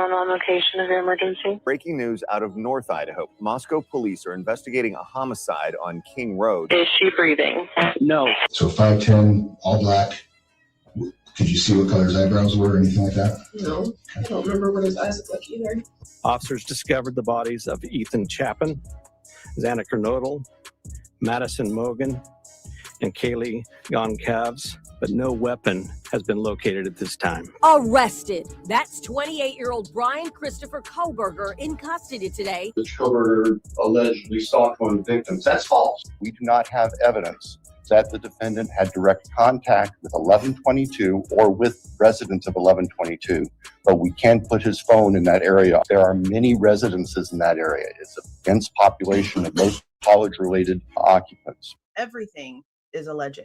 911 location of your emergency. Breaking news out of North Idaho. Moscow police are investigating a homicide on King Road. Is she breathing? No. So 5'10", all black. Could you see what color his eyebrows were or anything like that? No, I don't remember what his eyes look like either. Officers discovered the bodies of Ethan Chapin, Xana Kernodle, Maddie Mogen, and Kaylee Goncalves, but no weapon has been located at this time. Arrested. That's 28-year-old Bryan Kohberger in custody today. Mr. Kohberger allegedly stalked one of the victims. That's false. We do not have evidence that the defendant had direct contact with 1122 or with residents of 1122, but we can put his phone in that area. There are many residences in that area. It's a dense population of most college-related occupants. Everything is alleged.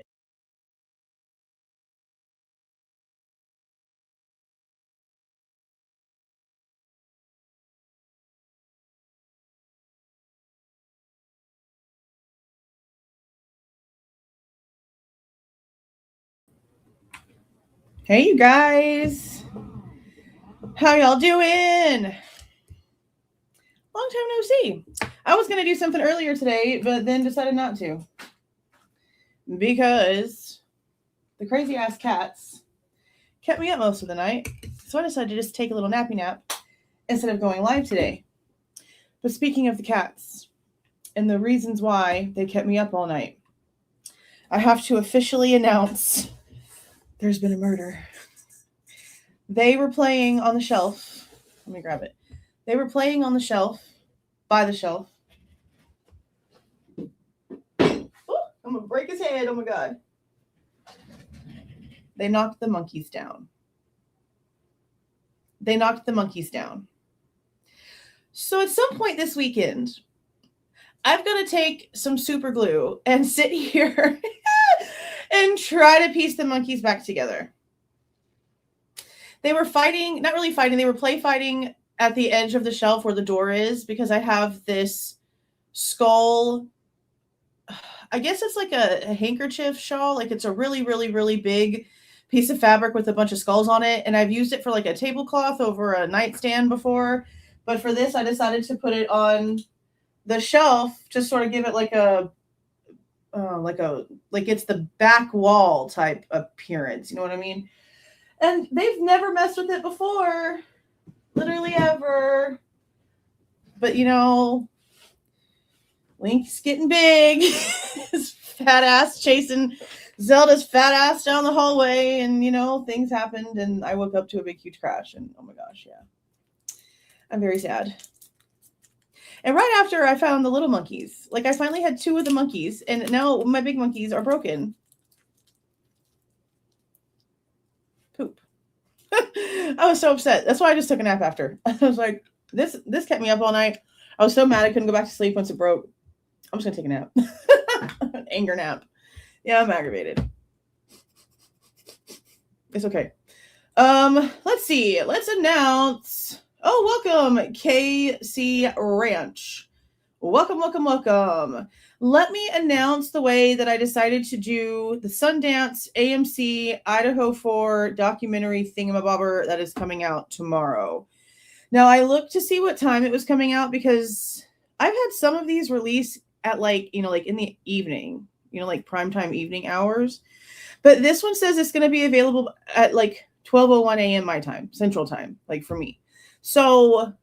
Hey, you guys. How y'all doing? Long time no see. I was going to do something earlier today, but then decided not to. Because the crazy ass cats kept me up most of the night. So I decided to just take a little nappy nap instead of going live today. But speaking of the cats and the reasons why they kept me up all night, I have to officially announce there's been a murder. They were playing on the shelf. Let me grab it. They were playing on the shelf, by the shelf. Oh, I'm going to break his head. Oh, my God. They knocked the monkeys down. So at some point this weekend, I've got to take some super glue and sit here and try to piece the monkeys back together. They were fighting, not really fighting, they were play fighting at the edge of the shelf where the door is, because I have this skull, I guess it's like a handkerchief shawl, like it's a really, really, really big piece of fabric with a bunch of skulls on it, and I've used it for like a tablecloth over a nightstand before, but for this I decided to put it on the shelf to sort of give it like it's the back wall type appearance, you know what I mean? And they've never messed with it before, literally ever. But you know, Link's getting big. His fat ass chasing Zelda's fat ass down the hallway, and you know, things happened, and I woke up to a big huge crash, and oh my gosh, yeah. I'm very sad. And right after I found the little monkeys, like I finally had 2 of the monkeys, and now my big monkeys are broken. Poop. I was so upset. That's why I just took a nap after. I was like, this kept me up all night. I was so mad I couldn't go back to sleep once it broke. I'm just gonna take a nap. An anger nap. Yeah, I'm aggravated. It's okay. Let's see. Let's announce. Oh, welcome, KC Ranch. Welcome, welcome, welcome. Let me announce the way that I decided to do the Sundance AMC Idaho 4 documentary thingamabobber that is coming out tomorrow. Now, I looked to see what time it was coming out because I've had some of these release at like in the evening, like primetime evening hours. But this one says it's going to be available at like 12:01 a.m. my time, Central Time, like for me. So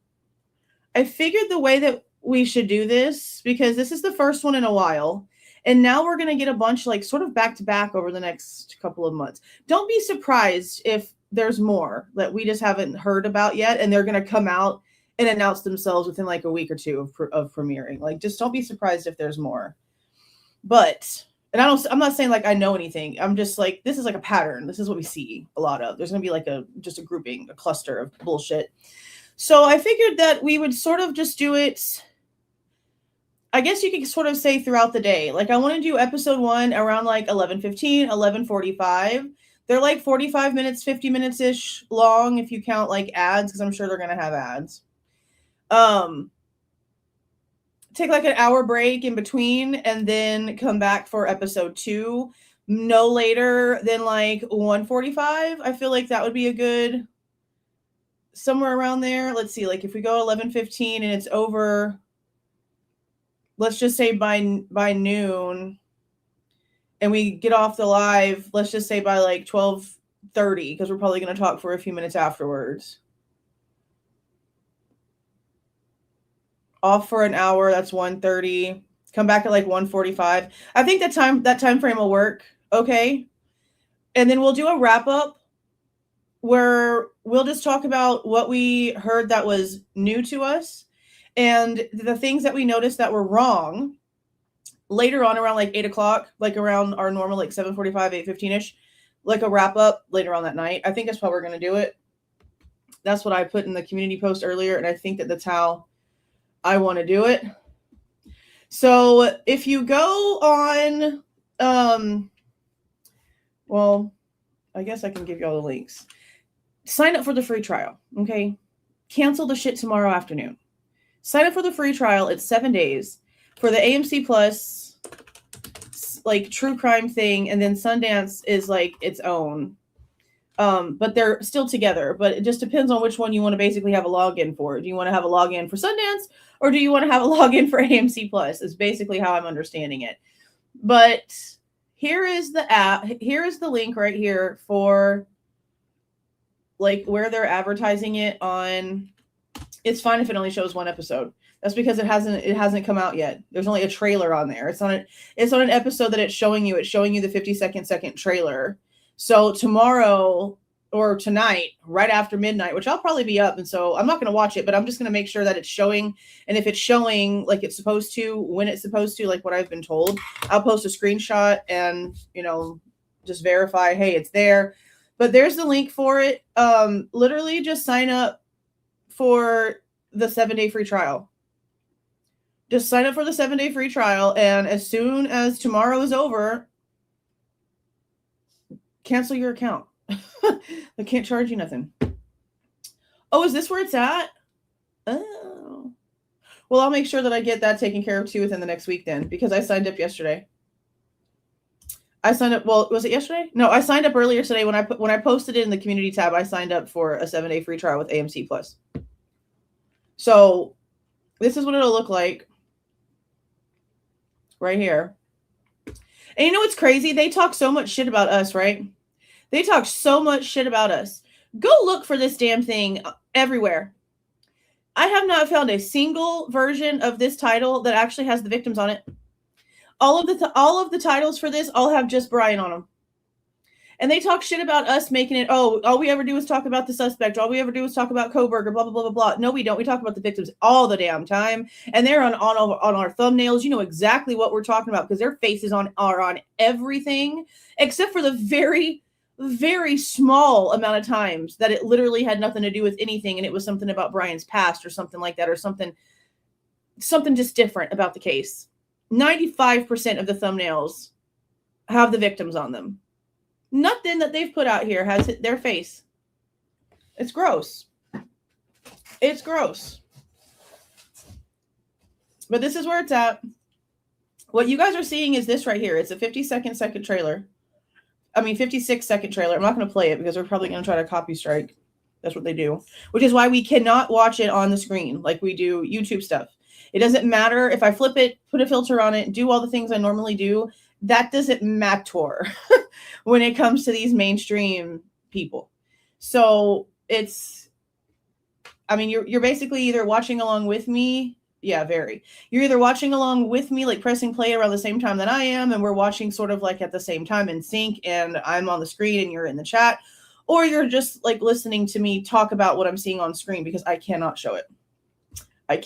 I figured the way that we should do this, because this is the first one in a while, and now we're going to get a bunch like sort of back to back over the next couple of months. Don't be surprised if there's more that we just haven't heard about yet, and they're going to come out and announce themselves within like a week or two of premiering. Like, just don't be surprised if there's more. But, and I'm not saying like I know anything. I'm just like, this is like a pattern. This is what we see a lot of. There's going to be like just a grouping, a cluster of bullshit. So I figured that we would sort of just do it, I guess you could sort of say throughout the day. Like I want to do episode 1 around like 11:15, 11:45. They're like 45 minutes, 50 minutes-ish long if you count like ads, because I'm sure they're going to have ads. Take like an hour break in between and then come back for episode 2. No later than like 1:45. I feel like that would be a good somewhere around there. Let's see, like if we go 11:15 and it's over, let's just say by noon, and we get off the live, let's just say by like 12:30, because we're probably going to talk for a few minutes afterwards. Off for an hour, that's 1:30. Come back at like 1:45. I think that time frame will work. Okay. And then we'll do a wrap up where we'll just talk about what we heard that was new to us and the things that we noticed that were wrong later on around like 8 o'clock, like around our normal, like 7:45, 8:15-ish, like a wrap up later on that night. I think that's how we're going to do it. That's what I put in the community post earlier. And I think that's how I want to do it. So if you go on, well, I guess I can give you all the links. Sign up for the free trial. Okay. Cancel the shit tomorrow afternoon. Sign up for the free trial. It's 7 days for the AMC Plus, like true crime thing. And then Sundance is like its own. But they're still together, but it just depends on which one you want to basically have a login for. Do you want to have a login for Sundance, or do you want to have a login for AMC Plus? Is basically how I'm understanding it. But here is the app. Here is the link right here for like where they're advertising it on. It's fine if it only shows one episode. That's because it hasn't come out yet. There's only a trailer on there. It's on an episode that it's showing you. It's showing you the 50-second trailer. So tomorrow or tonight, right after midnight, which I'll probably be up. And so I'm not going to watch it, but I'm just going to make sure that it's showing. And if it's showing like it's supposed to, when it's supposed to, like what I've been told, I'll post a screenshot and, just verify, hey, it's there. But there's the link for it. Literally just sign up for the 7-day free trial. Just sign up for the 7-day free trial. And as soon as tomorrow is over, cancel your account. They can't charge you nothing. Oh, is this where it's at? Oh. Well, I'll make sure that I get that taken care of too within the next week then, because I signed up yesterday. Well, was it yesterday? No, I signed up earlier today when I posted it in the community tab. I signed up for a 7-day free trial with AMC Plus. So this is what it'll look like right here. And you know what's crazy? They talk so much shit about us, right? They talk so much shit about us. Go look for this damn thing everywhere. I have not found a single version of this title that actually has the victims on it. All of the titles for this all have just Bryan on them. And they talk shit about us making it, oh, all we ever do is talk about the suspect. All we ever do is talk about Kohberger, blah, blah, blah, blah, blah. No, we don't. We talk about the victims all the damn time. And they're on our thumbnails. You know exactly what we're talking about because their faces are on everything except for the very, very small amount of times that it literally had nothing to do with anything. And it was something about Bryan's past or something like that, or something just different about the case. 95% of the thumbnails have the victims on them. Nothing that they've put out here has hit their face. It's gross. It's gross. But this is where it's at. What you guys are seeing is this right here. It's a 56-second trailer. I'm not going to play it because we're probably going to try to copy strike. That's what they do. Which is why we cannot watch it on the screen like we do YouTube stuff. It doesn't matter if I flip it, put a filter on it, do all the things I normally do. That doesn't matter when it comes to these mainstream people. So you're basically either watching along with me. Yeah, very. You're either watching along with me, like pressing play around the same time that I am, and we're watching sort of like at the same time in sync, and I'm on the screen and you're in the chat, or you're just like listening to me talk about what I'm seeing on screen because I cannot show it. Hey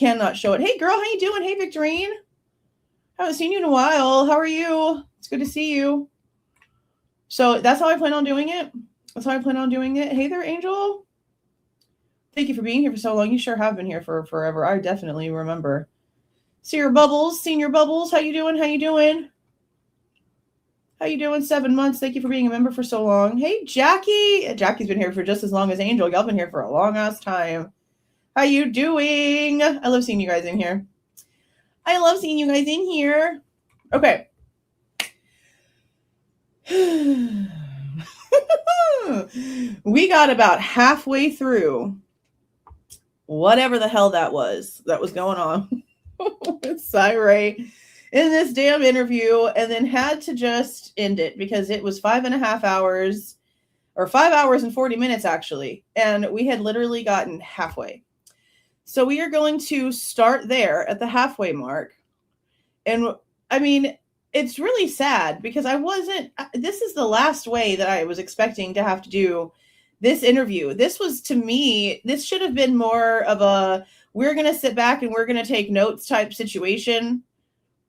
girl, how you doing? Hey Victorine. Haven't seen you in a while. How are you? It's good to see you. So that's how I plan on doing it. Hey there, Angel. Thank you for being here for so long. You sure have been here for forever. I definitely remember. Senior Bubbles. How you doing? 7 months. Thank you for being a member for so long. Hey, Jackie. Jackie's been here for just as long as Angel. Y'all been here for a long ass time. How you doing? I love seeing you guys in here. Okay. We got about halfway through whatever the hell that was going on with Cyree in this damn interview, and then had to just end it because it was 5.5 hours, or 5 hours and 40 minutes actually, and we had literally gotten halfway. So we are going to start there at the halfway mark. And I mean, it's really sad because this is the last way that I was expecting to have to do this interview. This was, to me, this should have been more of a, we're going to sit back and we're going to take notes type situation.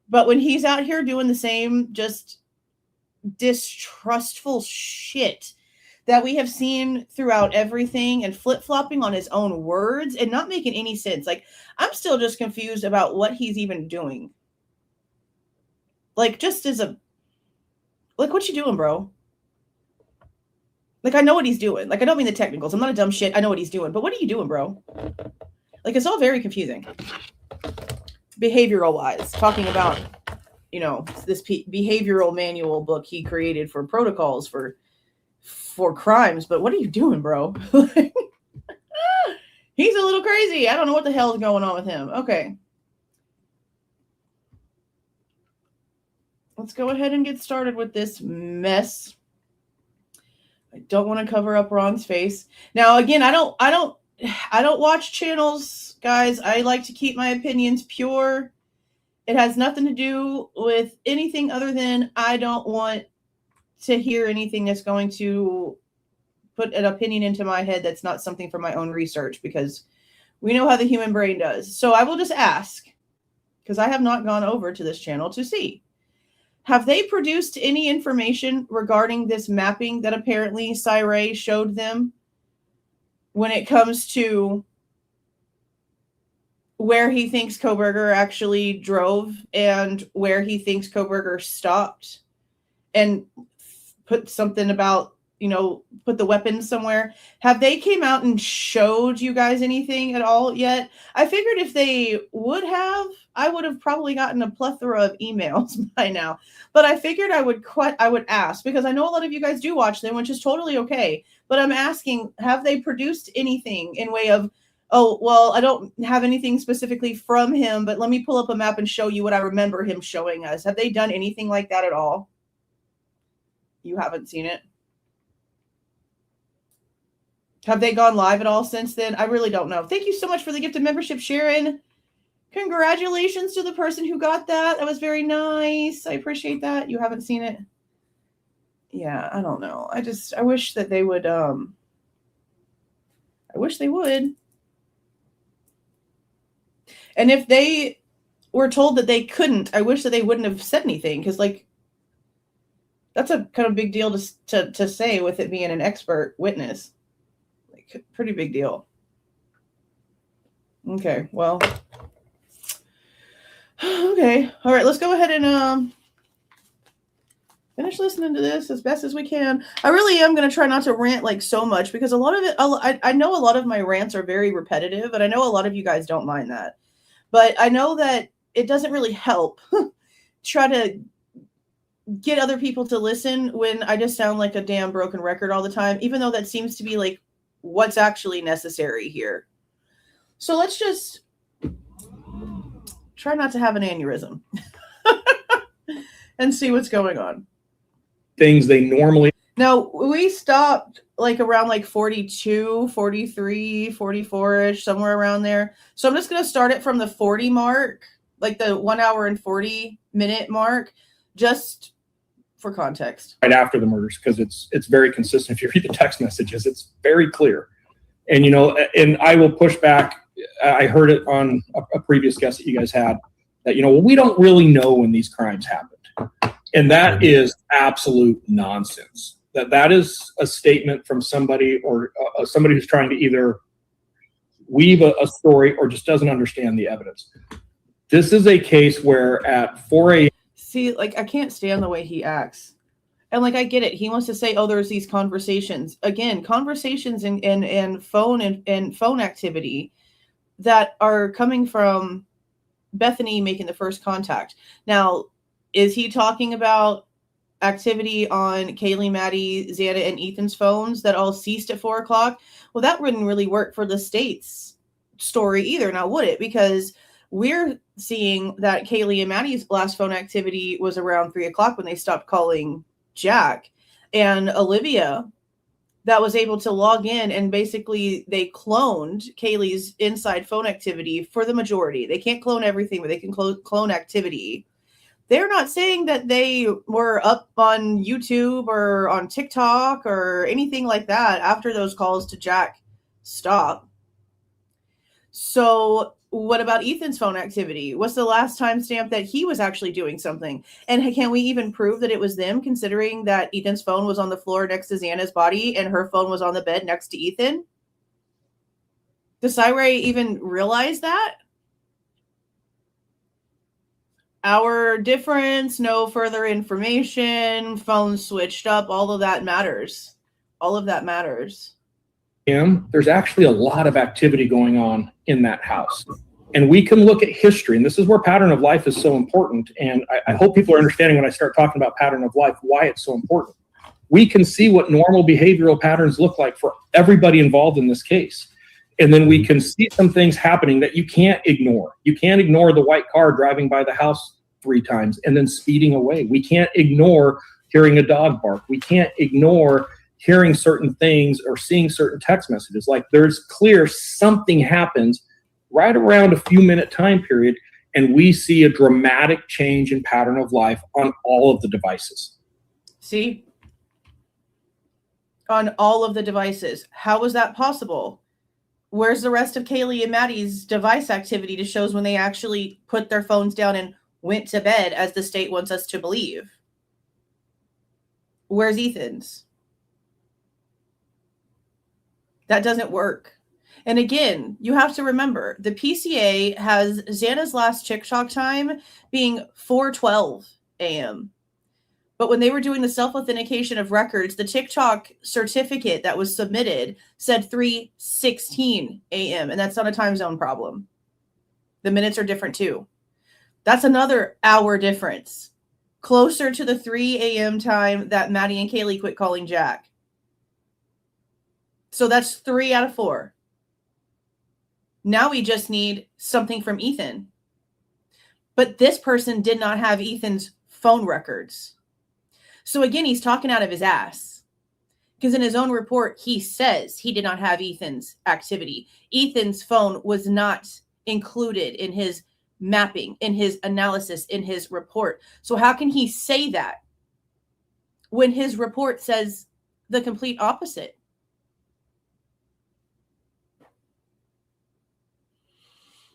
But when he's out here doing the same just distrustful shit that we have seen throughout everything and flip-flopping on his own words and not making any sense. Like, I'm still just confused about what he's even doing. Like, just as a, like, what you doing, bro? Like, I know what he's doing. Like, I don't mean the technicals. I'm not a dumb shit. I know what he's doing. But what are you doing, bro? Like, it's all very confusing. Behavioral-wise. Talking about, you know, this behavioral manual book he created for protocols for crimes. But what are you doing, bro? He's a little crazy. I don't know what the hell is going on with him. Okay. Let's go ahead and get started with this mess. I don't want to cover up Ron's face. Now, again, I don't watch channels, guys. I like to keep my opinions pure. It has nothing to do with anything other than I don't want to hear anything that's going to put an opinion into my head that's not something from my own research, because we know how the human brain does. So I will just ask, because I have not gone over to this channel to see. Have they produced any information regarding this mapping that apparently Cyree showed them when it comes to where he thinks Kohberger actually drove and where he thinks Kohberger stopped and put something about, you know, put the weapons somewhere? Have they came out and showed you guys anything at all yet? I figured if they would have, I would have probably gotten a plethora of emails by now. But I figured I would ask, because I know a lot of you guys do watch them, which is totally okay. But I'm asking, have they produced anything in way of, oh, well, I don't have anything specifically from him, but let me pull up a map and show you what I remember him showing us. Have they done anything like that at all? You haven't seen it? Have they gone live at all since then? I really don't know. Thank you so much for the gift of membership, Sharon. Congratulations to the person who got that. That was very nice. I appreciate that. You haven't seen it? Yeah, I don't know. I wish that they would, I wish they would. And if they were told that they couldn't, I wish that they wouldn't have said anything, because, like, that's a kind of big deal to say with it being an expert witness. Like, pretty big deal. Okay, well. Okay, all right, let's go ahead and finish listening to this as best as we can. I really am going to try not to rant like so much, because a lot of it, I know a lot of my rants are very repetitive, and I know a lot of you guys don't mind that. But I know that it doesn't really help try to get other people to listen when I just sound like a damn broken record all the time, even though that seems to be like what's actually necessary here. So let's just try not to have an aneurysm and see what's going on. Things they normally. Now, we stopped like around like 42, 43, 44-ish, somewhere around there. So I'm just going to start it from the 40 mark, like the 1 hour and 40 minute mark, just for context. Right after the murders, because it's very consistent. If you read the text messages, it's very clear. And, you know, and I will push back. I heard it on a previous guest that you guys had, that, you know, well, we don't really know when these crimes happened. And that is absolute nonsense. That is a statement from somebody, or somebody who's trying to either weave a story or just doesn't understand the evidence. This is a case where at 4 a.m. See, like, I can't stand the way he acts. And, like, I get it. He wants to say, oh, there's these conversations. Again, conversations and phone and phone activity that are coming from Bethany making the first contact. Now, is he talking about activity on Kaylee, Maddie, Xana, and Ethan's phones that all ceased at 4 o'clock? Well, that wouldn't really work for the state's story either, now would it? Because we're seeing that Kaylee and Maddie's last phone activity was around 3 o'clock when they stopped calling Jack. And Olivia, that was able to log in, and basically they cloned Kaylee's inside phone activity for the majority. They can't clone everything, but they can clone activity. They're not saying that they were up on YouTube or on TikTok or anything like that after those calls to Jack stopped. So what about Ethan's phone activity? What's the last timestamp that he was actually doing something? And can we even prove that it was them, considering that Ethan's phone was on the floor next to Xana's body and her phone was on the bed next to Ethan? Does Cyray even realize that? Hour difference, no further information, phone switched up, all of that matters. All of that matters. There's actually a lot of activity going on in that house. And we can look at history, and this is where pattern of life is so important. And I hope people are understanding when I start talking about pattern of life, why it's so important. We can see what normal behavioral patterns look like for everybody involved in this case. And then we can see some things happening that you can't ignore. You can't ignore the white car driving by the house 3 times and then speeding away. We can't ignore hearing a dog bark. We can't ignore hearing certain things or seeing certain text messages. Like, there's clear something happens right around a few minute time period, and we see a dramatic change in pattern of life on all of the devices. See? On all of the devices. How was that possible? Where's the rest of Kaylee and Maddie's device activity to shows when they actually put their phones down and went to bed, as the state wants us to believe? Where's Ethan's? That doesn't work. And again, you have to remember, the PCA has Xana's last TikTok time being 4:12 a.m. But when they were doing the self-authentication of records, the TikTok certificate that was submitted said 3:16 a.m. And that's not a time zone problem. The minutes are different too. That's another hour difference. Closer to the 3 a.m. time that Maddie and Kaylee quit calling Jack. So that's 3 out of 4. Now we just need something from Ethan. But this person did not have Ethan's phone records. So again, he's talking out of his ass. Because in his own report, he says he did not have Ethan's activity. Ethan's phone was not included in his mapping, in his analysis, in his report. So how can he say that when his report says the complete opposite?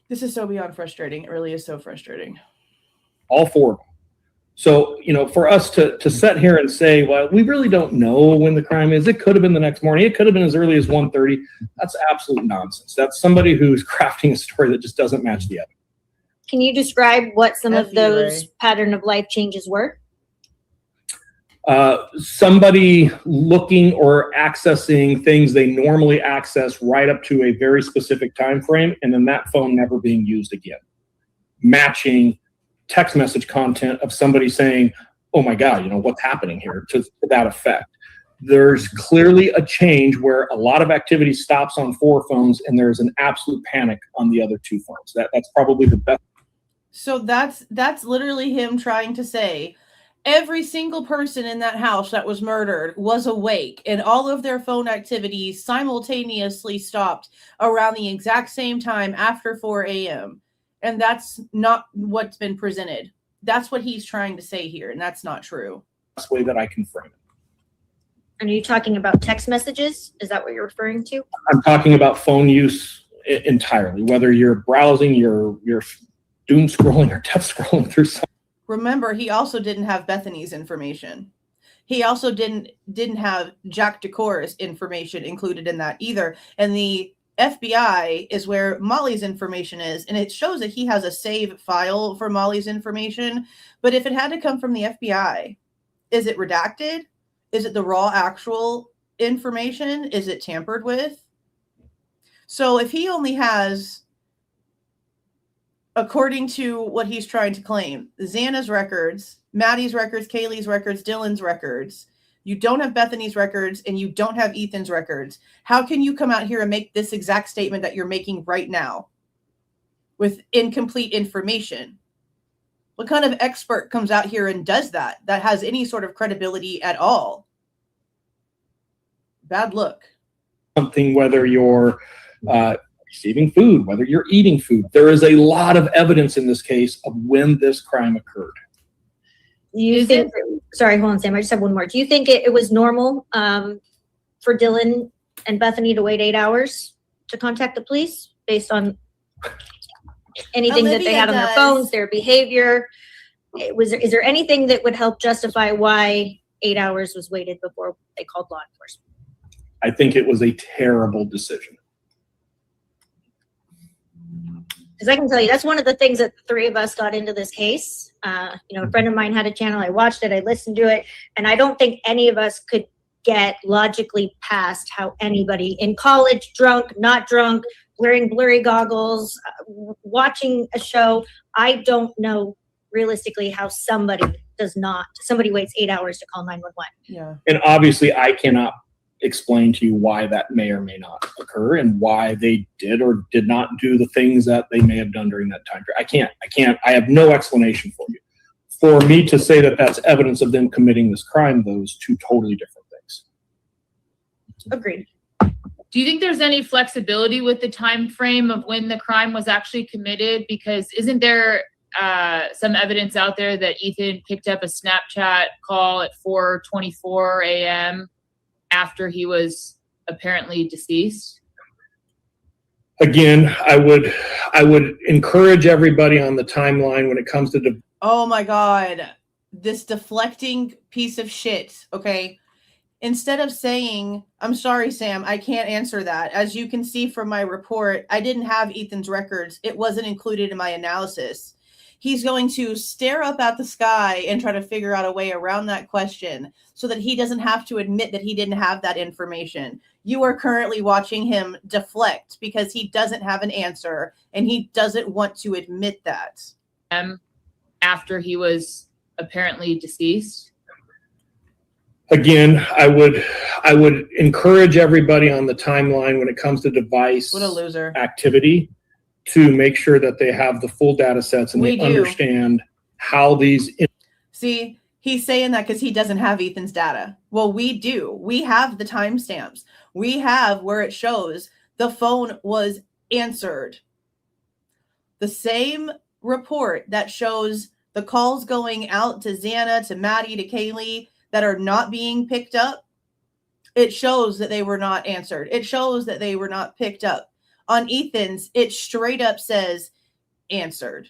This is so beyond frustrating. It really is so frustrating. All 4 of them. So, for us to sit here and say, well, we really don't know when the crime is. It could have been the next morning. It could have been as early as 1:30. That's absolute nonsense. That's somebody who's crafting a story that just doesn't match the evidence. Can you describe what some of those pattern of life changes were? Somebody looking or accessing things they normally access right up to a very specific time frame, and then that phone never being used again. Matching text message content of somebody saying, oh my God, what's happening here, to that effect. There's clearly a change where a lot of activity stops on 4 phones and there's an absolute panic on the other 2 phones. That's probably the best. So that's literally him trying to say every single person in that house that was murdered was awake, and all of their phone activity simultaneously stopped around the exact same time after 4 a.m. And that's not what's been presented. That's what he's trying to say here, and that's not true. That's the way that I can frame it. And are you talking about text messages? Is that what you're referring to? I'm talking about phone use entirely, whether you're browsing, you're doom scrolling, or text scrolling through something. Remember, he also didn't have Bethany's information. He also didn't have Jack DeCore's information included in that either. And the FBI is where Molly's information is, and it shows that he has a save file for Molly's information. But if it had to come from the FBI, is it redacted? Is it the raw actual information? Is it tampered with? So if he only has, according to what he's trying to claim, Xana's records, Maddie's records, Kaylee's records, Dylan's records, You don't have Bethany's records and you don't have Ethan's records. How can you come out here and make this exact statement that you're making right now with incomplete information? What kind of expert comes out here and does that has any sort of credibility at all? Bad look. Something, whether you're receiving food, whether you're eating food. There is a lot of evidence in this case of when this crime occurred. Sorry, hold on, Sam. I just have one more. Do you think it was normal for Dylan and Bethany to wait 8 hours to contact the police based on anything that they had on their phones, their behavior? Is there anything that would help justify why 8 hours was waited before they called law enforcement? I think it was a terrible decision. Because I can tell you, that's one of the things that the three of us got into this case. A friend of mine had a channel. I watched it. I listened to it. And I don't think any of us could get logically past how anybody in college, drunk, not drunk, wearing blurry goggles, watching a show. I don't know realistically how somebody waits 8 hours to call 911. Yeah. And obviously I cannot explain to you why that may or may not occur and why they did or did not do the things that they may have done during that time period. I have no explanation for you. For me to say that that's evidence of them committing this crime, those two totally different things. Agreed. Do you think there's any flexibility with the time frame of when the crime was actually committed? Because isn't there some evidence out there that Ethan picked up a Snapchat call at 4:24 a.m. after he was apparently deceased? Again, I would encourage everybody on the timeline when it comes to oh my God, this deflecting piece of shit. Okay. Instead of saying, I'm sorry, Sam, I can't answer that. As you can see from my report, I didn't have Ethan's records. It wasn't included in my analysis. He's going to stare up at the sky and try to figure out a way around that question so that he doesn't have to admit that he didn't have that information. You are currently watching him deflect because he doesn't have an answer and he doesn't want to admit that. After he was apparently deceased? Again, I would encourage everybody on the timeline when it comes to device what a loser. Activity to make sure that they have the full data sets and they understand how these. See, he's saying that because he doesn't have Ethan's data. Well, we do. We have the timestamps. We have where it shows the phone was answered. The same report that shows the calls going out to Xana, to Maddie, to Kaylee that are not being picked up, it shows that they were not answered. It shows that they were not picked up. On Ethan's, it straight up says answered.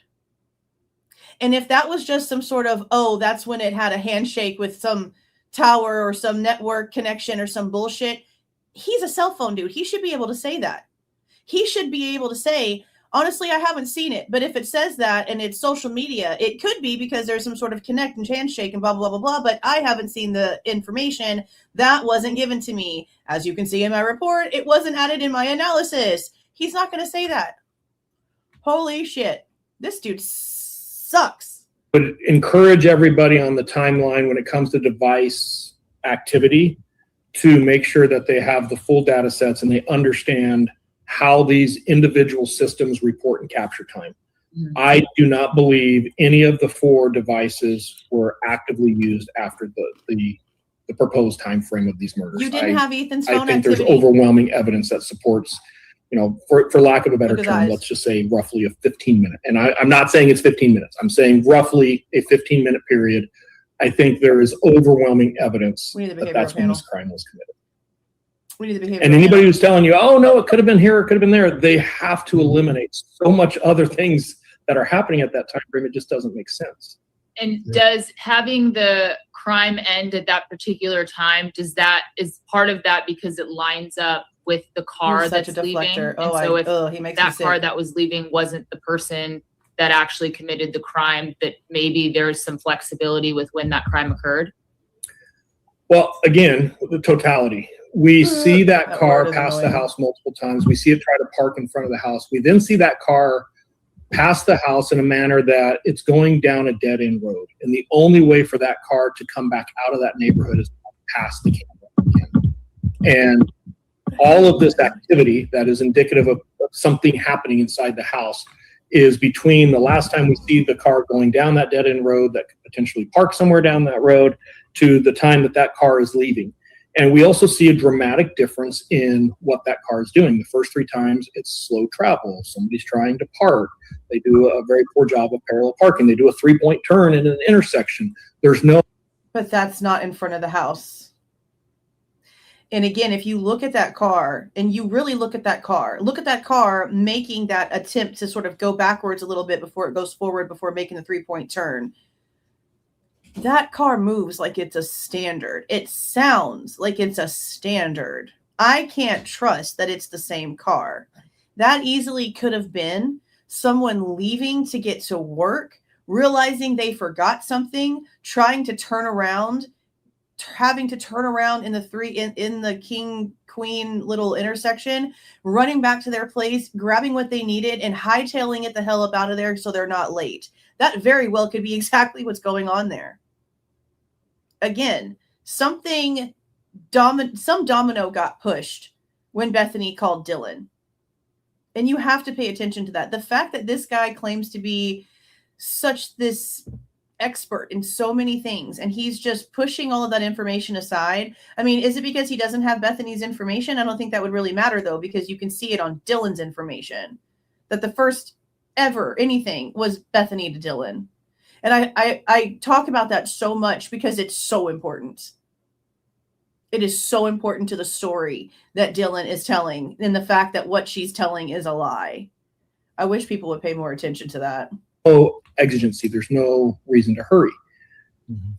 And if that was just some sort of, oh, that's when it had a handshake with some tower or some network connection or some bullshit, he's a cell phone dude. He should be able to say that. He should be able to say, honestly, I haven't seen it, but if it says that and it's social media, it could be because there's some sort of connect and handshake and blah, blah, blah, blah, but I haven't seen the information. That wasn't given to me. As you can see in my report, it wasn't added in my analysis. He's not going to say that. Holy shit. This dude sucks. Would encourage everybody on the timeline when it comes to device activity to make sure that they have the full data sets and they understand how these individual systems report and capture time. Mm-hmm. I do not believe any of the 4 devices were actively used after the proposed time frame of these murders. You didn't have Ethan's phone activity. I think activity. There's overwhelming evidence that supports, for lack of a better term, let's just say roughly a 15-minute. And I'm not saying it's 15 minutes. I'm saying roughly a 15-minute period. I think there is overwhelming evidence that that's when this crime was committed. And anybody who's telling you, oh, no, it could have been here, it could have been there, they have to eliminate so much other things that are happening at that time frame. It just doesn't make sense. And does having the crime end at that particular time, is part of that because it lines up with the car that's leaving? If he makes that car that was leaving wasn't the person that actually committed the crime, that maybe there's some flexibility with when that crime occurred? Well, again, the totality. We see that car pass the house multiple times. We see it try to park in front of the house. We then see that car pass the house in a manner that it's going down a dead-end road. And the only way for that car to come back out of that neighborhood is past the camera again. And all of this activity that is indicative of something happening inside the house is between the last time we see the car going down that dead end road that could potentially park somewhere down that road to the time that that car is leaving. And we also see a dramatic difference in what that car is doing. The first 3 times it's slow travel. Somebody's trying to park. They do a very poor job of parallel parking. They do a 3-point turn in an intersection. There's no. But that's not in front of the house. And again, if you look at that car and you really look at that car making that attempt to sort of go backwards a little bit before it goes forward, before making the 3-point turn. That car moves like it's a standard. It sounds like it's a standard. I can't trust that it's the same car. That easily could have been someone leaving to get to work, realizing they forgot something, trying to turn around, having to turn around in the king queen little intersection, running back to their place, grabbing what they needed and hightailing it the hell up out of there so they're not late. That very well could be exactly what's going on there. Again, some domino got pushed when Bethany called Dylan. And you have to pay attention to that. The fact that this guy claims to be such this expert in so many things, and he's just pushing all of that information aside. I mean, is it because he doesn't have Bethany's information? I don't think that would really matter, though, because you can see it on Dylan's information, that the first ever anything was Bethany to Dylan. And I talk about that so much because it's so important. It is so important to the story that Dylan is telling, and the fact that what she's telling is a lie. I wish people would pay more attention to that. No exigency. There's no reason to hurry. Mm-hmm.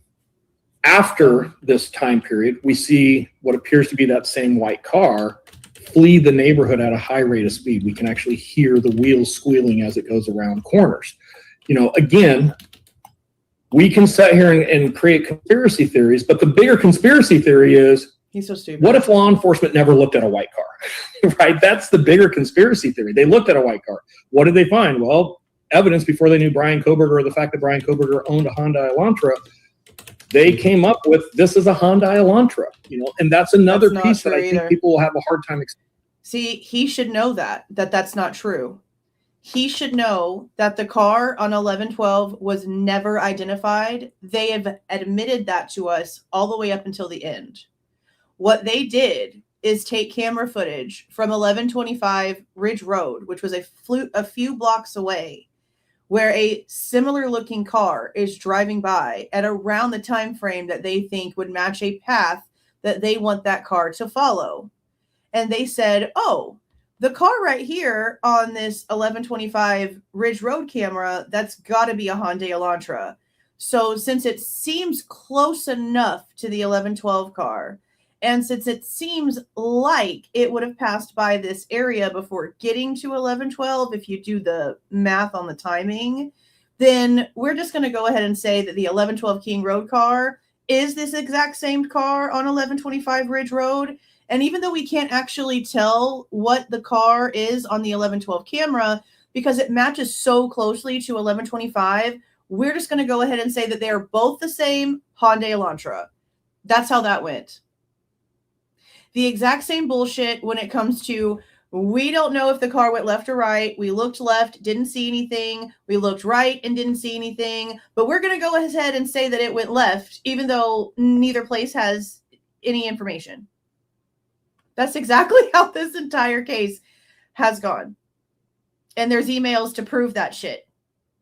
After this time period, we see what appears to be that same white car flee the neighborhood at a high rate of speed. We can actually hear the wheels squealing as it goes around corners. You know, again, we can sit here and create conspiracy theories, but the bigger conspiracy theory is, he's so stupid. What if law enforcement never looked at a white car? Right? That's the bigger conspiracy theory. They looked at a white car. What did they find? Well, evidence before they knew Bryan Kohberger, or the fact that Bryan Kohberger owned a Hyundai Elantra. They came up with, this is a Hyundai Elantra, you know, and that's another piece that I think people will have a hard time. See, he should know that's not true. He should know that the car on 1112 was never identified. They have admitted that to us all the way up until the end. What they did is take camera footage from 1125 Ridge Road, which was a few blocks away, where a similar looking car is driving by at around the time frame that they think would match a path that they want that car to follow. And they said, oh, the car right here on this 1125 Ridge Road camera, that's got to be a Hyundai Elantra. So since it seems close enough to the 1112 car, and since it seems like it would have passed by this area before getting to 1112, if you do the math on the timing, then we're just going to go ahead and say that the 1112 King Road car is this exact same car on 1125 Ridge Road. And even though we can't actually tell what the car is on the 1112 camera, because it matches so closely to 1125, we're just going to go ahead and say that they are both the same Hyundai Elantra. That's how that went. The exact same bullshit when it comes to, we don't know if the car went left or right. We looked left, didn't see anything. We looked right and didn't see anything. But we're going to go ahead and say that it went left, even though neither place has any information. That's exactly how this entire case has gone. And there's emails to prove that shit.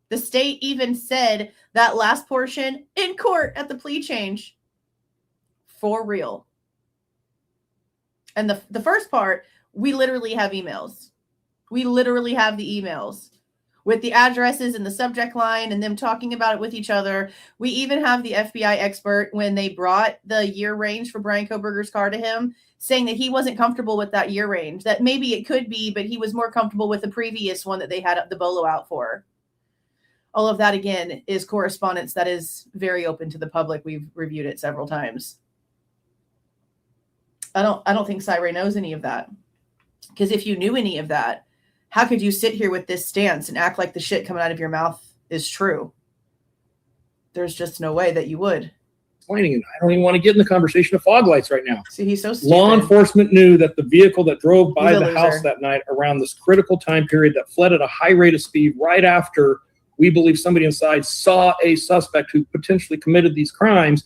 The state even said that last portion in court at the plea change. For real. And the first part, we literally have emails. We literally have the emails with the addresses and the subject line and them talking about it with each other. We even have the FBI expert, when they brought the year range for Bryan Kohberger's car to him, saying that he wasn't comfortable with that year range, that maybe it could be, but he was more comfortable with the previous one that they had the bolo out for. All of that, again, is correspondence that is very open to the public. We've reviewed it several times. I don't think Cyray knows any of that. Because if you knew any of that, how could you sit here with this stance and act like the shit coming out of your mouth is true? There's just no way that you would. explaining, and I don't even want to get in the conversation of fog lights right now. See, he's so stupid. Law enforcement knew that the vehicle that drove by He's a the loser. house that night around this critical time period that fled at a high rate of speed right after we believe somebody inside saw a suspect who potentially committed these crimes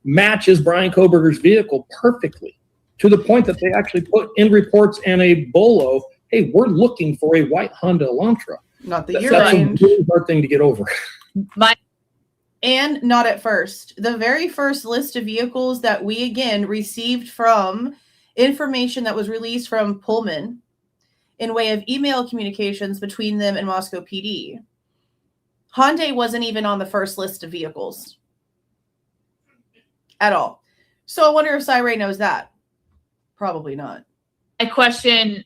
matches Bryan Kohberger's vehicle perfectly, to the point that they actually put in reports and a bolo, hey, we're looking for a white Honda Elantra. Not the That's urine. a really hard thing to get over. And not at first. The very first list of vehicles that we again received from information that was released from Pullman in way of email communications between them and Moscow PD. Hyundai wasn't even on the first list of vehicles at all. So I wonder if Cyray knows that. Probably not. My question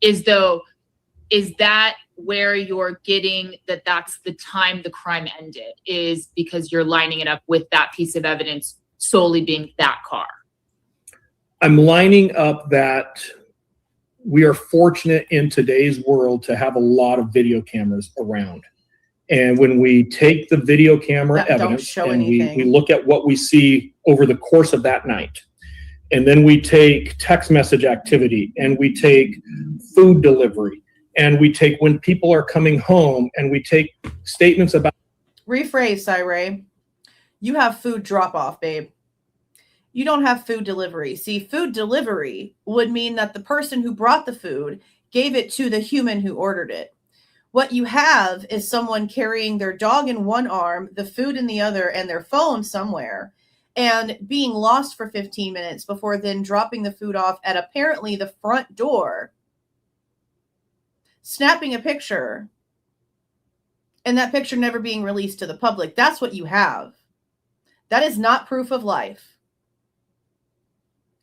is that where you're getting that that's the time the crime ended, is because you're lining it up with that piece of evidence solely being that car? I'm lining up that we are fortunate in today's world to have a lot of video cameras around. And when we take the video camera That don't evidence show and anything. we look at what we see over the course of that night, and then we take text message activity, and we take food delivery, and we take when people are coming home, and we take statements about. Rephrase, Cyray. You have food drop off, babe. You don't have food delivery. See, food delivery would mean that the person who brought the food gave it to the human who ordered it. What you have is someone carrying their dog in one arm, the food in the other, and their phone somewhere, and being lost for 15 minutes before then dropping the food off at apparently the front door, snapping a picture, and that picture never being released to the public. That's what you have. That is not proof of life.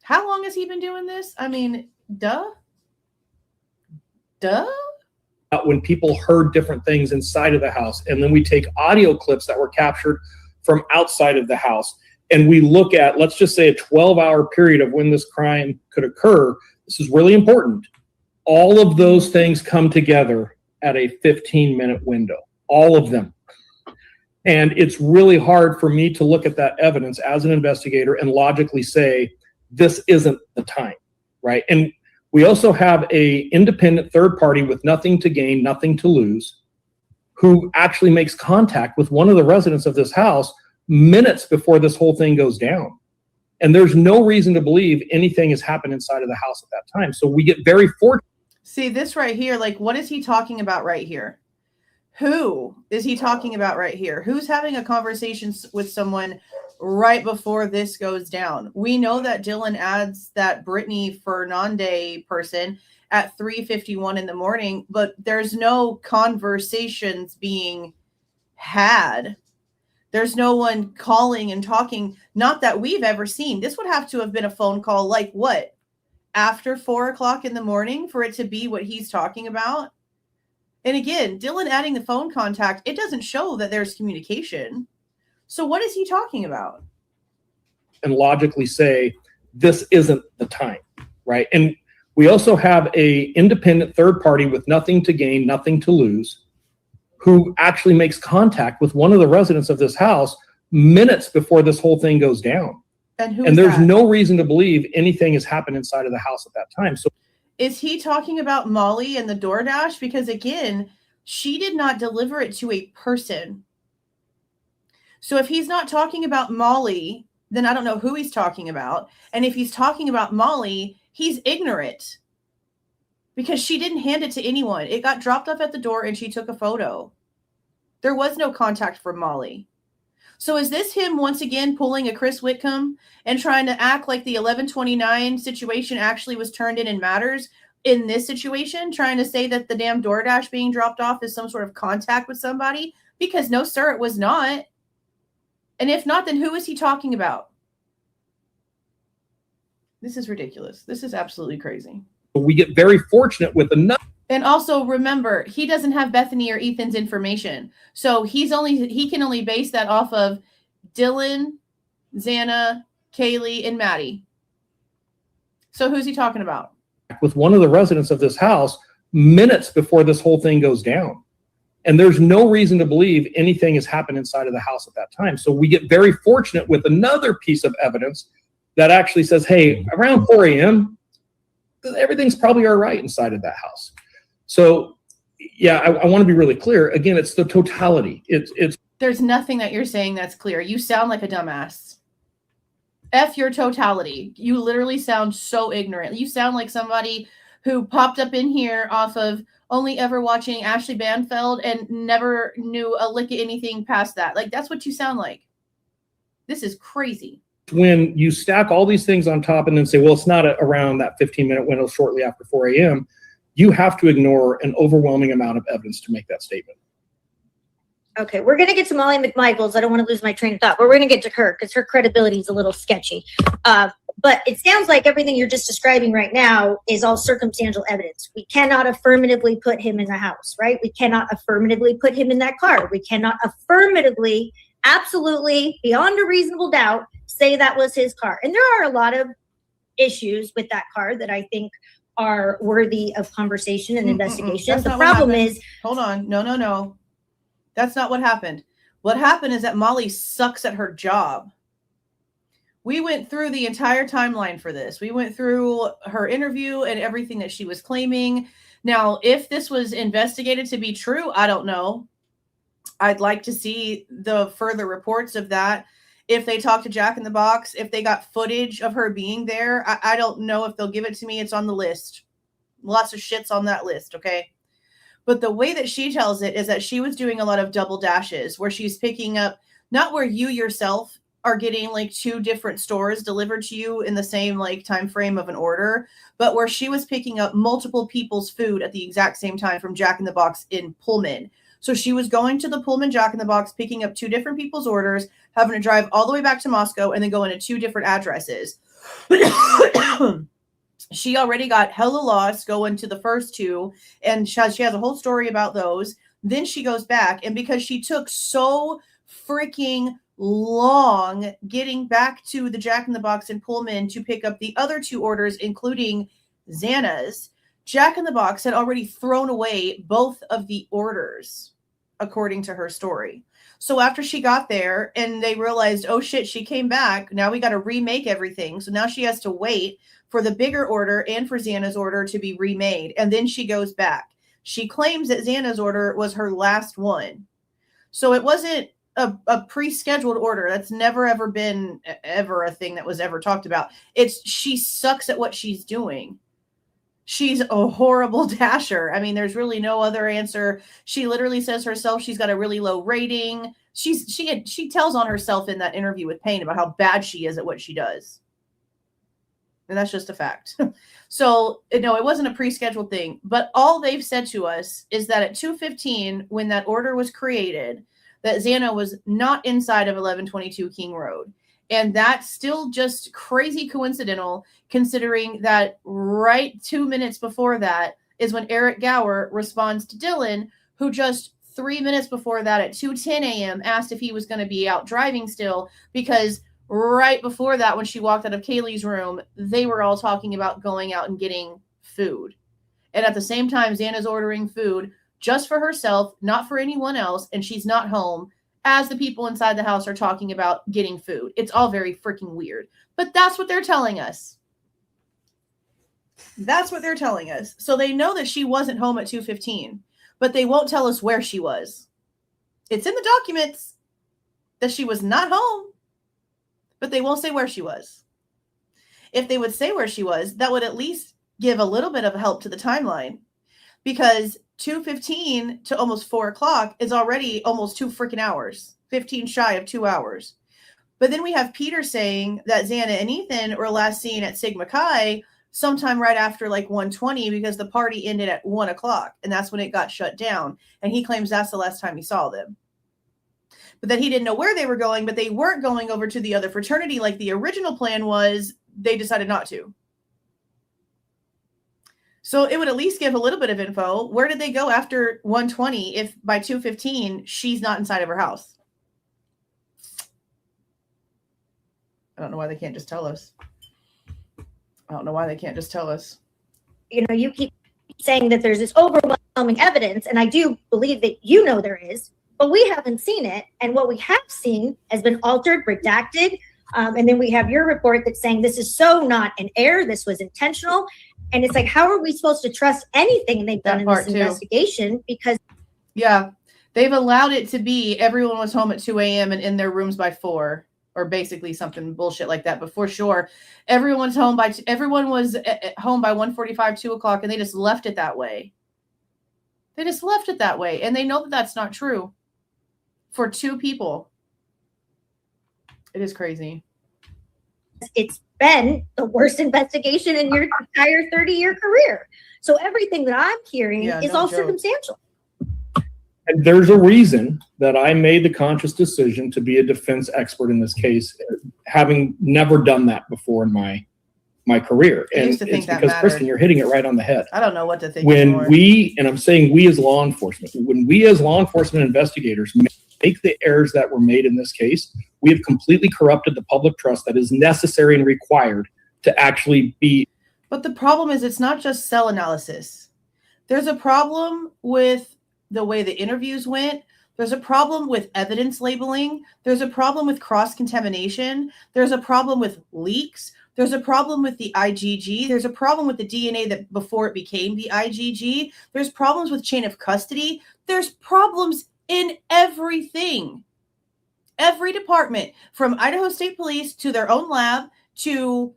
How long has he been doing this? I mean, duh. When people heard different things inside of the house, and then we take audio clips that were captured from outside of the house, and we look at, let's just say, a 12-hour period of when this crime could occur. This is really important. All of those things come together at a 15-minute window, all of them. And it's really hard for me to look at that evidence as an investigator and logically say, this isn't the time, right? And we also have a independent third party with nothing to gain, nothing to lose, who actually makes contact with one of the residents of this house minutes before this whole thing goes down. And there's no reason to believe anything has happened inside of the house at that time. So we get very fortunate. See, this right here, like, what is he talking about right here? Who is he talking about right here? Who's having a conversation with someone right before this goes down? We know that Dylan adds that Brittany Fernandez person at 3:51 in the morning, but there's no conversations being had. There's no one calling and talking, not that we've ever seen. This would have to have been a phone call, like what? After 4 o'clock in the morning for it to be what he's talking about? And again, Dylan adding the phone contact, it doesn't show that there's communication. So what is he talking about? And logically say, this isn't the time, right? And we also have a independent third party with nothing to gain, nothing to lose, who actually makes contact with one of the residents of this house minutes before this whole thing goes down. And there's no reason to believe anything has happened inside of the house at that time. So is he talking about Molly and the DoorDash? Because again, she did not deliver it to a person. So if he's not talking about Molly, then I don't know who he's talking about. And if he's talking about Molly, he's ignorant. Because she didn't hand it to anyone. It got dropped off at the door and she took a photo. There was no contact from Molly. So is this him once again pulling a Chris Whitcomb and trying to act like the 1129 situation actually was turned in and matters in this situation, trying to say that the damn DoorDash being dropped off is some sort of contact with somebody? Because no, sir, it was not. And if not, then who is he talking about? This is ridiculous. This is absolutely crazy. we get very fortunate with enough. And also remember, he doesn't have Bethany or Ethan's information. So he can only base that off of Dylan, Xana, Kaylee, and Maddie. So who's he talking about? With one of the residents of this house minutes before this whole thing goes down. And there's no reason to believe anything has happened inside of the house at that time. So we get very fortunate with another piece of evidence that actually says, hey, around 4 a.m., everything's probably all right inside of that house. So, yeah, I want to be really clear. Again, it's the totality. It's. There's nothing that you're saying that's clear. You sound like a dumbass. F your totality. You literally sound so ignorant. You sound like somebody who popped up in here off of only ever watching Ashley Banfeld and never knew a lick of anything past that. Like, that's what you sound like. This is crazy. When you stack all these things on top and then say, well, it's not around that 15-minute window shortly after 4 a.m., you have to ignore an overwhelming amount of evidence to make that statement. Okay, we're going to get to Molly McMichaels. I don't want to lose my train of thought, but we're going to get to her because her credibility is a little sketchy. But it sounds like everything you're just describing right now is all circumstantial evidence. We cannot affirmatively put him in the house, right? We cannot affirmatively put him in that car. We cannot affirmatively, absolutely, beyond a reasonable doubt, say that was his car. And there are a lot of issues with that car that I think are worthy of conversation and investigation. The problem is... Hold on. No. That's not what happened. What happened is that Molly sucks at her job. We went through the entire timeline for this. We went through her interview and everything that she was claiming. Now, if this was investigated to be true, I don't know. I'd like to see the further reports of that. If they talk to Jack in the Box, if they got footage of her being there, I don't know if they'll give it to me. It's on the list. Lots of shit's on that list, okay? But the way that she tells it is that she was doing a lot of double dashes where she's picking up, not where you yourself are getting like 2 different stores delivered to you in the same like time frame of an order, but where she was picking up multiple people's food at the exact same time from Jack in the Box in Pullman. So she was going to the Pullman Jack in the Box, picking up 2 different people's orders, having to drive all the way back to Moscow and then going to 2 different addresses. She already got hella lost going to the first 2, and she has a whole story about those. Then she goes back, and because she took so freaking long getting back to the Jack in the Box in Pullman to pick up the other 2 orders, including Xana's, Jack in the Box had already thrown away both of the orders, according to her story. So after she got there and they realized, oh shit, she came back, now we got to remake everything. So now she has to wait for the bigger order and for Xana's order to be remade. And then she goes back. She claims that Xana's order was her last one. So it wasn't a pre-scheduled order. That's never, ever been ever a thing that was ever talked about. It's she sucks at what she's doing. She's a horrible dasher. I mean, there's really no other answer. She literally says herself she's got a really low rating. She tells on herself in that interview with Payne about how bad she is at what she does. And that's just a fact. So, no, it wasn't a pre-scheduled thing. But all they've said to us is that at 2:15, when that order was created, that Xana was not inside of 1122 King Road. And that's still just crazy coincidental, considering that right 2 minutes before that is when Eric Gower responds to Dylan, who just 3 minutes before that at 2:10 a.m. asked if he was going to be out driving still, because right before that, when she walked out of Kaylee's room, they were all talking about going out and getting food. And at the same time, Xana's ordering food just for herself, not for anyone else, and she's not home, as the people inside the house are talking about getting food. It's all very freaking weird. But that's what they're telling us. That's what they're telling us. So they know that she wasn't home at 2:15, but they won't tell us where she was. It's in the documents that she was not home, but they won't say where she was. If they would say where she was, that would at least give a little bit of help to the timeline, because 2:15 to almost 4 o'clock is already almost 2 freaking hours, 15 shy of 2 hours. But then we have Peter saying that Xana and Ethan were last seen at Sigma Chi sometime right after like 1:20, because the party ended at 1 o'clock and that's when it got shut down. And he claims that's the last time he saw them. But that he didn't know where they were going, but they weren't going over to the other fraternity like the original plan was. They decided not to. So it would at least give a little bit of info. Where did they go after 1:20 if by 2:15 she's not inside of her house? I don't know why they can't just tell us. I don't know why they can't just tell us. You know, you keep saying that there's this overwhelming evidence, and I do believe that you know there is, but we haven't seen it. And what we have seen has been altered, redacted, and then we have your report that's saying this is so not an error, this was intentional. And it's like, how are we supposed to trust anything they've done in this investigation? Because yeah, they've allowed it to be everyone was home at 2 a.m. and in their rooms by 4, or basically something bullshit like that. But for sure, everyone was home by 1:45, 2 o'clock, and they just left it that way. They just left it that way, and they know that that's not true for 2 people. It is crazy. It's been the worst investigation in your entire 30-year career. So everything that I'm hearing is all circumstantial. And there's a reason that I made the conscious decision to be a defense expert in this case, having never done that before in my career. And it's because, Kristen, you're hitting it right on the head. I don't know what to think anymore. And I'm saying we as law enforcement, when we as law enforcement investigators make the errors that were made in this case, we have completely corrupted the public trust that is necessary and required to actually be. But the problem is, it's not just cell analysis. There's a problem with the way the interviews went. There's a problem with evidence labeling. There's a problem with cross-contamination. There's a problem with leaks. There's a problem with the IgG. There's a problem with the DNA that before it became the IgG. There's problems with chain of custody. There's problems in everything. Every department, from Idaho State Police to their own lab to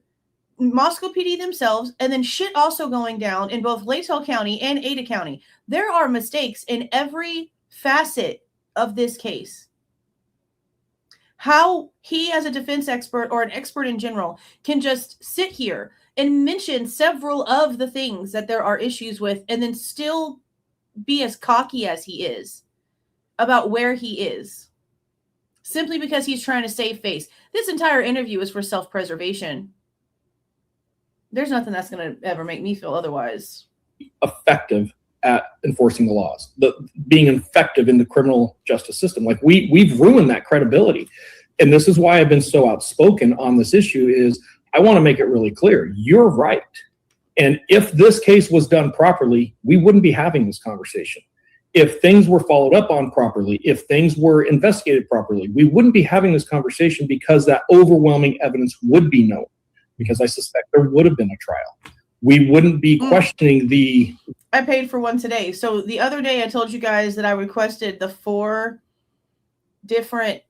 Moscow PD themselves, and then shit also going down in both Latell County and Ada County. There are mistakes in every facet of this case. How he, as a defense expert or an expert in general, can just sit here and mention several of the things that there are issues with and then still be as cocky as he is about where he is, simply because he's trying to save face. This entire interview is for self-preservation. There's nothing that's going to ever make me feel otherwise. Effective at enforcing the laws, being effective in the criminal justice system. Like we've ruined that credibility. And this is why I've been so outspoken on this issue is I want to make it really clear. You're right. And if this case was done properly, we wouldn't be having this conversation. If things were followed up on properly, if things were investigated properly, we wouldn't be having this conversation because that overwhelming evidence would be known, because I suspect there would have been a trial. We wouldn't be questioning the... I paid for one today. So the other day I told you guys that I requested the 4 different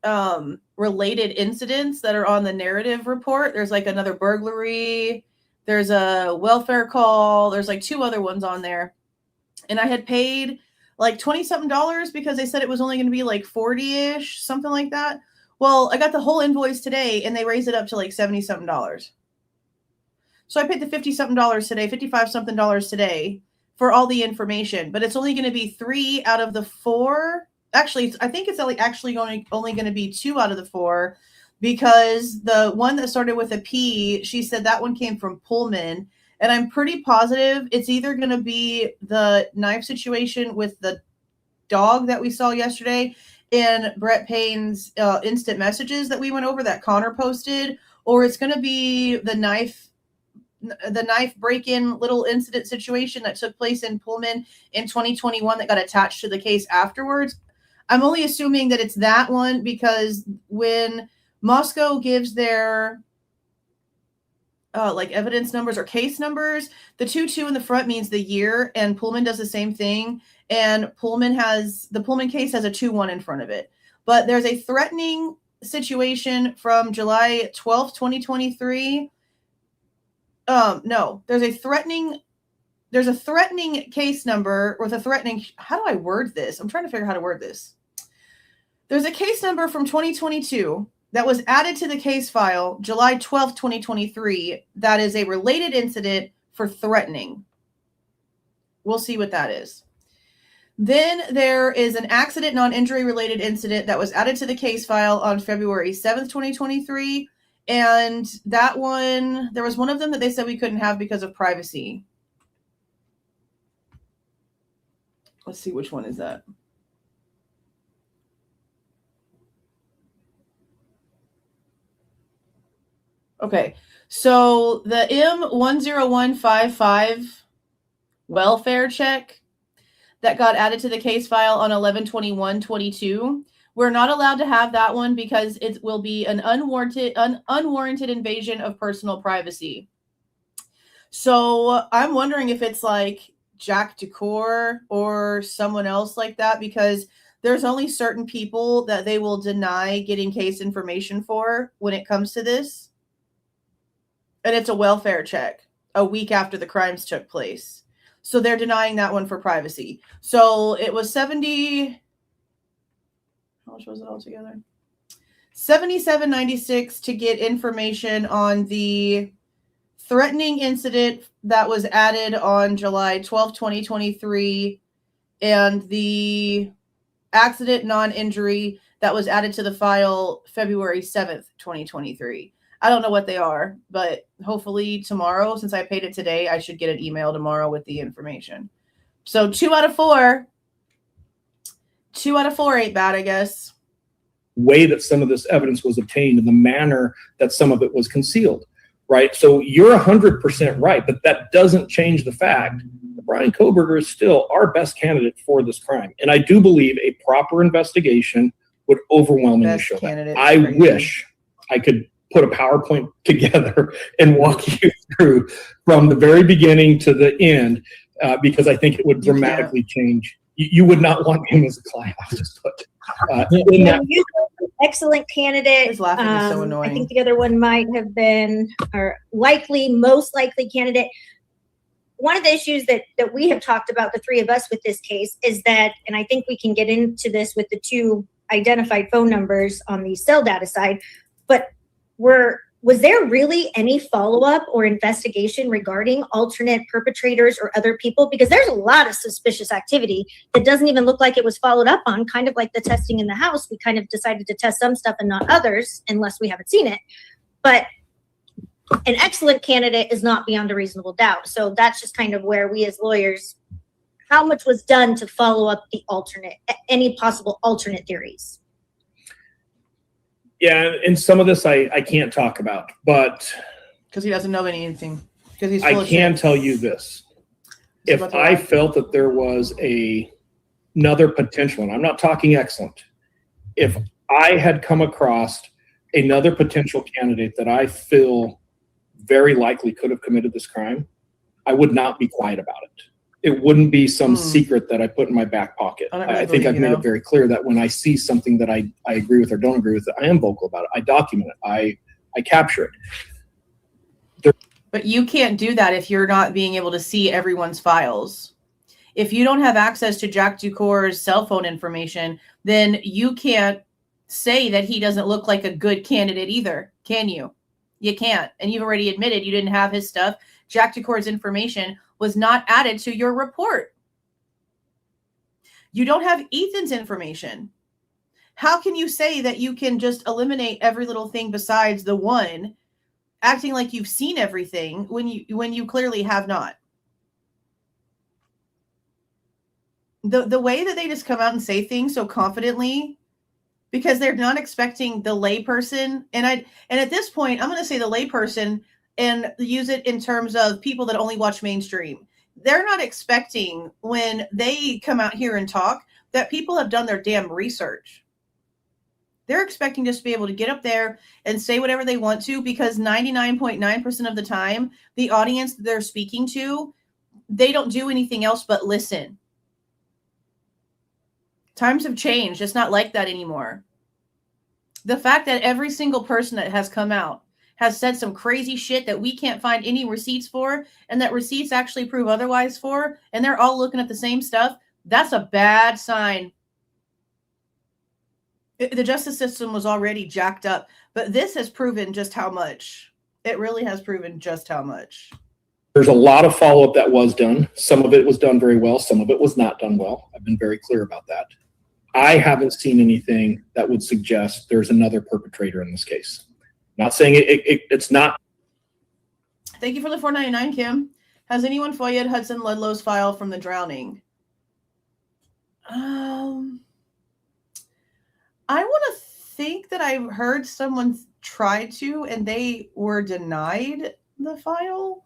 related incidents that are on the narrative report. There's like another burglary. There's a welfare call. There's like 2 other ones on there. And I had paid like $20-something because they said it was only going to be like 40-ish, something like that. Well, I got the whole invoice today and they raised it up to like $70-something. So I paid the $50-something today, $55-something today for all the information, but it's only going to be 3 out of the 4. Actually, I think it's only going to be 2 out of the 4, because the one that started with a P, she said that one came from Pullman. And I'm pretty positive it's either going to be the knife situation with the dog that we saw yesterday in Brett Payne's instant messages that we went over that Connor posted, or it's going to be the knife break-in little incident situation that took place in Pullman in 2021 that got attached to the case afterwards. I'm only assuming that it's that one, because when Moscow gives their like evidence numbers or case numbers, the 22 in the front means the year, and Pullman does the same thing. And the Pullman case has a 21 in front of it. But there's a threatening situation from July 12th, 2023. No, there's a threatening case number with a threatening. How do I word this? I'm trying to figure out how to word this. There's a case number from 2022 that was added to the case file July 12th, 2023. That is a related incident for threatening. We'll see what that is. Then there is an accident non-injury related incident that was added to the case file on February 7th, 2023. And that one, there was one of them that they said we couldn't have because of privacy. Let's see, which one is that? Okay, so the M10155 welfare check that got added to the case file on 11/21/22. We're not allowed to have that one because it will be an unwarranted invasion of personal privacy. So I'm wondering if it's like Jack Decor or someone else like that, because there's only certain people that they will deny getting case information for when it comes to this. And it's a welfare check a week after the crimes took place. So they're denying that one for privacy. So it was 70. How much was it altogether? $77.96 to get information on the threatening incident that was added on July 12, 2023, and the accident non-injury that was added to the file February 7th, 2023. I don't know what they are, but hopefully tomorrow, since I paid it today, I should get an email tomorrow with the information. So 2 out of 4. 2 out of 4 ain't bad, I guess. Way that some of this evidence was obtained and the manner that some of it was concealed, right? So you're 100% right, but that doesn't change the fact that Bryan Kohberger is still our best candidate for this crime. And I do believe a proper investigation would overwhelmingly show that. I wish I could put a PowerPoint together and walk you through from the very beginning to the end, because I think it would dramatically change. You would not want him as a client. I'll just put excellent candidate. His laughing is so annoying. I think the other one might have been, or most likely candidate. One of the issues that we have talked about, the three of us with this case, is that, and I think we can get into this with the 2 identified phone numbers on the cell data side, but was there really any follow-up or investigation regarding alternate perpetrators or other people? Because there's a lot of suspicious activity that doesn't even look like it was followed up on, kind of like the testing in the house. We kind of decided to test some stuff and not others unless we haven't seen it. But an excellent candidate is not beyond a reasonable doubt. So that's just kind of where we as lawyers, how much was done to follow up the any possible alternate theories? Yeah, and some of this I can't talk about, but because he doesn't know anything. Because he's full I of can shit. tell you this: if I felt that there was another potential, and I'm not talking excellent, if I had come across another potential candidate that I feel very likely could have committed this crime, I would not be quiet about it. It wouldn't be some secret that I put in my back pocket. I think I've made it very clear that when I see something that I agree with or don't agree with, I am vocal about it. I document it. I capture it. But you can't do that if you're not being able to see everyone's files. If you don't have access to Jack Decor's cell phone information, then you can't say that he doesn't look like a good candidate either, can you? You can't. And you've already admitted you didn't have his stuff. Jack Decor's information was not added to your report. You don't have Ethan's information. How can you say that you can just eliminate every little thing besides the one, acting like you've seen everything when you clearly have not? The way that they just come out and say things so confidently, because they're not expecting the layperson, and at this point I'm going to say the layperson and use it in terms of people that only watch mainstream. They're not expecting when they come out here and talk that people have done their damn research. They're expecting just to be able to get up there and say whatever they want to, because 99.9% of the time, the audience that they're speaking to, they don't do anything else but listen. Times have changed. It's not like that anymore. The fact that every single person that has come out has said some crazy shit that we can't find any receipts for, and that receipts actually prove otherwise for, and they're all looking at the same stuff, that's a bad sign. The justice system was already jacked up, but this has proven just how much. It really has proven just how much. There's a lot of follow-up that was done. Some of it was done very well. Some of it was not done well. I've been very clear about that. I haven't seen anything that would suggest there's another perpetrator in this case. Not saying it's not. Thank you for the $4.99, Kim. Has anyone FOIA'd Hudson Ludlow's file from the drowning? I want to think that I heard someone try to, and they were denied the file.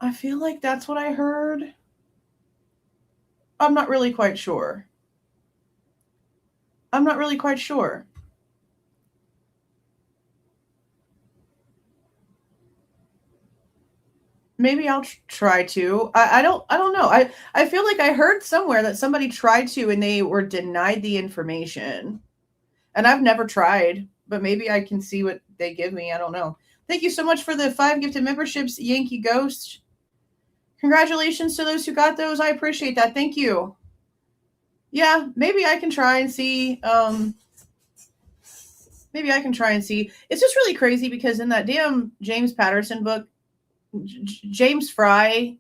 I feel like that's what I heard. I'm not really quite sure. Maybe I'll try to. I don't know. I feel like I heard somewhere that somebody tried to and they were denied the information. And I've never tried, but maybe I can see what they give me. I don't know. Thank you so much for the 5 gifted memberships, Yankee Ghost. Congratulations to those who got those. I appreciate that. Thank you. Yeah, maybe I can try and see. It's just really crazy because in that damn James Patterson book, James Fry,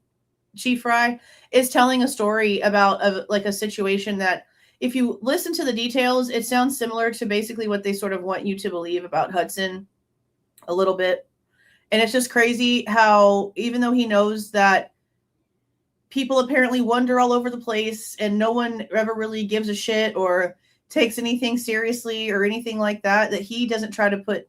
Chief Fry, is telling a story about a situation that if you listen to the details, it sounds similar to basically what they sort of want you to believe about Hudson a little bit. And it's just crazy how even though he knows that people apparently wander all over the place and no one ever really gives a shit or takes anything seriously or anything like that, that he doesn't try to put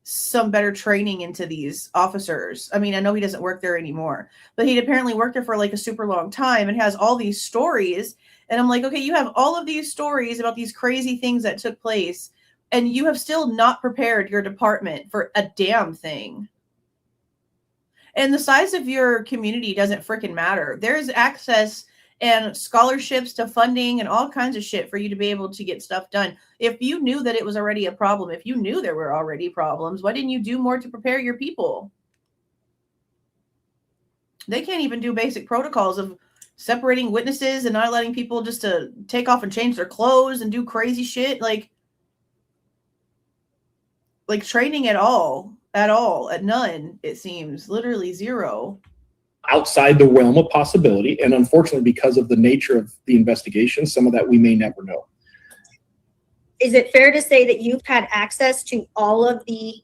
some better training into these officers. I mean, I know he doesn't work there anymore, but he'd apparently worked there for like a super long time and has all these stories. And I'm like, okay, you have all of these stories about these crazy things that took place, and you have still not prepared your department for a damn thing. And the size of your community doesn't freaking matter. There's access and scholarships to funding and all kinds of shit for you to be able to get stuff done. If you knew that it was already a problem, if you knew there were already problems, why didn't you do more to prepare your people? They can't even do basic protocols of separating witnesses and not letting people just to take off and change their clothes and do crazy shit. Like training at all, at none, it seems. Literally zero. Outside the realm of possibility, and unfortunately, because of the nature of the investigation, some of that we may never know. Is it fair to say that you've had access to all of the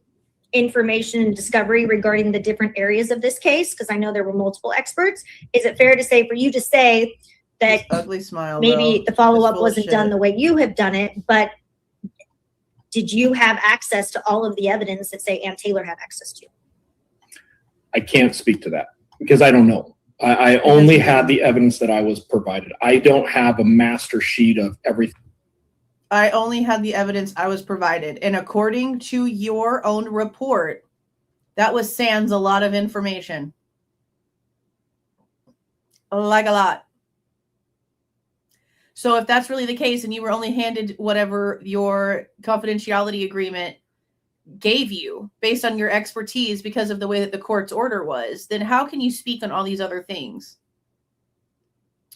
information and discovery regarding the different areas of this case? Because I know there were multiple experts. Is it fair to say for you to say that this ugly smile, maybe the follow-up wasn't shit. done the way you have done it, but did you have access to all of the evidence that, say, Ann Taylor had access to? I can't speak to that because I don't know. I only had the evidence that I was provided. I don't have a master sheet of everything. I only had the evidence I was provided. And according to your own report, that was sans a lot of information. Like a lot. So if that's really the case and you were only handed whatever your confidentiality agreement gave you based on your expertise because of the way that the court's order was, then how can you speak on all these other things?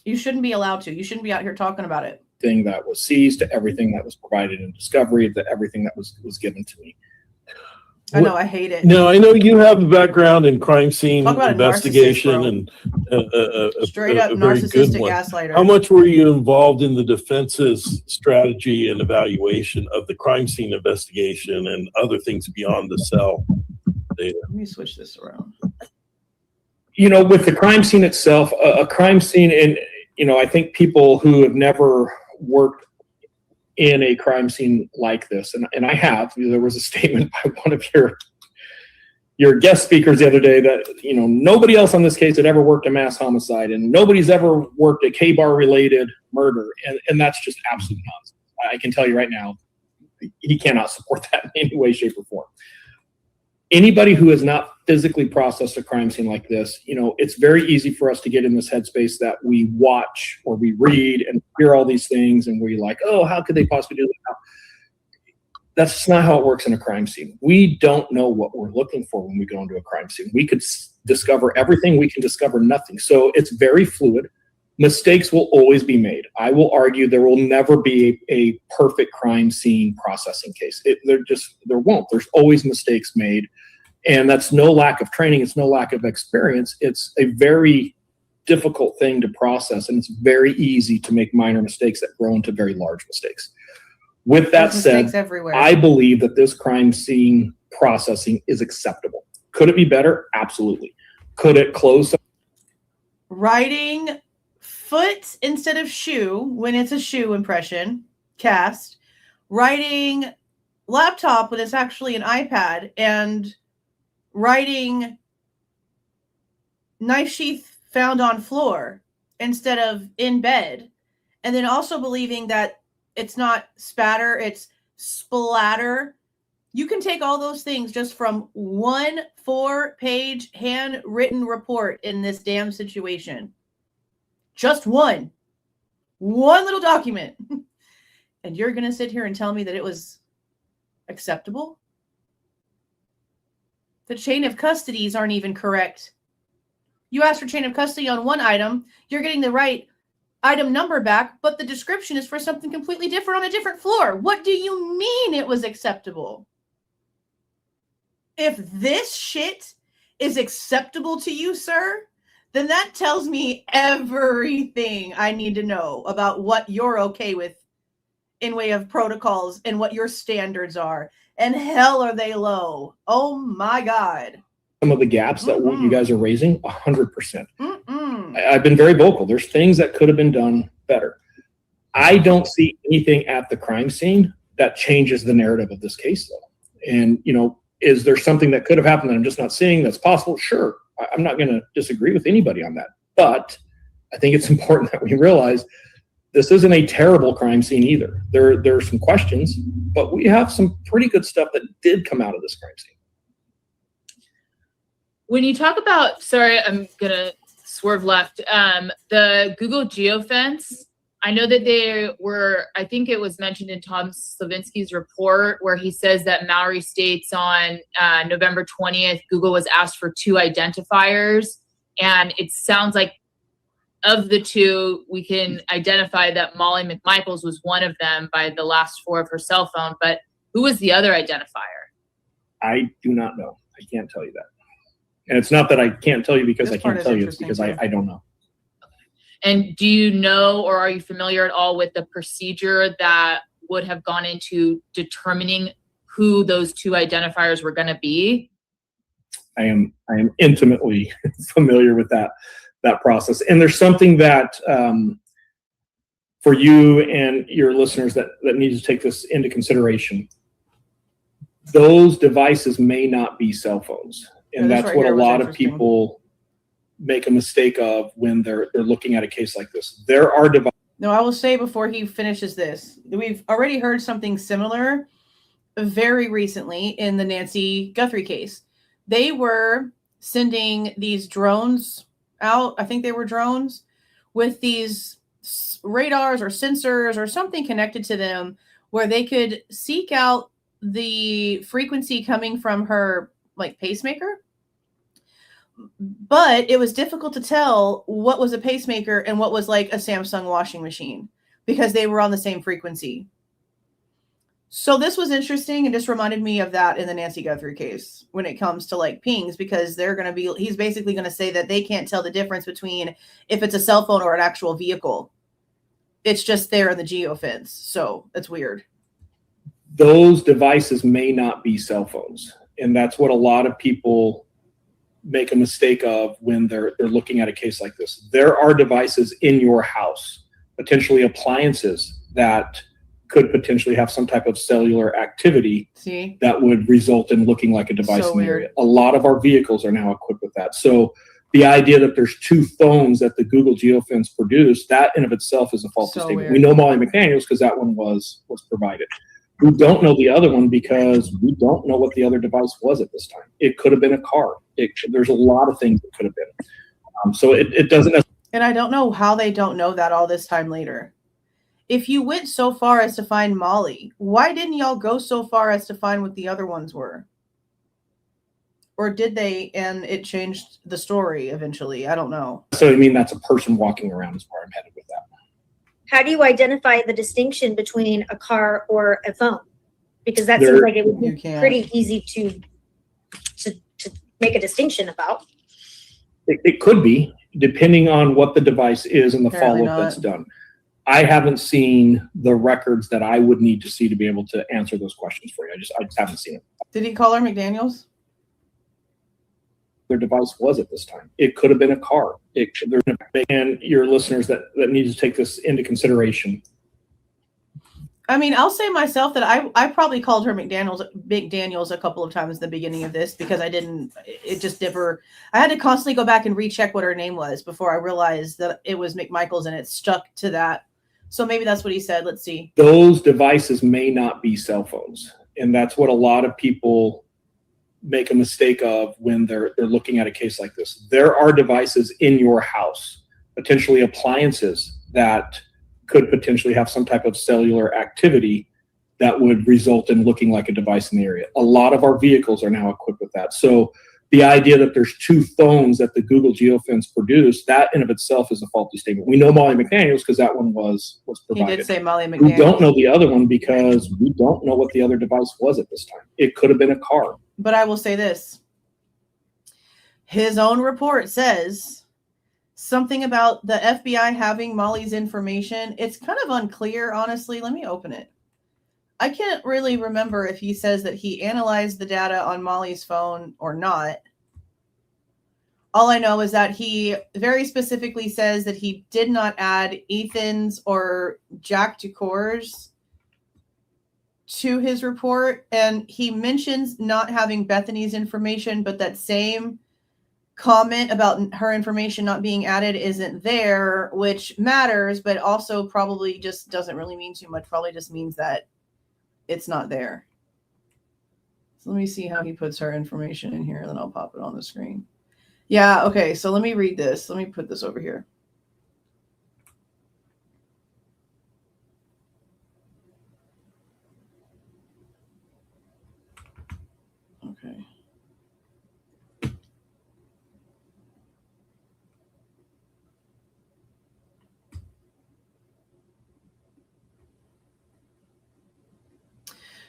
You shouldn't be allowed to. You shouldn't be out here talking about it. Thing that was seized to everything that was provided in discovery, to everything that was given to me. I know, I hate it. Now, I know you have a background in crime scene investigation and straight up a very good narcissistic one. gaslighter. How much were you involved in the defense's strategy and evaluation of the crime scene investigation and other things beyond the cell data? Let me switch this around. You know, with the crime scene itself, a crime scene, and you know, I think people who have never worked in a crime scene like this, and I have. There was a statement by one of your guest speakers the other day that, you know, nobody else on this case had ever worked a mass homicide and nobody's ever worked a K-bar related murder, and that's just absolute nonsense. I can tell you right now, he cannot support that in any way, shape, or form. Anybody who has not physically processed a crime scene like this, you know, it's very easy for us to get in this headspace that we watch or we read and hear all these things and we're like, oh, how could they possibly do that? That's just not how it works in a crime scene. We don't know what we're looking for when we go into a crime scene. We could discover everything. We can discover nothing. So it's very fluid. Mistakes will always be made. I will argue there will never be a perfect crime scene processing case. There won't. There's always mistakes made. And that's no lack of training. It's no lack of experience. It's a very difficult thing to process. And it's very easy to make minor mistakes that grow into very large mistakes. With that said, I believe that this crime scene processing is acceptable. Could it be better? Absolutely. Could it close? Writing foot instead of shoe when it's a shoe impression cast. Writing laptop when it's actually an iPad, and writing knife sheath found on floor instead of in bed. And then also believing that it's not spatter, it's splatter. You can take all those things just from one 4-page handwritten report in this damn situation. Just one little document. And you're going to sit here and tell me that it was acceptable? The chain of custodies aren't even correct. You asked for chain of custody on one item, you're getting the right item number back, but the description is for something completely different on a different floor. What do you mean it was acceptable? If this shit is acceptable to you, sir, then that tells me everything I need to know about what you're okay with in way of protocols and what your standards are. And hell, are they low? Oh my God. Some of the gaps that you guys are raising, 100%. I've been very vocal. There's things that could have been done better. I don't see anything at the crime scene that changes the narrative of this case, though. And, you know, is there something that could have happened that I'm just not seeing that's possible? Sure. I'm not going to disagree with anybody on that. But I think it's important that we realize this isn't a terrible crime scene either. There are some questions, but we have some pretty good stuff that did come out of this crime scene. When you talk about, sorry, I'm going to swerve left, the Google geofence, I know that they were, I think it was mentioned in Tom Slavinsky's report where he says that Mallory states on November 20th, Google was asked for 2 identifiers. And it sounds like of the 2, we can identify that Molly McMichaels was one of them by the last 4 of her cell phone. But who was the other identifier? I do not know. I can't tell you that. And it's not that I can't tell you because This I can't part is tell you. It's interesting, because I don't know. And do you know, or are you familiar at all with the procedure that would have gone into determining who those 2 identifiers were going to be? I am intimately familiar with that process. And there's something that for you and your listeners that need to take this into consideration. Those devices may not be cell phones. And that's right what here a was lot of interesting. people make a mistake of when they're looking at a case like this. There are devices. No, I will say before he finishes this, we've already heard something similar very recently in the Nancy Guthrie case. They were sending these drones out. I think they were drones with these radars or sensors or something connected to them where they could seek out the frequency coming from her like pacemaker. But it was difficult to tell what was a pacemaker and what was like a Samsung washing machine because they were on the same frequency. So this was interesting and just reminded me of that in the Nancy Guthrie case when it comes to like pings, because they're going to be, he's basically going to say that they can't tell the difference between if it's a cell phone or an actual vehicle. It's just there in the geofence. So it's weird. Those devices may not be cell phones. And that's what a lot of people make a mistake of when they're looking at a case like this. There are devices in your house, potentially appliances that could potentially have some type of cellular activity that would result in looking like a device in the area. A lot of our vehicles are now equipped with that. So the idea that there's 2 phones that the Google geofence produced, that in of itself is a false statement. We know Molly McDaniels because that one was provided. We don't know the other one because we don't know what the other device was at this time. It could have been a car. There's a lot of things it could have been. So it doesn't. And I don't know how they don't know that all this time later. If you went so far as to find Molly, why didn't y'all go so far as to find what the other ones were? Or did they, and it changed the story eventually? I don't know. So I mean, that's a person walking around is where I'm headed with that. How do you identify the distinction between a car or a phone? Because that seems like it would be pretty easy to make a distinction about. It could be, depending on what the device is and the follow-up that's done. I haven't seen the records that I would need to see to be able to answer those questions for you. I just haven't seen it. Did he call her McDaniels? Their device was at this time. It could have been a car. And your listeners that need to take this into consideration. I mean, I'll say myself that I probably called her McDaniels a couple of times in the beginning of this because it just never, I had to constantly go back and recheck what her name was before I realized that it was McMichaels and it stuck to that. So maybe that's what he said. Let's see. Those devices may not be cell phones. And that's what a lot of people make a mistake of when they're looking at a case like this. There are devices in your house, potentially appliances that could potentially have some type of cellular activity that would result in looking like a device in the area. A lot of our vehicles are now equipped with that. So the idea that there's two phones that the Google geofence produced, that in of itself is a faulty statement. We know Molly McDaniels because that one was provided. He did say Molly McDaniels. We don't know the other one because we don't know what the other device was at this time. It could have been a car. But I will say this. His own report says something about the FBI having Molly's information. It's kind of unclear, honestly. Let me open it. I can't really remember if he says that he analyzed the data on Molly's phone or not. All I know is that he very specifically says that he did not add Ethan's or Jack DeCour's to his report. And he mentions not having Bethany's information, but that same comment about her information not being added isn't there, which matters, but also probably just doesn't really mean too much. Probably just means that it's not there. So let me see how he puts her information in here, and then I'll pop it on the screen. Yeah, okay, so let me read this. Let me put this over here. Okay.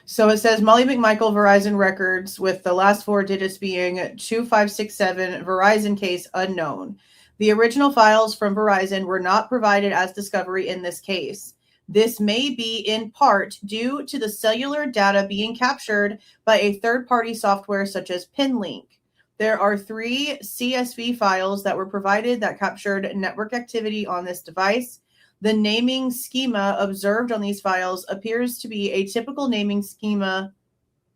So it says Molly McMichael Verizon records with the last four digits being 2567, Verizon case unknown. The original files from Verizon were not provided as discovery in this case. This may be in part due to the cellular data being captured by a third-party software such as PinLink. There are 3 CSV files that were provided that captured network activity on this device. The naming schema observed on these files appears to be a typical naming schema,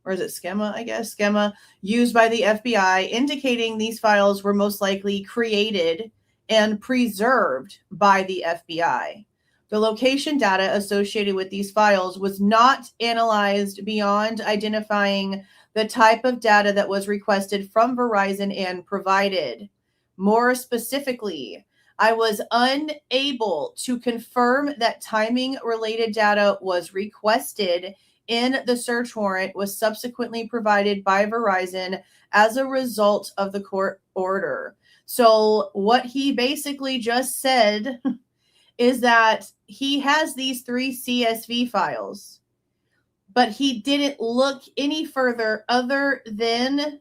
or is it schema, I guess, schema, used by the FBI, indicating these files were most likely created and preserved by the FBI. The location data associated with these files was not analyzed beyond identifying the type of data that was requested from Verizon and provided. More specifically, I was unable to confirm that timing-related data was requested in the search warrant was subsequently provided by Verizon as a result of the court order. So what he basically just said is that he has these 3 CSV files, but he didn't look any further other than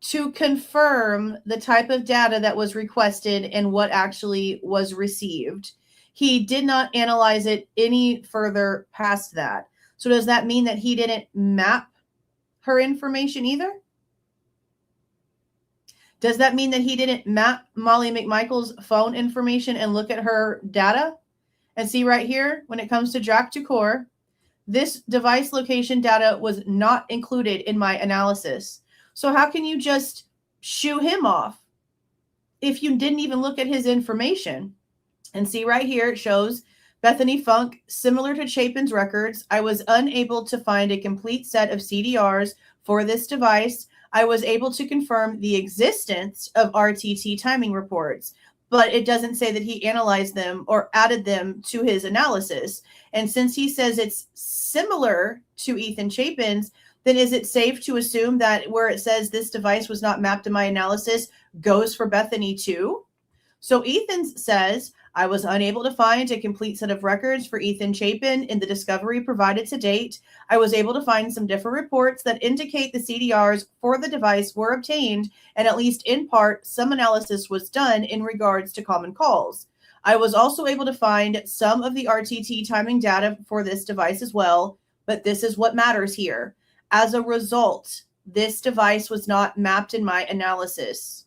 to confirm the type of data that was requested and what actually was received. He did not analyze it any further past that. So does that mean that he didn't map her information either? Does that mean that he didn't map Molly McMichael's phone information and look at her data? And see right here, when it comes to Jack DeCour, this device location data was not included in my analysis. So how can you just shoo him off if you didn't even look at his information? And see right here, it shows Bethany Funk, similar to Chapin's records. I was unable to find a complete set of CDRs for this device. I was able to confirm the existence of RTT timing reports, but it doesn't say that he analyzed them or added them to his analysis. And since he says it's similar to Ethan Chapin's, then is it safe to assume that where it says this device was not mapped in my analysis goes for Bethany too? So Ethan says, I was unable to find a complete set of records for Ethan Chapin in the discovery provided to date. I was able to find some different reports that indicate the CDRs for the device were obtained, and at least in part, some analysis was done in regards to common calls. I was also able to find some of the RTT timing data for this device as well, but this is what matters here. As a result, this device was not mapped in my analysis.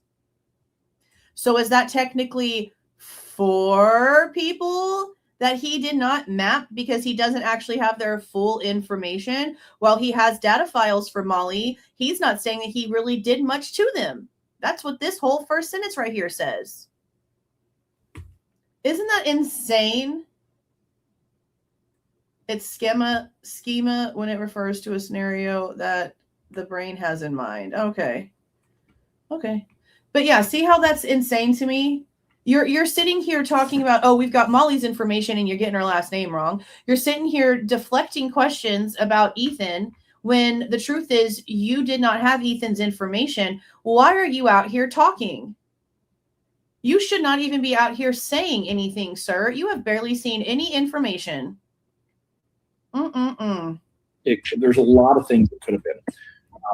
So is that technically 4 people that he did not map because he doesn't actually have their full information. While he has data files for Molly, he's not saying that he really did much to them. That's what this whole first sentence right here says. Isn't that insane? It's schema when it refers to a scenario that the brain has in mind. Okay. But yeah, see how that's insane to me? You're sitting here talking about, oh, we've got Molly's information and you're getting her last name wrong. You're sitting here deflecting questions about Ethan when the truth is you did not have Ethan's information. Why are you out here talking? You should not even be out here saying anything, sir. You have barely seen any information. There's a lot of things that could have been.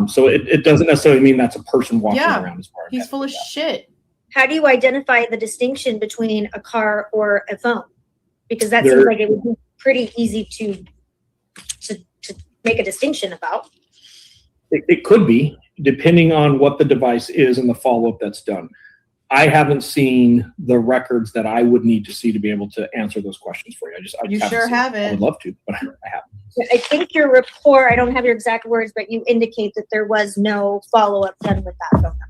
So it doesn't necessarily mean that's a person walking around as far as he's full of shit. How do you identify the distinction between a car or a phone? Because that seems like it would be pretty easy to make a distinction about. It could be, depending on what the device is and the follow-up that's done. I haven't seen the records that I would need to see to be able to answer those questions for you. You sure haven't. I would love to, but I haven't. I think your report, I don't have your exact words, but you indicate that there was no follow-up done with that phone number.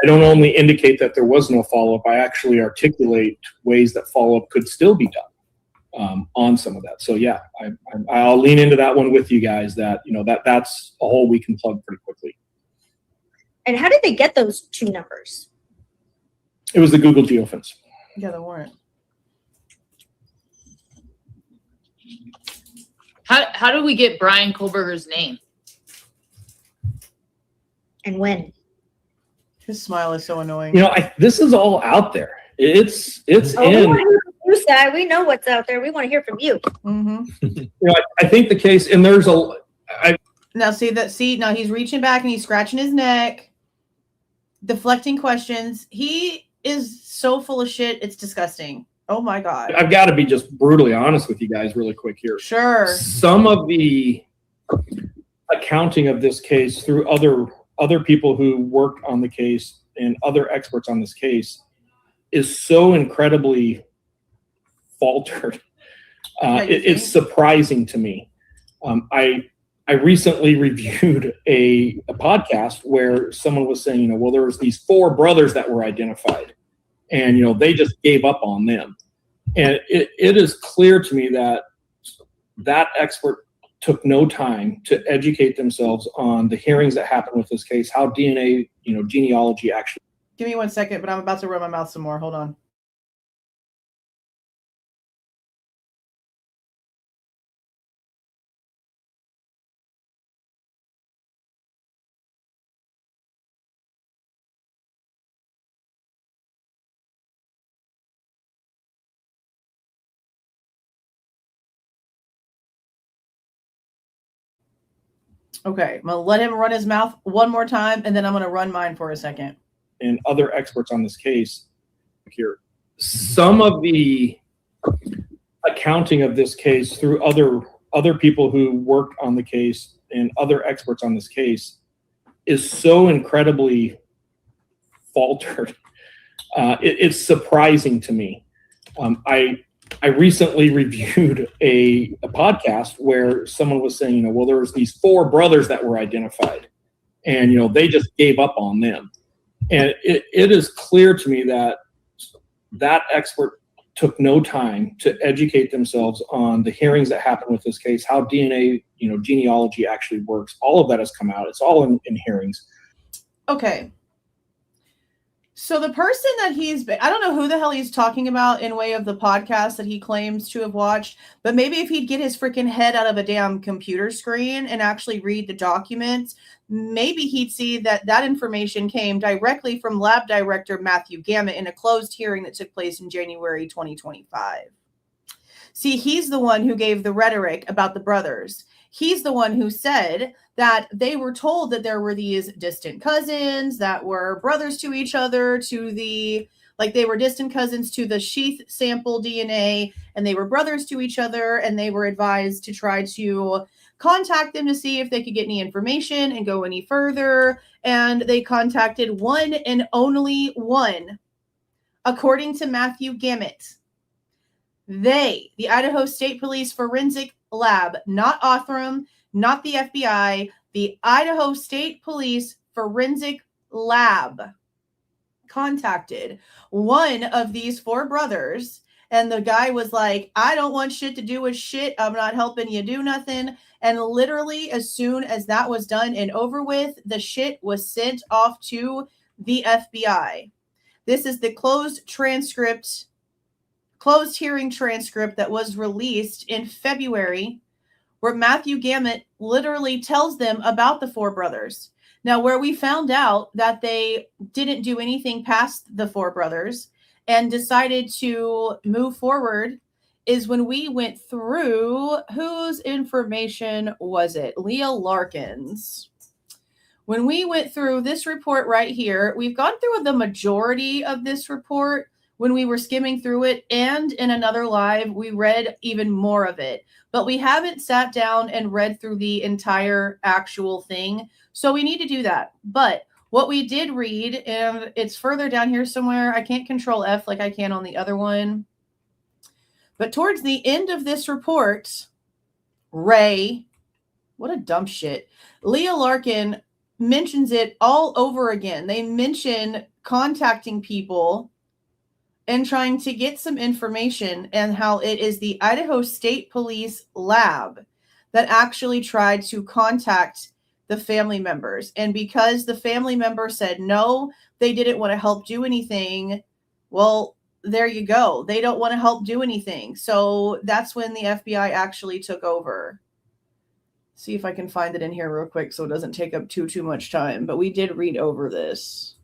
I don't only indicate that there was no follow-up, I actually articulate ways that follow-up could still be done on some of that. So yeah, I'll lean into that one with you guys that, that's a hole we can plug pretty quickly. And how did they get those two numbers? It was the Google geofence. Yeah, the warrant. How do we get Bryan Kohberger's name? And when? His smile is so annoying. This is all out there. It's in. You said we know what's out there. We want to hear from you. I think the case, and there's now now he's reaching back and he's scratching his neck, deflecting questions. He is so full of shit. It's disgusting. Oh my God. I've got to be just brutally honest with you guys really quick here. Sure. Some of the accounting of this case through other people who worked on the case and other experts on this case is so incredibly faltered. It's surprising to me. I recently reviewed a podcast where someone was saying, well, there was these 4 brothers that were identified and, they just gave up on them. And it is clear to me that expert took no time to educate themselves on the hearings that happened with this case, how DNA, genealogy actually. Give me 1 second, but I'm about to run my mouth some more. Hold on. Okay, I'm going to let him run his mouth one more time, and then I'm going to run mine for a second. And other experts on this case here, some of the accounting of this case through other people who worked on the case and other experts on this case is so incredibly faltered. It's surprising to me. I recently reviewed a podcast where someone was saying, well, there was these 4 brothers that were identified and, they just gave up on them. And it is clear to me that expert took no time to educate themselves on the hearings that happened with this case, how DNA, genealogy actually works. All of that has come out. It's all in hearings. Okay. So the person that I don't know who the hell he's talking about in way of the podcast that he claims to have watched, but maybe if he'd get his freaking head out of a damn computer screen and actually read the documents, maybe he'd see that information came directly from Lab Director Matthew Gamet in a closed hearing that took place in January 2025. See, he's the one who gave the rhetoric about the brothers. He's the one who said that they were told that there were these distant cousins that were brothers to each other, they were distant cousins to the sheath sample DNA, and they were brothers to each other, and they were advised to try to contact them to see if they could get any information and go any further. And they contacted one and only one, according to Matthew Gamet. They, the Idaho State Police Forensic Lab, not Othram, not the FBI, the Idaho State Police Forensic Lab contacted one of these four brothers, and the guy was like, I don't want shit to do with shit. I'm not helping you do nothing. And literally, as soon as that was done and over with, the shit was sent off to the FBI. This is the closed hearing transcript that was released in February, where Matthew Gamet literally tells them about the four brothers. Now, where we found out that they didn't do anything past the four brothers and decided to move forward is when we went through, whose information was it? Leah Larkin's. When we went through this report right here, we've gone through the majority of this report when we were skimming through it, and in another live, we read even more of it. But we haven't sat down and read through the entire actual thing, so we need to do that. But what we did read, and it's further down here somewhere, I can't control F like I can on the other one. But towards the end of this report, Ray, what a dumb shit, Leah Larkin mentions it all over again. They mention contacting people and trying to get some information, and how it is the Idaho State Police Lab that actually tried to contact the family members. And because the family member said no, they didn't want to help do anything. Well, there you go. They don't want to help do anything. So that's when the FBI actually took over. See if I can find it in here real quick so it doesn't take up too much time. But we did read over this.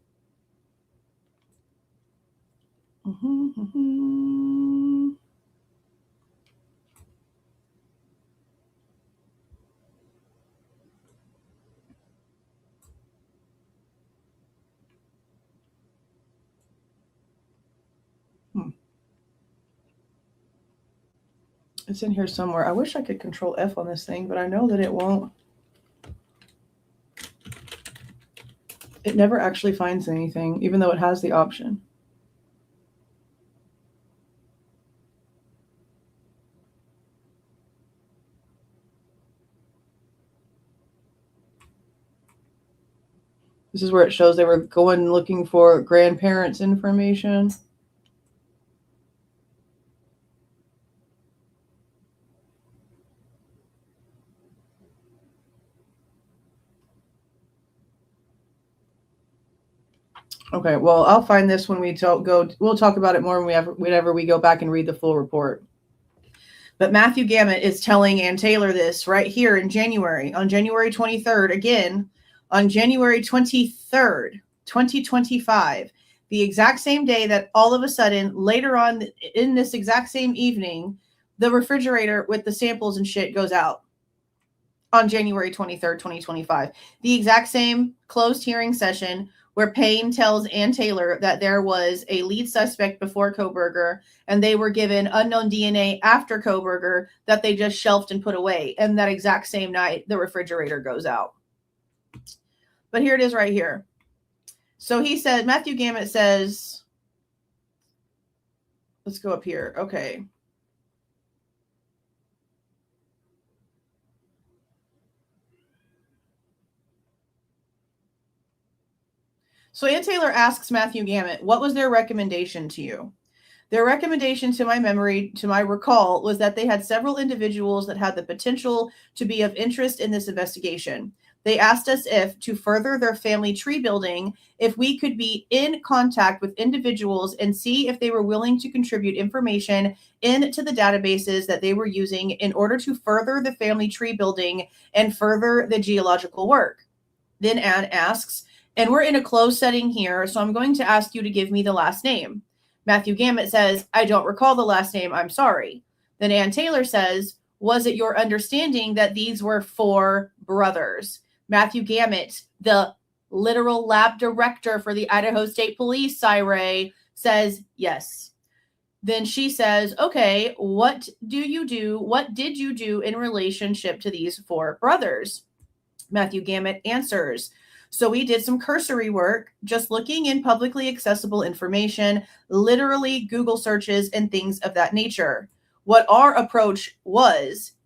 It's in here somewhere. I wish I could control F on this thing, but I know that it won't. It never actually finds anything, even though it has the option. This is where it shows they were going looking for grandparents' information. Okay, well, I'll find this when we go. We'll talk about it more whenever we go back and read the full report. But Matthew Gamet is telling Ann Taylor this right here in January, on January 23rd, again, on January 23rd, 2025, the exact same day that all of a sudden, later on in this exact same evening, the refrigerator with the samples and shit goes out on January 23rd, 2025. The exact same closed hearing session where Payne tells Ann Taylor that there was a lead suspect before Kohberger, and they were given unknown DNA after Kohberger that they just shelved and put away. And that exact same night, the refrigerator goes out. But here it is right here. So he said, Matthew Gamet says, let's go up here. Okay. So Ann Taylor asks Matthew Gamet, what was their recommendation to you? Their recommendation to my recall, was that they had several individuals that had the potential to be of interest in this investigation. They asked us if, to further their family tree building, if we could be in contact with individuals and see if they were willing to contribute information into the databases that they were using in order to further the family tree building and further the geological work. Then Ann asks, and we're in a closed setting here, so I'm going to ask you to give me the last name. Matthew Gamet says, I don't recall the last name, I'm sorry. Then Ann Taylor says, was it your understanding that these were four brothers? Matthew Gamet, the literal lab director for the Idaho State Police, Cyray, says yes. Then she says, okay, what did you do in relationship to these four brothers? Matthew Gamet answers, so we did some cursory work, just looking in publicly accessible information, literally Google searches and things of that nature. What our approach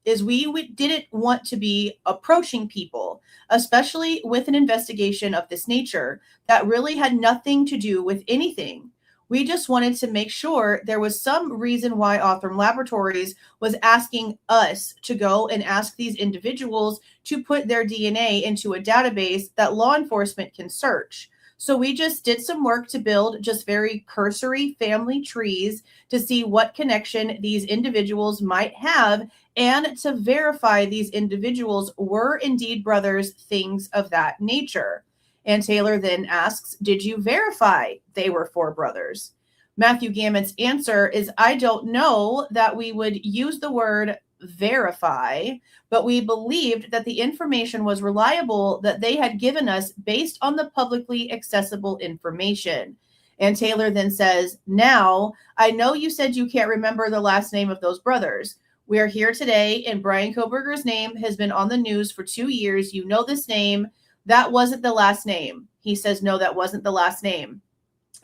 is we didn't want to be approaching people, especially with an investigation of this nature that really had nothing to do with anything. We just wanted to make sure there was some reason why Othram Laboratories was asking us to go and ask these individuals to put their DNA into a database that law enforcement can search. So we just did some work to build just very cursory family trees to see what connection these individuals might have and to verify these individuals were indeed brothers, things of that nature. And Taylor then asks, did you verify they were 4 brothers? Matthew Gammett's answer is, I don't know that we would use the word verify, but we believed that the information was reliable that they had given us based on the publicly accessible information. And Taylor then says, now, I know you said you can't remember the last name of those brothers. We are here today, and Bryan Kohberger's name has been on the news for 2 years. You know this name. That wasn't the last name. He says, no, that wasn't the last name.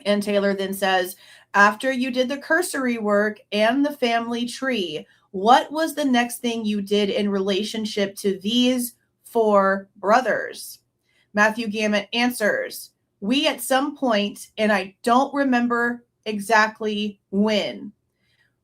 And Taylor then says, after you did the cursory work and the family tree, what was the next thing you did in relationship to these 4 brothers? Matthew Gammett answers, we at some point, and I don't remember exactly when,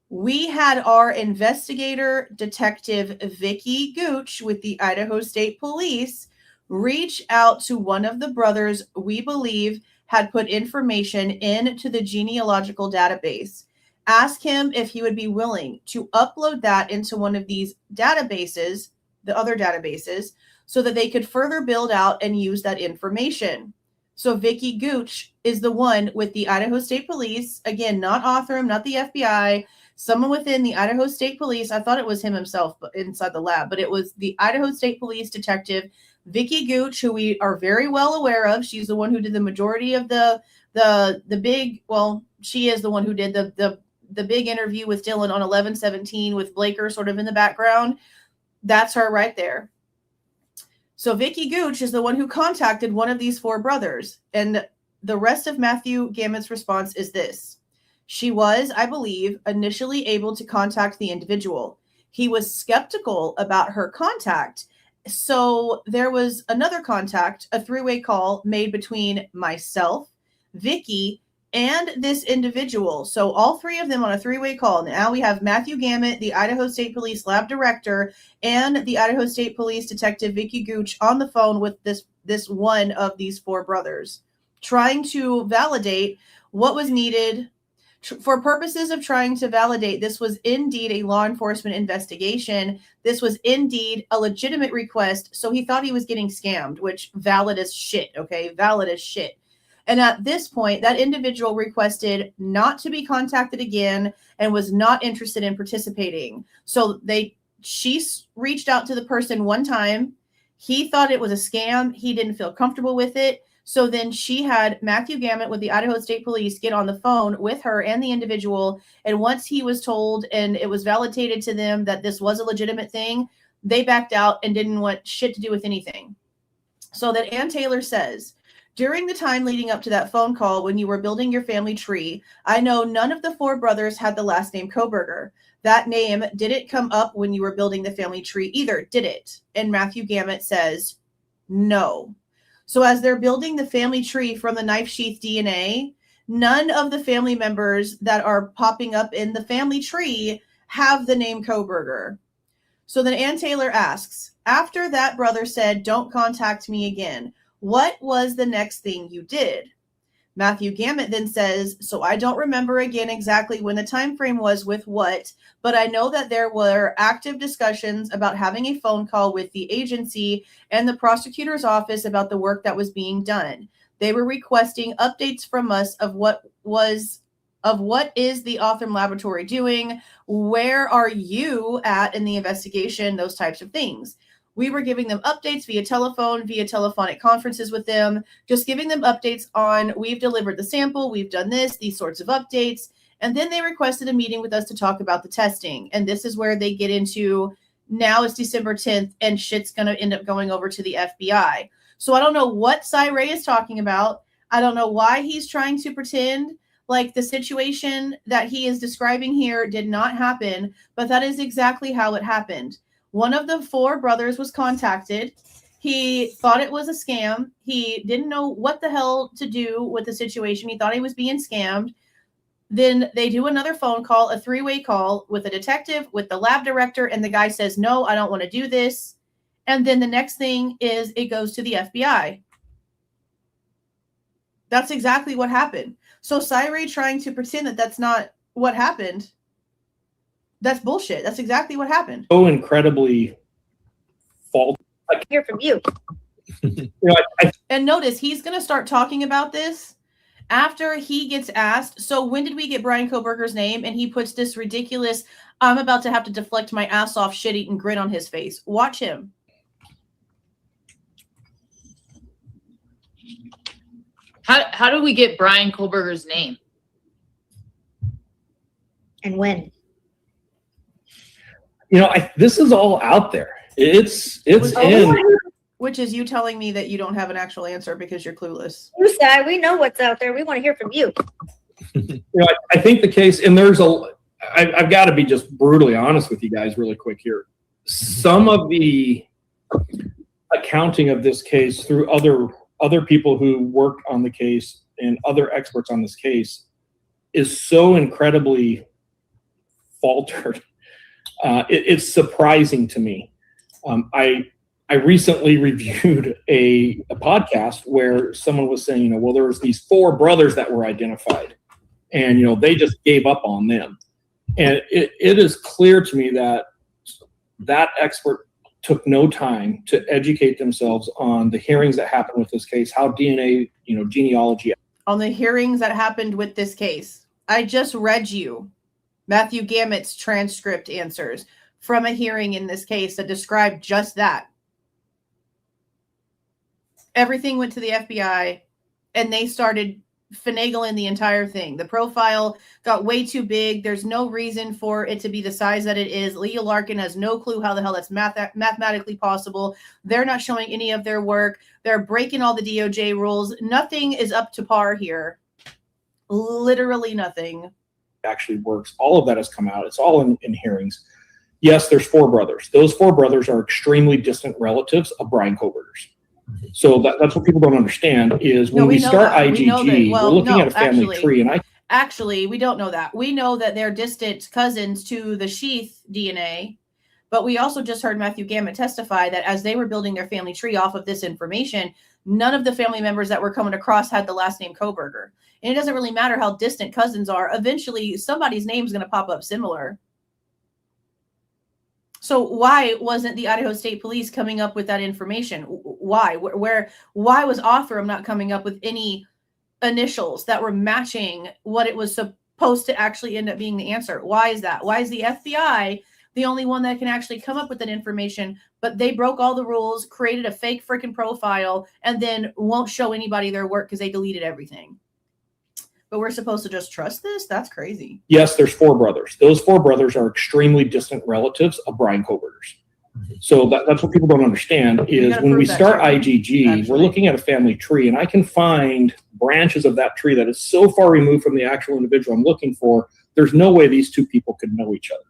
we had our investigator detective Vicki Gooch with the Idaho State Police reach out to one of the brothers we believe had put information into the genealogical database. Ask him if he would be willing to upload that into one of these databases, the other databases, so that they could further build out and use that information. So Vicki Gooch is the one with the Idaho State Police. Again, not Othram, not the FBI, someone within the Idaho State Police. I thought it was him himself inside the lab, but it was the Idaho State Police detective, Vicki Gooch, who we are very well aware of. She's the one who did the majority of the big, well, she is the one who did the big interview with Dylan on 11/17 with Blaker sort of in the background. That's her right there. So Vicki Gooch is the one who contacted one of these 4 brothers. And the rest of Matthew Gammett's response is this. She was, I believe, initially able to contact the individual. He was skeptical about her contact. So there was another contact, a 3-way call made between myself, Vicki, and this individual. So all 3 of them on a 3-way call. Now we have Matthew Gammett, the Idaho State Police lab director, and the Idaho State Police detective Vicki Gooch on the phone with this one of these 4 brothers, trying to validate what was needed for purposes of trying to validate this was indeed a law enforcement investigation. This was indeed a legitimate request. So he thought he was getting scammed, which valid as shit. Okay. Valid as shit. And at this point, that individual requested not to be contacted again and was not interested in participating. So she reached out to the person one time. He thought it was a scam. He didn't feel comfortable with it. So then she had Matthew Gammett with the Idaho State Police get on the phone with her and the individual. And once he was told and it was validated to them that this was a legitimate thing, they backed out and didn't want shit to do with anything. So that Ann Taylor says, during the time leading up to that phone call when you were building your family tree, I know none of the 4 brothers had the last name Kohberger. That name didn't come up when you were building the family tree either, did it? And Matthew Gammett says, no. So as they're building the family tree from the knife sheath DNA, none of the family members that are popping up in the family tree have the name Kohberger. So then Ann Taylor asks, after that brother said, don't contact me again, what was the next thing you did? Matthew Gammett then says, so I don't remember again exactly when the time frame was with what, but I know that there were active discussions about having a phone call with the agency and the prosecutor's office about the work that was being done. They were requesting updates from us of what is the Othram Laboratory doing? Where are you at in the investigation? Those types of things. We were giving them updates via telephone, via telephonic conferences with them, just giving them updates on we've delivered the sample, we've done this, these sorts of updates. And then they requested a meeting with us to talk about the testing. And this is where they get into now it's December 10th and shit's going to end up going over to the FBI. So I don't know what Cy Ray is talking about. I don't know why he's trying to pretend like the situation that he is describing here did not happen, but that is exactly how it happened. One of the 4 brothers was contacted. He thought it was a scam. He didn't know what the hell to do with the situation. He thought he was being scammed. Then they do another phone call, a 3-way call with a detective, with the lab director, and the guy says, no, I don't want to do this. And then the next thing is it goes to the FBI. That's exactly what happened. So Cyree trying to pretend that that's not what happened, that's bullshit. That's exactly what happened. So incredibly faulty. I can hear from you. And notice he's going to start talking about this after he gets asked, so when did we get Bryan Kohberger's name? And he puts this ridiculous, I'm about to have to deflect my ass off shit-eating grin on his face. Watch him. How do we get Bryan Kohberger's name? And when? This is all out there. It's Which is you telling me that you don't have an actual answer because you're clueless. You said we know what's out there. We want to hear from you. I think the case, and I've got to be just brutally honest with you guys really quick here. Some of the accounting of this case through other people who worked on the case and other experts on this case is so incredibly faltered. It's surprising to me. I recently reviewed a podcast where someone was saying, well, there was these 4 brothers that were identified, and they just gave up on them. And it is clear to me that expert took no time to educate themselves on the hearings that happened with this case, how DNA, genealogy. On the hearings that happened with this case, I just read you Matthew Gammett's transcript answers from a hearing in this case that described just that. Everything went to the FBI, and they started finagling the entire thing. The profile got way too big. There's no reason for it to be the size that it is. Leah Larkin has no clue how the hell that's mathematically possible. They're not showing any of their work. They're breaking all the DOJ rules. Nothing is up to par here. Literally nothing. Actually works. All of that has come out. It's all in hearings. Yes, there's 4 brothers. Those 4 brothers are extremely distant relatives of Bryan Kohberger's. So that's what people don't understand is when we start IGG, we're looking at a family tree. And actually, we don't know that. We know that they're distant cousins to the Sheath DNA, but we also just heard Matthew Gammett testify that as they were building their family tree off of this information, none of the family members that were coming across had the last name Kohberger. And it doesn't really matter how distant cousins are. Eventually, somebody's name is going to pop up similar. So why wasn't the Idaho State Police coming up with that information? Why? Why was Othram not coming up with any initials that were matching what it was supposed to actually end up being the answer? Why is that? Why is the FBI the only one that can actually come up with that information, but they broke all the rules, created a fake freaking profile, and then won't show anybody their work because they deleted everything? But we're supposed to just trust this? That's crazy. Yes, there's 4 brothers. Those 4 brothers are extremely distant relatives of Bryan Kohberger's. So that's what people don't understand is when we start IGG, we're looking at a family tree, and I can find branches of that tree that is so far removed from the actual individual I'm looking for, there's no way these 2 people could know each other.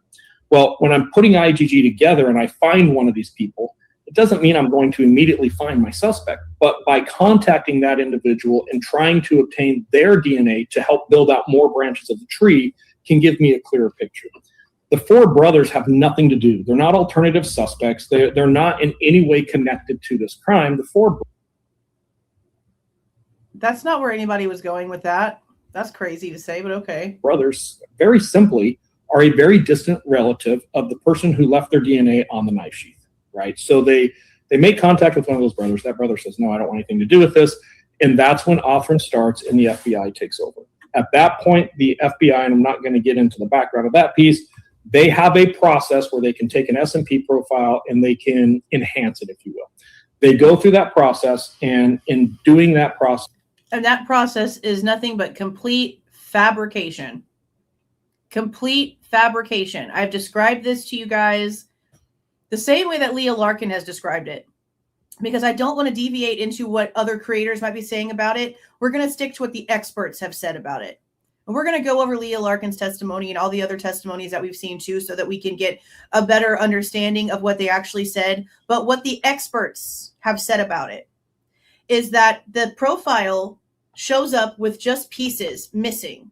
Well, when I'm putting IGG together and I find one of these people, it doesn't mean I'm going to immediately find my suspect, but by contacting that individual and trying to obtain their DNA to help build out more branches of the tree can give me a clearer picture. The 4 brothers have nothing to do. They're not alternative suspects. They're not in any way connected to this crime. The 4 That's not where anybody was going with that. That's crazy to say, but okay. Brothers, very simply, are a very distant relative of the person who left their DNA on the knife sheath. Right. So they make contact with one of those brothers. That brother says, no, I don't want anything to do with this. And that's when Othram starts and the FBI takes over. At that point, the FBI, and I'm not going to get into the background of that piece, they have a process where they can take an S&P profile and they can enhance it, if you will. They go through that process, and in doing that process. And that process is nothing but complete fabrication. Complete fabrication. I've described this to you guys the same way that Leah Larkin has described it, because I don't want to deviate into what other creators might be saying about it. We're going to stick to what the experts have said about it. And we're going to go over Leah Larkin's testimony and all the other testimonies that we've seen too, so that we can get a better understanding of what they actually said. But what the experts have said about it is that the profile shows up with just pieces missing.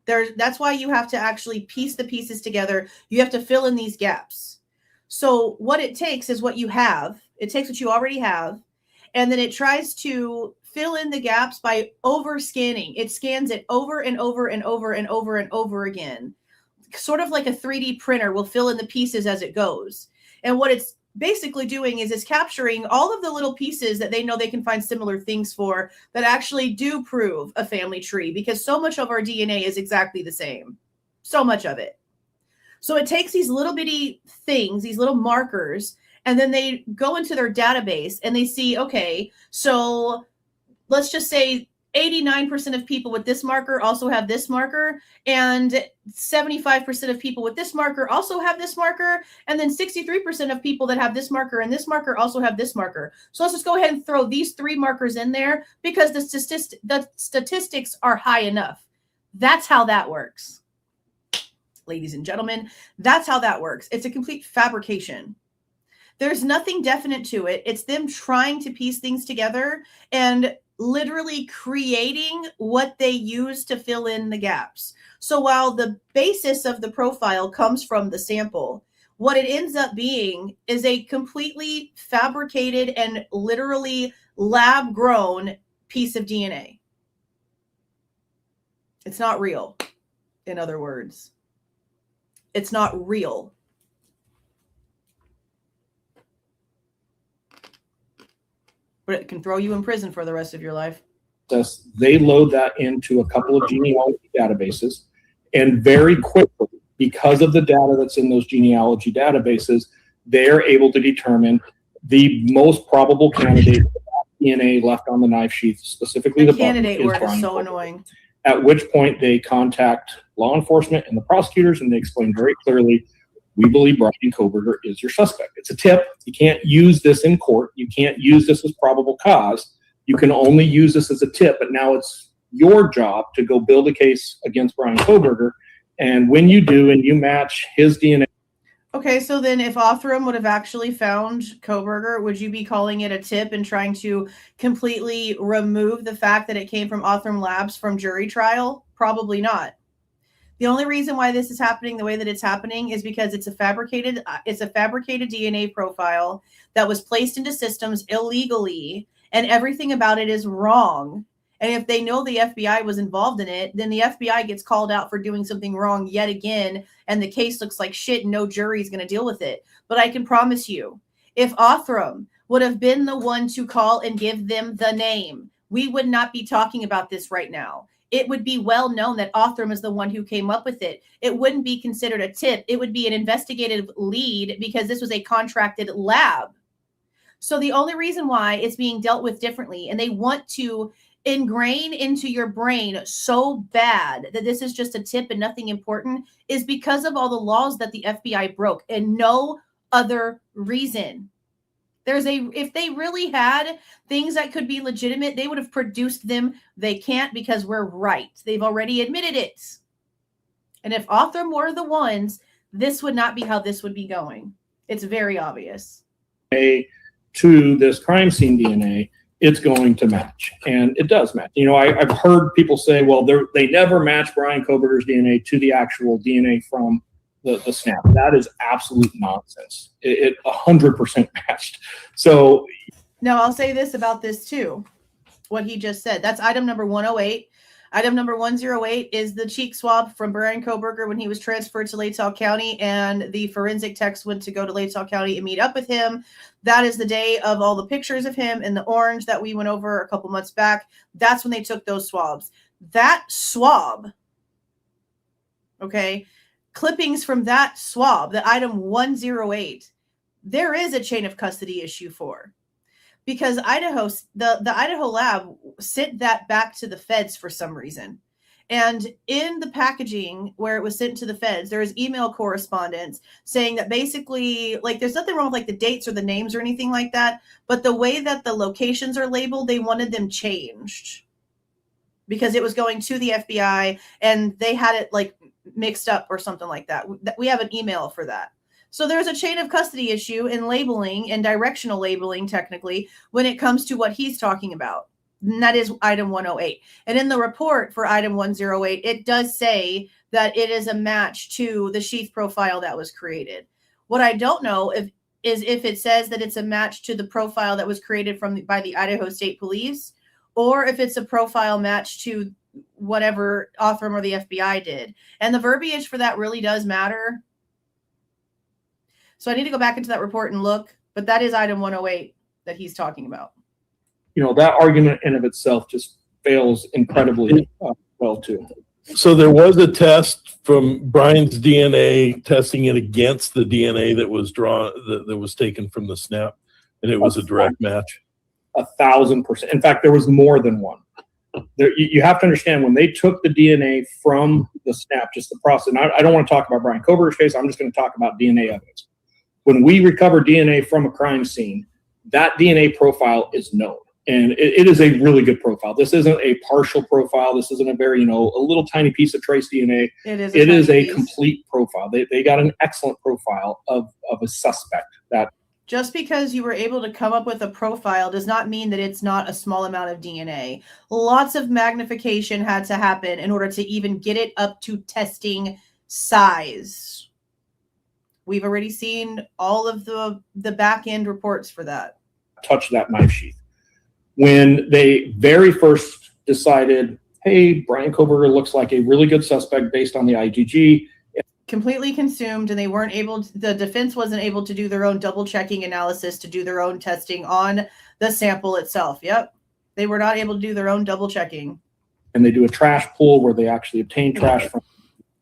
That's why you have to actually piece the pieces together. You have to fill in these gaps. So what it takes is what you have. It takes what you already have, and then it tries to fill in the gaps by over scanning. It scans it over and over and over and over and over again. Sort of like a 3D printer will fill in the pieces as it goes. And what it's basically doing is it's capturing all of the little pieces that they know they can find similar things for that actually do prove a family tree, because so much of our DNA is exactly the same. So much of it. So it takes these little bitty things, these little markers, and then they go into their database and they see, okay, so let's just say 89% of people with this marker also have this marker, and 75% of people with this marker also have this marker, and then 63% of people that have this marker and this marker also have this marker. So let's just go ahead and throw these 3 markers in there because the statistics are high enough. That's how that works. Ladies and gentlemen, that's how that works. It's a complete fabrication. There's nothing definite to it. It's them trying to piece things together and literally creating what they use to fill in the gaps. So while the basis of the profile comes from the sample, what it ends up being is a completely fabricated and literally lab-grown piece of DNA. It's not real, in other words. It's not real. But it can throw you in prison for the rest of your life. They load that into a couple of genealogy databases, and very quickly, because of the data that's in those genealogy databases, they're able to determine the most probable candidate DNA left on the knife sheath, specifically the candidate word is Bryan so Kohberger. annoying. At which point they contact law enforcement and the prosecutors, and they explain very clearly, we believe Bryan Kohberger is your suspect. It's a tip. You can't use this in court. You can't use this as probable cause. You can only use this as a tip, but now it's your job to go build a case against Bryan Kohberger. And when you do and you match his DNA. Okay, so then if Othram would have actually found Kohberger, would you be calling it a tip and trying to completely remove the fact that it came from Othram Labs from jury trial? Probably not. The only reason why this is happening the way that it's happening is because it's a fabricated DNA profile that was placed into systems illegally, and everything about it is wrong. And if they know the FBI was involved in it, then the FBI gets called out for doing something wrong yet again, and the case looks like shit and no jury is going to deal with it. But I can promise you, if Othram would have been the one to call and give them the name, we would not be talking about this right now. It would be well known that Othram is the one who came up with it. It wouldn't be considered a tip. It would be an investigative lead because this was a contracted lab. So the only reason why it's being dealt with differently, and they want to ingrain into your brain so bad that this is just a tip and nothing important, is because of all the laws that the FBI broke, and no other reason. If they really had things that could be legitimate, they would have produced them. They can't because we're right. They've already admitted it. And if Othram were the ones, this would not be how this would be going. It's very obvious. To this crime scene DNA, it's going to match. And it does match. You know, I've heard people say, well, they never match Bryan Kohberger's DNA to the actual DNA from the snap. That is absolute nonsense. It 100% matched. So now I'll say this about this too, what he just said. That's item number 108. Item number 108 is the cheek swab from Bryan Kohberger when he was transferred to Latah County, and the forensic techs went to go to Latah County and meet up with him. That is the day of all the pictures of him in the orange that we went over a couple months back. That's when they took those swabs. That swab, okay, clippings from that swab, the item 108, there is a chain of custody issue for, because Idaho, the Idaho lab sent that back to the feds for some reason. And in the packaging where it was sent to the feds, there is email correspondence saying that basically, like, there's nothing wrong with like the dates or the names or anything like that, but the way that the locations are labeled, they wanted them changed. because it was going to the FBI and they had it like mixed up or something like that. We have an email for that. So there's a chain of custody issue in labeling and directional labeling, technically, when it comes to what he's talking about. And that is item 108. And in the report for item 108, it does say that it is a match to the sheath profile that was created. What I don't know is if it says that it's a match to the profile that was created by the Idaho State Police, or if it's a profile match to whatever Othram or the FBI did. And the verbiage for that really does matter. So I need to go back into that report and look, but that is item 108 that he's talking about. You know, that argument in of itself just fails incredibly well too. So there was a test from Brian's DNA testing it against the DNA that was drawn, that was taken from the snap, and it was a direct match. 1,000%. In fact, there was more than one. You have to understand, when they took the DNA from the snap, just the process, and I don't want to talk about Bryan Kohberger's case, I'm just going to talk about DNA evidence. When we recover DNA from a crime scene, that DNA profile is known. And it is a really good profile. This isn't a partial profile. This isn't a very, a little tiny piece of trace DNA. It is a complete profile. They got an excellent profile of a suspect. That just because you were able to come up with a profile does not mean that it's not a small amount of DNA. Lots of magnification had to happen in order to even get it up to testing size. We've already seen all of the back end reports for that. Touch that knife sheath. When they very first decided, hey, Bryan Kohberger looks like a really good suspect based on the IgG. Completely consumed, and they weren't able to, the defense wasn't able to do their own double checking analysis to do their own testing on the sample itself. Yep. They were not able to do their own double checking. And they do a trash pool where they actually obtain trash from.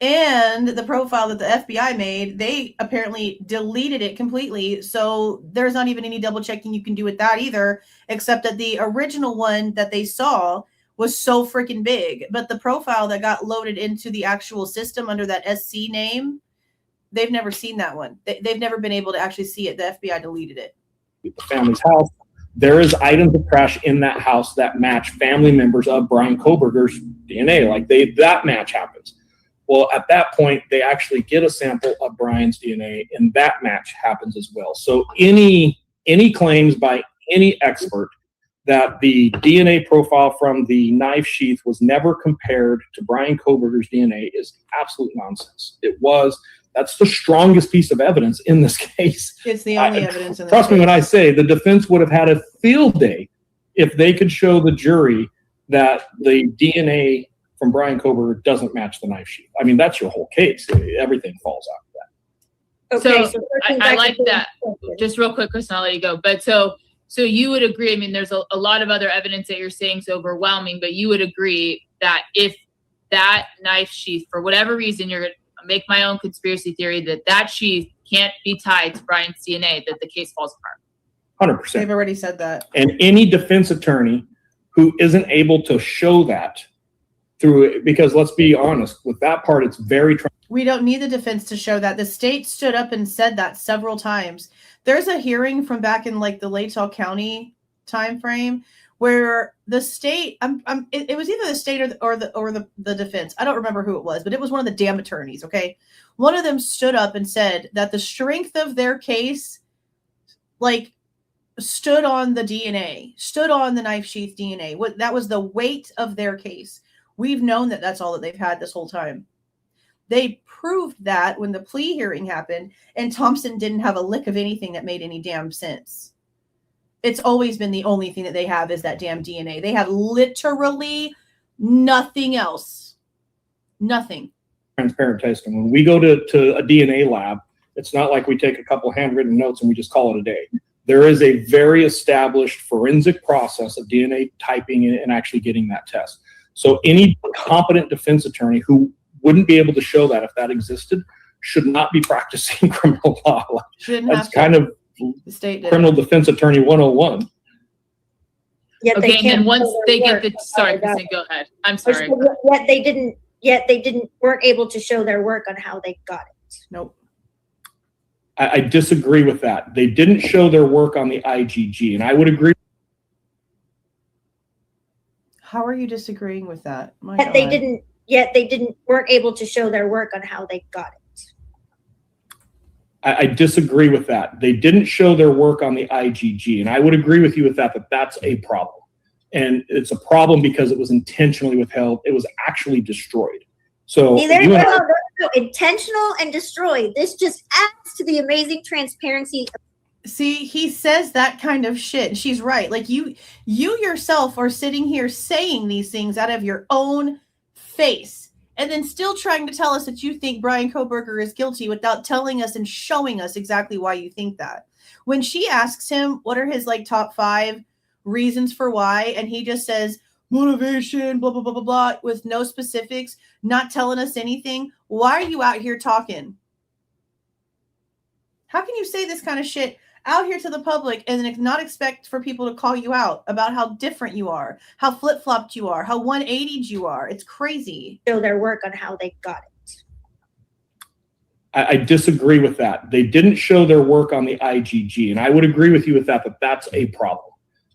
And the profile that the FBI made, they apparently deleted it completely. So there's not even any double checking you can do with that either, except that the original one that they saw was so freaking big. But the profile that got loaded into the actual system under that SC name, they've never seen that one. They've never been able to actually see it. The FBI deleted it. The family's house. There is items of trash in that house that match family members of Bryan Kohberger's DNA. Like that match happens. Well, at that point, they actually get a sample of Brian's DNA, and that match happens as well. So any claims by any expert that the DNA profile from the knife sheath was never compared to Bryan Kohberger's DNA is absolute nonsense. It was. That's the strongest piece of evidence in this case. It's the only evidence in this Trust me case. when I say the defense would have had a field day if they could show the jury that the DNA from Bryan Kohberger doesn't match the knife sheath. I mean, that's your whole case. Everything falls out of that. Okay, so I like that. Just real quick, Chris, and I'll let you go. But so you would agree, I mean, there's a lot of other evidence that you're saying is overwhelming, but you would agree that if that knife sheath, for whatever reason, you're going to make my own conspiracy theory that sheath can't be tied to Brian's DNA, that the case falls apart. 100%. They've already said that. And any defense attorney who isn't able to show that through it, because let's be honest, with that part, it's very. We don't need the defense to show that. The state stood up and said that several times. There's a hearing from back in like the Latah County time frame where the state, it was either the state or the defense. I don't remember who it was, but it was one of the damn attorneys. Okay, one of them stood up and said that the strength of their case, like, stood on the DNA, stood on the knife sheath DNA. That was the weight of their case. We've known that that's all that they've had this whole time. They proved that when the plea hearing happened, and Thompson didn't have a lick of anything that made any damn sense. It's always been the only thing that they have is that damn DNA. They have literally nothing else. Nothing. Transparent testing. When we go to a DNA lab, it's not like we take a couple handwritten notes and we just call it a day. There is a very established forensic process of DNA typing and actually getting that test. So any competent defense attorney who wouldn't be able to show that if that existed should not be practicing criminal law. That's kind of the state did. Criminal defense attorney 101. Yet Okay, and then once they get the, sorry, that. Christine, go ahead. I'm sorry. Yet they weren't able to show their work on how they got it. Nope. I disagree with that. They didn't show their work on the IgG, and I would agree. How are you disagreeing with that? My Yet they God. weren't able to show their work on how they got it. I disagree with that. They didn't show their work on the IgG, and I would agree with you with that, that that's a problem. And it's a problem because it was intentionally withheld. It was actually destroyed. So See, there you go. Intentional and destroyed. This just adds to the amazing transparency. See, he says that kind of shit. She's right. Like you yourself are sitting here saying these things out of your own face and then still trying to tell us that you think Bryan Kohberger is guilty without telling us and showing us exactly why you think that. When she asks him what are his like top 5 reasons for why, and he just says motivation, blah, blah, blah, blah, blah, with no specifics, not telling us anything. Why are you out here talking? How can you say this kind of shit out here to the public and then not expect for people to call you out about how different you are, how flip-flopped you are, how 180'd you are? It's crazy. Show their work on how they got it. I disagree with that. They didn't show their work on the IgG, and I would agree with you with that, that that's a problem.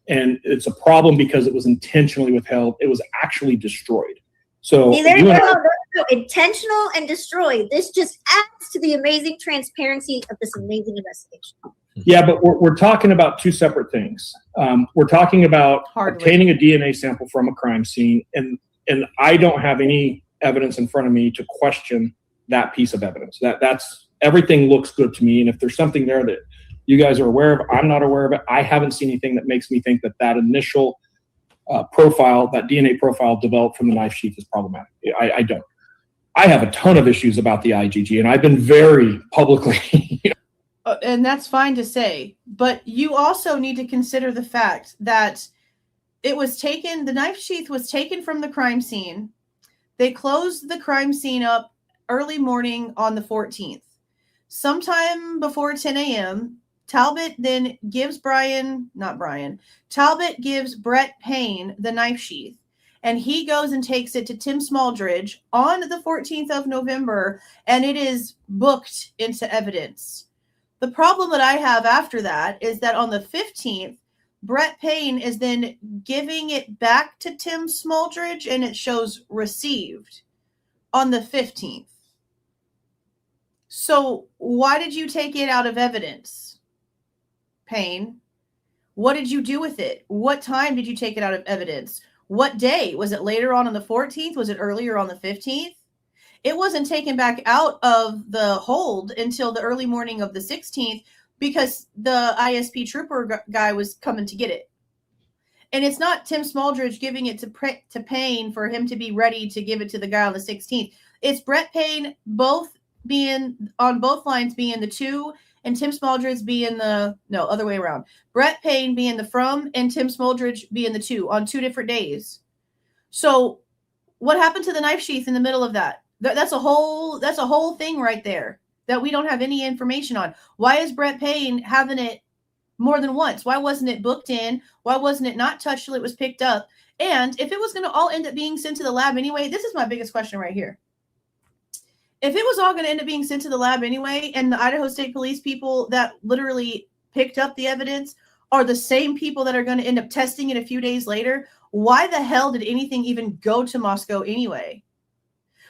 And it's a problem because it was intentionally withheld. It was actually destroyed. So See, there you go. Intentional and destroyed. This just adds to the amazing transparency of this amazing investigation. Yeah, but we're talking about two separate things. We're talking about obtaining a DNA sample from a crime scene, and I don't have any evidence in front of me to question that piece of evidence. That's everything looks good to me, and if there's something there that you guys are aware of, I'm not aware of it. I haven't seen anything that makes me think that that initial profile, that DNA profile developed from the knife sheath is problematic. I don't. I have a ton of issues about the IgG, and I've been very publicly. And that's fine to say, but you also need to consider the fact that it was taken, the knife sheath was taken from the crime scene. They closed the crime scene up early morning on the 14th. Sometime before 10 a.m., Talbot then gives Talbot gives Brett Payne the knife sheath, and he goes and takes it to Tim Smaldridge on the 14th of November, and it is booked into evidence. The problem that I have after that is that on the 15th, Brett Payne is then giving it back to Tim Smaldridge, and it shows received on the 15th. So why did you take it out of evidence, Payne? What did you do with it? What time did you take it out of evidence? What day? Was it later on the 14th? Was it earlier on the 15th? It wasn't taken back out of the hold until the early morning of the 16th because the ISP trooper guy was coming to get it. And it's not Tim Smaldridge giving it to Payne for him to be ready to give it to the guy on the 16th. It's Brett Payne both being on both lines being the 2 and Tim Smaldridge being the, no, other way around. Brett Payne being the from and Tim Smaldridge being the 2 on 2 different days. So what happened to the knife sheath in the middle of that? That's a whole thing right there that we don't have any information on. Why is Brett Payne having it more than once? Why wasn't it booked in? Why wasn't it not touched till it was picked up? And if it was going to all end up being sent to the lab anyway, this is my biggest question right here. If it was all going to end up being sent to the lab anyway, and the Idaho State Police people that literally picked up the evidence are the same people that are going to end up testing it a few days later, why the hell did anything even go to Moscow anyway?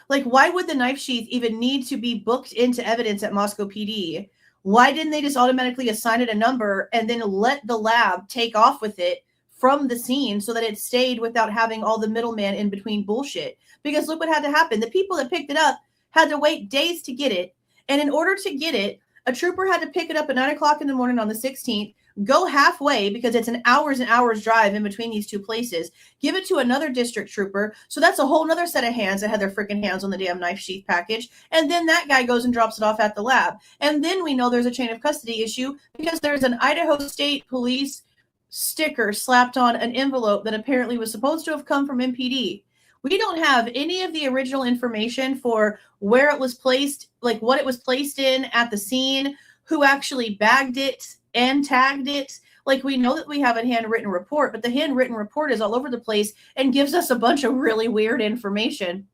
Like, why would the knife sheath even need to be booked into evidence at Moscow PD? Why didn't they just automatically assign it a number and then let the lab take off with it from the scene so that it stayed without having all the middleman in between bullshit? Because look what had to happen. The people that picked it up had to wait days to get it. And in order to get it, a trooper had to pick it up at 9 o'clock in the morning on the 16th, go halfway because it's an hours and hours drive in between these two places, give it to another district trooper. So that's a whole nother set of hands that had their freaking hands on the damn knife sheath package. And then that guy goes and drops it off at the lab. And then we know there's a chain of custody issue because there's an Idaho State Police sticker slapped on an envelope that apparently was supposed to have come from MPD. We don't have any of the original information for where it was placed, like what it was placed in at the scene, who actually bagged it and tagged it. Like, we know that we have a handwritten report, but the handwritten report is all over the place and gives us a bunch of really weird information.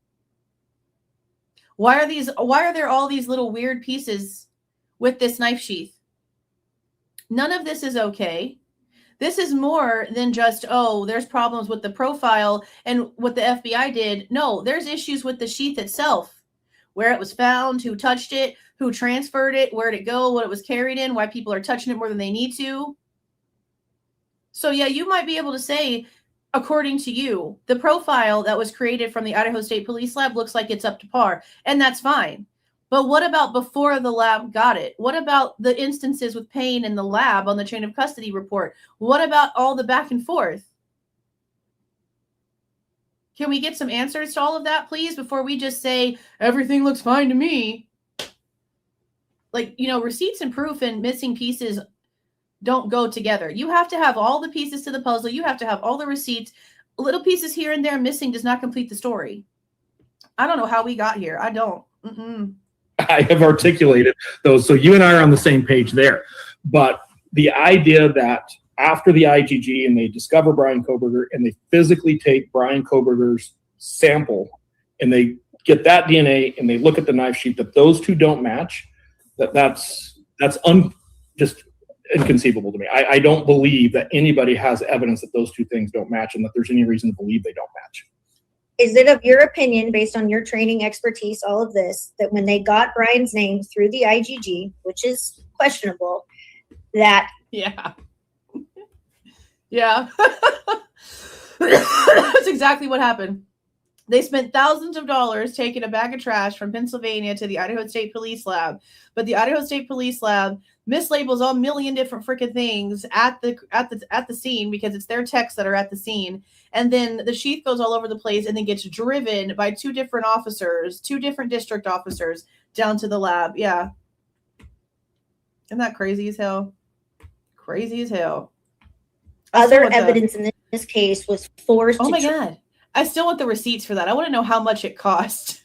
Why are there all these little weird pieces with this knife sheath? None of this is okay. This is more than just, oh, there's problems with the profile and what the FBI did. No, there's issues with the sheath itself, where it was found, who touched it, who transferred it, where'd it go, what it was carried in, why people are touching it more than they need to. So yeah, you might be able to say, according to you, the profile that was created from the Idaho State Police Lab looks like it's up to par, and that's fine. But what about before the lab got it? What about the instances with Payne in the lab on the chain of custody report? What about all the back and forth? Can we get some answers to all of that, please, before we just say, everything looks fine to me? Like, you know, receipts and proof and missing pieces don't go together. You have to have all the pieces to the puzzle. You have to have all the receipts. Little pieces here and there missing does not complete the story. I don't know how we got here. I don't. I have articulated those. So you and I are on the same page there. But the idea that after the IGG and they discover Bryan Kohberger and they physically take Bryan Kohberger's sample and they get that DNA and they look at the knife sheath, that those two don't match, that's just inconceivable to me. I don't believe that anybody has evidence that those two things don't match and that there's any reason to believe they don't match. Is it of your opinion, based on your training, expertise, all of this, that when they got Bryan's name through the IGG, which is questionable, that... Yeah. Yeah. That's exactly what happened. They spent thousands of dollars taking a bag of trash from Pennsylvania to the Idaho State Police Lab, but the Idaho State Police Lab mislabels all million different freaking things at the scene because it's their techs that are at the scene, and then the sheath goes all over the place and then gets driven by two different district officers down to the lab. Yeah, isn't that crazy as hell? Crazy as hell. Other evidence in this case was forced. Oh my God. I still want the receipts for that. I want to know how much it cost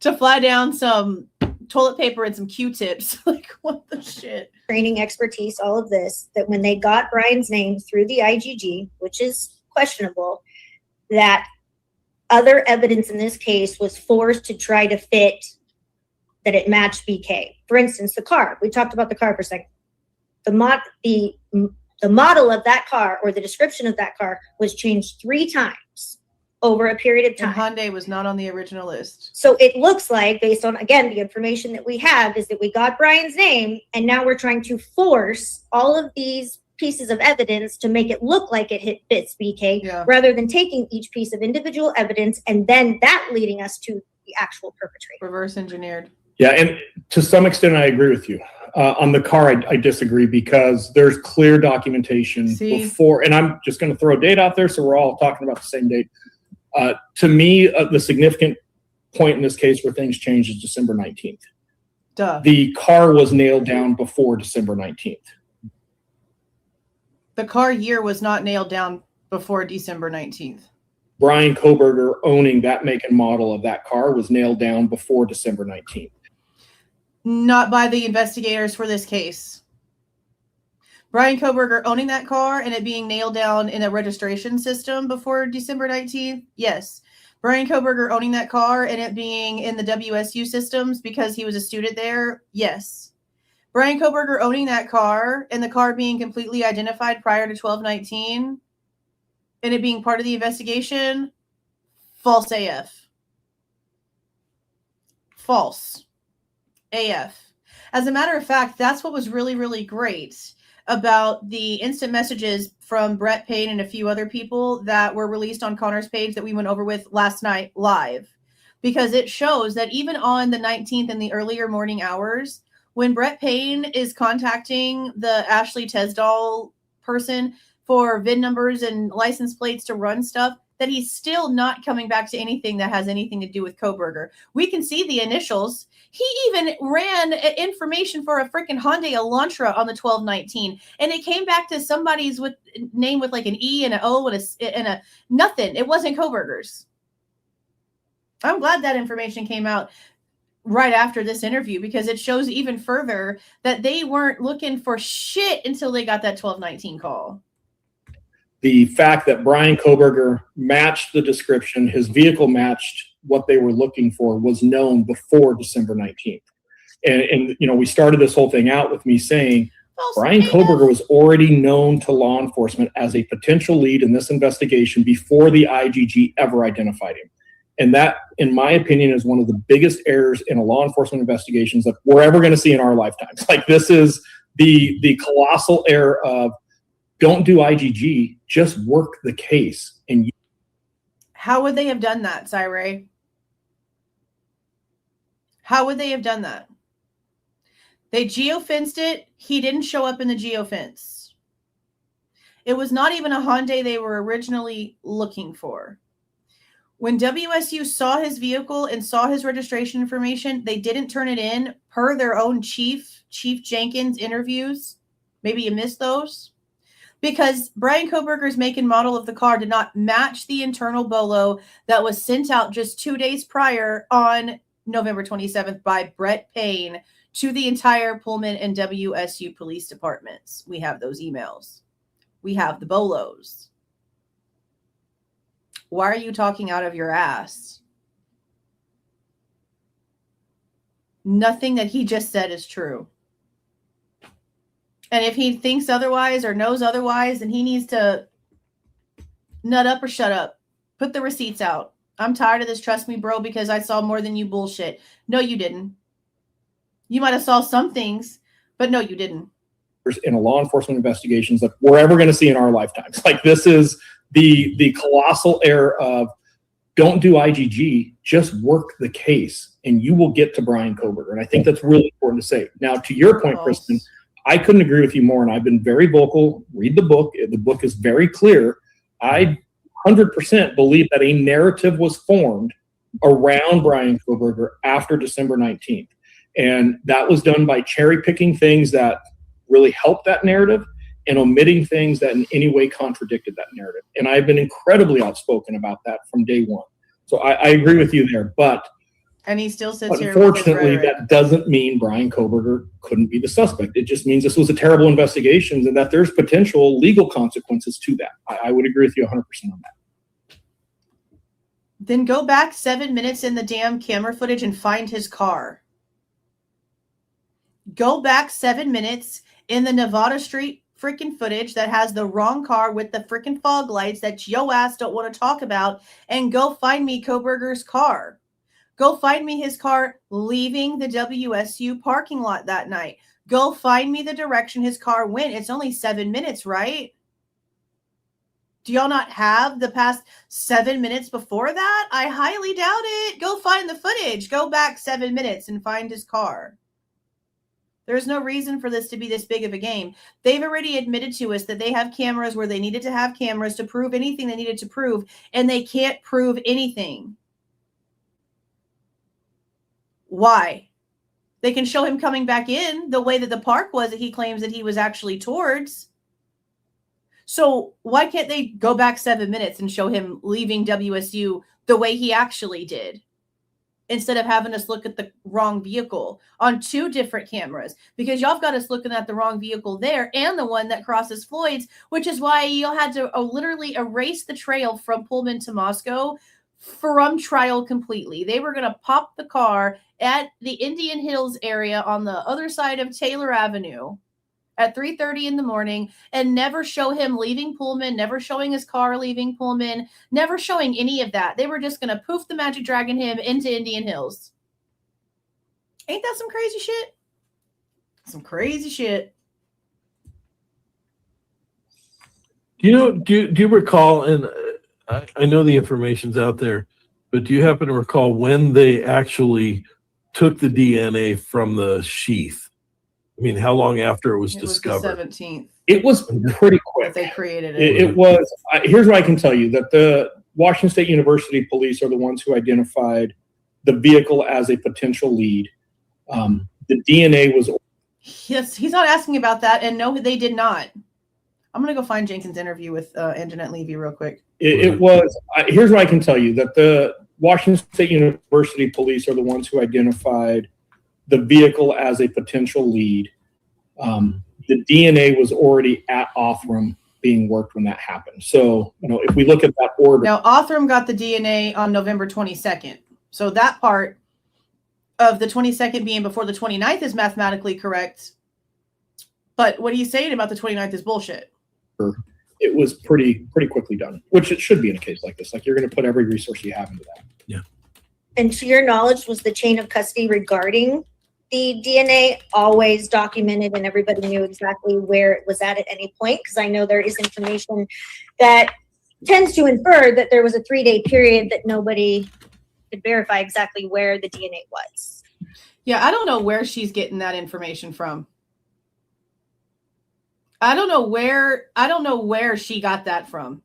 to fly down some toilet paper and some Q-tips. Like, what the shit? Training, expertise, all of this, that when they got Bryan's name through the IGG, which is questionable, that other evidence in this case was forced to try to fit that it matched BK. For instance, the car. We talked about the car for a second. The model of that car, or the description of that car, was changed 3 times over a period of time. And Hyundai was not on the original list. So it looks like, based on, again, the information that we have, is that we got Bryan's name, and now we're trying to force all of these pieces of evidence to make it look like it fits BK, rather than taking each piece of individual evidence and then that leading us to the actual perpetrator. Reverse engineered. Yeah, and to some extent, I agree with you. On the car, I disagree, because there's clear documentation before, and I'm just going to throw a date out there so we're all talking about the same date. To me, the significant point in this case where things changed is December 19th. Duh. The car was nailed down before December 19th. The car year was not nailed down before December 19th. Bryan Kohberger owning that make and model of that car was nailed down before December 19th. Not by the investigators for this case. Bryan Kohberger owning that car and it being nailed down in a registration system before December 19th, yes. Bryan Kohberger owning that car and it being in the WSU systems because he was a student there, yes. Bryan Kohberger owning that car and the car being completely identified prior to 12/19 and it being part of the investigation, false AF. False AF. As a matter of fact, that's what was really, really great about the instant messages from Brett Payne and a few other people that were released on Connor's page that we went over with last night live, because it shows that even on the 19th in the earlier morning hours, when Brett Payne is contacting the Ashley Tesdall person for VIN numbers and license plates to run stuff, that he's still not coming back to anything that has anything to do with Kohberger. We can see the initials. He even ran information for a freaking Hyundai Elantra on the 12/19, and it came back to somebody's name with like an E and an O and a nothing. It wasn't Kohberger's. I'm glad that information came out right after this interview, because it shows even further that they weren't looking for shit until they got that 12/19 call. The fact that Bryan Kohberger matched the description, his vehicle matched what they were looking for, was known before December 19th. And you know, we started this whole thing out with me saying, Bryan Kohberger was already known to law enforcement as a potential lead in this investigation before the IGG ever identified him. And that, in my opinion, is one of the biggest errors in a law enforcement investigations that we're ever going to see in our lifetimes. Like, this is the colossal error of, don't do IGG, just work the case. And how would they have done that, Cyree? How would they have done that? They geofenced it. He didn't show up in the geofence. It was not even a Hyundai they were originally looking for. When WSU saw his vehicle and saw his registration information, they didn't turn it in per their own Chief Jenkins interviews. Maybe you missed those. Because Bryan Kohberger's make and model of the car did not match the internal bolo that was sent out just 2 days prior on November 27th by Brett Payne to the entire Pullman and WSU police departments. We have those emails. We have the bolos. Why are you talking out of your ass? Nothing that he just said is true. And if he thinks otherwise or knows otherwise, then he needs to nut up or shut up. Put the receipts out. I'm tired of this, trust me, bro, because I saw more than you bullshit. No, you didn't. You might have saw some things, but no, you didn't. In a law enforcement investigations that we're ever going to see in our lifetimes. Like, this is the colossal error of, don't do IGG, just work the case, and you will get to Bryan Kohberger. And I think that's really important to say. Now, to your point, Kristen, I couldn't agree with you more, and I've been very vocal. Read the book. The book is very clear. I 100% believe that a narrative was formed around Bryan Kohberger after December 19th. And that was done by cherry picking things that really helped that narrative and omitting things that in any way contradicted that narrative. And I've been incredibly outspoken about that from day one. So I agree with you there. But and he still sits here. Unfortunately, that doesn't mean Bryan Kohberger couldn't be the suspect. It just means this was a terrible investigation and that there's potential legal consequences to that. I would agree with you 100% on that. Then go back 7 minutes in the damn camera footage and find his car. Go back 7 minutes in the Nevada Street freaking footage that has the wrong car with the freaking fog lights that yo ass don't want to talk about, and go find me Kohberger's car. Go find me his car leaving the WSU parking lot that night. Go find me the direction his car went. It's only 7 minutes, right? Do y'all not have the past 7 minutes before that? I highly doubt it. Go find the footage. Go back 7 minutes and find his car. There's no reason for this to be this big of a game. They've already admitted to us that they have cameras where they needed to have cameras to prove anything they needed to prove, and they can't prove anything. Why? They can show him coming back in the way that the park was that he claims that he was actually towards. So why can't they go back 7 minutes and show him leaving WSU the way he actually did, instead of having us look at the wrong vehicle on two different cameras? Because y'all have got us looking at the wrong vehicle there and the one that crosses Floyd's, which is why y'all had to literally erase the trail from Pullman to Moscow from trial completely. They were going to pop the car at the Indian Hills area on the other side of Taylor Avenue at 3:30 in the morning and never show him leaving Pullman, never showing his car leaving Pullman, never showing any of that. They were just going to poof the magic dragon him into Indian Hills. Ain't that some crazy shit? Some crazy shit. Do you recall, and I know the information's out there, but do you happen to recall when they actually took the DNA from the sheath? I mean, how long after it was discovered? It was the 17th. It was pretty quick. They created it. It was. Here's what I can tell you: that the Washington State University police are the ones who identified the vehicle as a potential lead. The DNA was. Yes, he's not asking about that, and no, they did not. I'm gonna go find Jenkins' interview with Anjanette Levy real quick. It was. Here's what I can tell you: that the Washington State University police are the ones who identified the vehicle as a potential lead. The DNA was already at Othram being worked when that happened. So, if we look at that order. Now, Othram got the DNA on November 22nd. So that part of the 22nd being before the 29th is mathematically correct. But what are you saying about the 29th is bullshit? It was pretty quickly done, which it should be in a case like this. Like, you're going to put every resource you have into that. Yeah. And to your knowledge, was the chain of custody regarding the DNA always documented and everybody knew exactly where it was at any point? Because I know there is information that tends to infer that there was a 3-day period that nobody could verify exactly where the DNA was. Yeah, I don't know where she's getting that information from. I don't know where she got that from.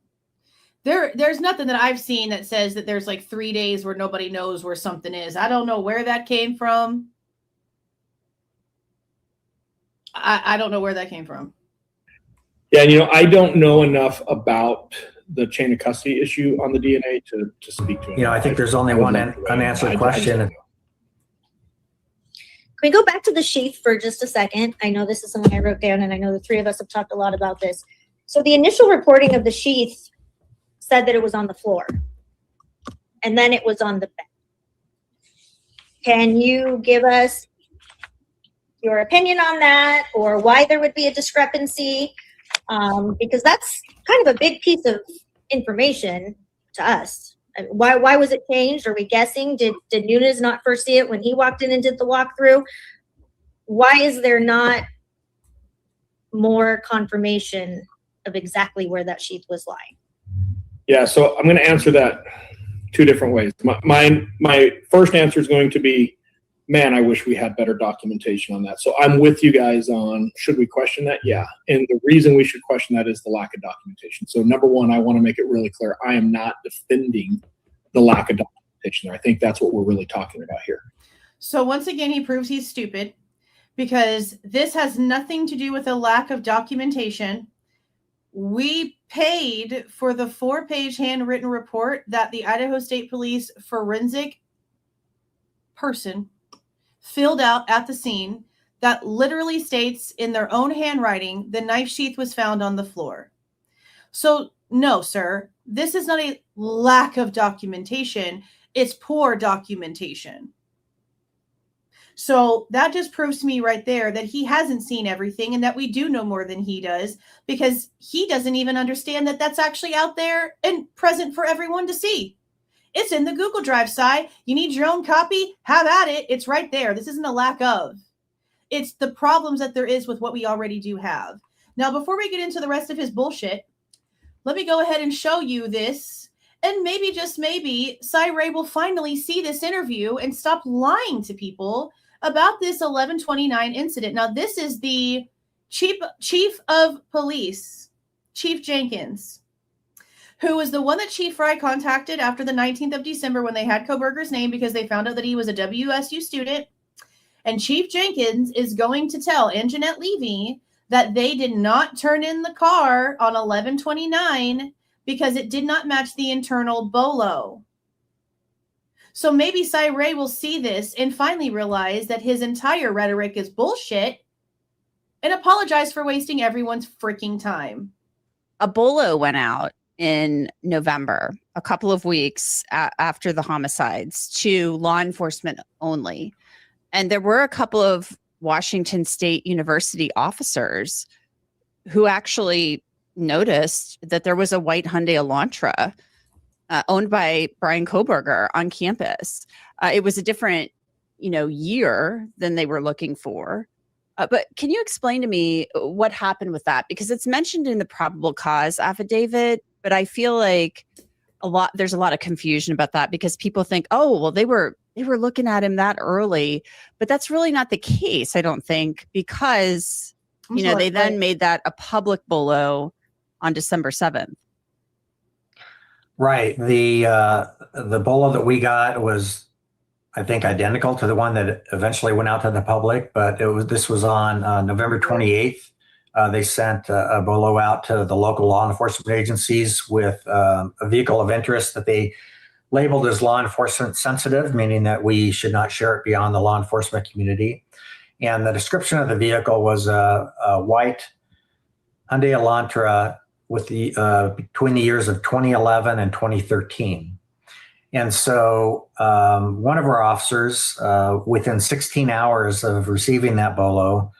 There's nothing that I've seen that says that there's like 3 days where nobody knows where something is. I don't know where that came from. I don't know where that came from. Yeah, I don't know enough about the chain of custody issue on the DNA to speak to it. I think there's only one unanswered question. Can we go back to the sheath for just a second? I know this is something I wrote down, and I know the three of us have talked a lot about this. So the initial reporting of the sheath said that it was on the floor, and then it was on the bed. Can you give us your opinion on that, or why there would be a discrepancy? Because that's kind of a big piece of information to us. Why was it changed? Are we guessing? Did Nunes not first see it when he walked in and did the walkthrough? Why is there not more confirmation of exactly where that sheath was lying? Yeah, so I'm going to answer that two different ways. My first answer is going to be, man, I wish we had better documentation on that. So I'm with you guys on, should we question that? Yeah. And the reason we should question that is the lack of documentation. So number one, I want to make it really clear. I am not defending the lack of documentation there. I think that's what we're really talking about here. So once again, he proves he's stupid, because this has nothing to do with a lack of documentation. We paid for the 4-page handwritten report that the Idaho State Police forensic person filled out at the scene that literally states in their own handwriting the knife sheath was found on the floor. So no, sir, this is not a lack of documentation. It's poor documentation. So that just proves to me right there that he hasn't seen everything, and that we do know more than he does, because he doesn't even understand that that's actually out there and present for everyone to see. It's in the Google Drive side. You need your own copy? Have at it. It's right there. This isn't a lack of. It's the problems that there is with what we already do have. Now, before we get into the rest of his bullshit, let me go ahead and show you this. And maybe, just maybe, Cy Ray will finally see this interview and stop lying to people about this 11/29 incident. Now, this is the chief of police, Chief Jenkins, who was the one that Chief Fry contacted after the 19th of December when they had Kohberger's name, because they found out that he was a WSU student. And Chief Jenkins is going to tell Anjanette Levy that they did not turn in the car on 11/29 because it did not match the internal bolo. So maybe Cy Ray will see this and finally realize that his entire rhetoric is bullshit and apologize for wasting everyone's freaking time. A bolo went out in November, a couple of weeks after the homicides, to law enforcement only. And there were a couple of Washington State University officers who actually noticed that there was a white Hyundai Elantra owned by Bryan Kohberger on campus. It was a different, year than they were looking for. But can you explain to me what happened with that? Because it's mentioned in the probable cause affidavit, but I feel like there's a lot of confusion about that, because people think, oh, well, they were looking at him that early, but that's really not the case, I don't think, because, they then made that a public bolo on December 7th. Right. The bolo that we got was, I think, identical to the one that eventually went out to the public, but this was on November 28th. They sent a bolo out to the local law enforcement agencies with a vehicle of interest that they labeled as law enforcement sensitive, meaning that we should not share it beyond the law enforcement community. And the description of the vehicle was a white Hyundai Elantra with between the years of 2011 and 2013. And so one of our officers, within 16 hours of receiving that bolo,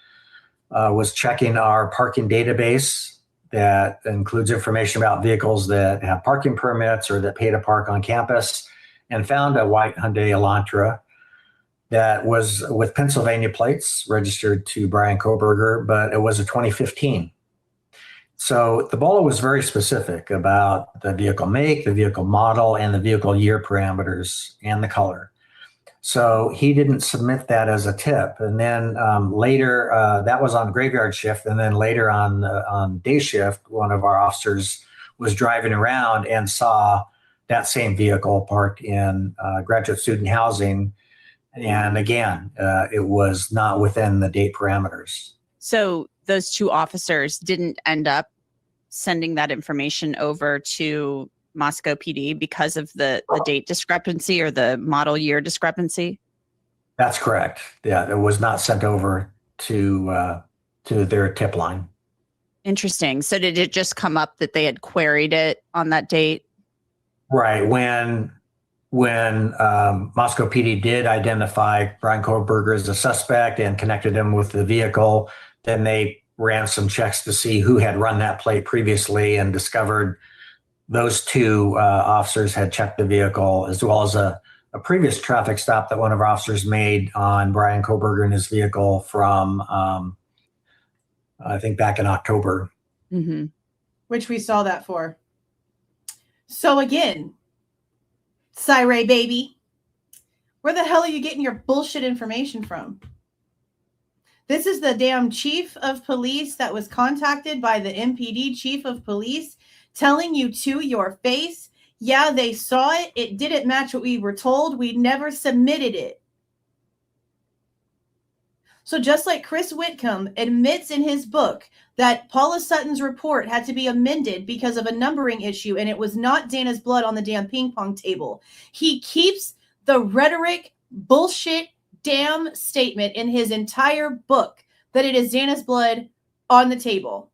was checking our parking database that includes information about vehicles that have parking permits or that pay to park on campus, and found a white Hyundai Elantra that was with Pennsylvania plates registered to Bryan Kohberger, but it was a 2015. So the BOLA was very specific about the vehicle make, the vehicle model, and the vehicle year parameters and the color. So he didn't submit that as a tip. And then later, that was on graveyard shift. And then later on day shift, one of our officers was driving around and saw that same vehicle parked in graduate student housing. And again, it was not within the date parameters. So those two officers didn't end up sending that information over to Moscow PD because of the date discrepancy or the model year discrepancy? That's correct. Yeah, it was not sent over to their tip line. Interesting. So did it just come up that they had queried it on that date? Right. When Moscow PD did identify Bryan Kohberger as a suspect and connected him with the vehicle, then they ran some checks to see who had run that plate previously and discovered those two officers had checked the vehicle, as well as a previous traffic stop that one of our officers made on Bryan Kohberger and his vehicle from, I think, back in October. Mm-hmm. Which we saw that for. So again, Syray baby, where the hell are you getting your bullshit information from? This is the damn chief of police that was contacted by the MPD chief of police telling you to your face, yeah, they saw it. It didn't match what we were told. We never submitted it. So just like Chris Whitcomb admits in his book that Paula Sutton's report had to be amended because of a numbering issue and it was not Dana's blood on the damn ping pong table, he keeps the rhetoric bullshit damn statement in his entire book that it is Dana's blood on the table.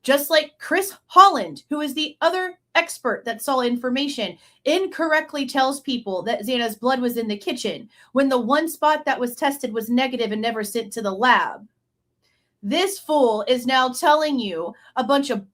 Just like Chris Holland, who is the other expert that saw information, incorrectly tells people that Xana's blood was in the kitchen when the one spot that was tested was negative and never sent to the lab. This fool is now telling you a bunch of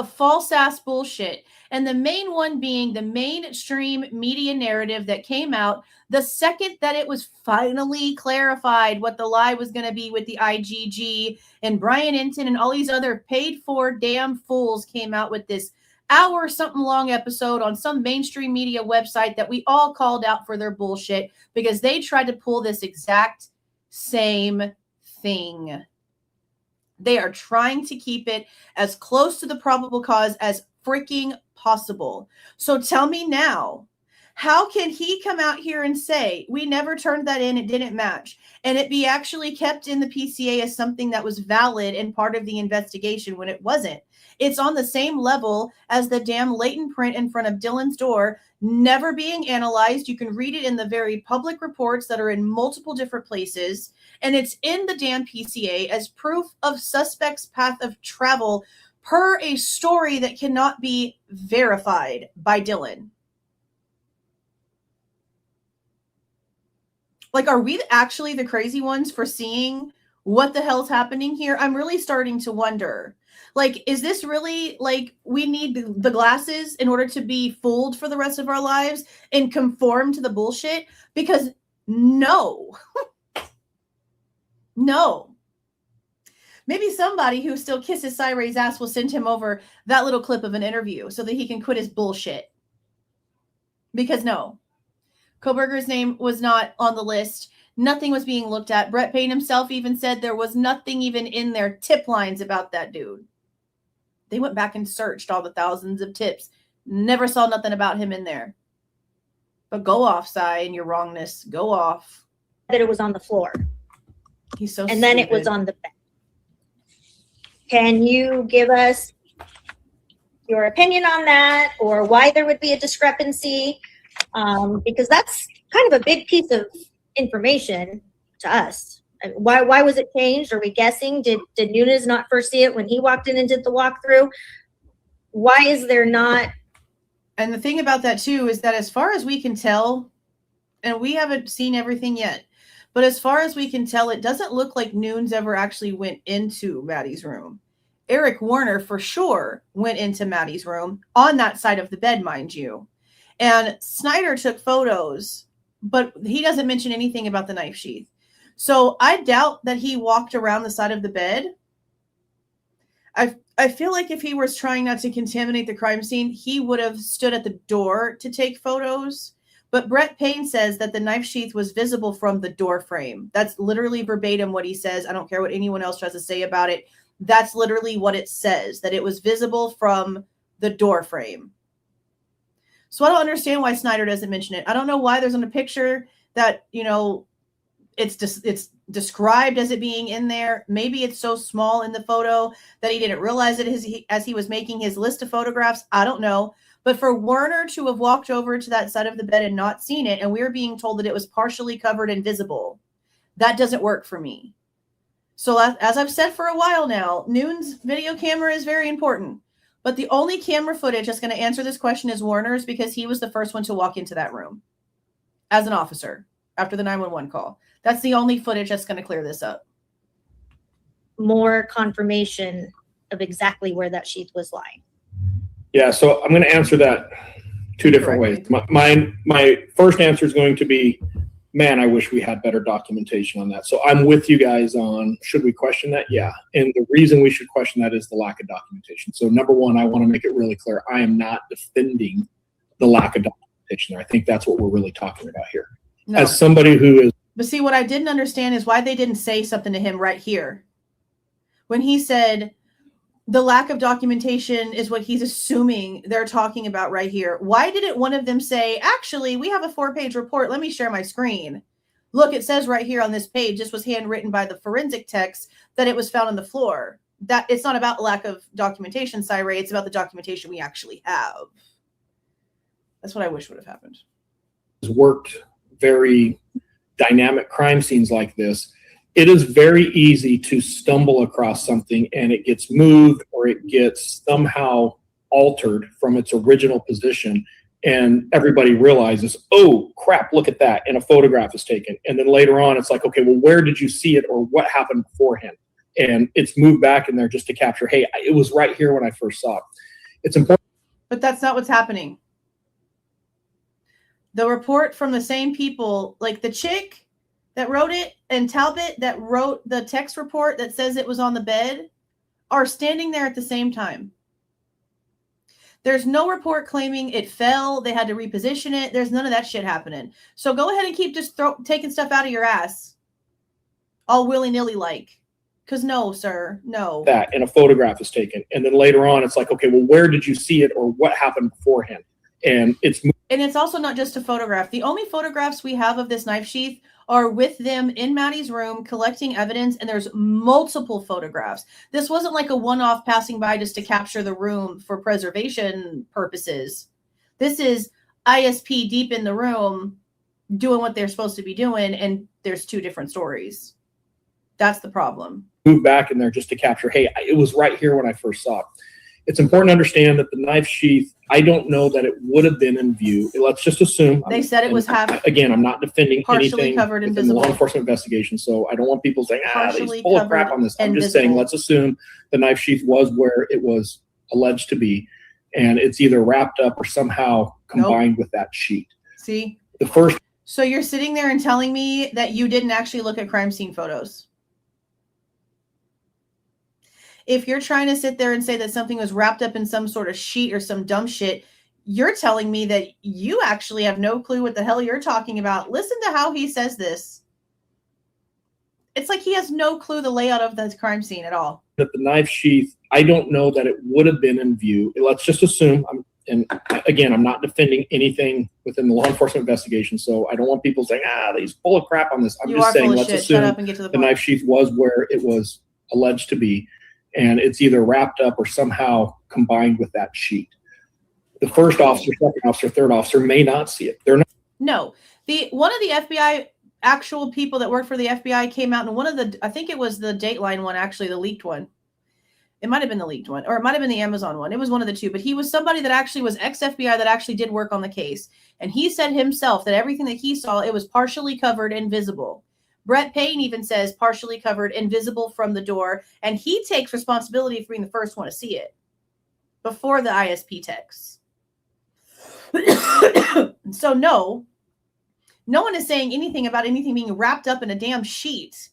false ass bullshit. And the main one being the mainstream media narrative that came out the second that it was finally clarified what the lie was going to be with the IGG, and Brian Enton and all these other paid for damn fools came out with this hour something long episode on some mainstream media website that we all called out for their bullshit because they tried to pull this exact same thing. They are trying to keep it as close to the probable cause as freaking possible. So tell me now, how can he come out here and say, we never turned that in, it didn't match, and it be actually kept in the PCA as something that was valid and part of the investigation when it wasn't? It's on the same level as the damn latent print in front of Dylan's door never being analyzed. You can read it in the very public reports that are in multiple different places, and it's in the damn PCA as proof of suspect's path of travel per a story that cannot be verified by Dylan. Like, are we actually the crazy ones for seeing what the hell's happening here? I'm really starting to wonder. Like, is this really like we need the glasses in order to be fooled for the rest of our lives and conform to the bullshit? Because no. No. Maybe somebody who still kisses Syray's ass will send him over that little clip of an interview so that he can quit his bullshit. Because no. Kohberger's name was not on the list. Nothing was being looked at. Brett Payne himself even said there was nothing even in their tip lines about that dude. They went back and searched all the thousands of tips. Never saw nothing about him in there. But go off, Cy, in your wrongness. Go off. That it was on the floor. He's so And stupid. then it was on the bed. Can you give us your opinion on that, or why there would be a discrepancy? Because that's kind of a big piece of information to us. Why was it changed? Are we guessing? Did Nunes not first see it when he walked in and did the walkthrough? Why is there not? And the thing about that too is that as far as we can tell, and we haven't seen everything yet, But as far as we can tell, it doesn't look like Nunes ever actually went into Maddie's room. Eric Warner for sure went into Maddie's room on that side of the bed, mind you. And Snyder took photos, but he doesn't mention anything about the knife sheath. So I doubt that he walked around the side of the bed. I feel like if he was trying not to contaminate the crime scene, he would have stood at the door to take photos. But Brett Payne says that the knife sheath was visible from the door frame. That's literally verbatim what he says. I don't care what anyone else tries to say about it. That's literally what it says, that it was visible from the door frame. So I don't understand why Snyder doesn't mention it. I don't know why there's on a picture that, you know, it's described as it being in there. Maybe it's so small in the photo that he didn't realize it as he was making his list of photographs. I don't know. But for Werner to have walked over to that side of the bed and not seen it, and we were being told that it was partially covered and visible, that doesn't work for me. So as I've said for a while now, Nunes' video camera is very important. But the only camera footage that's going to answer this question is Werner's, because he was the first one to walk into that room as an officer after the 911 call. That's the only footage that's going to clear this up. More confirmation of exactly where that sheath was lying. Yeah, so I'm going to answer that two different ways. My first answer is going to be, man, I wish we had better documentation on that. So I'm with you guys on, should we question that? Yeah. And the reason we should question that is the lack of documentation. So number one, I want to make it really clear. I am not defending the lack of documentation there. I think that's what we're really talking about here. No. As somebody who is. But see, what I didn't understand is why they didn't say something to him right here. When he said the lack of documentation is what he's assuming they're talking about right here. Why didn't one of them say, actually, we have a 4-page report. Let me share my screen. Look, it says right here on this page, this was handwritten by the forensic techs, that it was found on the floor. That it's not about lack of documentation, Cyree. It's about the documentation we actually have. That's what I wish would have happened. Worked very dynamic crime scenes like this, it is very easy to stumble across something and it gets moved or it gets somehow altered from its original position, and everybody realizes, oh crap, look at that, and a photograph is taken, and then later on it's like, okay, well, where did you see it or what happened beforehand? And it's moved back in there just to capture, hey, it was right here when I first saw it. It's important. But that's not what's happening. The report from the same people, like the chick that wrote it and Talbot that wrote the text report that says it was on the bed, are standing there at the same time. There's no report claiming it fell. They had to reposition it. There's none of that shit happening. So go ahead and keep just taking stuff out of your ass all willy-nilly like. Because no, sir, no. That, and a photograph is taken. And then later on, it's like, okay, well, where did you see it or what happened beforehand? And it's also not just a photograph. The only photographs we have of this knife sheath are with them in Maddie's room collecting evidence, and there's multiple photographs. This wasn't like a one-off passing by just to capture the room for preservation purposes. This is ISP deep in the room doing what they're supposed to be doing, and there's two different stories. That's the problem. Move back in there just to capture, hey, it was right here when I first saw it. It's important to understand that the knife sheath, I don't know that it would have been in view. Let's just assume. They said it was half. Again, I'm not defending partially anything covered and in the visible. law enforcement investigation, so I don't want people saying, Partially he's full of crap covered on this. I'm and just saying, visible. let's assume the knife sheath was where it was alleged to be, and it's either wrapped up or somehow combined with that sheet. See? The first. So you're sitting there and telling me that you didn't actually look at crime scene photos. If you're trying to sit there and say that something was wrapped up in some sort of sheet or some dumb shit, you're telling me that you actually have no clue what the hell you're talking about. Listen to how he says this. It's like he has no clue the layout of the crime scene at all. That the knife sheath, I don't know that it would have been in view. Let's just assume, and again, I'm not defending anything within the law enforcement investigation, so I don't want people saying, he's full of crap on this. I'm just saying, let's assume Shut up and get to the the point. knife sheath was where it was alleged to be, and it's either wrapped up or somehow combined with that sheet. The first officer, second officer, third officer may not see it. They're not. No. One of the FBI actual people that worked for the FBI came out, and one of the, I think it was the Dateline one, actually, the leaked one. It might have been the leaked one, or it might have been the Amazon one. It was one of the two, but he was somebody that actually was ex-FBI that actually did work on the case. And he said himself that everything that he saw, it was partially covered and visible. Brett Payne even says partially covered, invisible from the door, and he takes responsibility for being the first one to see it before the ISP texts. So no one is saying anything about anything being wrapped up in a damn sheet.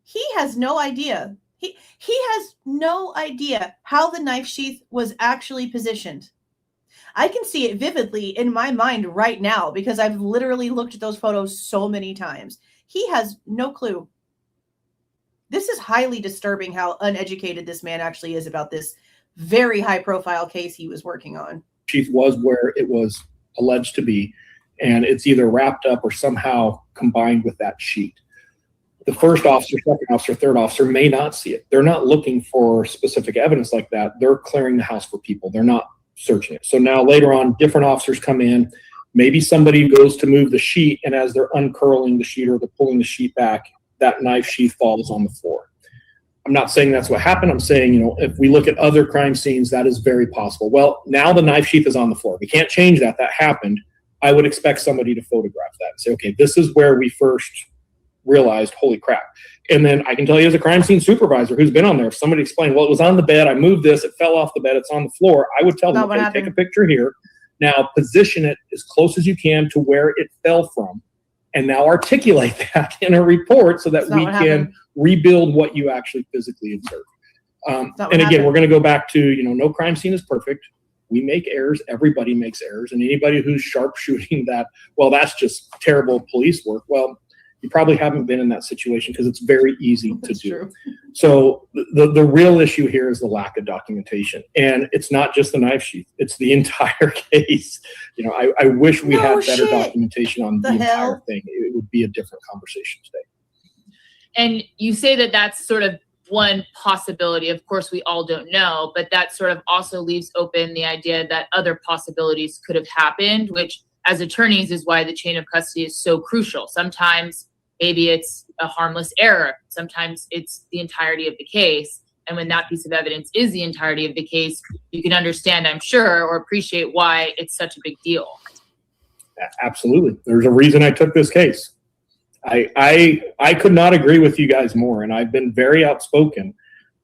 He has no idea. He has no idea how the knife sheath was actually positioned. I can see it vividly in my mind right now because I've literally looked at those photos so many times. He has no clue. This is highly disturbing how uneducated this man actually is about this very high profile case he was working on. Sheath was where it was alleged to be, and it's either wrapped up or somehow combined with that sheet. The first officer, second officer, third officer may not see it. They're not looking for specific evidence like that. They're clearing the house for people. They're not searching it. So now later on, different officers come in. Maybe somebody goes to move the sheet, and as they're uncurling the sheet or they're pulling the sheet back, that knife sheath falls on the floor. I'm not saying that's what happened. I'm saying, if we look at other crime scenes, that is very possible. Well, now the knife sheath is on the floor. We can't change that. That happened. I would expect somebody to photograph that and say, okay, this is where we first realized, holy crap. And then I can tell you as a crime scene supervisor who's been on there, if somebody explained, well, it was on the bed, I moved this, it fell off the bed, it's on the floor, I would tell them, okay, take a picture here. Now position it as close as you can to where it fell from. And now articulate that in a report so that we can rebuild what you actually physically observed. And again, we're going to go back to, no crime scene is perfect. We make errors. Everybody makes errors. And anybody who's sharpshooting that, well, that's just terrible police work. Well, you probably haven't been in that situation because it's very easy to do. True. So the real issue here is the lack of documentation. And it's not just the knife sheath. It's the entire case. I wish we had better documentation on the entire thing. It would be a different conversation today. And you say that that's sort of one possibility. Of course, we all don't know, but that sort of also leaves open the idea that other possibilities could have happened, which as attorneys is why the chain of custody is so crucial. Sometimes maybe it's a harmless error. Sometimes it's the entirety of the case. And when that piece of evidence is the entirety of the case, you can understand, I'm sure, or appreciate why it's such a big deal. Absolutely. There's a reason I took this case. I could not agree with you guys more. And I've been very outspoken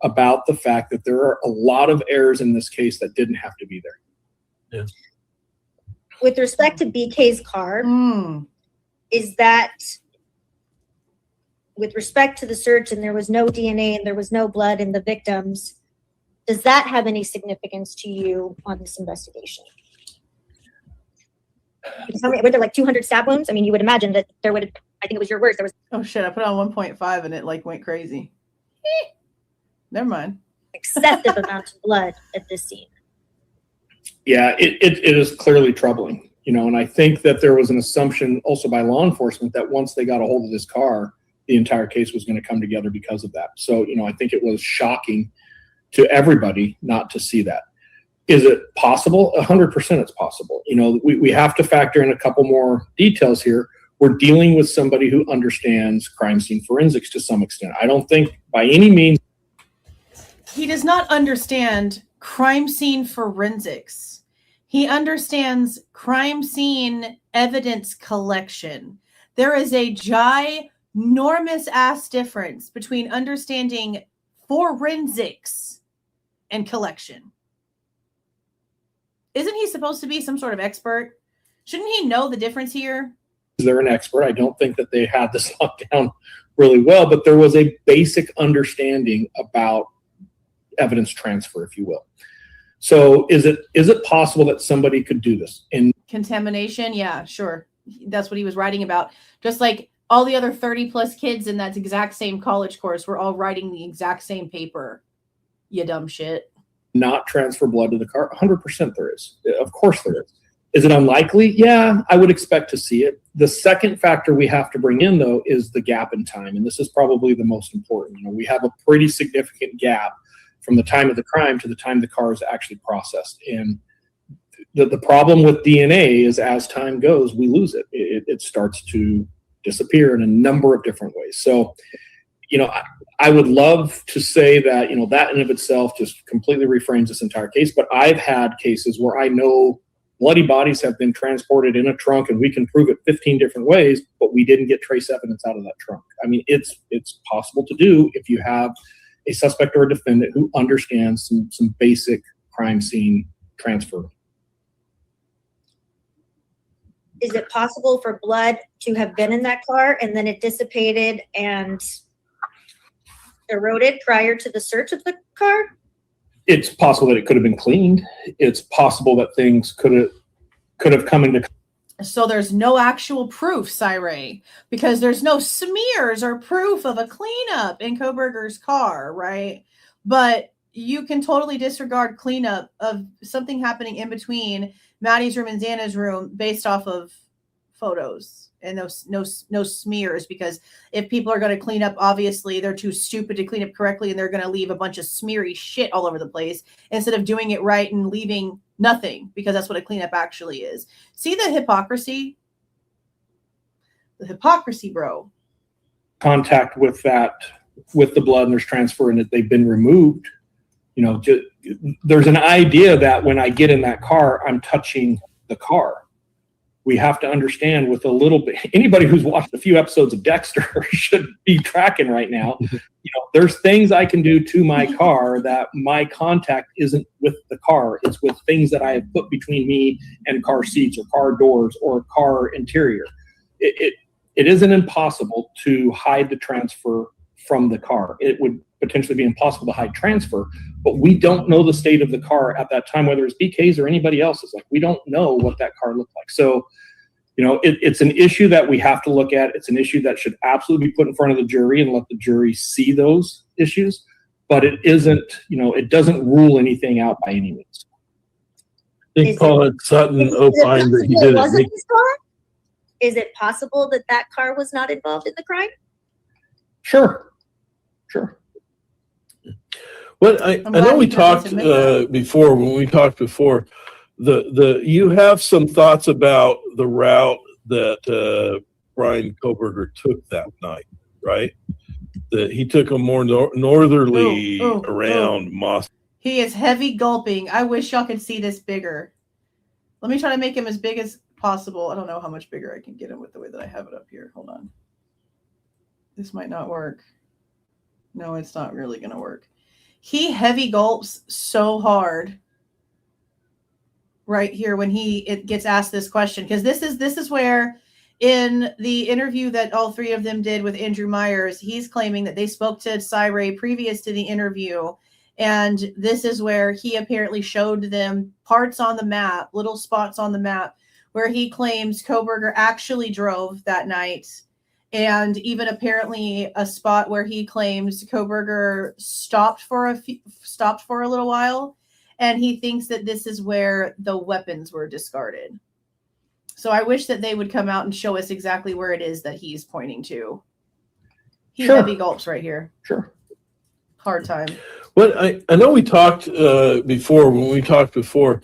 about the fact that there are a lot of errors in this case that didn't have to be there. Yeah. With respect to BK's car, is that with respect to the search and there was no DNA and there was no blood in the victims, does that have any significance to you on this investigation? Were there like 200 stab wounds? I mean, you would imagine that there would, I think it was your words, there was. Oh shit, I put on 1.5 and it went crazy. Never mind. Excessive amounts of blood at this scene. Yeah, it is clearly troubling, and I think that there was an assumption also by law enforcement that once they got a hold of this car, the entire case was going to come together because of that. So, I think it was shocking to everybody not to see that. Is it possible? 100% it's possible. We have to factor in a couple more details here. We're dealing with somebody who understands crime scene forensics to some extent. I don't think by any means. He does not understand crime scene forensics. He understands crime scene evidence collection. There is a ginormous ass difference between understanding forensics and collection. Isn't he supposed to be some sort of expert? Shouldn't he know the difference here? They're an expert. I don't think that they had this locked down really well, but there was a basic understanding about evidence transfer, if you will. So is it possible that somebody could do this? Contamination? Yeah, sure. That's what he was writing about. Just like all the other 30 plus kids in that exact same college course were all writing the exact same paper. You dumb shit. Not transfer blood to the car? 100% there is. Of course there is. Is it unlikely? Yeah, I would expect to see it. The second factor we have to bring in, though, is the gap in time. And this is probably the most important. We have a pretty significant gap from the time of the crime to the time the car is actually processed. And the problem with DNA is as time goes, we lose it. It starts to disappear in a number of different ways. So, I would love to say that, that in of itself just completely reframes this entire case. But I've had cases where I know bloody bodies have been transported in a trunk, and we can prove it 15 different ways, but we didn't get trace evidence out of that trunk. I mean, it's possible to do if you have a suspect or a defendant who understands some basic crime scene transfer. Is it possible for blood to have been in that car and then it dissipated and eroded prior to the search of the car? It's possible that it could have been cleaned. It's possible that things could have come into. So there's no actual proof, Cyree, because there's no smears or proof of a cleanup in Kohberger's car, right? But you can totally disregard cleanup of something happening in between Maddie's room and Xana's room based off of photos and no smears, because if people are going to clean up, obviously they're too stupid to clean up correctly and they're going to leave a bunch of smeary shit all over the place instead of doing it right and leaving nothing, because that's what a cleanup actually is. See the hypocrisy? The hypocrisy, bro. Contact with the blood, and there's transfer, and that they've been removed. You know, there's an idea that when I get in that car, I'm touching the car. We have to understand with a little bit, anybody who's watched a few episodes of Dexter should be tracking right now. You know, there's things I can do to my car that my contact isn't with the car. It's with things that I have put between me and car seats or car doors or car interior. It isn't impossible to hide the transfer from the car. It would potentially be impossible to hide transfer, but we don't know the state of the car at that time, whether it's BK's or anybody else's. Like, we don't know what that car looked like. So, you know, it's an issue that we have to look at. It's an issue that should absolutely be put in front of the jury and let the jury see those issues, but it isn't, you know, it doesn't rule anything out by any means. I think Paul Sutton opined that he did it. Is it possible that that car was not involved in the crime? Sure. Well, I know we talked before. When we talked before, you have some thoughts about the route that Bryan Kohberger took that night, right? That he took a more northerly around Moscow. He is heavy gulping. I wish y'all could see this bigger. Let me try to make him as big as possible. I don't know how much bigger I can get him with the way that I have it up here. Hold on. This might not work. No, it's not really going to work. He heavy gulps so hard right here when it gets asked this question, because this is where in the interview that all three of them did with Andrew Myers, he's claiming that they spoke to Cyree previous to the interview, and this is where he apparently showed them parts on the map, little spots on the map where he claims Kohberger actually drove that night. And even apparently a spot where he claims Kohberger stopped for a little while, and he thinks that this is where the weapons were discarded. So I wish that they would come out and show us exactly where it is that he's pointing to. He heavy gulps right here. Sure. Hard time. Well, I know we talked before. When we talked before,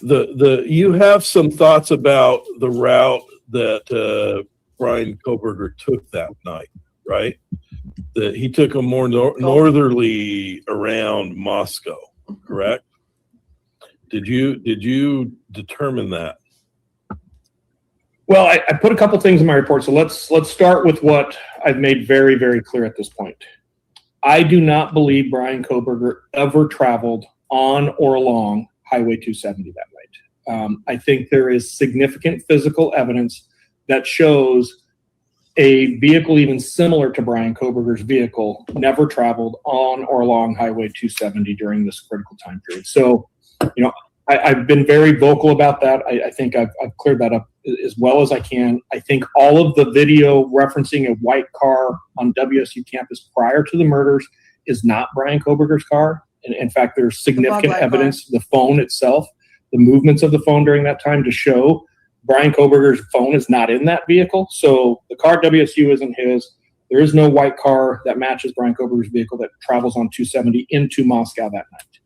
you have some thoughts about the route that Bryan Kohberger took that night, right? That he took a more northerly around Moscow, correct? Did you determine that? Well, I put a couple things in my report. So let's start with what I've made very, very clear at this point. I do not believe Bryan Kohberger ever traveled on or along Highway 270 that night. I think there is significant physical evidence that shows a vehicle even similar to Bryan Kohberger's vehicle never traveled on or along Highway 270 during this critical time period. So, you know, I've been very vocal about that. I think I've cleared that up as well as I can. I think all of the video referencing a white car on WSU campus prior to the murders is not Bryan Kohberger's car. And in fact, there's significant evidence, the phone itself, the movements of the phone during that time to show Bryan Kohberger's phone is not in that vehicle. So the car at WSU isn't his. There is no white car that matches Bryan Kohberger's vehicle that travels on 270 into Moscow that night.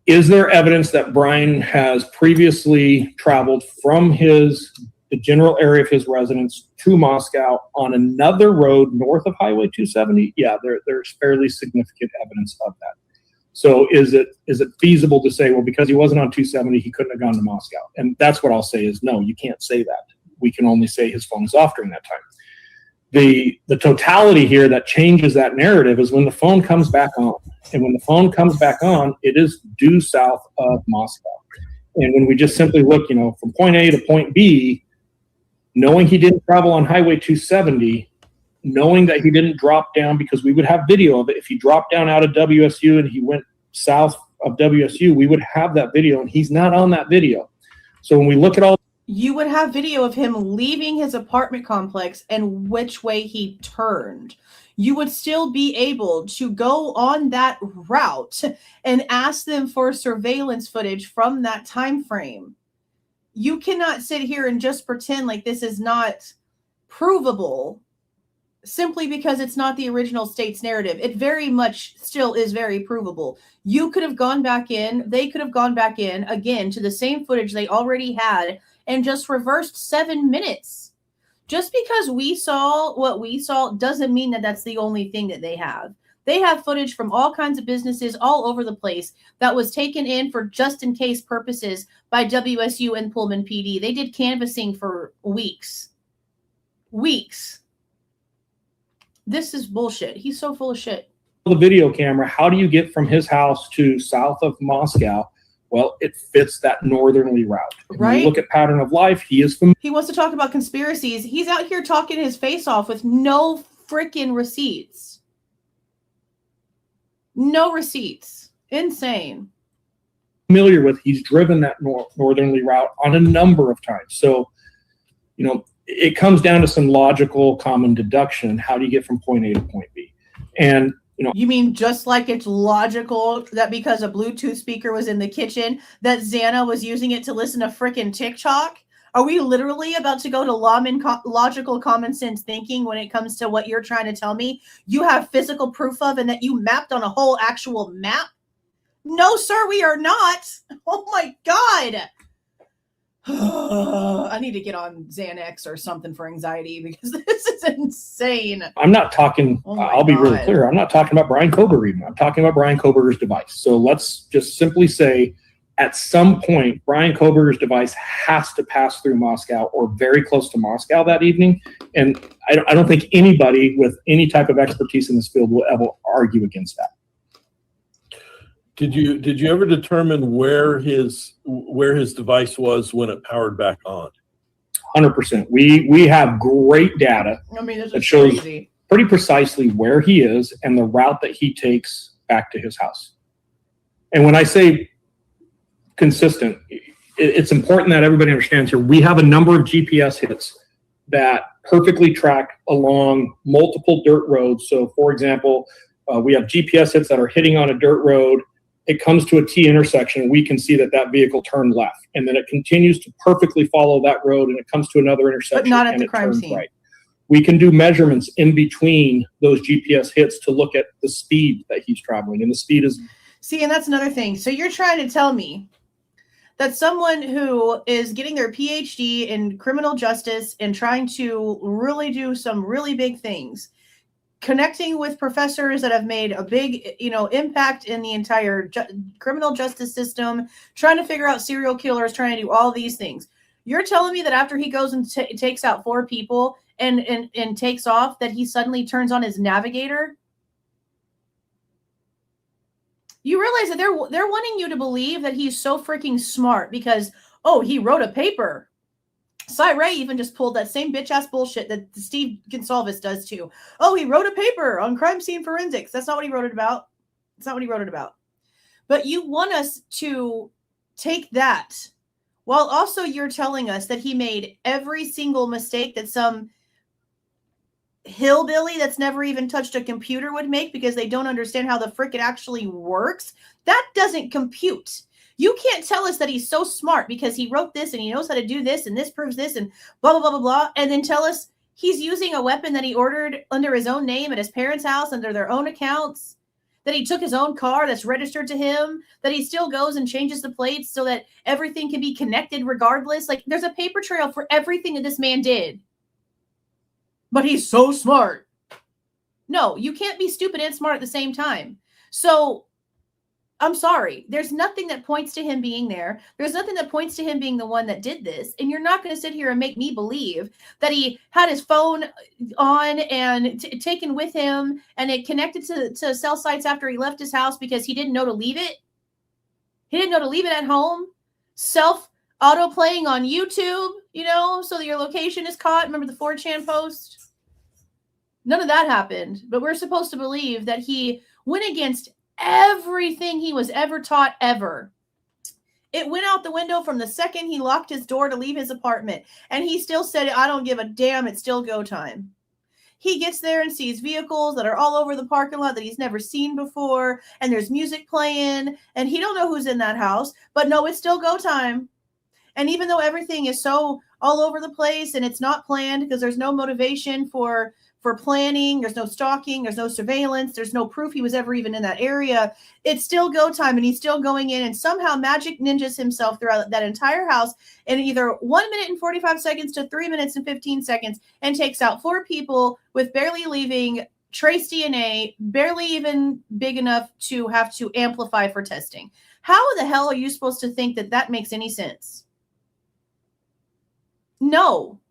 Is there evidence that Bryan has previously traveled from the general area of his residence to Moscow on another road north of Highway 270? Yeah, there's fairly significant evidence of that. So is it feasible to say, well, because he wasn't on 270, he couldn't have gone to Moscow? And that's what I'll say is no, you can't say that. We can only say his phone is off during that time. The totality here that changes that narrative is when the phone comes back on. And when the phone comes back on, it is due south of Moscow. And when we just simply look, from point A to point B, knowing he didn't travel on Highway 270, knowing that he didn't drop down, because we would have video of it. If he dropped down out of WSU and he went south of WSU, we would have that video, and he's not on that video. So when we look at all, you would have video of him leaving his apartment complex and which way he turned. You would still be able to go on that route and ask them for surveillance footage from that time frame. You cannot sit here and just pretend like this is not provable simply because it's not the original state's narrative. It very much still is very provable. You could have gone back in, they could have gone back in again to the same footage they already had and just reversed 7 minutes. Just because we saw what we saw doesn't mean that that's the only thing that they have. They have footage from all kinds of businesses all over the place that was taken in for just in case purposes by WSU and Pullman PD. They did canvassing for weeks. Weeks. This is bullshit. He's so full of shit. The video camera, how do you get from his house to south of Moscow? Well, it fits that northerly route. Right. When you look at pattern of life, he is familiar. He wants to talk about conspiracies. He's out here talking his face off with no freaking receipts. No receipts. Insane. Familiar with. He's driven that northerly route on a number of times. So, it comes down to some logical common deduction. How do you get from point A to point B? And you mean just like it's logical that because a Bluetooth speaker was in the kitchen that Xana was using it to listen to frickin' TikTok? Are we literally about to go to logical common sense thinking when it comes to what you're trying to tell me you have physical proof of and that you mapped on a whole actual map? No, sir, we are not. Oh my God. I need to get on Xanax or something for anxiety because this is insane. I'm not talking, I'll be really clear. I'm not talking about Bryan Kohberger even. I'm talking about Bryan Kohberger's device. So let's just simply say at some point, Bryan Kohberger's device has to pass through Moscow or very close to Moscow that evening. And I don't think anybody with any type of expertise in this field will ever argue against that. Did you ever determine where his device was when it powered back on? 100%. We have great data that shows pretty precisely where he is and the route that he takes back to his house. And when I say consistent, it's important that everybody understands here. We have a number of GPS hits that perfectly track along multiple dirt roads. So, for example, we have GPS hits that are hitting on a dirt road. It comes to a T intersection, we can see that vehicle turned left. And then it continues to perfectly follow that road and it comes to another intersection. But not at the crime scene. Right. We can do measurements in between those GPS hits to look at the speed that he's traveling. And the speed is... See, and that's another thing. So you're trying to tell me that someone who is getting their PhD in criminal justice and trying to really do some really big things, connecting with professors that have made a big, impact in the entire criminal justice system, trying to figure out serial killers, trying to do all these things. You're telling me that after he goes and takes out 4 people and takes off, that he suddenly turns on his navigator? You realize that they're wanting you to believe that he's so freaking smart because, he wrote a paper. Cy Ray even just pulled that same bitch-ass bullshit that Steve Goncalves does too. Oh, he wrote a paper on crime scene forensics. That's not what he wrote it about. That's not what he wrote it about. But you want us to take that while also you're telling us that he made every single mistake that some hillbilly that's never even touched a computer would make because they don't understand how the frick it actually works. That doesn't compute. You can't tell us that he's so smart because he wrote this and he knows how to do this and this proves this and blah, blah, blah, blah, blah. And then tell us he's using a weapon that he ordered under his own name at his parents' house under their own accounts, that he took his own car that's registered to him, that he still goes and changes the plates so that everything can be connected regardless. Like there's a paper trail for everything that this man did. But he's so smart. No, you can't be stupid and smart at the same time. So I'm sorry. There's nothing that points to him being there. There's nothing that points to him being the one that did this. And you're not going to sit here and make me believe that he had his phone on and taken with him and it connected to cell sites after he left his house because he didn't know to leave it. He didn't know to leave it at home. Self auto playing on YouTube, so that your location is caught. Remember the 4chan post? None of that happened. But we're supposed to believe that he went against everything he was ever taught ever. It went out the window from the second he locked his door to leave his apartment. And he still said, I don't give a damn. It's still go time. He gets there and sees vehicles that are all over the parking lot that he's never seen before. And there's music playing. And he don't know who's in that house. But no, it's still go time. And even though everything is so all over the place and it's not planned because there's no motivation for planning, there's no stalking, there's no surveillance, there's no proof he was ever even in that area, it's still go time and he's still going in and somehow magic ninjas himself throughout that entire house in either 1 minute and 45 seconds to 3 minutes and 15 seconds and takes out 4 people with barely leaving trace DNA, barely even big enough to have to amplify for testing. How the hell are you supposed to think that that makes any sense? No.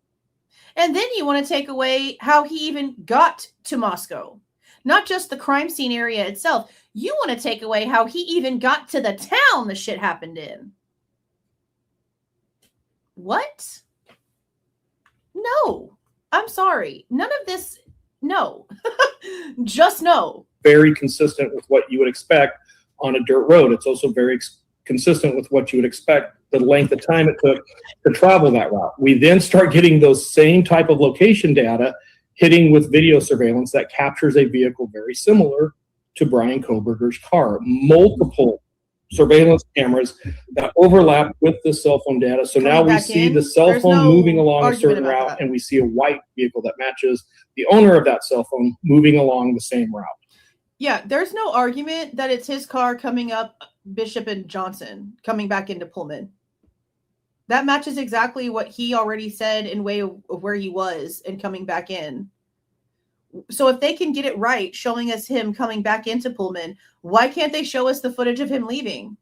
And then you want to take away how he even got to Moscow. Not just the crime scene area itself. You want to take away how he even got to the town the shit happened in. What? No. I'm sorry. None of this. No. Just no. Very consistent with what you would expect on a dirt road. It's also very consistent with what you would expect the length of time it took to travel that route. We then start getting those same type of location data hitting with video surveillance that captures a vehicle very similar to Bryan Kohberger's car. Multiple surveillance cameras that overlap with the cell phone data. So now we see the cell phone moving along a certain route and we see a white vehicle that matches the owner of that cell phone moving along the same route. Yeah, there's no argument that it's his car coming up Bishop and Johnson, coming back into Pullman. That matches exactly what he already said in way of where he was and coming back in. So if they can get it right, showing us him coming back into Pullman, why can't they show us the footage of him leaving?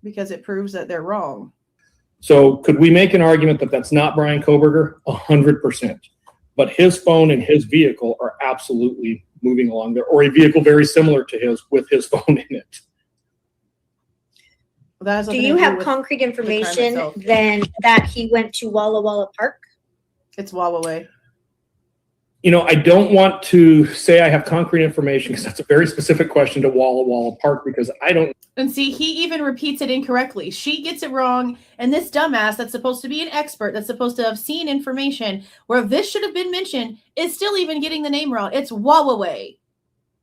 Because it proves that they're wrong. So could we make an argument that that's not Bryan Kohberger? 100%. But his phone and his vehicle are absolutely moving along there, or a vehicle very similar to his with his phone in it. Do you have concrete information then that he went to Walla Walla Park? It's Walla Way. I don't want to say I have concrete information because that's a very specific question to Walla Walla Park because I don't. And see, he even repeats it incorrectly. She gets it wrong. And this dumbass that's supposed to be an expert, that's supposed to have seen information where this should have been mentioned, is still even getting the name wrong. It's Wawaway.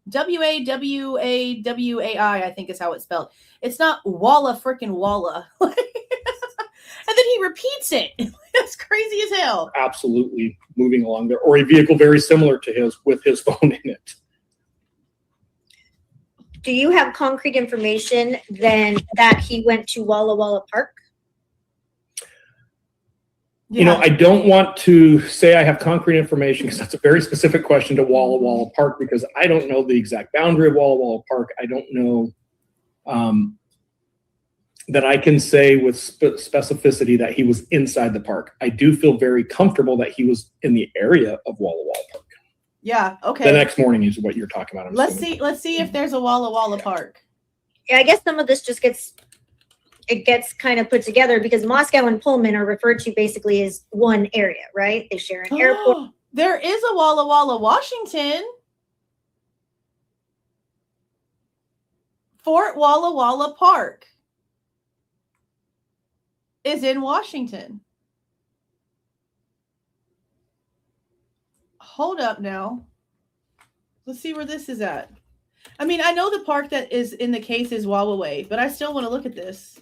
W-A-W-A-W-A-I, I think is how it's spelled. It's not Walla frickin' Walla. And then he repeats it. That's crazy as hell. Absolutely moving along there, or a vehicle very similar to his with his phone in it. Do you have concrete information then that he went to Walla Walla Park? I don't want to say I have concrete information because that's a very specific question to Walla Walla Park because I don't know the exact boundary of Walla Walla Park. I don't know that I can say with specificity that he was inside the park. I do feel very comfortable that he was in the area of Walla Walla Park. Yeah, okay. The next morning is what you're talking about. Let's see if there's a Walla Walla Park. Yeah, I guess some of this just gets kind of put together because Moscow and Pullman are referred to basically as one area, right? They share an airport. There is a Walla Walla, Washington. Fort Walla Walla Park is in Washington. Hold up now. Let's see where this is at. I mean, I know the park that is in the case is Wawaway, but I still want to look at this.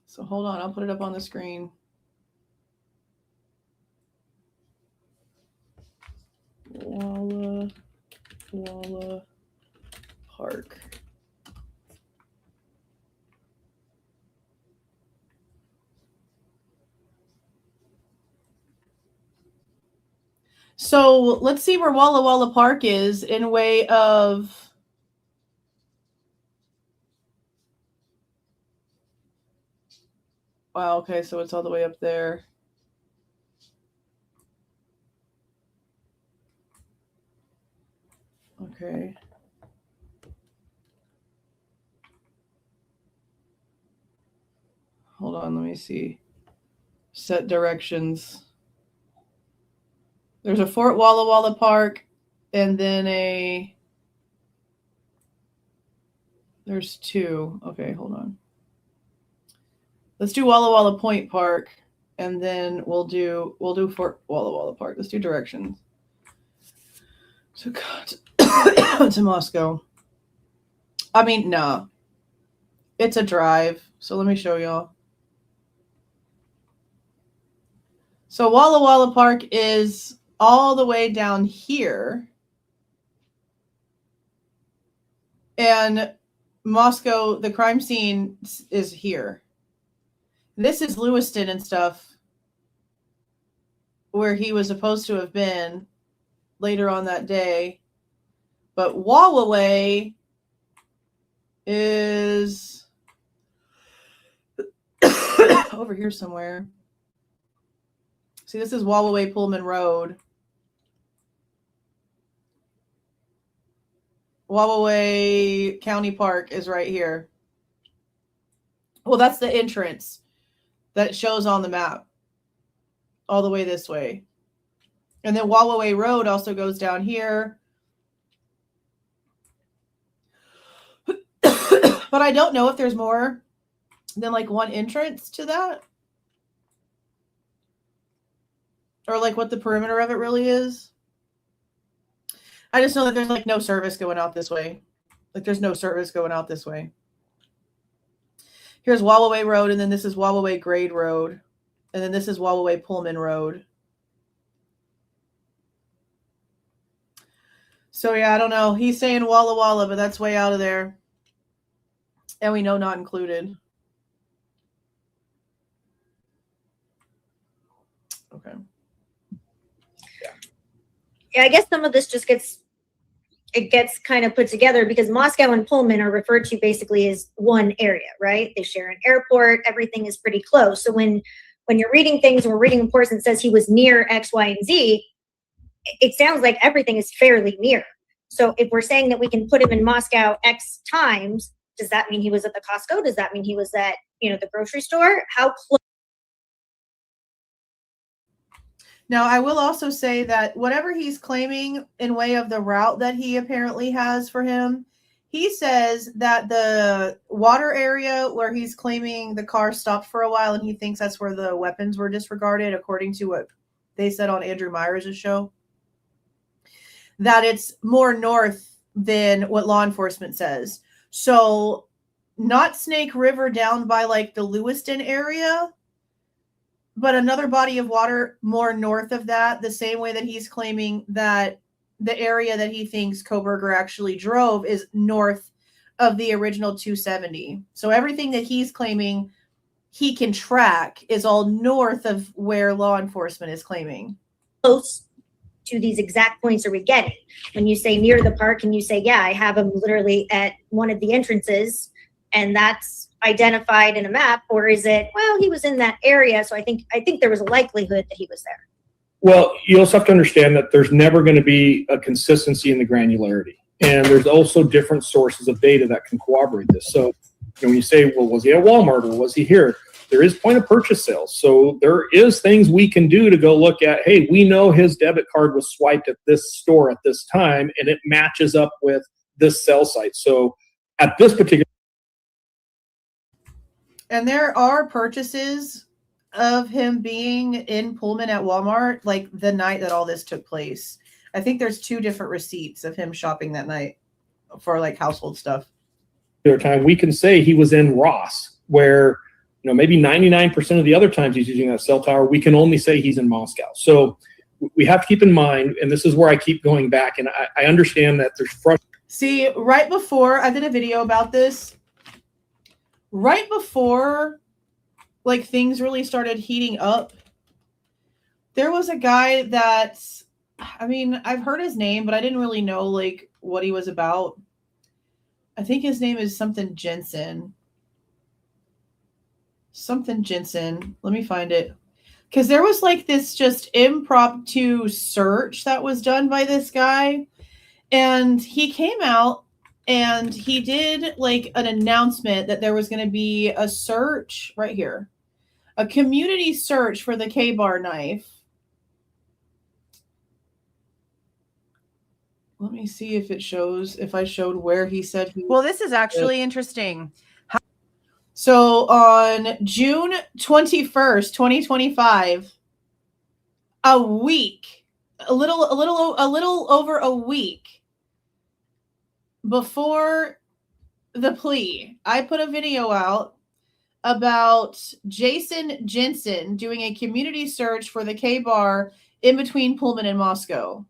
So hold on, I'll put it up on the screen. Walla Walla Park. So let's see where Walla Walla Park is in way of. Wow, okay, so it's all the way up there. Okay. Hold on, let me see. Set directions. There's a Fort Walla Walla Park, and then there's two. Okay, hold on. Let's do Walla Walla Point Park, and then we'll do Fort Walla Walla Park. Let's do directions. So to Moscow. I mean, no. It's a drive. So let me show y'all. So Walla Walla Park is all the way down here. And Moscow, the crime scene is here. This is Lewiston and stuff, where he was supposed to have been later on that day. But Wallaway is over here somewhere. See, this is Wallaway Pullman Road. Wallaway County Park is right here. Well, that's the entrance that shows on the map all the way this way. And then Wallaway Road also goes down here. But I don't know if there's more than like one entrance to that. Or like what the perimeter of it really is. I just know that there's like no service going out this way. Like there's no service going out this way. Here's Wallaway Road, and then this is Wallaway Grade Road. And then this is Wallaway Pullman Road. So yeah, I don't know. He's saying Walla Walla, but that's way out of there. And we know not included. Okay. Yeah, I guess some of this just gets kind of put together because Moscow and Pullman are referred to basically as one area, right? They share an airport. Everything is pretty close. So when you're reading things or reading reports and says he was near X, Y, and Z, it sounds like everything is fairly near. So if we're saying that we can put him in Moscow X times, does that mean he was at the Costco? Does that mean he was at, the grocery store? How close? Now, I will also say that whatever he's claiming in way of the route that he apparently has for him, he says that the water area where he's claiming the car stopped for a while and he thinks that's where the weapons were disregarded, according to what they said on Andrew Myers' show, that it's more north than what law enforcement says. So not Snake River down by like the Lewiston area, but another body of water more north of that, the same way that he's claiming that the area that he thinks Kohberger actually drove is north of the original 270. So everything that he's claiming he can track is all north of where law enforcement is claiming. Close to these exact points are we getting? When you say near the park and you say, yeah, I have him literally at one of the entrances and that's identified in a map, or is it, well, he was in that area, so I think there was a likelihood that he was there. Well, you also have to understand that there's never going to be a consistency in the granularity. And there's also different sources of data that can corroborate this. So when you say, well, was he at Walmart or was he here? There is point of purchase sales. So there is things we can do to go look at, hey, we know his debit card was swiped at this store at this time, and it matches up with this cell site. So at this particular. And there are purchases of him being in Pullman at Walmart, like the night that all this took place. I think there's 2 different receipts of him shopping that night for like household stuff. Time we can say he was in Ross, where maybe 99% of the other times he's using that cell tower, we can only say he's in Moscow. So we have to keep in mind, and this is where I keep going back, and I understand that there's frustration. See, right before I did a video about this, right before like things really started heating up, there was a guy that I mean, I've heard his name, but I didn't really know like what he was about. I think his name is something Jensen. Something Jensen. Let me find it. Because there was like this just impromptu search that was done by this guy. And he came out and he did like an announcement that there was going to be a search right here. A community search for the K-bar knife. Let me see if it shows, if I showed where he said he. Well, this is actually interesting. So on June 21st, 2025, a little over a week before the plea, I put a video out about Jason Jensen doing a community search for the K-bar in between Pullman and Moscow.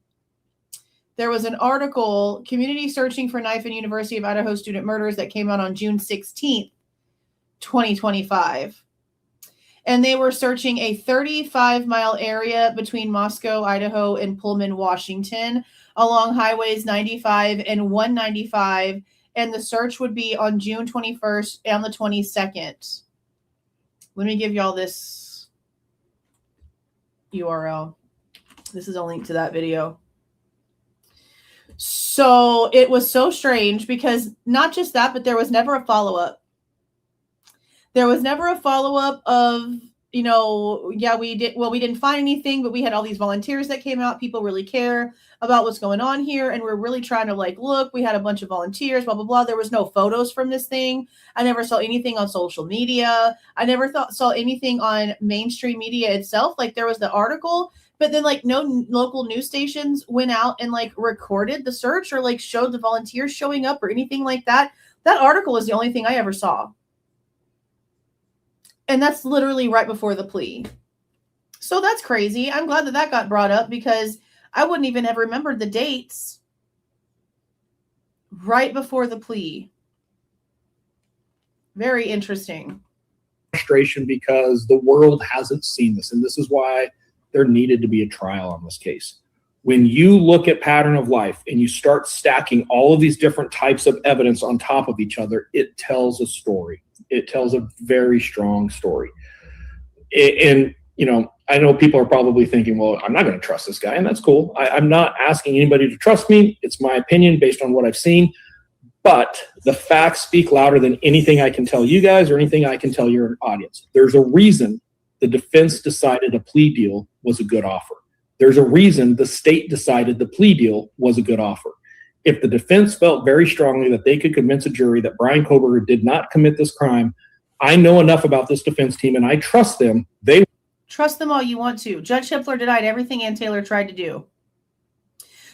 There was an article, Community Searching for Knife in University of Idaho Student Murders, that came out on June 16th, 2025. And they were searching a 35-mile area between Moscow, Idaho, and Pullman, Washington, along highways 95 and 195. And the search would be on June 21st and the 22nd. Let me give y'all this URL. This is a link to that video. So it was so strange because not just that, but there was never a follow-up. There was never a follow-up of, we didn't find anything, but we had all these volunteers that came out. People really care about what's going on here. And we're really trying to look, we had a bunch of volunteers, blah, blah, blah. There was no photos from this thing. I never saw anything on social media. I never saw anything on mainstream media itself. Like there was the article, but then no local news stations went out and recorded the search or showed the volunteers showing up or anything like that. That article is the only thing I ever saw. And that's literally right before the plea. So that's crazy. I'm glad that got brought up because I wouldn't even have remembered the dates right before the plea. Very interesting. Frustration because the world hasn't seen this. And this is why there needed to be a trial on this case. When you look at pattern of life and you start stacking all of these different types of evidence on top of each other, it tells a story. It tells a very strong story. And, I know people are probably thinking, well, I'm not going to trust this guy, and that's cool. I'm not asking anybody to trust me. It's my opinion based on what I've seen. But the facts speak louder than anything I can tell you guys or anything I can tell your audience. There's a reason the defense decided a plea deal was a good offer. There's a reason the state decided the plea deal was a good offer. If the defense felt very strongly that they could convince a jury that Bryan Kohberger did not commit this crime, I know enough about this defense team and I trust them. They trust them all you want to. Judge Hippler denied everything Ann Taylor tried to do.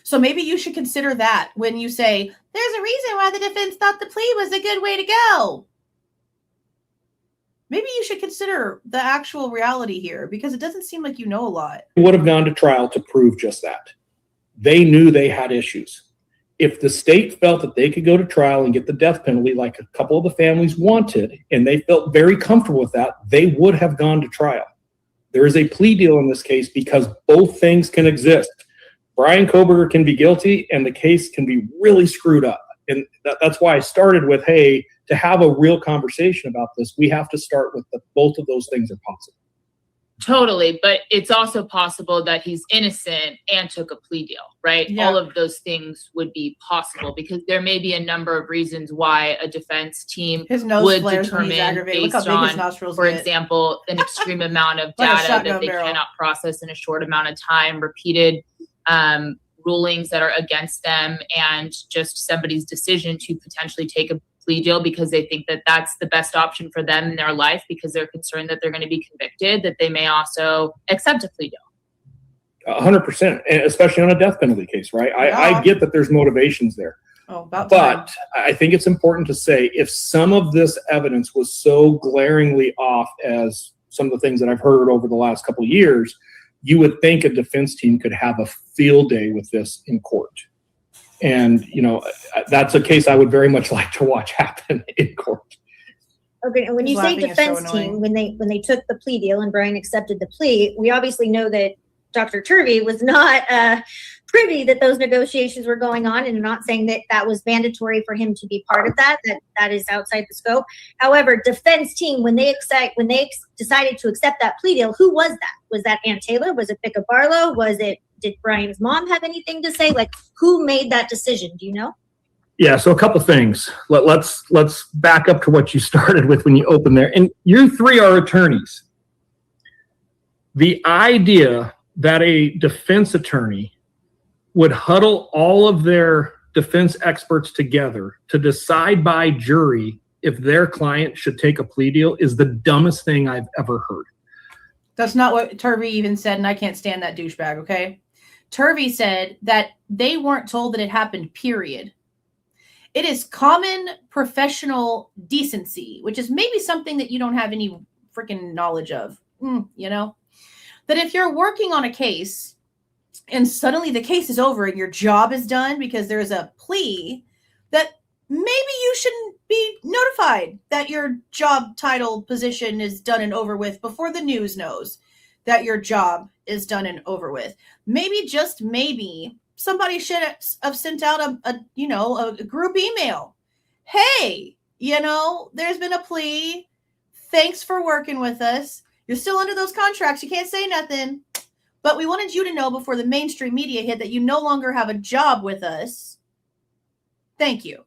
So maybe you should consider that when you say, there's a reason why the defense thought the plea was a good way to go. Maybe you should consider the actual reality here because it doesn't seem like you know a lot. would have gone to trial to prove just that. They knew they had issues. If the state felt that they could go to trial and get the death penalty like a couple of the families wanted, and they felt very comfortable with that, they would have gone to trial. There is a plea deal in this case because both things can exist. Bryan Kohberger can be guilty and the case can be really screwed up. And that's why I started with, hey, to have a real conversation about this, we have to start with both of those things are possible. Totally. But it's also possible that he's innocent and took a plea deal, right? Yeah. All of those things would be possible because there may be a number of reasons why a defense team would determine based on, for example, an extreme amount of data that they cannot process in a short amount of time, repeated rulings that are against them, and just somebody's decision to potentially take a plea deal because they think that that's the best option for them in their life because they're concerned that they're going to be convicted, that they may also accept a plea deal. 100%, and especially on a death penalty case, right? I get that there's motivations there. But I think it's important to say if some of this evidence was so glaringly off as some of the things that I've heard over the last couple of years, you would think a defense team could have a field day with this in court. And, that's a case I would very much like to watch happen in court. Okay, and when you say defense team, when they took the plea deal and Bryan accepted the plea, we obviously know that Dr. Turvey was not privy that those negotiations were going on, and I'm not saying that that was mandatory for him to be part of that. That is outside the scope. However, defense team, when they decided to accept that plea deal, who was that? Was that Ann Taylor? Was it Picca Barlow? Did Brian's mom have anything to say? Like, who made that decision? Do you know? Yeah, so a couple things. Let's back up to what you started with when you opened there. And you three are attorneys. The idea that a defense attorney would huddle all of their defense experts together to decide by jury if their client should take a plea deal is the dumbest thing I've ever heard. That's not what Turvey even said, and I can't stand that douchebag, okay? Turvey said that they weren't told that it happened, period. It is common professional decency, which is maybe something that you don't have any freaking knowledge of, you know? That if you're working on a case and suddenly the case is over and your job is done because there's a plea, that maybe you shouldn't be notified that your job title position is done and over with before the news knows that your job is done and over with. Maybe, just maybe, somebody should have sent out a group email. Hey, there's been a plea. Thanks for working with us. You're still under those contracts. You can't say nothing. But we wanted you to know before the mainstream media hit that you no longer have a job with us. Thank you.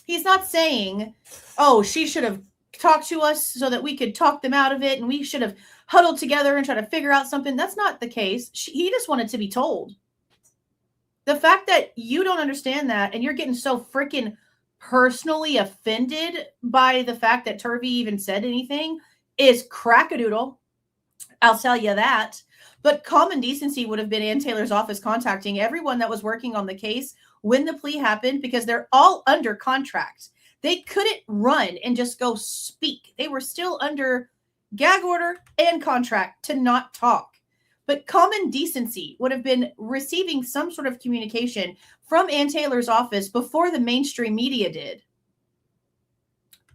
He's not saying, oh, she should have talked to us so that we could talk them out of it and we should have huddled together and try to figure out something. That's not the case. He just wanted to be told. The fact that you don't understand that and you're getting so freaking personally offended by the fact that Turvey even said anything is crackadoodle. I'll tell you that. But common decency would have been Ann Taylor's office contacting everyone that was working on the case when the plea happened, because they're all under contract. They couldn't run and just go speak. They were still under gag order and contract to not talk. But common decency would have been receiving some sort of communication from Ann Taylor's office before the mainstream media did.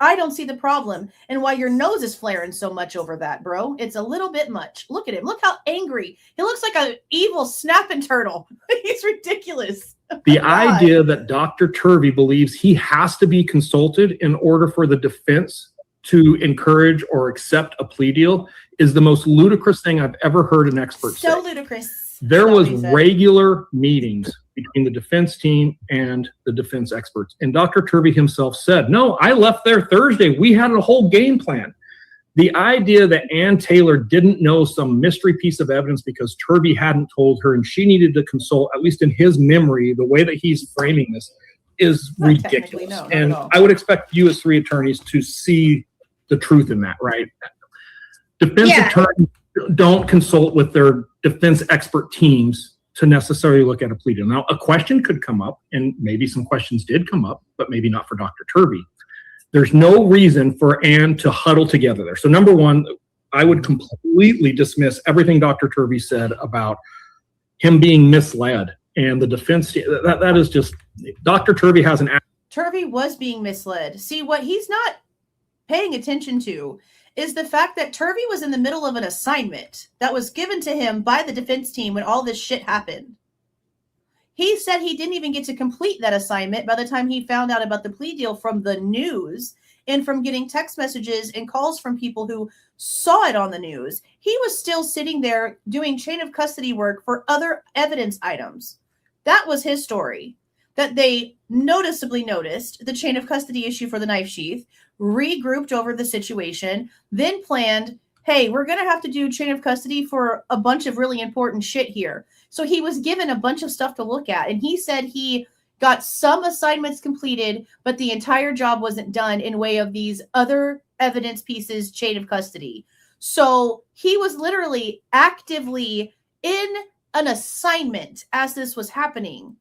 I don't see the problem and why your nose is flaring so much over that, bro. It's a little bit much. Look at him. Look how angry. He looks like an evil snapping turtle. He's ridiculous. The idea that Dr. Turvey believes he has to be consulted in order for the defense to encourage or accept a plea deal is the most ludicrous thing I've ever heard an expert say. So ludicrous. There was regular meetings between the defense team and the defense experts. And Dr. Turvey himself said, no, I left there Thursday. We had a whole game plan. The idea that Ann Taylor didn't know some mystery piece of evidence because Turvey hadn't told her and she needed to consult, at least in his memory, the way that he's framing this is ridiculous. No, and I would expect you as three attorneys to see the truth in that, right? Defense attorneys don't consult with their defense expert teams to necessarily look at a plea deal. Now, a question could come up, and maybe some questions did come up, but maybe not for Dr. Turvey. There's no reason for Ann to huddle together there. So number one, I would completely dismiss everything Dr. Turvey said about him being misled and the defense. That is just, Dr. Turvey has an... Turvey was being misled. See, what he's not paying attention to is the fact that Turvey was in the middle of an assignment that was given to him by the defense team when all this shit happened. He said he didn't even get to complete that assignment by the time he found out about the plea deal from the news and from getting text messages and calls from people who saw it on the news. He was still sitting there doing chain of custody work for other evidence items. That was his story. That they noticeably noticed the chain of custody issue for the knife sheath, regrouped over the situation, then planned, hey, we're going to have to do chain of custody for a bunch of really important shit here. So he was given a bunch of stuff to look at. And he said he got some assignments completed, but the entire job wasn't done in way of these other evidence pieces, chain of custody. So he was literally actively in an assignment as this was happening.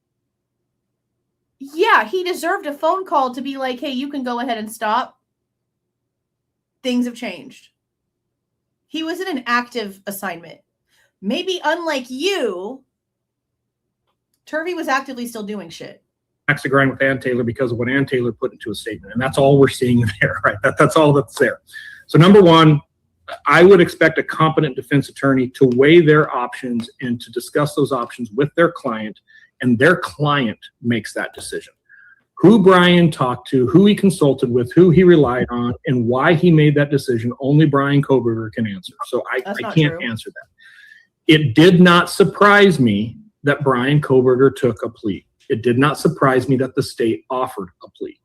Yeah, he deserved a phone call to be like, hey, you can go ahead and stop. Things have changed. He was in an active assignment. Maybe unlike you, Turvey was actively still doing shit. Axe to grind with Ann Taylor because of what Ann Taylor put into a statement. And that's all we're seeing there, right? That's all that's there. So number one, I would expect a competent defense attorney to weigh their options and to discuss those options with their client, and their client makes that decision. Who Bryan talked to, who he consulted with, who he relied on, and why he made that decision, only Bryan Kohberger can answer. So I can't answer that. It did not surprise me that Bryan Kohberger took a plea. It did not surprise me that the state offered a plea.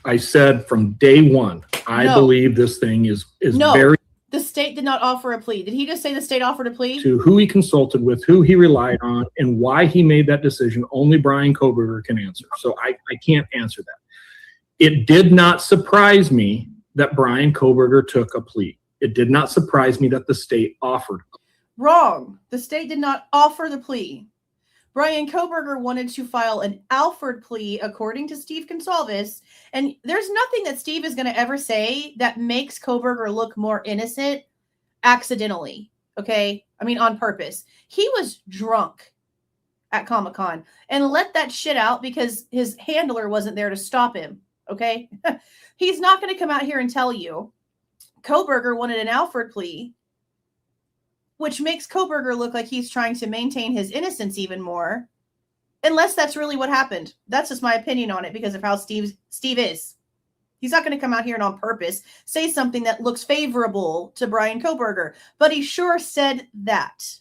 I said from day one, I believe this thing is very. The state did not offer a plea. Did he just say the state offered a plea? To who he consulted with, who he relied on, and why he made that decision, only Bryan Kohberger can answer. So I can't answer that. It did not surprise me that Bryan Kohberger took a plea. It did not surprise me that the state offered. Wrong. The state did not offer the plea. Bryan Kohberger wanted to file an Alford plea, according to Steve Goncalves, and there's nothing that Steve is going to ever say that makes Kohberger look more innocent accidentally, okay? I mean, on purpose. He was drunk at Comic-Con and let that shit out because his handler wasn't there to stop him, okay? He's not going to come out here and tell you Kohberger wanted an Alford plea, which makes Kohberger look like he's trying to maintain his innocence even more, unless that's really what happened. That's just my opinion on it because of how Steve is. He's not going to come out here and on purpose say something that looks favorable to Bryan Kohberger, but he sure said that.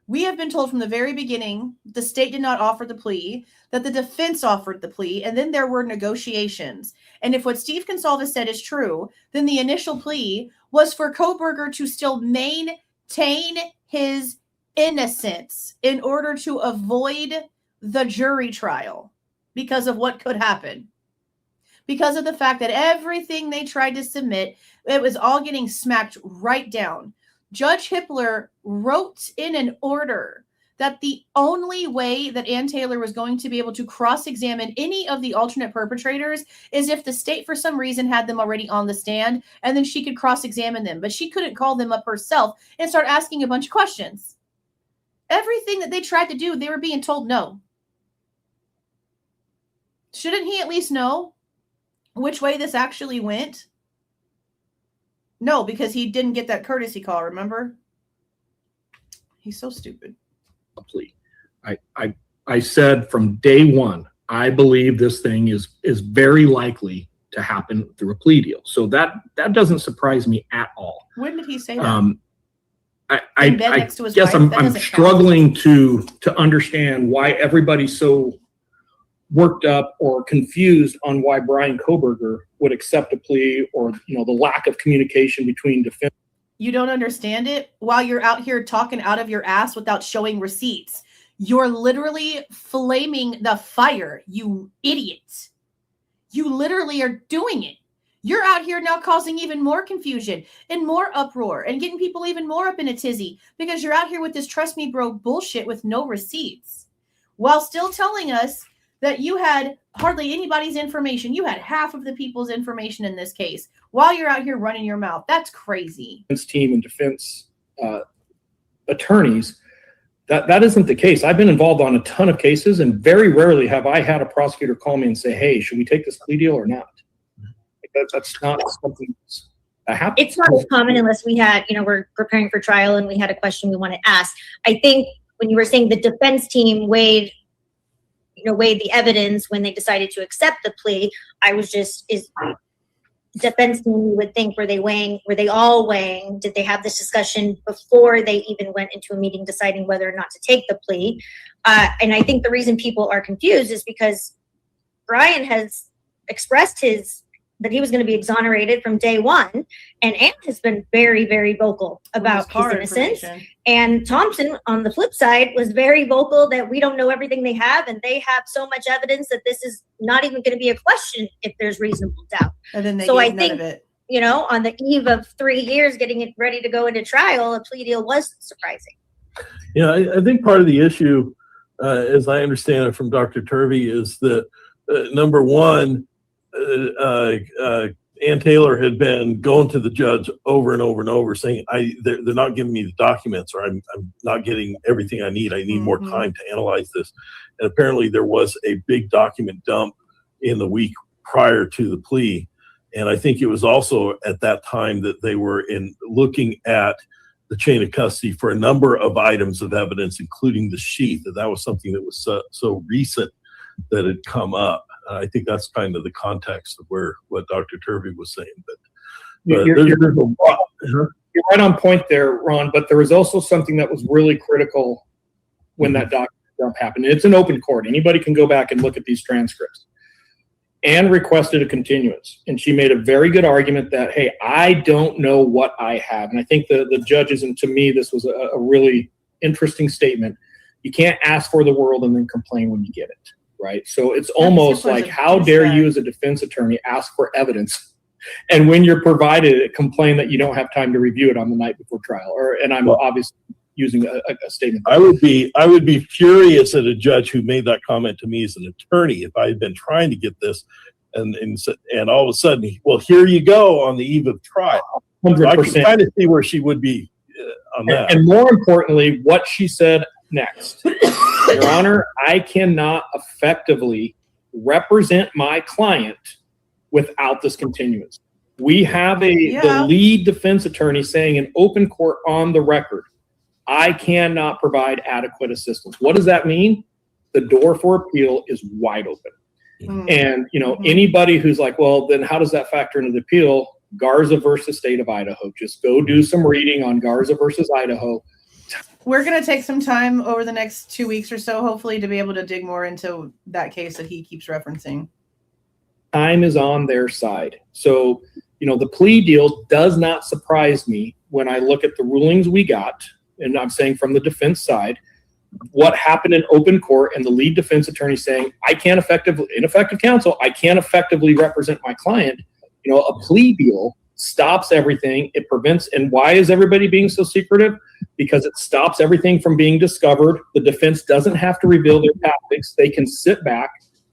We have been told from the very beginning the state did not offer the plea, that the defense offered the plea, and then there were negotiations. And if what Steve Goncalves said is true, then the initial plea was for Kohberger to still maintain his innocence in order to avoid the jury trial because of what could happen. Because of the fact that everything they tried to submit, it was all getting smacked right down. Judge Hippler wrote in an order that the only way that Ann Taylor was going to be able to cross-examine any of the alternate perpetrators is if the state, for some reason, had them already on the stand, and then she could cross-examine them. But she couldn't call them up herself and start asking a bunch of questions. Everything that they tried to do, they were being told no. Shouldn't he at least know which way this actually went? No, because he didn't get that courtesy call, remember? He's so stupid. A plea. I said from day one, I believe this thing is very likely to happen through a plea deal. So that doesn't surprise me at all. When did he say that? I guess I'm struggling to understand why everybody's so worked up or confused on why Bryan Kohberger would accept a plea, or the lack of communication between defense. You don't understand it? While you're out here talking out of your ass without showing receipts, you're literally flaming the fire, you idiot. You literally are doing it. You're out here now causing even more confusion and more uproar and getting people even more up in a tizzy because you're out here with this trust me bro bullshit with no receipts, while still telling us that you had hardly anybody's information. You had half of the people's information in this case while you're out here running your mouth. That's crazy. Defense team and defense attorneys, that isn't the case. I've been involved on a ton of cases, and very rarely have I had a prosecutor call me and say, hey, should we take this plea deal or not? That's not something that happens. It's not as common unless we had, we're preparing for trial and we had a question we want to ask. I think when you were saying the defense team weighed the evidence when they decided to accept the plea, I was is defense team, you would think, were they all weighing? Did they have this discussion before they even went into a meeting deciding whether or not to take the plea? And I think the reason people are confused is because Bryan has expressed that he was going to be exonerated from day one, and Ann has been very, very vocal about his innocence. And Thompson, on the flip side, was very vocal that we don't know everything they have, and they have so much evidence that this is not even going to be a question if there's reasonable doubt. And then they so gave I none think, of it. On the eve of 3 years getting it ready to go into trial, a plea deal was surprising. Yeah, I think part of the issue, as I understand it from Dr. Turvey, is that number one, Ann Taylor had been going to the judge over and over and over saying, they're not giving me the documents, or I'm not getting everything I need. I need more time to analyze this. And apparently there was a big document dump in the week prior to the plea. And I think it was also at that time that they were looking at the chain of custody for a number of items of evidence, including the sheath. And that was something that was so recent that had come up. I think that's kind of the context of what Dr. Turvey was saying. But you're right on point there, Ron, but there was also something that was really critical when that document dump happened. It's an open court. Anybody can go back and look at these transcripts. Anne requested a continuance, and she made a very good argument that, hey, I don't know what I have. And I think the judges, and to me, this was a really interesting statement. You can't ask for the world and then complain when you get it, right? So it's almost like, how dare you as a defense attorney ask for evidence, and when you're provided it, complain that you don't have time to review it on the night before trial? And I'm obviously using a statement. I would be furious at a judge who made that comment to me as an attorney if I had been trying to get this, and all of a sudden, well, here you go on the eve of trial. 100%. I can kind of see where she would be on that. And more importantly, what she said next. Your Honor, I cannot effectively represent my client without this continuance. We have the lead defense attorney saying in open court on the record, I cannot provide adequate assistance. What does that mean? The door for appeal is wide open. And, anybody who's like, well, then how does that factor into the appeal? Garza versus State of Idaho. Just go do some reading on Garza versus Idaho. We're going to take some time over the next 2 weeks or so, hopefully, to be able to dig more into that case that he keeps referencing. Time is on their side. So, the plea deal does not surprise me when I look at the rulings we got. And I'm saying from the defense side, what happened in open court and the lead defense attorney saying, ineffective counsel, I can't effectively represent my client. A plea deal stops everything. It prevents, and why is everybody being so secretive? Because it stops everything from being discovered. The defense doesn't have to reveal their tactics. They can sit back.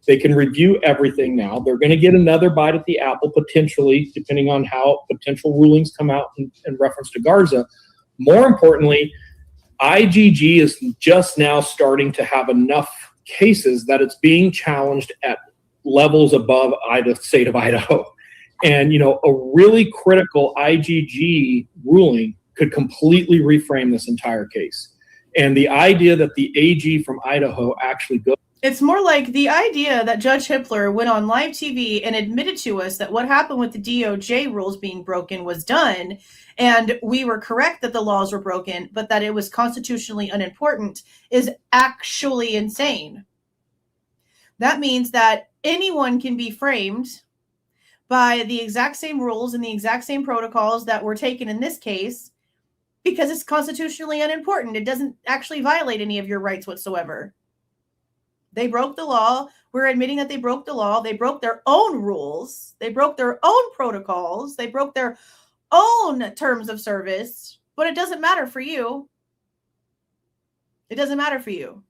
They can review everything now. They're going to get another bite at the apple, potentially, depending on how potential rulings come out in reference to Garza. More importantly, IGG is just now starting to have enough cases that it's being challenged at levels above the State of Idaho. And, a really critical IGG ruling could completely reframe this entire case. And the idea that the AG from Idaho actually goes. It's more like the idea that Judge Hippler went on live TV and admitted to us that what happened with the DOJ rules being broken was done, and we were correct that the laws were broken, but that it was constitutionally unimportant, is actually insane. That means that anyone can be framed by the exact same rules and the exact same protocols that were taken in this case because it's constitutionally unimportant. It doesn't actually violate any of your rights whatsoever. They broke the law. We're admitting that they broke the law. They broke their own rules. They broke their own protocols. They broke their own terms of service, but it doesn't matter for you. It doesn't matter for you.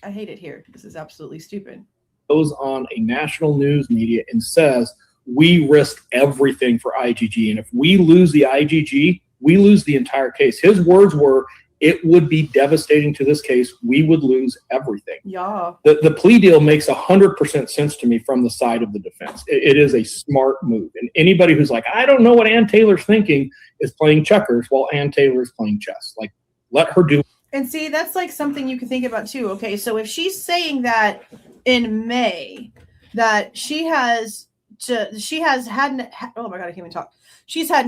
I hate it here. This is absolutely stupid. Goes on a national news media and says, we risked everything for IGG. And if we lose the IGG, we lose the entire case. His words were, it would be devastating to this case. We would lose everything. Yeah. The plea deal makes 100% sense to me from the side of the defense. It is a smart move. And anybody who's like, I don't know what Ann Taylor's thinking, is playing checkers while Ann Taylor is playing chess. Like, let her do. And see, that's like something you can think about too. Okay, so if she's saying that in May, that she's had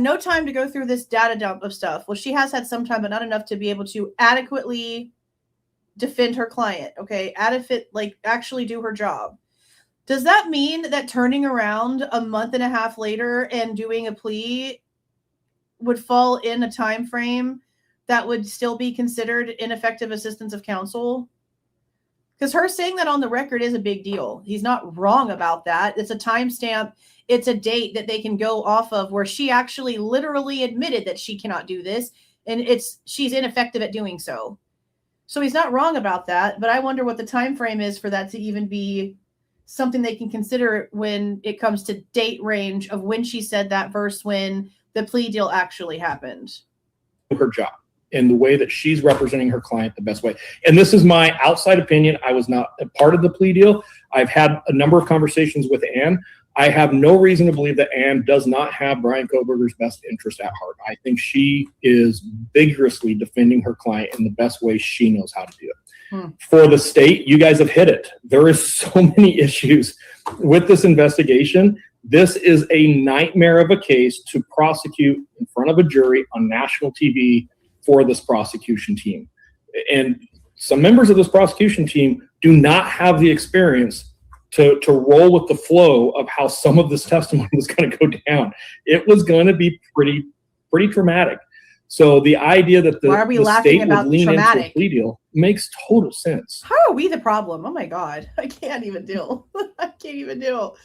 no time to go through this data dump of stuff. Well, she has had some time, but not enough to be able to adequately defend her client. Okay, actually do her job. Does that mean that turning around a month and a half later and doing a plea would fall in a time frame that would still be considered ineffective assistance of counsel? Because her saying that on the record is a big deal. He's not wrong about that. It's a timestamp. It's a date that they can go off of where she actually literally admitted that she cannot do this, and she's ineffective at doing so. So he's not wrong about that, but I wonder what the time frame is for that to even be something they can consider when it comes to date range of when she said that versus when the plea deal actually happened. Her job. in the way that she's representing her client the best way. And this is my outside opinion. I was not a part of the plea deal. I've had a number of conversations with Ann. I have no reason to believe that Ann does not have Bryan Kohberger's best interest at heart. I think she is vigorously defending her client in the best way she knows how to do it. For the state, you guys have hit it. There is so many issues with this investigation. This is a nightmare of a case to prosecute in front of a jury on national TV for this prosecution team. And some members of this prosecution team do not have the experience to roll with the flow of how some of this testimony was going to go down. It was going to be pretty traumatic. So the idea that the state would lean into a plea deal makes total sense. How are we the problem? Oh my God. I can't even deal. I can't even deal.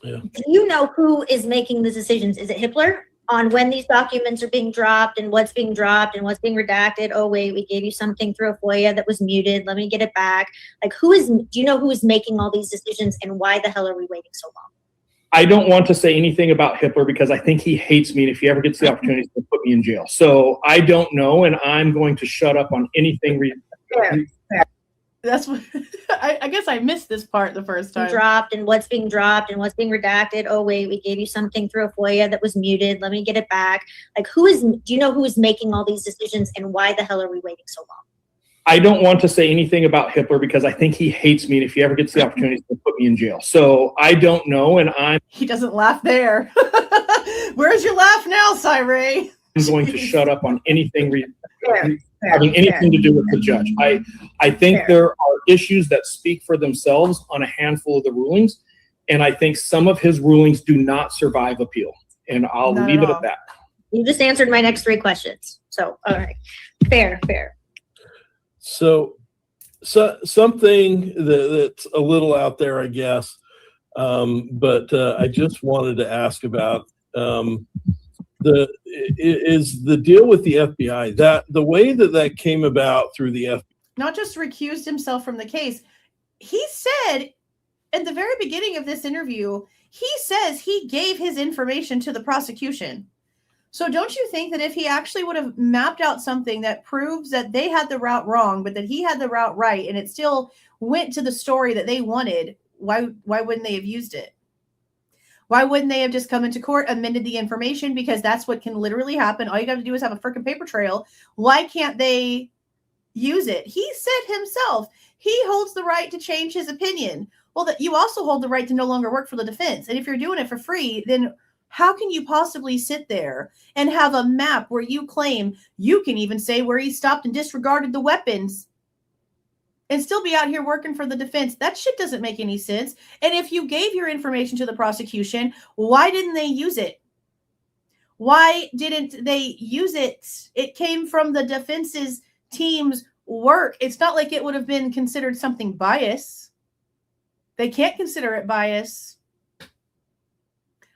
Do you know who is making the decisions? Is it Hippler on when these documents are being dropped and what's being dropped and what's being redacted? Oh, wait, we gave you something through a FOIA that was muted. Let me get it back. Like, do you know who is making all these decisions, and why the hell are we waiting so long? I don't want to say anything about Hippler because I think he hates me, and if he ever gets the opportunity, he'll put me in jail. So I don't know, and I'm going to shut up on anything. That's what I guess I missed this part the first time. Dropped and what's being dropped and what's being redacted. Oh, wait, we gave you something through a FOIA that was muted. Let me get it back. Like, do you know who is making all these decisions, and why the hell are we waiting so long? I don't want to say anything about Hippler because I think he hates me, and if he ever gets the opportunity, he'll put me in jail. So I don't know, and he doesn't laugh there. Where's your laugh now, Cyree? I'm going to shut up on anything having anything to do with the judge. I think there are issues that speak for themselves on a handful of the rulings, and I think some of his rulings do not survive appeal. And I'll leave it at that. You just answered my next 3 questions. So, all right. Fair. So something that's a little out there, I guess, but I just wanted to ask about is the deal with the FBI, that the way that came about through the FBI. Not just recused himself from the case. He said at the very beginning of this interview, he says he gave his information to the prosecution. So don't you think that if he actually would have mapped out something that proves that they had the route wrong, but that he had the route right, and it still went to the story that they wanted, why wouldn't they have used it? Why wouldn't they have just come into court, amended the information? Because that's what can literally happen. All you got to do is have a freaking paper trail. Why can't they use it? He said himself, he holds the right to change his opinion. Well, that you also hold the right to no longer work for the defense. And if you're doing it for free, then how can you possibly sit there and have a map where you claim you can even say where he stopped and disregarded the weapons and still be out here working for the defense? That shit doesn't make any sense. And if you gave your information to the prosecution, why didn't they use it? Why didn't they use it? It came from the defense's team's work. It's not like it would have been considered something bias. They can't consider it bias.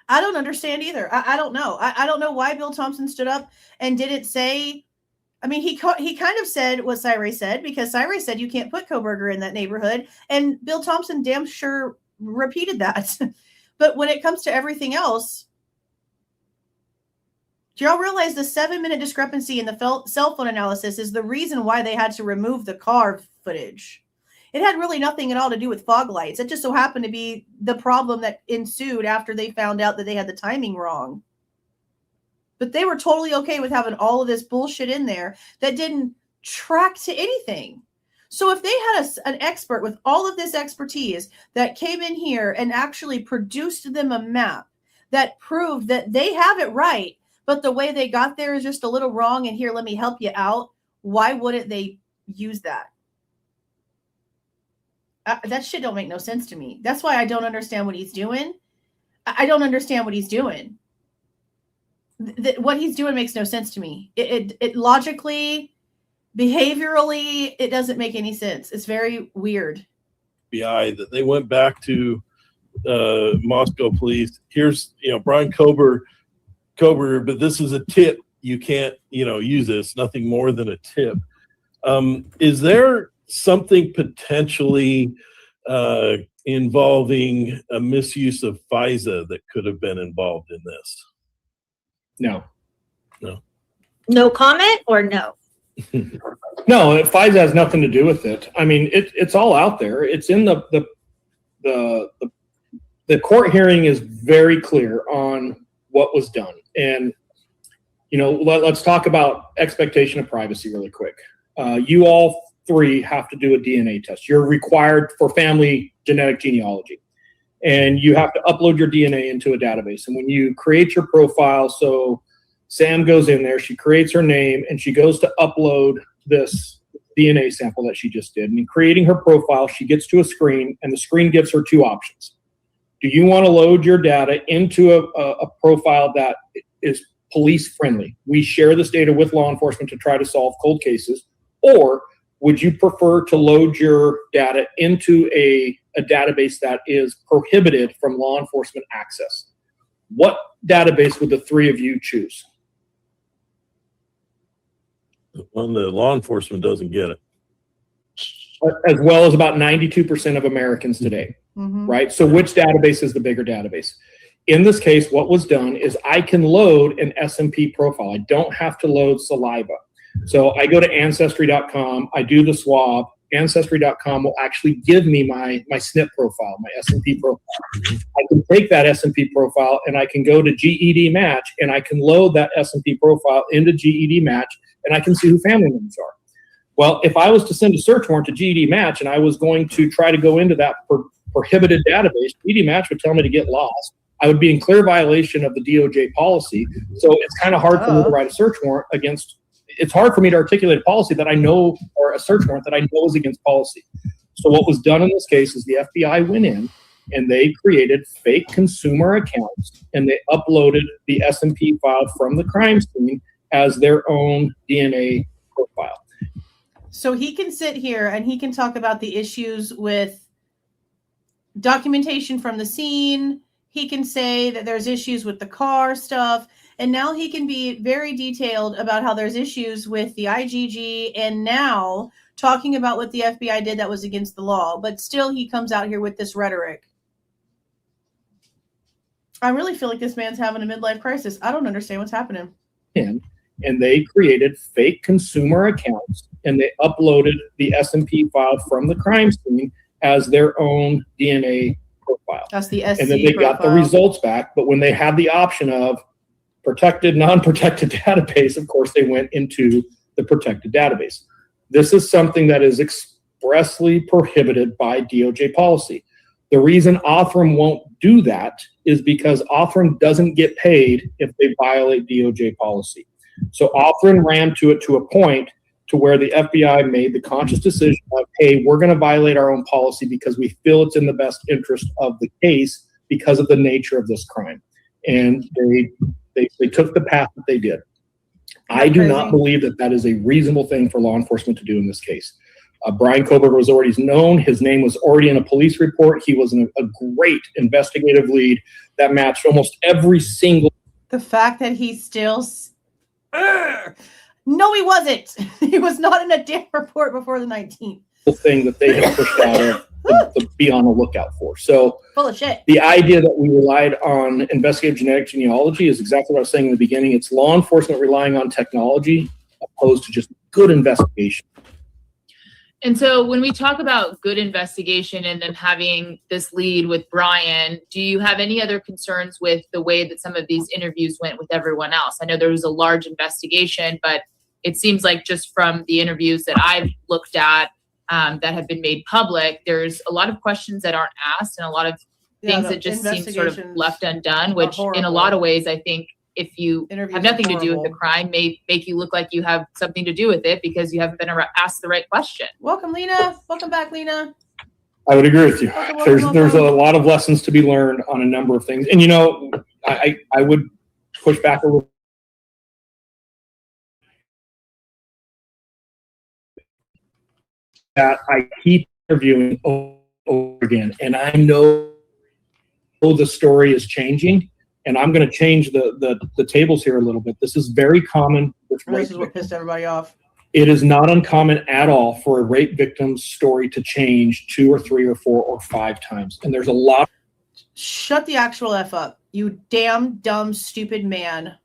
I don't understand either. I don't know. I don't know why Bill Thompson stood up and didn't say. I mean, he kind of said what Cyree said, because Cyree said you can't put Kohberger in that neighborhood, and Bill Thompson damn sure repeated that. But when it comes to everything else, do y'all realize the 7-minute discrepancy in the cell phone analysis is the reason why they had to remove the car footage? It had really nothing at all to do with fog lights. It just so happened to be the problem that ensued after they found out that they had the timing wrong. But they were totally okay with having all of this bullshit in there that didn't track to anything. So if they had an expert with all of this expertise that came in here and actually produced them a map that proved that they have it right, but the way they got there is just a little wrong, and here, let me help you out, why wouldn't they use that? That shit don't make no sense to me. That's why I don't understand what he's doing. I don't understand what he's doing. What he's doing makes no sense to me. It logically, behaviorally, it doesn't make any sense. It's very weird. FBI that they went back to Moscow police. Here's Bryan Kohberger, but this is a tip. You can't use this. Nothing more than a tip. Is there something potentially involving a misuse of FISA that could have been involved in this? No. No comment or no? No, FISA has nothing to do with it. I mean, it's all out there. It's in the court hearing is very clear on what was done. And, you know, let's talk about expectation of privacy really quick. You all three have to do a DNA test. You're required for family genetic genealogy. And you have to upload your DNA into a database. And when you create your profile, so Sam goes in there, she creates her name, and she goes to upload this DNA sample that she just did. And in creating her profile, she gets to a screen, and the screen gives her two options. Do you want to load your data into a profile that is police friendly? We share this data with law enforcement to try to solve cold cases. Or would you prefer to load your data into a database that is prohibited from law enforcement access? What database would the three of you choose? When the law enforcement doesn't get it. As well as about 92% of Americans today, right? So which database is the bigger database? In this case, what was done is I can load an S&P profile. I don't have to load saliva. So I go to Ancestry.com, I do the swab. Ancestry.com will actually give me my SNP profile, my S&P profile. I can take that S&P profile and I can go to GED Match and I can load that S&P profile into GED Match and I can see who family members are. Well, if I was to send a search warrant to GED Match and I was going to try to go into that prohibited database, GED Match would tell me to get lost. I would be in clear violation of the DOJ policy. So it's kind of hard for me to write a search warrant against. It's hard for me to articulate a policy that I know, or a search warrant that I know is against policy. So what was done in this case is the FBI went in and they created fake consumer accounts and they uploaded the S&P file from the crime scene as their own DNA profile. So he can sit here and he can talk about the issues with documentation from the scene. He can say that there's issues with the car stuff. And now he can be very detailed about how there's issues with the IGG and now talking about what the FBI did that was against the law. But still, he comes out here with this rhetoric. I really feel like this man's having a midlife crisis. I don't understand what's happening. And they created fake consumer accounts and they uploaded the S&P file from the crime scene as their own DNA profile. That's the SC And then they got the results back. But when they had the option of protected, non-protected database, of course, they went into the protected database. This is something that is expressly prohibited by DOJ policy. The reason Othram won't do that is because Othram doesn't get paid if they violate DOJ policy. So Othram ran to it to a point to where the FBI made the conscious decision of, hey, we're going to violate our own policy because we feel it's in the best interest of the case because of the nature of this crime. And they took the path that they did. I do not believe that that is a reasonable thing for law enforcement to do in this case. Bryan Kohberger was already known. His name was already in a police report. He was a great investigative lead that matched almost every single. The fact that he still... No, he wasn't. He was not in a damn report before the 19th. Thing that they had pushed out of to be on the lookout for. So full of shit. The idea that we relied on investigative genetic genealogy is exactly what I was saying in the beginning. It's law enforcement relying on technology opposed to just good investigation. And so when we talk about good investigation and them having this lead with Bryan, do you have any other concerns with the way that some of these interviews went with everyone else? I know there was a large investigation, but it seems like just from the interviews that I've looked at that have been made public, there's a lot of questions that aren't asked and a lot of things that just seem sort of left undone, which in a lot of ways, I think if you have nothing to do with the crime, may make you look like you have something to do with it because you haven't been asked the right question. Welcome, Lena. Welcome back, Lena. I would agree with you. Welcome. There's a lot of lessons to be learned on a number of things. And, you know, I would push back a little. That I keep interviewing over again, and I know the story is changing, and I'm going to change the tables here a little bit. This is very common with rape This is what pissed everybody off. It is not uncommon at all for a rape victim's story to change 2 or 3 or 4 or 5 times, and there's a lot. Shut the actual F up, you damn dumb stupid man.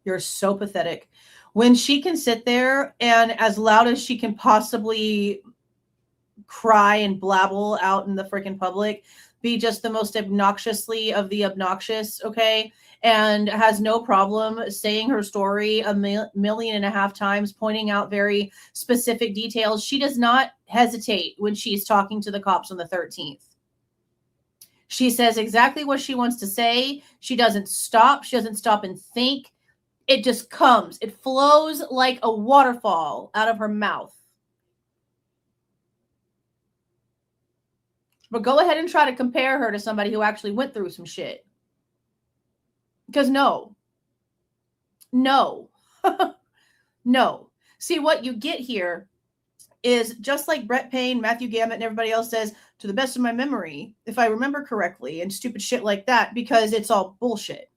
You're so pathetic. When she can sit there and as loud as she can possibly cry and blabble out in the freaking public, be just the most obnoxiously of the obnoxious, okay? And has no problem saying her story a million and a half times, pointing out very specific details. She does not hesitate when she's talking to the cops on the 13th. She says exactly what she wants to say. She doesn't stop. She doesn't stop and think. It just comes. It flows like a waterfall out of her mouth. But go ahead and try to compare her to somebody who actually went through some shit. Because no. No. See, what you get here is just like Brett Payne, Matthew Gamet, and everybody else says, to the best of my memory, if I remember correctly, and stupid shit like that, because it's all bullshit.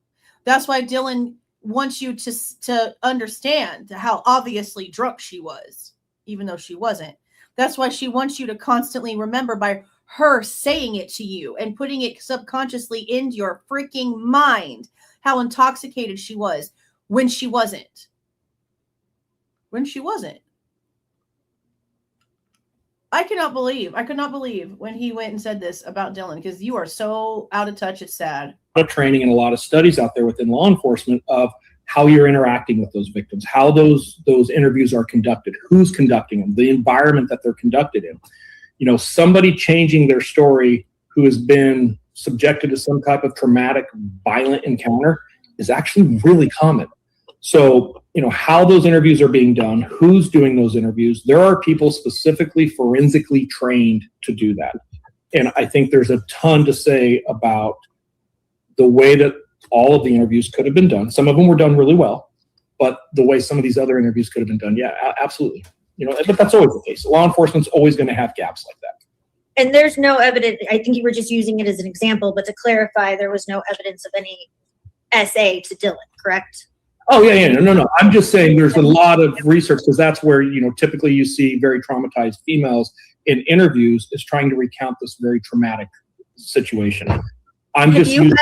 That's why Dylan wants you to understand how obviously drunk she was, even though she wasn't. That's why she wants you to constantly remember by her saying it to you and putting it subconsciously into your freaking mind how intoxicated she was when she wasn't. When she wasn't. I could not believe when he went and said this about Dylan, because you are so out of touch, it's sad. A lot of training and a lot of studies out there within law enforcement of how you're interacting with those victims, how those interviews are conducted, who's conducting them, the environment that they're conducted in. You know, somebody changing their story who has been subjected to some type of traumatic, violent encounter is actually really common. So, you know, how those interviews are being done, who's doing those interviews. There are people specifically forensically trained to do that. And I think there's a ton to say about the way that all of the interviews could have been done. Some of them were done really well, but the way some of these other interviews could have been done, yeah, absolutely. You know, but that's always the case. Law enforcement's always going to have gaps like that. And there's no evidence. I think you were just using it as an example, but to clarify, there was no evidence of any SA to Dylan, correct? Oh, yeah. No. I'm just saying there's a lot of research, because that's where, you know, typically you see very traumatized females in interviews is trying to recount this very traumatic situation. If you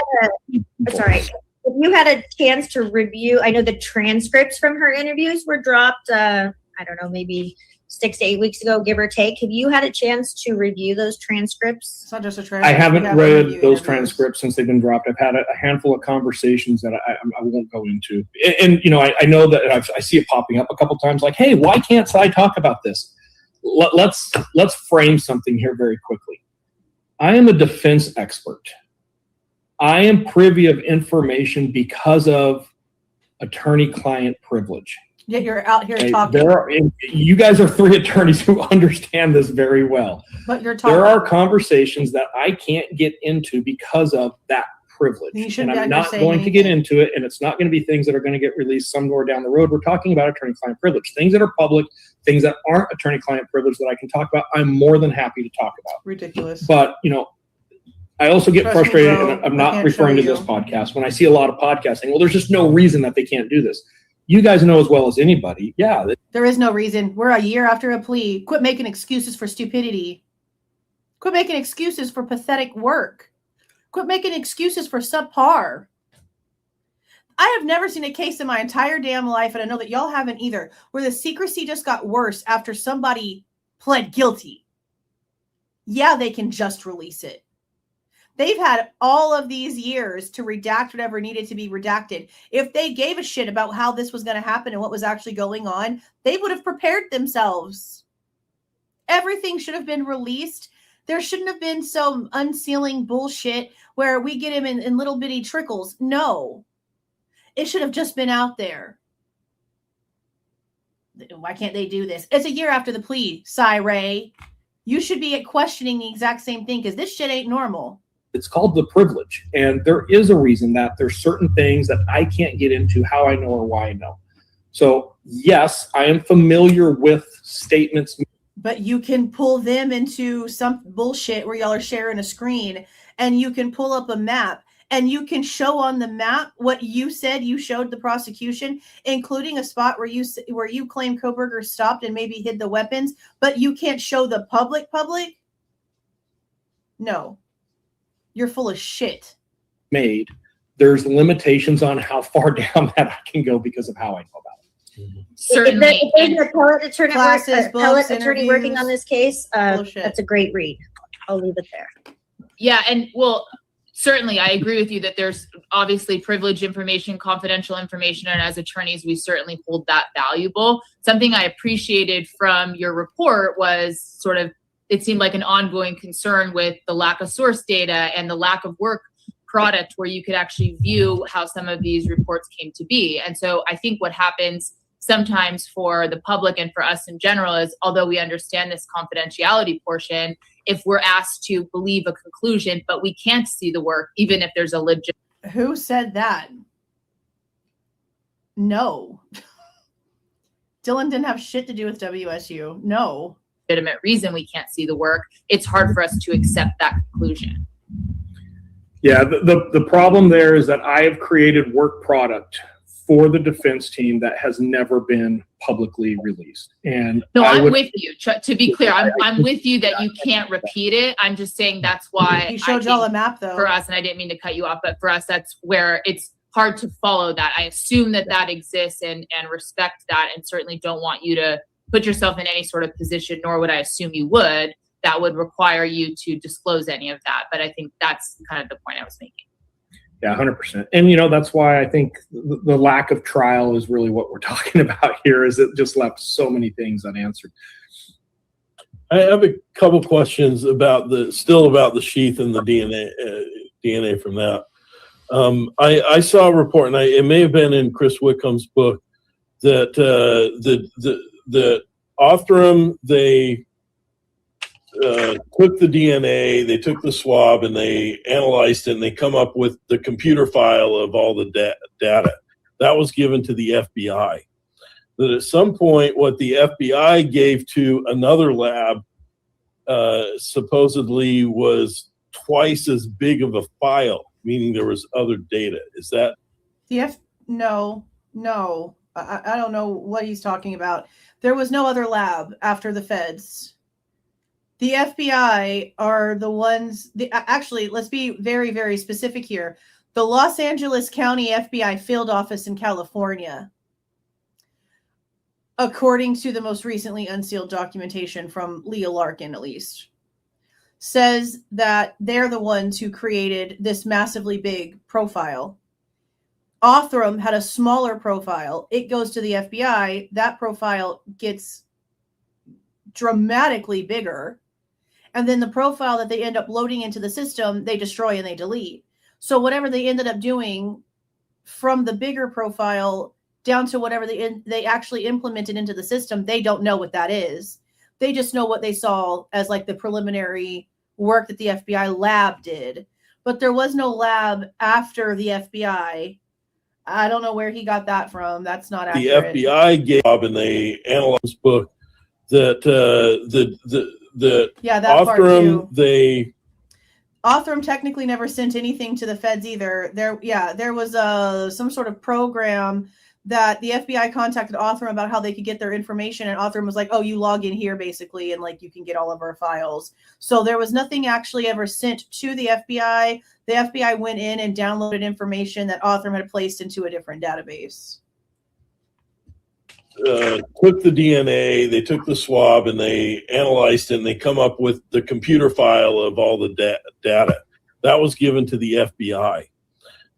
had a chance to review, I know the transcripts from her interviews were dropped, I don't know, maybe 6 to 8 weeks ago, give or take. Have you had a chance to review those transcripts? It's not just a transcript. I haven't read those transcripts since they've been dropped. I've had a handful of conversations that I won't go into. And you know, I know that I see it popping up a couple times like, hey, why can't Cy talk about this? Let's frame something here very quickly. I am a defense expert. I am privy of information because of attorney-client privilege. Yet you're out here talking. You guys are three attorneys who understand this very well. But you're talking. There are conversations that I can't get into because of that privilege. And I'm not going to get into it, and it's not going to be things that are going to get released somewhere down the road. We're talking about attorney-client privilege. Things that are public, things that aren't attorney-client privilege that I can talk about, I'm more than happy to talk about. Ridiculous. But, you know, I also get frustrated, and I'm not referring to this podcast, when I see a lot of podcasting, well, there's just no reason that they can't do this. You guys know as well as anybody, yeah. There is no reason. We're a year after a plea. Quit making excuses for stupidity. Quit making excuses for pathetic work. Quit making excuses for subpar. I have never seen a case in my entire damn life, and I know that y'all haven't either, where the secrecy just got worse after somebody pled guilty. Yeah, they can just release it. They've had all of these years to redact whatever needed to be redacted. If they gave a shit about how this was going to happen and what was actually going on, they would have prepared themselves. Everything should have been released. There shouldn't have been some unsealing bullshit where we get him in little bitty trickles. No. It should have just been out there. Why can't they do this? It's a year after the plea, Cy Ray. You should be questioning the exact same thing, because this shit ain't normal. It's called the privilege. And there is a reason that there's certain things that I can't get into how I know or why I know. So yes, I am familiar with statements. But you can pull them into some bullshit where y'all are sharing a screen, and you can pull up a map, and you can show on the map what you said you showed the prosecution, including a spot where you claim Kohberger stopped and maybe hid the weapons, but you can't show the public. No. You're full of shit. There's limitations on how far down that I can go because of how I know about it. certainly. If there's an appellate attorney, Classes, books, working on interviews. this case, Bullshit. that's a great read. I'll leave it there. Yeah, and well, certainly I agree with you that there's obviously privileged information, confidential information, and as attorneys, we certainly hold that valuable. Something I appreciated from your report was sort of, it seemed like an ongoing concern with the lack of source data and the lack of work product where you could actually view how some of these reports came to be. And so I think what happens sometimes for the public and for us in general is, although we understand this confidentiality portion, if we're asked to believe a conclusion, but we can't see the work, even if there's a legit. Who said that? No. Dylan didn't have shit to do with WSU. No. Legitimate reason we can't see the work, it's hard for us to accept that conclusion. Yeah, the problem there is that I have created work product for the defense team that has never been publicly released. And no, I'm with you. To be clear, I'm with you that you can't repeat it. I'm just saying that's why He showed y'all a map though. For us, and I didn't mean to cut you off, but for us, that's where it's hard to follow that. I assume that exists and respect that, and certainly don't want you to put yourself in any sort of position, nor would I assume you would, that would require you to disclose any of that. But I think that's kind of the point I was making. Yeah, 100%. And, that's why I think the lack of trial is really what we're talking about here, is it just left so many things unanswered. I have a couple questions about the sheath and the DNA from that. I saw a report, and it may have been in Chris Wickham's book, that the Othram, they took the DNA, they took the swab, and they analyzed it, and they come up with the computer file of all the data. That was given to the FBI. That at some point, what the FBI gave to another lab supposedly was twice as big of a file, meaning there was other data. Is that? No. I don't know what he's talking about. There was no other lab after the feds. The FBI are the ones, actually, let's be very, very specific here. The Los Angeles County FBI field office in California, according to the most recently unsealed documentation from Leah Larkin, at least, says that they're the ones who created this massively big profile. Othram had a smaller profile. It goes to the FBI. That profile gets dramatically bigger. And then the profile that they end up loading into the system, they destroy and they delete. So whatever they ended up doing from the bigger profile down to whatever they actually implemented into the system, they don't know what that is. They just know what they saw as like the preliminary work that the FBI lab did. But there was no lab after the FBI. I don't know where he got that from. That's not accurate. The FBI gave and they analyzed this book that that part too. Othram technically never sent anything to the feds either. There was some sort of program that the FBI contacted Othram about how they could get their information, and Othram was like, "Oh, you log in here basically, and like you can get all of our files." So there was nothing actually ever sent to the FBI. The FBI went in and downloaded information that Othram had placed into a different database. Took the DNA, they took the swab, and they analyzed it, and they come up with the computer file of all the data. That was given to the FBI.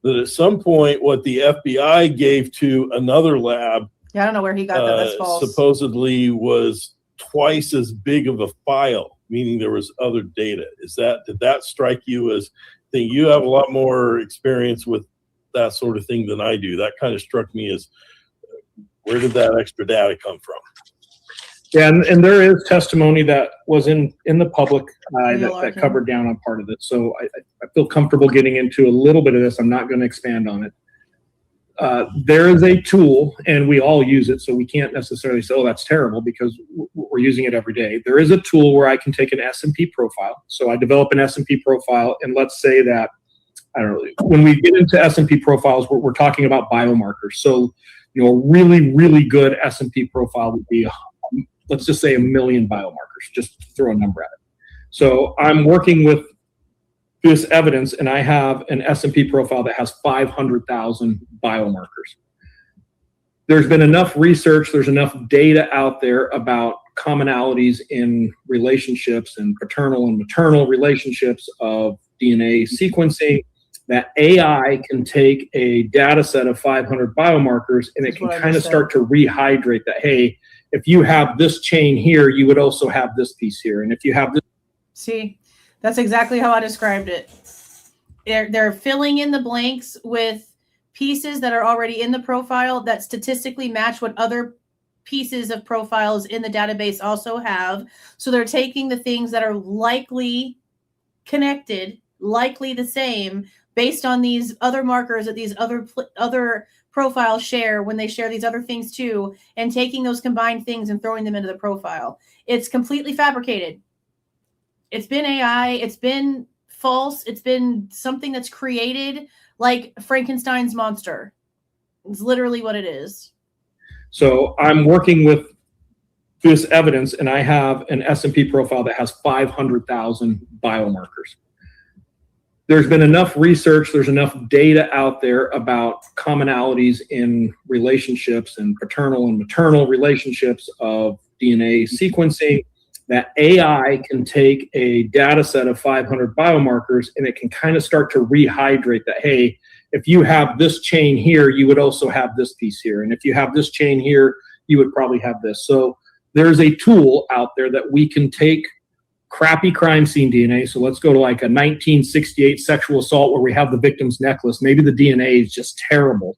That at some point, what the FBI gave to another lab, I don't know where he got that. That's false. Supposedly was twice as big of a file, meaning there was other data. Did that strike you as thing? You have a lot more experience with that sort of thing than I do. That kind of struck me as, where did that extra data come from? Yeah, and there is testimony that was in the public that covered down on part of it. So I feel comfortable getting into a little bit of this. I'm not going to expand on it. There is a tool, and we all use it, so we can't necessarily say, oh, that's terrible, because we're using it every day. There is a tool where I can take an S&P profile. So I develop an S&P profile, and let's say that, I don't know, when we get into S&P profiles, we're talking about biomarkers. So, a really, really good S&P profile would be, let's just say 1 million biomarkers, just to throw a number at it. So I'm working with this evidence, and I have an S&P profile that has 500,000 biomarkers. there's been enough research, there's enough data out there about commonalities in relationships and paternal and maternal relationships of DNA sequencing that AI can take a data set of 500 biomarkers and it can kind of start to rehydrate that, hey, if you have this chain here, you would also have this piece here. And if you have this. See, that's exactly how I described it. They're filling in the blanks with pieces that are already in the profile that statistically match what other pieces of profiles in the database also have. So they're taking the things that are likely connected, likely the same, based on these other markers that these other profiles share when they share these other things too, and taking those combined things and throwing them into the profile. It's completely fabricated. It's been AI. It's been false. It's been something that's created like Frankenstein's monster. It's literally what it is. So I'm working with this evidence, and I have an S&P profile that has 500,000 biomarkers. There's been enough research, there's enough data out there about commonalities in relationships and paternal and maternal relationships of DNA sequencing that AI can take a data set of 500 biomarkers and it can kind of start to rehydrate that, hey, if you have this chain here, you would also have this piece here. And if you have this chain here, you would probably have this. So there's a tool out there that we can take crappy crime scene DNA. So let's go to like a 1968 sexual assault where we have the victim's necklace. Maybe the DNA is just terrible.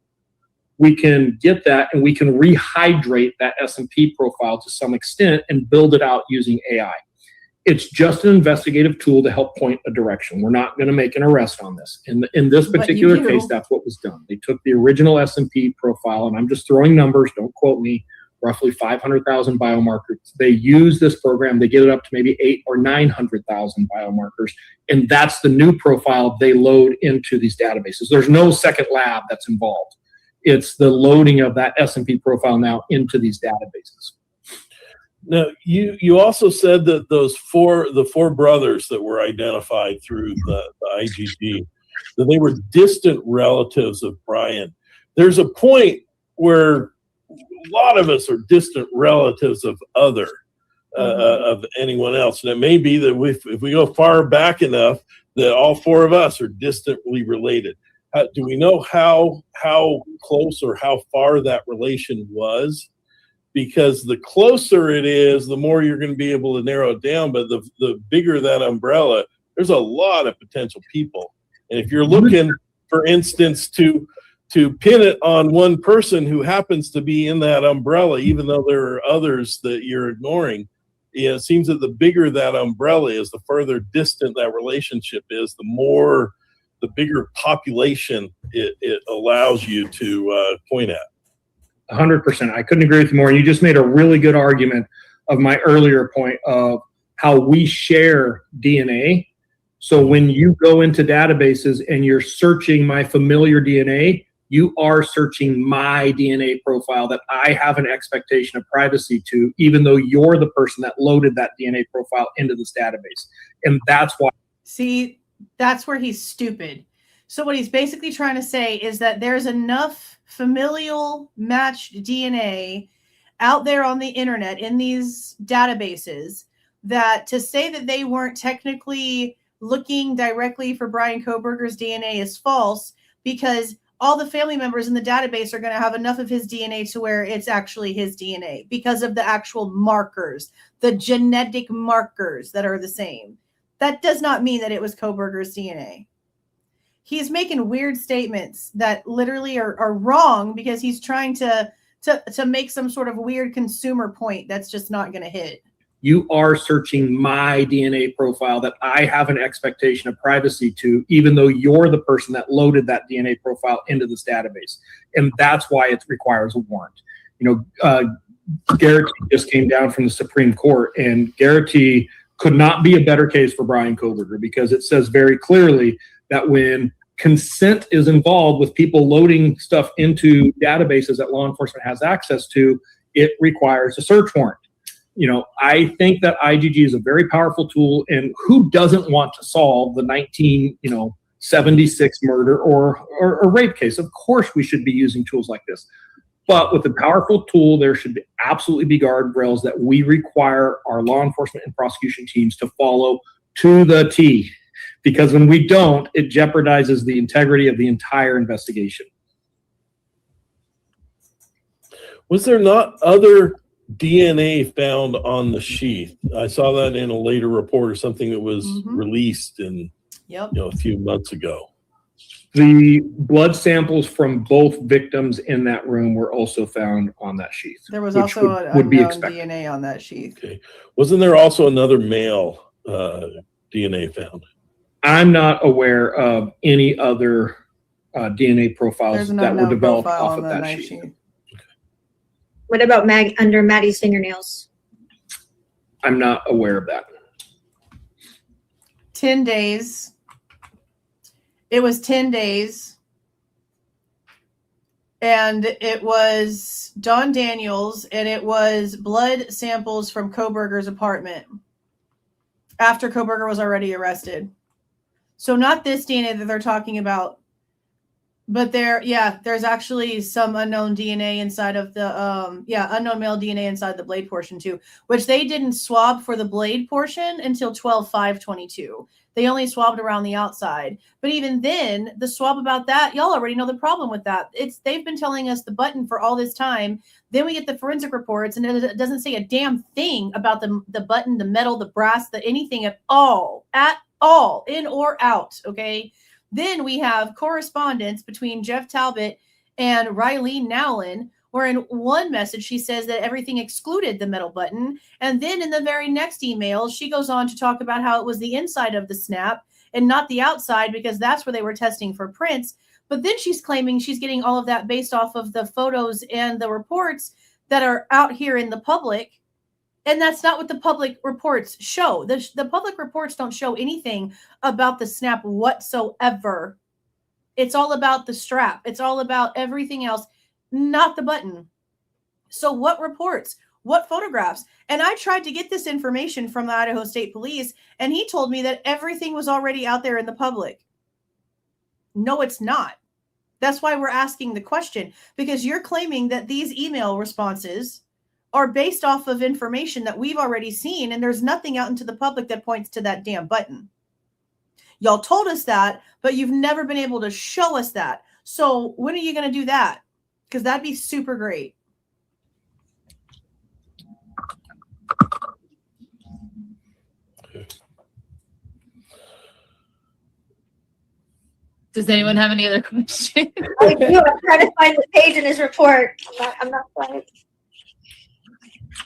We can get that and we can rehydrate that S&P profile to some extent and build it out using AI. It's just an investigative tool to help point a direction. We're not going to make an arrest on this. In this particular case, that's what was done. They took the original S&P profile, and I'm just throwing numbers, don't quote me, roughly 500,000 biomarkers. They use this program, they get it up to maybe 800,000 or 900,000 biomarkers, and that's the new profile they load into these databases. There's no second lab that's involved. It's the loading of that S&P profile now into these databases. Now, you also said that the four brothers that were identified through the IGD, that they were distant relatives of Bryan. There's a point where a lot of us are distant relatives of of anyone else, and it may be that if we go far back enough, that all four of us are distantly related. Do we know how close or how far that relation was? Because the closer it is, the more you're going to be able to narrow it down. But the bigger that umbrella, there's a lot of potential people. And if you're looking, for instance, to pin it on one person who happens to be in that umbrella, even though there are others that you're ignoring, it seems that the bigger that umbrella is, the further distant that relationship is, the bigger population it allows you to point at. 100%. I couldn't agree with you more. And you just made a really good argument of my earlier point of how we share DNA. So when you go into databases and you're searching my familiar DNA, you are searching my DNA profile that I have an expectation of privacy to, even though you're the person that loaded that DNA profile into this database. And that's why. See, that's where he's stupid. So what he's basically trying to say is that there's enough familial matched DNA out there on the internet in these databases that to say that they weren't technically looking directly for Bryan Kohberger's DNA is false, because all the family members in the database are going to have enough of his DNA to where it's actually his DNA because of the actual markers, the genetic markers that are the same. That does not mean that it was Kohberger's DNA. He's making weird statements that literally are wrong because he's trying to make some sort of weird consumer point that's just not going to hit. You are searching my DNA profile that I have an expectation of privacy to, even though you're the person that loaded that DNA profile into this database. And that's why it requires a warrant. Garrity just came down from the Supreme Court, and Garrity could not be a better case for Bryan Kohberger because it says very clearly that when consent is involved with people loading stuff into databases that law enforcement has access to, it requires a search warrant. I think that IGG is a very powerful tool, and who doesn't want to solve the 1976 murder or rape case? Of course we should be using tools like this. But with a powerful tool, there should absolutely be guardrails that we require our law enforcement and prosecution teams to follow to the T. Because when we don't, it jeopardizes the integrity of the entire investigation. Was there not other DNA found on the sheath? I saw that in a later report or something that was released in a few months ago. The blood samples from both victims in that room were also found on that sheath. There was also an unknown DNA on that sheath. Okay. Wasn't there also another male DNA found? I'm not aware of any other DNA profiles that were developed off of that sheath. What about under Maddie's fingernails? I'm not aware of that. 10 days. It was 10 days. And it was Don Daniels, and it was blood samples from Kohberger's apartment after Kohberger was already arrested. So not this DNA that they're talking about, but there's actually some unknown DNA inside of the, unknown male DNA inside the blade portion too, which they didn't swab for the blade portion until 12/5/22. They only swabbed around the outside. But even then, the swab about that, y'all already know the problem with that. They've been telling us the button for all this time. Then we get the forensic reports, and it doesn't say a damn thing about the button, the metal, the brass, anything at all, in or out, okay? Then we have correspondence between Jeff Talbot and Riley Nowlin, where in one message she says that everything excluded the metal button. And then in the very next email, she goes on to talk about how it was the inside of the snap and not the outside, because that's where they were testing for prints. But then she's claiming she's getting all of that based off of the photos and the reports that are out here in the public. And that's not what the public reports show. The public reports don't show anything about the snap whatsoever. It's all about the strap. It's all about everything else, not the button. So what reports? What photographs? And I tried to get this information from the Idaho State Police, and he told me that everything was already out there in the public. No, it's not. That's why we're asking the question, because you're claiming that these email responses are based off of information that we've already seen, and there's nothing out into the public that points to that damn button. Y'all told us that, but you've never been able to show us that. So when are you going to do that? Because that'd be super great. Does anyone have any other questions? I do. I'm trying to find the page in his report. I'm not finding.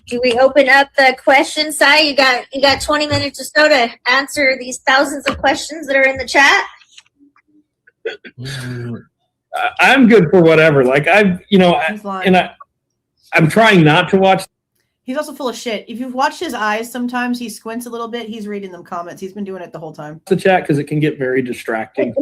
Do we open up the question side? You got 20 minutes or so to answer these thousands of questions that are in the chat. I'm good for whatever. Like I'm trying not to watch. He's also full of shit. If you've watched his eyes, sometimes he squints a little bit. He's reading them comments. He's been doing it the whole time. The chat, because it can get very distracting.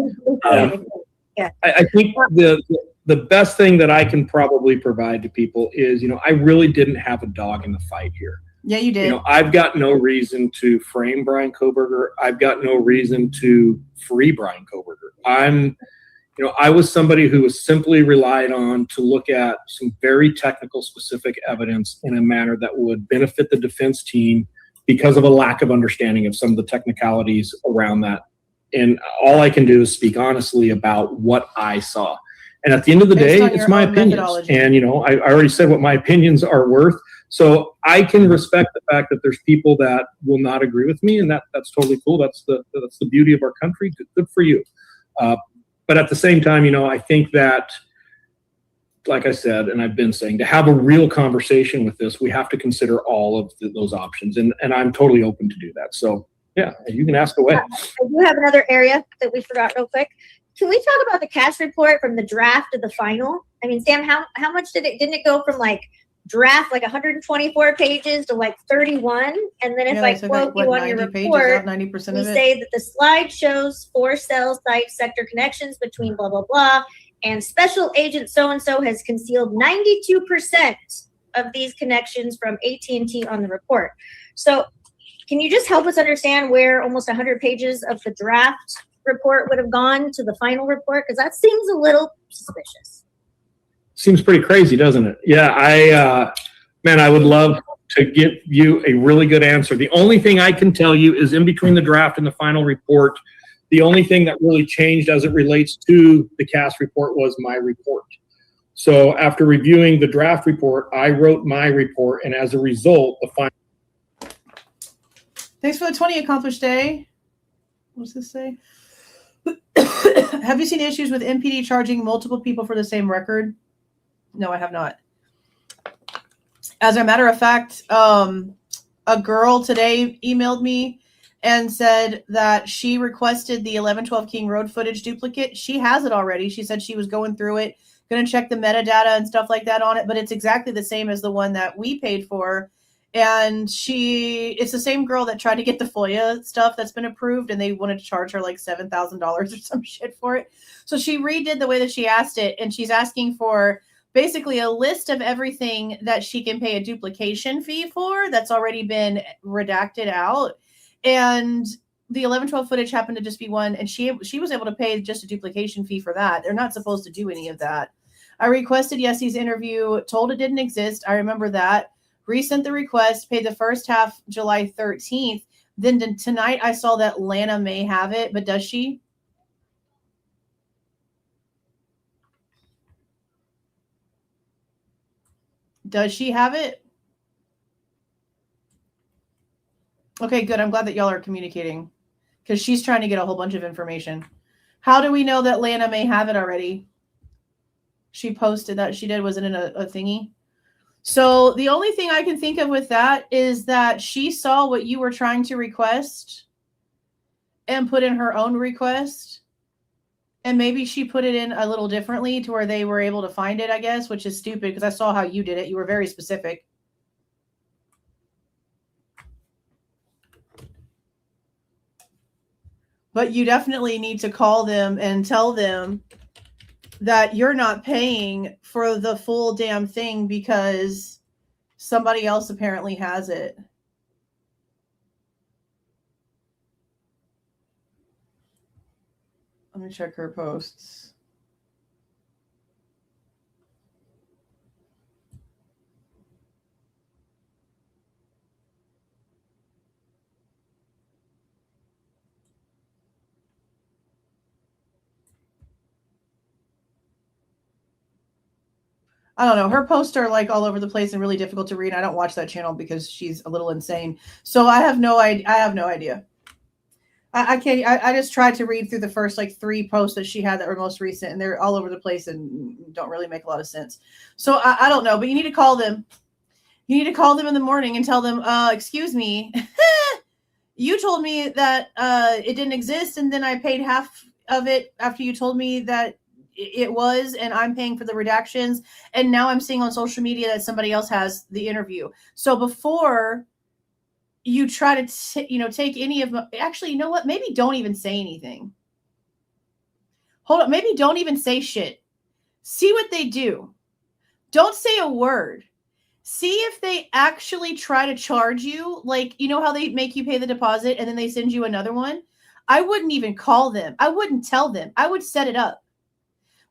Yeah. I think the best thing that I can probably provide to people is, I really didn't have a dog in the fight here. Yeah, you did. I've got no reason to frame Bryan Kohberger. I've got no reason to free Bryan Kohberger. I was somebody who was simply relied on to look at some very technical, specific evidence in a manner that would benefit the defense team because of a lack of understanding of some of the technicalities around that. And all I can do is speak honestly about what I saw. And at the end of the day, it's my opinions. And, I already said what my opinions are worth. So I can respect the fact that there's people that will not agree with me, and that's totally cool. That's the beauty of our country. Good for you. But at the same time, I think that, like I said, and I've been saying, to have a real conversation with this, we have to consider all of those options. And I'm totally open to do that. So, yeah, you can ask away. I do have another area that we forgot real quick. Can we talk about the CAS report from the draft to the final? I mean, Sam, how much didn't it go from draft 124 pages to 31? And then if I quote you on your report, 90% we of it. say that the slide shows 4 cell site sector connections between blah, blah, blah. And special agent so-and-so has concealed 92% of these connections from AT&T on the report. So can you just help us understand where almost 100 pages of the draft report would have gone to the final report? Because that seems a little suspicious. Seems pretty crazy, doesn't it? Yeah, I would love to give you a really good answer. The only thing I can tell you is in between the draft and the final report, the only thing that really changed as it relates to the CAS report was my report. So after reviewing the draft report, I wrote my report, and as a result, the final. Thanks for the 20 accomplished day. What's this say? Have you seen issues with MPD charging multiple people for the same record? No, I have not. As a matter of fact, a girl today emailed me and said that she requested the 1112 King Road footage duplicate. She has it already. She said she was going through it, going to check the metadata and stuff like that on it, but it's exactly the same as the one that we paid for. And it's the same girl that tried to get the FOIA stuff that's been approved, and they wanted to charge her like $7,000 or some shit for it. So she redid the way that she asked it, and she's asking for basically a list of everything that she can pay a duplication fee for that's already been redacted out. And the 1112 footage happened to just be one, and she was able to pay just a duplication fee for that. They're not supposed to do any of that. I requested Yessie's interview, told it didn't exist. I remember that. Resent the request, paid the first half July 13th. Then tonight I saw that Lana may have it, but does she? Does she have it? Okay, good. I'm glad that y'all are communicating because she's trying to get a whole bunch of information. How do we know that Lana may have it already? She posted that she did. Was it in a thingy? So the only thing I can think of with that is that she saw what you were trying to request and put in her own request. And maybe she put it in a little differently to where they were able to find it, I guess, which is stupid because I saw how you did it. You were very specific. But you definitely need to call them and tell them that you're not paying for the full damn thing because somebody else apparently has it. Let me check her posts. I don't know. Her posts are like all over the place and really difficult to read. I don't watch that channel because she's a little insane. So I have no idea. I have no idea. I can't. I just tried to read through the first like 3 posts that she had that were most recent, and they're all over the place and don't really make a lot of sense. So I don't know. But you need to call them. You need to call them in the morning and tell them, excuse me, you told me that it didn't exist, and then I paid half of it after you told me that it was, and I'm paying for the redactions, and now I'm seeing on social media that somebody else has the interview. So before you try to take any of them, actually, you know what? Maybe don't even say anything. Hold up. Maybe don't even say shit. See what they do. Don't say a word. See if they actually try to charge you. Like, you know how they make you pay the deposit and then they send you another one? I wouldn't even call them. I wouldn't tell them. I would set it up.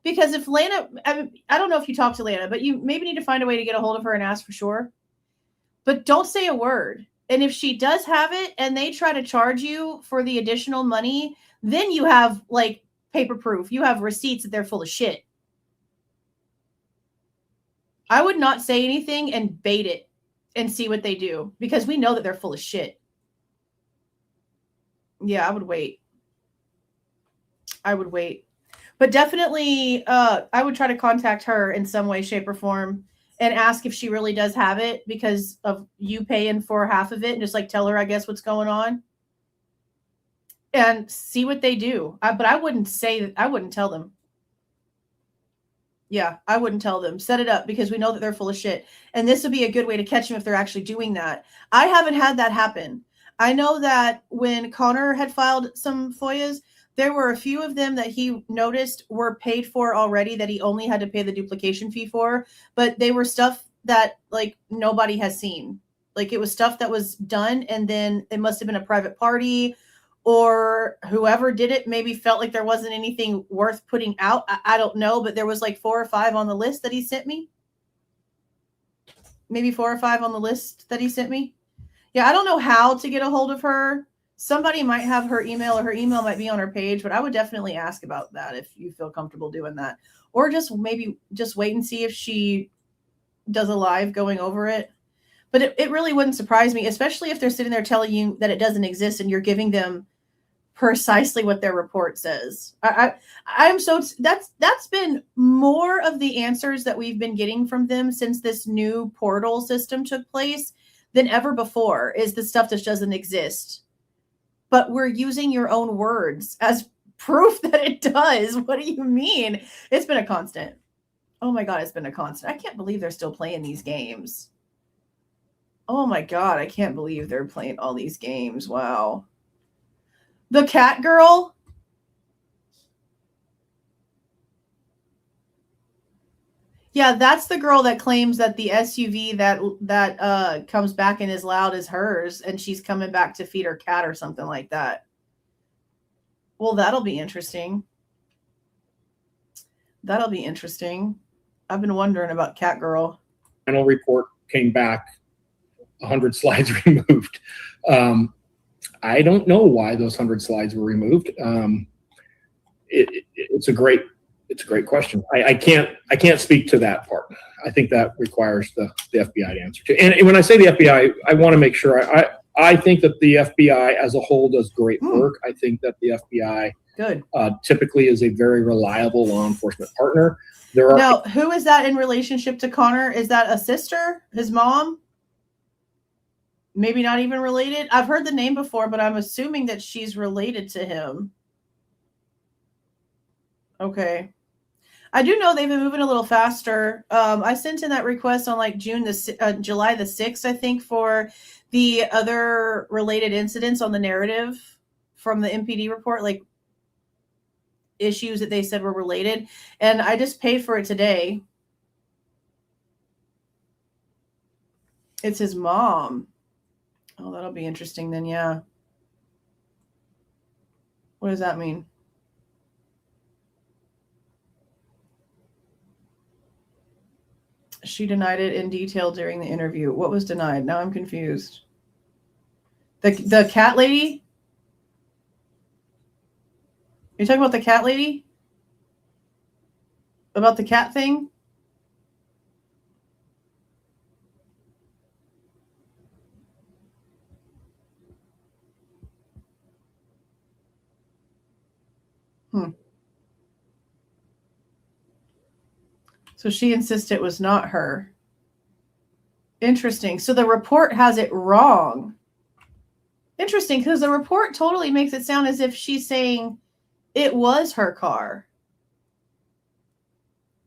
Because if Lana, I don't know if you talked to Lana, but you maybe need to find a way to get a hold of her and ask for sure. But don't say a word. And if she does have it and they try to charge you for the additional money, then you have like paper proof. You have receipts that they're full of shit. I would not say anything and bait it and see what they do because we know that they're full of shit. Yeah, I would wait. I would wait. But definitely, I would try to contact her in some way, shape, or form and ask if she really does have it because of you paying for half of it and just like tell her, I guess, what's going on and see what they do. But I wouldn't say that. I wouldn't tell them. Yeah, I wouldn't tell them. Set it up because we know that they're full of shit. And this would be a good way to catch them if they're actually doing that. I haven't had that happen. I know that when Connor had filed some FOIAs, there were a few of them that he noticed were paid for already that he only had to pay the duplication fee for, but they were stuff that like nobody has seen. Like it was stuff that was done and then it must have been a private party or whoever did it maybe felt like there wasn't anything worth putting out. I don't know, but there was like 4 or 5 on the list that he sent me. Maybe 4 or 5 on the list that he sent me. Yeah, I don't know how to get a hold of her. Somebody might have her email, or her email might be on her page, but I would definitely ask about that if you feel comfortable doing that. Or just maybe just wait and see if she does a live going over it. But it really wouldn't surprise me, especially if they're sitting there telling you that it doesn't exist and you're giving them precisely what their report says. I'm so that's been more of the answers that we've been getting from them since this new portal system took place than ever before, is the stuff that doesn't exist. But we're using your own words as proof that it does. What do you mean? It's been a constant. Oh my God, it's been a constant. I can't believe they're still playing these games. Oh my God, I can't believe they're playing all these games. Wow. The cat girl. Yeah, that's the girl that claims that the SUV that comes back and is loud is hers, and she's coming back to feed her cat or something like that. Well, that'll be interesting. That'll be interesting. I've been wondering about Cat Girl. Final report came back 100 slides removed. I don't know why those 100 slides were removed. It's a great question. I can't speak to that part. I think that requires the FBI to answer to. And when I say the FBI, I want to make sure I think that the FBI as a whole does great work. I think that the FBI typically is a very reliable law enforcement partner. Now, who is that in relationship to Connor? Is that a sister? His mom? Maybe not even related. I've heard the name before, but I'm assuming that she's related to him. Okay. I do know they've been moving a little faster. I sent in that request on like July the 6th, I think, for the other related incidents on the narrative from the MPD report, like issues that they said were related. And I just paid for it today. It's his mom. Oh, that'll be interesting then, yeah. What does that mean? She denied it in detail during the interview. What was denied? Now I'm confused. The cat lady? Are you talking about the cat lady? About the cat thing? So she insists it was not her. Interesting. So the report has it wrong. Interesting, because the report totally makes it sound as if she's saying it was her car.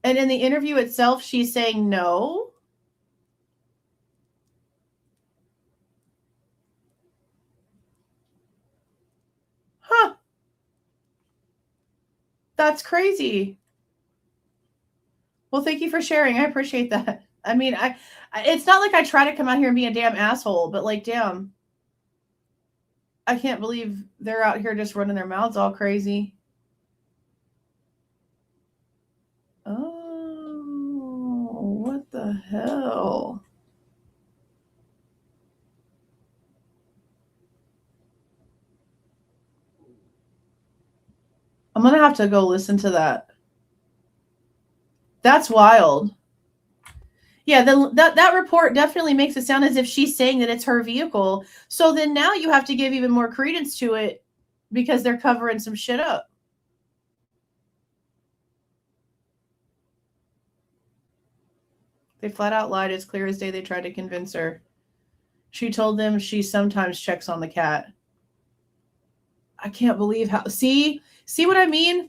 And in the interview itself, she's saying no. Huh. That's crazy. Well, thank you for sharing. I appreciate that. I mean, it's not like I try to come out here and be a damn asshole, but like, damn. I can't believe they're out here just running their mouths all crazy. Oh, what the hell? I'm going to have to go listen to that. That's wild. Yeah, that report definitely makes it sound as if she's saying that it's her vehicle. So then now you have to give even more credence to it because they're covering some shit up. They flat out lied. It's clear as day they tried to convince her. She told them she sometimes checks on the cat. I can't believe how... See what I mean?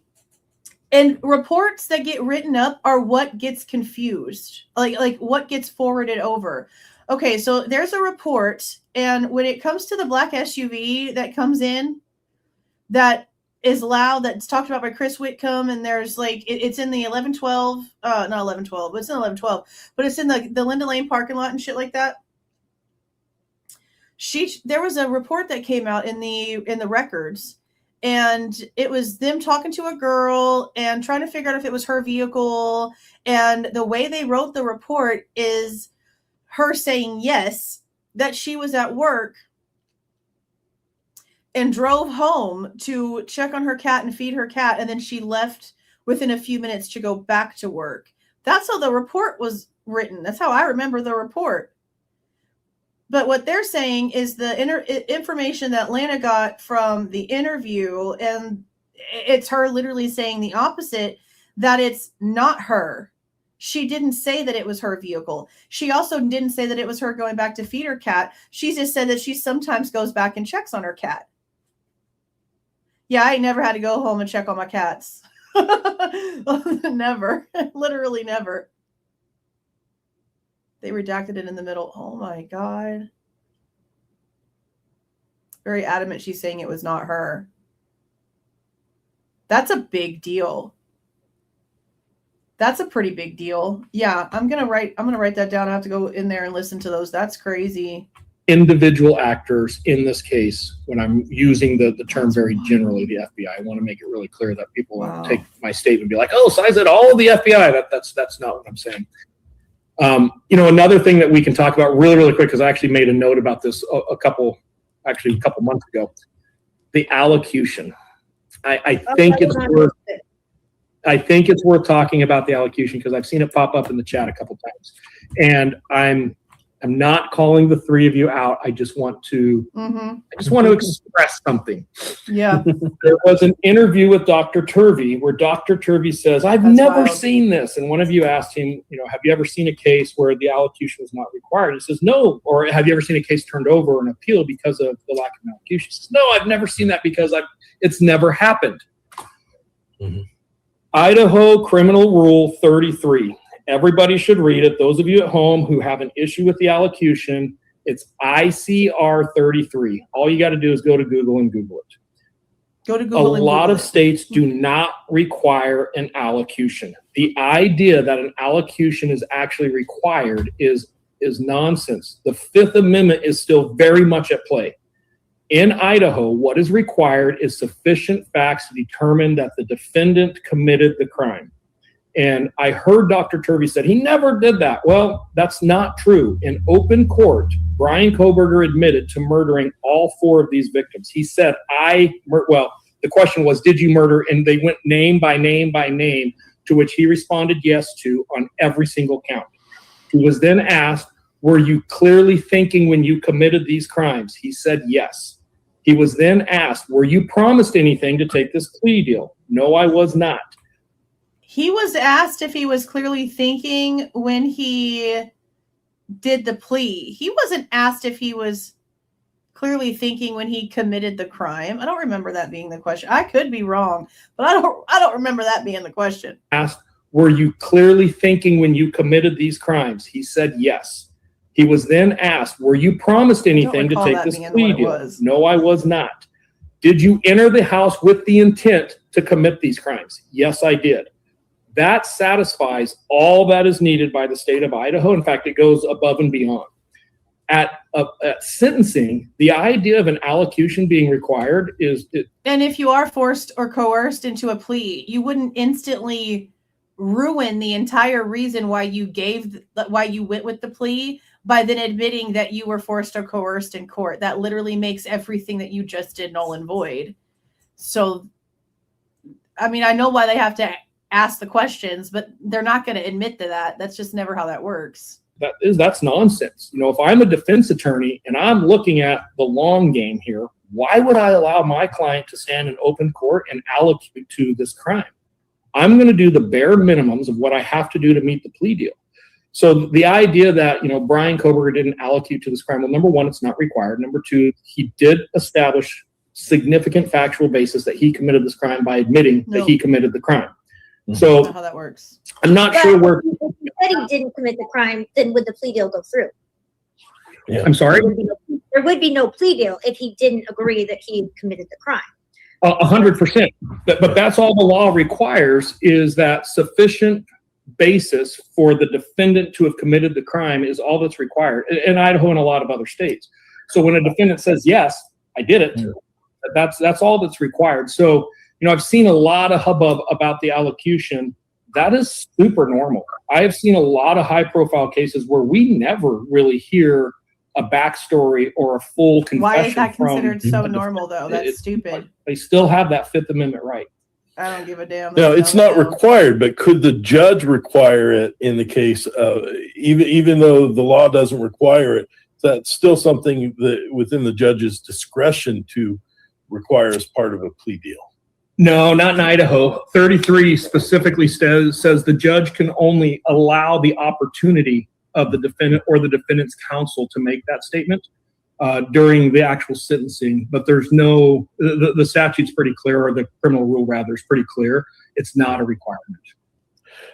And reports that get written up are what gets confused, like what gets forwarded over. Okay, so there's a report, and when it comes to the black SUV that comes in, that is loud, that's talked about by Chris Whitcomb, and there's like it's in the 1112, not 1112, but it's in 1112, but it's in the Linda Lane parking lot and shit like that. there was a report that came out in the records, and it was them talking to a girl and trying to figure out if it was her vehicle. And the way they wrote the report is her saying yes, that she was at work and drove home to check on her cat and feed her cat, and then she left within a few minutes to go back to work. That's how the report was written. That's how I remember the report. But what they're saying is the information that Lana got from the interview, and it's her literally saying the opposite, that it's not her. She didn't say that it was her vehicle. She also didn't say that it was her going back to feed her cat. She just said that she sometimes goes back and checks on her cat. Yeah, I ain't never had to go home and check on my cats. Never. Literally never. They redacted it in the middle. Oh my God. Very adamant she's saying it was not her. That's a big deal. That's a pretty big deal. Yeah, I'm gonna write that down. I have to go in there and listen to those. That's crazy. Individual actors in this case, when I'm using the term very generally, the FBI, I want to make it really clear that people won't take my statement and be like, oh, so I said all of the FBI. That's not what I'm saying. Another thing that we can talk about really, really quick, because I actually made a note about this a couple months ago, the allocution. I think it's worth talking about the allocution because I've seen it pop up in the chat a couple times, and I'm not calling the three of you out. I just want to express something. Yeah. There was an interview with Dr. Turvey where Dr. Turvey says, I've never seen this. And one of you asked him, have you ever seen a case where the allocution was not required? He says, no. Or have you ever seen a case turned over and appealed because of the lack of allocution? He says, no, I've never seen that because it's never happened. Mm-hmm. Idaho Criminal Rule 33. Everybody should read it. Those of you at home who have an issue with the allocution, it's ICR 33. All you got to do is go to Google and Google it. Go to Google. A lot of states do not require an allocution. The idea that an allocution is actually required is nonsense. The Fifth Amendment is still very much at play. In Idaho, what is required is sufficient facts to determine that the defendant committed the crime. And I heard Dr. Turvey said he never did that. Well, that's not true. In open court, Bryan Kohberger admitted to murdering all four of these victims. He said, the question was, did you murder? And they went name by name by name, to which he responded yes to on every single count. He was then asked, were you clearly thinking when you committed these crimes? He said yes. He was then asked, were you promised anything to take this plea deal? No, I was not. He was asked if he was clearly thinking when he did the plea. He wasn't asked if he was clearly thinking when he committed the crime. I don't remember that being the question. I could be wrong, but I don't remember that being the question. Asked, were you clearly thinking when you committed these crimes? He said yes. He was then asked, were you promised anything to take this plea deal? No, I was not. Did you enter the house with the intent to commit these crimes? Yes, I did. That satisfies all that is needed by the state of Idaho. In fact, it goes above and beyond. At sentencing, the idea of an allocution being required is... And if you are forced or coerced into a plea, you wouldn't instantly ruin the entire reason why you went with the plea by then admitting that you were forced or coerced in court. That literally makes everything that you just did null and void. So, I mean, I know why they have to ask the questions, but they're not going to admit to that. That's just never how that works. That's nonsense. If I'm a defense attorney and I'm looking at the long game here, why would I allow my client to stand in open court and allocute to this crime? I'm going to do the bare minimums of what I have to do to meet the plea deal. So the idea that, Bryan Kohberger didn't allocute to this crime, well, number one, it's not required. Number two, he did establish significant factual basis that he committed this crime by admitting that he committed the crime. So that's not how that works. I'm not sure where. If he said he didn't commit the crime, then would the plea deal go through? Yeah. I'm sorry? There would be no plea deal if he didn't agree that he committed the crime. 100%. But that's all the law requires, is that sufficient basis for the defendant to have committed the crime is all that's required in Idaho and a lot of other states. So when a defendant says, yes, I did it, that's all that's required. So, I've seen a lot of hubbub about the allocution. That is super normal. I have seen a lot of high profile cases where we never really hear a backstory or a full confession. Why is that from considered so a normal, though? That's stupid. They still have that Fifth Amendment right. I don't give a damn. No, it's not required, but could the judge require it in the case of, even though the law doesn't require it, that's still something that within the judge's discretion to require as part of a plea deal? No, not in Idaho. 33 specifically says the judge can only allow the opportunity of the defendant or the defendant's counsel to make that statement during the actual sentencing. But there's no, the statute's pretty clear, or the criminal rule rather is pretty clear. It's not a requirement.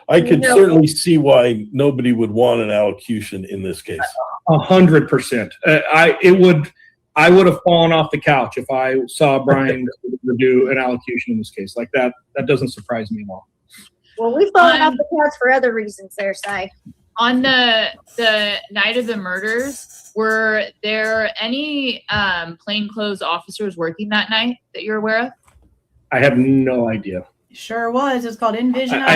I could certainly see why nobody would want an allocution in this case. 100%. I would have fallen off the couch if I saw Bryan do an allocution in this case. Like that doesn't surprise me at all. Well, we've fallen off the couch for other reasons there, Cy. On the night of the murders, were there any plainclothes officers working that night that you're aware of? I have no idea. Sure was. It's called Envision. I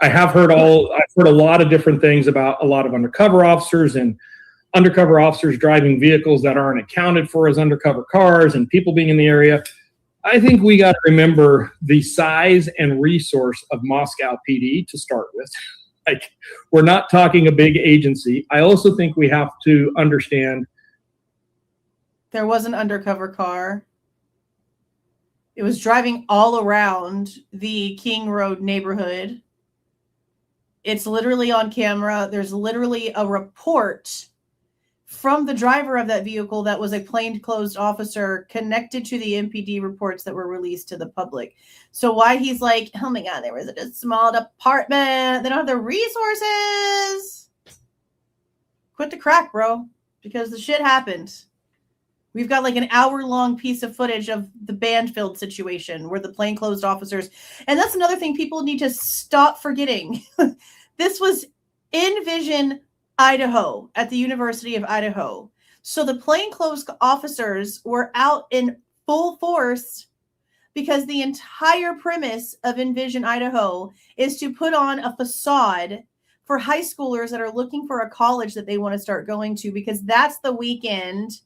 have heard a lot of different things about a lot of undercover officers and undercover officers driving vehicles that aren't accounted for as undercover cars and people being in the area. I think we got to remember the size and resource of Moscow PD to start with. Like, we're not talking a big agency. I also think we have to understand there was an undercover car. It was driving all around the King Road neighborhood. It's literally on camera. There's literally a report from the driver of that vehicle that was a plainclothes officer connected to the MPD reports that were released to the public. So why he's like, oh my God, there was a small department. They don't have the resources. Quit the crack, bro, because the shit happened. We've got like an hour-long piece of footage of the Banfield situation where the plainclothes officers, and that's another thing people need to stop forgetting. This was Envision, Idaho, at the University of Idaho. So the plainclothes officers were out in full force because the entire premise of Envision, Idaho is to put on a facade for high schoolers that are looking for a college that they want to start going to, because that's the weekend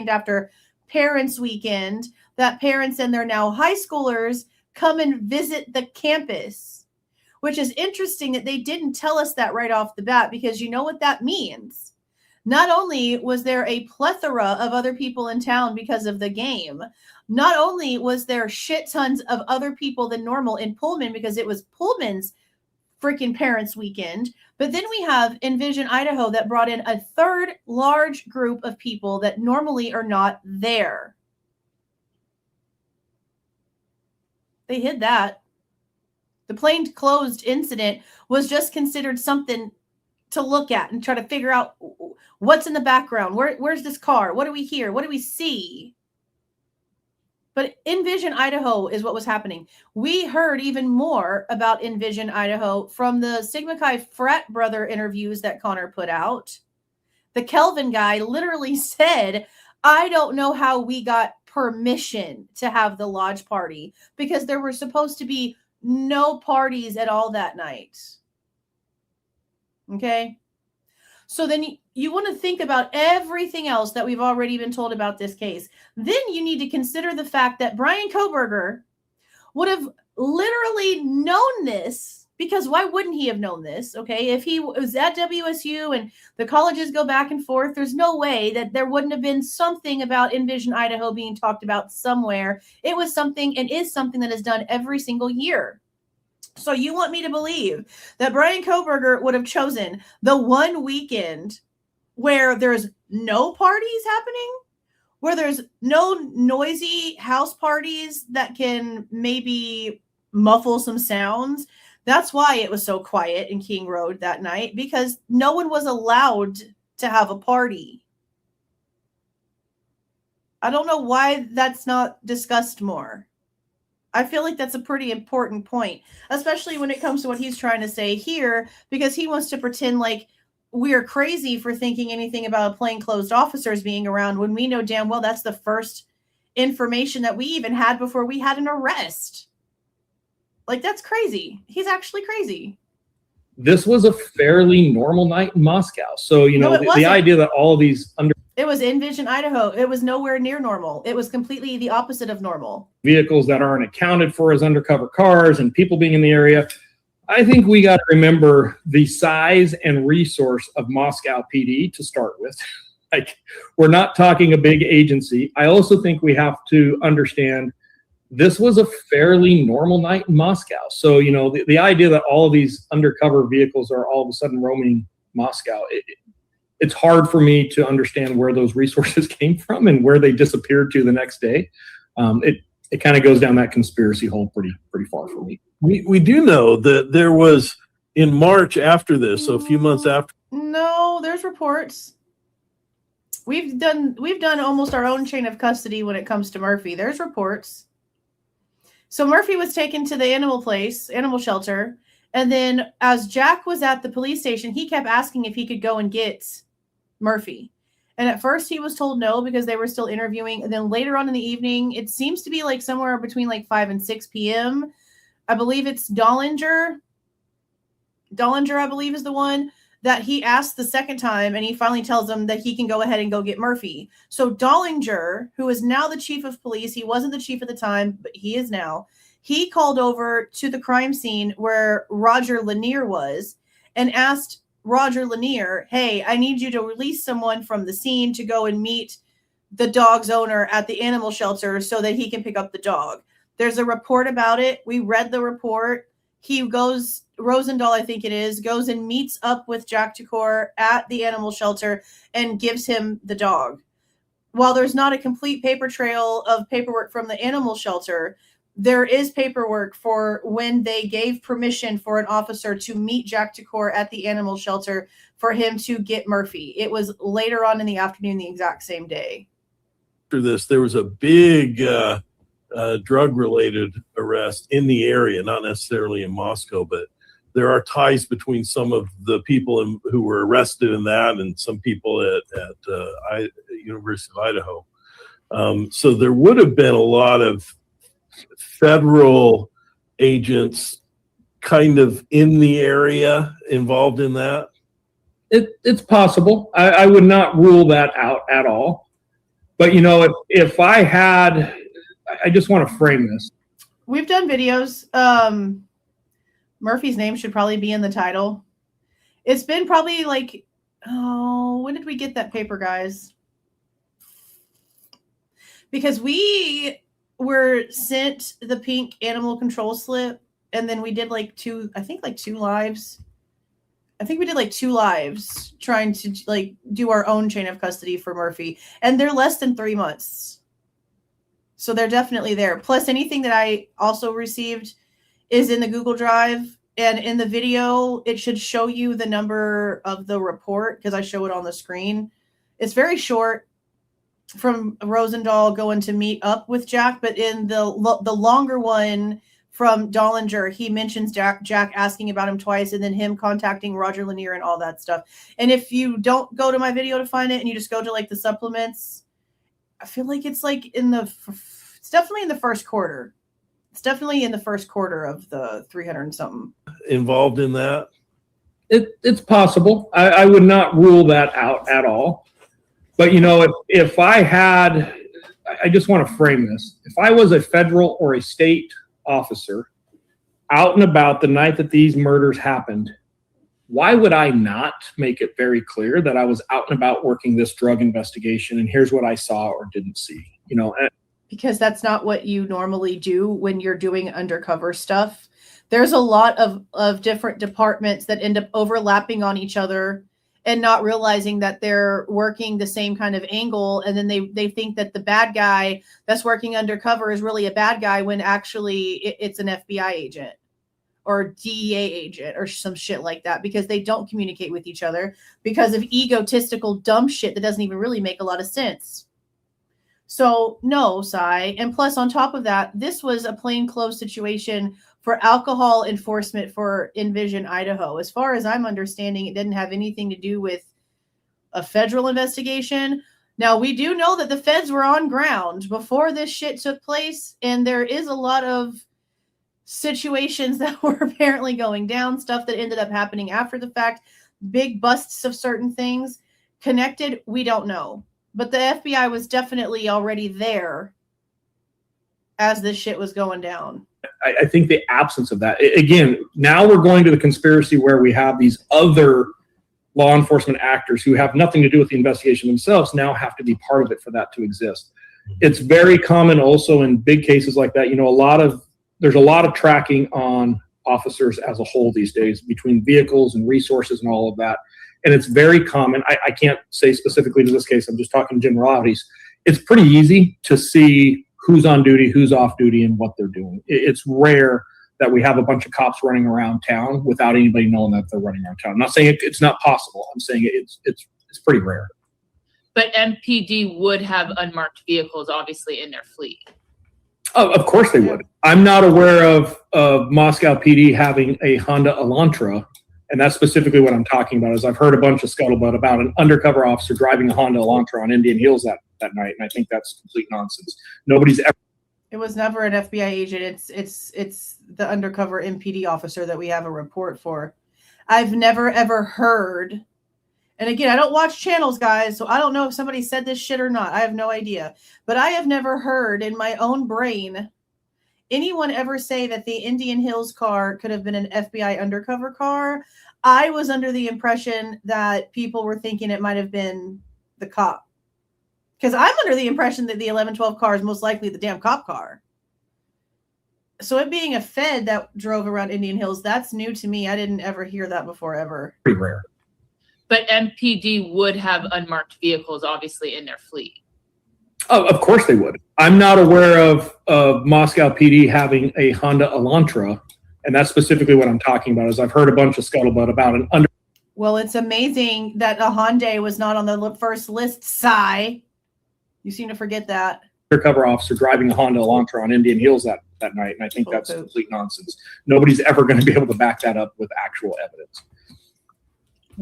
after Parents Weekend, that parents and their now high schoolers come and visit the campus, which is interesting that they didn't tell us that right off the bat, because you know what that means. Not only was there a plethora of other people in town because of the game, not only was there shit tons of other people than normal in Pullman because it was Pullman's freaking Parents Weekend, but then we have Envision Idaho that brought in a third large group of people that normally are not there. They hid that. The plainclothes incident was just considered something to look at and try to figure out what's in the background. Where's this car? What do we hear? What do we see? But Envision Idaho is what was happening. We heard even more about Envision Idaho from the Sigma Chi frat brother interviews that Connor put out. The Kelvin guy literally said, I don't know how we got permission to have the lodge party, because there were supposed to be no parties at all that night. Okay? So then you want to think about everything else that we've already been told about this case. Then you need to consider the fact that Bryan Kohberger would have literally known this, because why wouldn't he have known this? Okay, if he was at WSU and the colleges go back and forth, there's no way that there wouldn't have been something about Envision Idaho being talked about somewhere. It was something and is something that is done every single year. So you want me to believe that Bryan Kohberger would have chosen the one weekend where there's no parties happening, where there's no noisy house parties that can maybe muffle some sounds? That's why it was so quiet in King Road that night, because no one was allowed to have a party. I don't know why that's not discussed more. I feel like that's a pretty important point, especially when it comes to what he's trying to say here, because he wants to pretend like we are crazy for thinking anything about plainclothes officers being around when we know damn well that's the first information that we even had before we had an arrest. Like, that's crazy. He's actually crazy. This was a fairly normal night in Moscow. So, you know, the idea that all of these It was in Vision, Idaho. It was nowhere near normal. It was completely the opposite of normal. Vehicles that aren't accounted for as undercover cars and people being in the area. I think we got to remember the size and resource of Moscow PD to start with. Like, we're not talking a big agency. I also think we have to understand this was a fairly normal night in Moscow. So, you know, the idea that all of these undercover vehicles are all of a sudden roaming Moscow, it's hard for me to understand where those resources came from and where they disappeared to the next day. It kind of goes down that conspiracy hole pretty far for me. We do know that there was in March after this, so a few months after. No, there's reports. We've done almost our own chain of custody when it comes to Murphy. There's reports. So Murphy was taken to the animal shelter, and then as Jack was at the police station, he kept asking if he could go and get Murphy. And at first he was told no because they were still interviewing. And then later on in the evening, it seems to be like somewhere between like 5 and 6 p.m. I believe it's Dollinger. Dollinger, I believe, is the one that he asked the second time, and he finally tells him that he can go ahead and go get Murphy. So Dollinger, who is now the chief of police, he wasn't the chief at the time, but he is now, he called over to the crime scene where Roger Lanier was and asked Roger Lanier, hey, I need you to release someone from the scene to go and meet the dog's owner at the animal shelter so that he can pick up the dog. There's a report about it. We read the report. He goes, Rosendahl, I think it is, goes and meets up with Jack Takor at the animal shelter and gives him the dog. While there's not a complete paper trail of paperwork from the animal shelter, there is paperwork for when they gave permission for an officer to meet Jack Takor at the animal shelter for him to get Murphy. It was later on in the afternoon, the exact same day. After this, there was a big drug-related arrest in the area, not necessarily in Moscow, but there are ties between some of the people who were arrested in that and some people at University of Idaho. So there would have been a lot of federal agents kind of in the area involved in that. It's possible. I would not rule that out at all. But, you know, if I had, I just want to frame this. We've done videos. Murphy's name should probably be in the title. It's been probably like, when did we get that paper, guys? Because we were sent the pink animal control slip, and then we did like two lives. I think we did like 2 lives trying to like do our own chain of custody for Murphy, and they're less than 3 months. So they're definitely there. Plus anything that I also received is in the Google Drive, and in the video, it should show you the number of the report because I show it on the screen. It's very short from Rosendahl going to meet up with Jack, but in the longer one from Dollinger, he mentions Jack asking about him twice, and then him contacting Roger Lanier and all that stuff. And if you don't go to my video to find it and you just go to like the supplements, I feel like it's like it's definitely in the first quarter. It's definitely in the first quarter of the 300 and something. Involved in that? It's possible. I would not rule that out at all. But, you know, if I had, I just want to frame this. If I was a federal or a state officer out and about the night that these murders happened, why would I not make it very clear that I was out and about working this drug investigation and here's what I saw or didn't see? You know, because that's not what you normally do when you're doing undercover stuff. There's a lot of different departments that end up overlapping on each other and not realizing that they're working the same kind of angle. And then they think that the bad guy that's working undercover is really a bad guy when actually it's an FBI agent or DEA agent or some shit like that, because they don't communicate with each other because of egotistical dumb shit that doesn't even really make a lot of sense. So no, Cy. And plus, on top of that, this was a plainclothes situation for alcohol enforcement for Envision Idaho. As far as I'm understanding, it didn't have anything to do with a federal investigation. Now, we do know that the feds were on ground before this shit took place, and there is a lot of situations that were apparently going down, stuff that ended up happening after the fact, big busts of certain things. Connected, we don't know. But the FBI was definitely already there as this shit was going down. I think the absence of that, again, now we're going to the conspiracy where we have these other law enforcement actors who have nothing to do with the investigation themselves now have to be part of it for that to exist. It's very common also in big cases like that. You know, there's a lot of tracking on officers as a whole these days between vehicles and resources and all of that. And it's very common. I can't say specifically to this case, I'm just talking generalities. It's pretty easy to see who's on duty, who's off duty, and what they're doing. It's rare that we have a bunch of cops running around town without anybody knowing that they're running around town. I'm not saying it's not possible. I'm saying it's pretty rare. But MPD would have unmarked vehicles, obviously, in their fleet. Oh, of course they would. I'm not aware of Moscow PD having a Honda Elantra, and that's specifically what I'm talking about. Is I've heard a bunch of scuttlebutt about an undercover officer driving a Honda Elantra on Indian Hills that night, and I think that's complete nonsense. Nobody's ever. It was never an FBI agent. It's the undercover MPD officer that we have a report for. I've never ever heard, and again, I don't watch channels, guys, so I don't know if somebody said this shit or not. I have no idea. But I have never heard in my own brain anyone ever say that the Indian Hills car could have been an FBI undercover car. I was under the impression that people were thinking it might have been the cop. Because I'm under the impression that the 1112 car is most likely the damn cop car. So it being a Fed that drove around Indian Hills, that's new to me. I didn't ever hear that before, ever. Pretty rare. But MPD would have unmarked vehicles, obviously, in their fleet. Oh, of course they would. I'm not aware of Moscow PD having a Honda Elantra, and that's specifically what I'm talking about. Is I've heard a bunch of scuttlebutt about an under. Well, it's amazing that a Hyundai was not on the first list, Cy. You seem to forget that. Undercover officer driving a Honda Elantra on Indian Hills that night, and I think that's complete nonsense. Nobody's ever going to be able to back that up with actual evidence.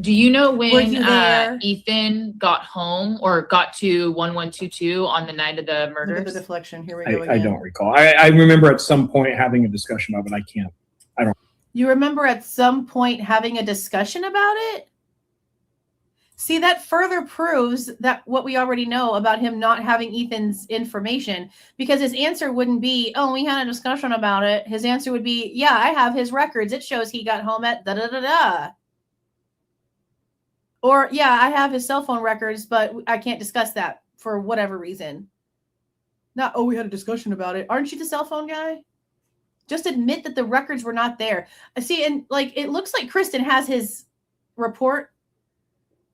Do you know when Ethan got home or got to 1122 on the night of the murders? Look at the deflection. Here we go again. I don't recall. I remember at some point having a discussion of it. I don't. You remember at some point having a discussion about it? See, that further proves that what we already know about him not having Ethan's information, because his answer wouldn't be, oh, we had a discussion about it. His answer would be, yeah, I have his records. It shows he got home at da-da-da-da. Or, yeah, I have his cell phone records, but I can't discuss that for whatever reason. Not, oh, we had a discussion about it. Aren't you the cell phone guy? Just admit that the records were not there. See, and like, it looks like Kristen has his report.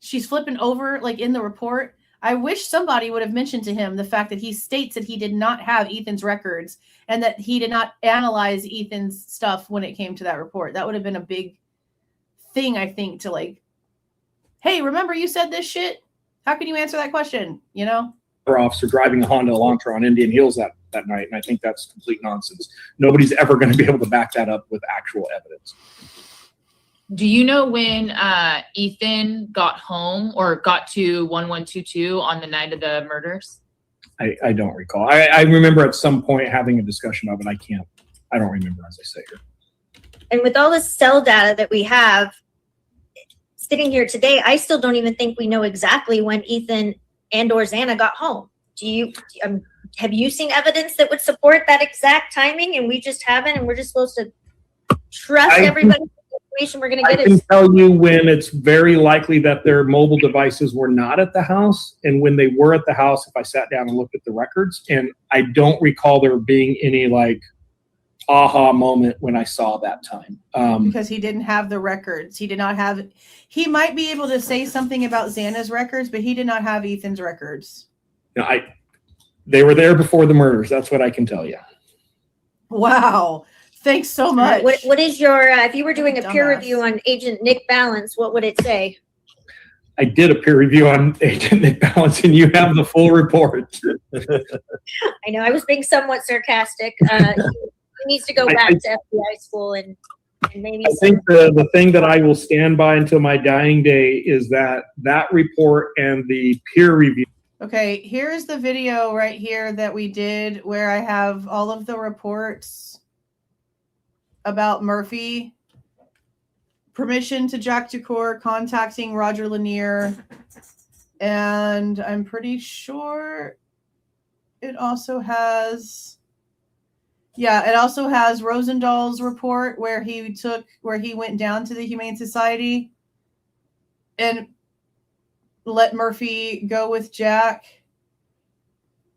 She's flipping over like in the report. I wish somebody would have mentioned to him the fact that he states that he did not have Ethan's records and that he did not analyze Ethan's stuff when it came to that report. That would have been a big thing, I think, to like, hey, remember you said this shit? How can you answer that question? You know? Officer driving a Honda Elantra on Indian Hills that night, and I think that's complete nonsense. Nobody's ever going to be able to back that up with actual evidence. Do you know when Ethan got home or got to 1122 on the night of the murders? I don't recall. I remember at some point having a discussion of it. I don't remember, as I say here. And with all the cell data that we have sitting here today, I still don't even think we know exactly when Ethan and or Xana got home. Have you seen evidence that would support that exact timing? And we just haven't, and we're just supposed to trust everybody. We're going to get I can tell you when it's very likely that their mobile devices were not at the house, and when they were at the house, if I sat down and looked at the records, and I don't recall there being any like aha moment when I saw that time. Because he didn't have the records. He did not have. He might be able to say something about Xana's records, but he did not have Ethan's records. No, they were there before the murders. That's what I can tell you. Wow. Thanks so much. What is your, if you were doing a peer review on Agent Nick Balance, what would it say? I did a peer review on Agent Nick Balance, and you have the full report. I know I was being somewhat sarcastic. He needs to go back to FBI school and maybe. I think the thing that I will stand by until my dying day is that report and the peer review. Okay, here is the video right here that we did where I have all of the reports about Murphy. Permission to Jack Ducour contacting Roger Lanier. And I'm pretty sure it also has, it also has Rosendal's report where he went down to the Humane Society and let Murphy go with Jack.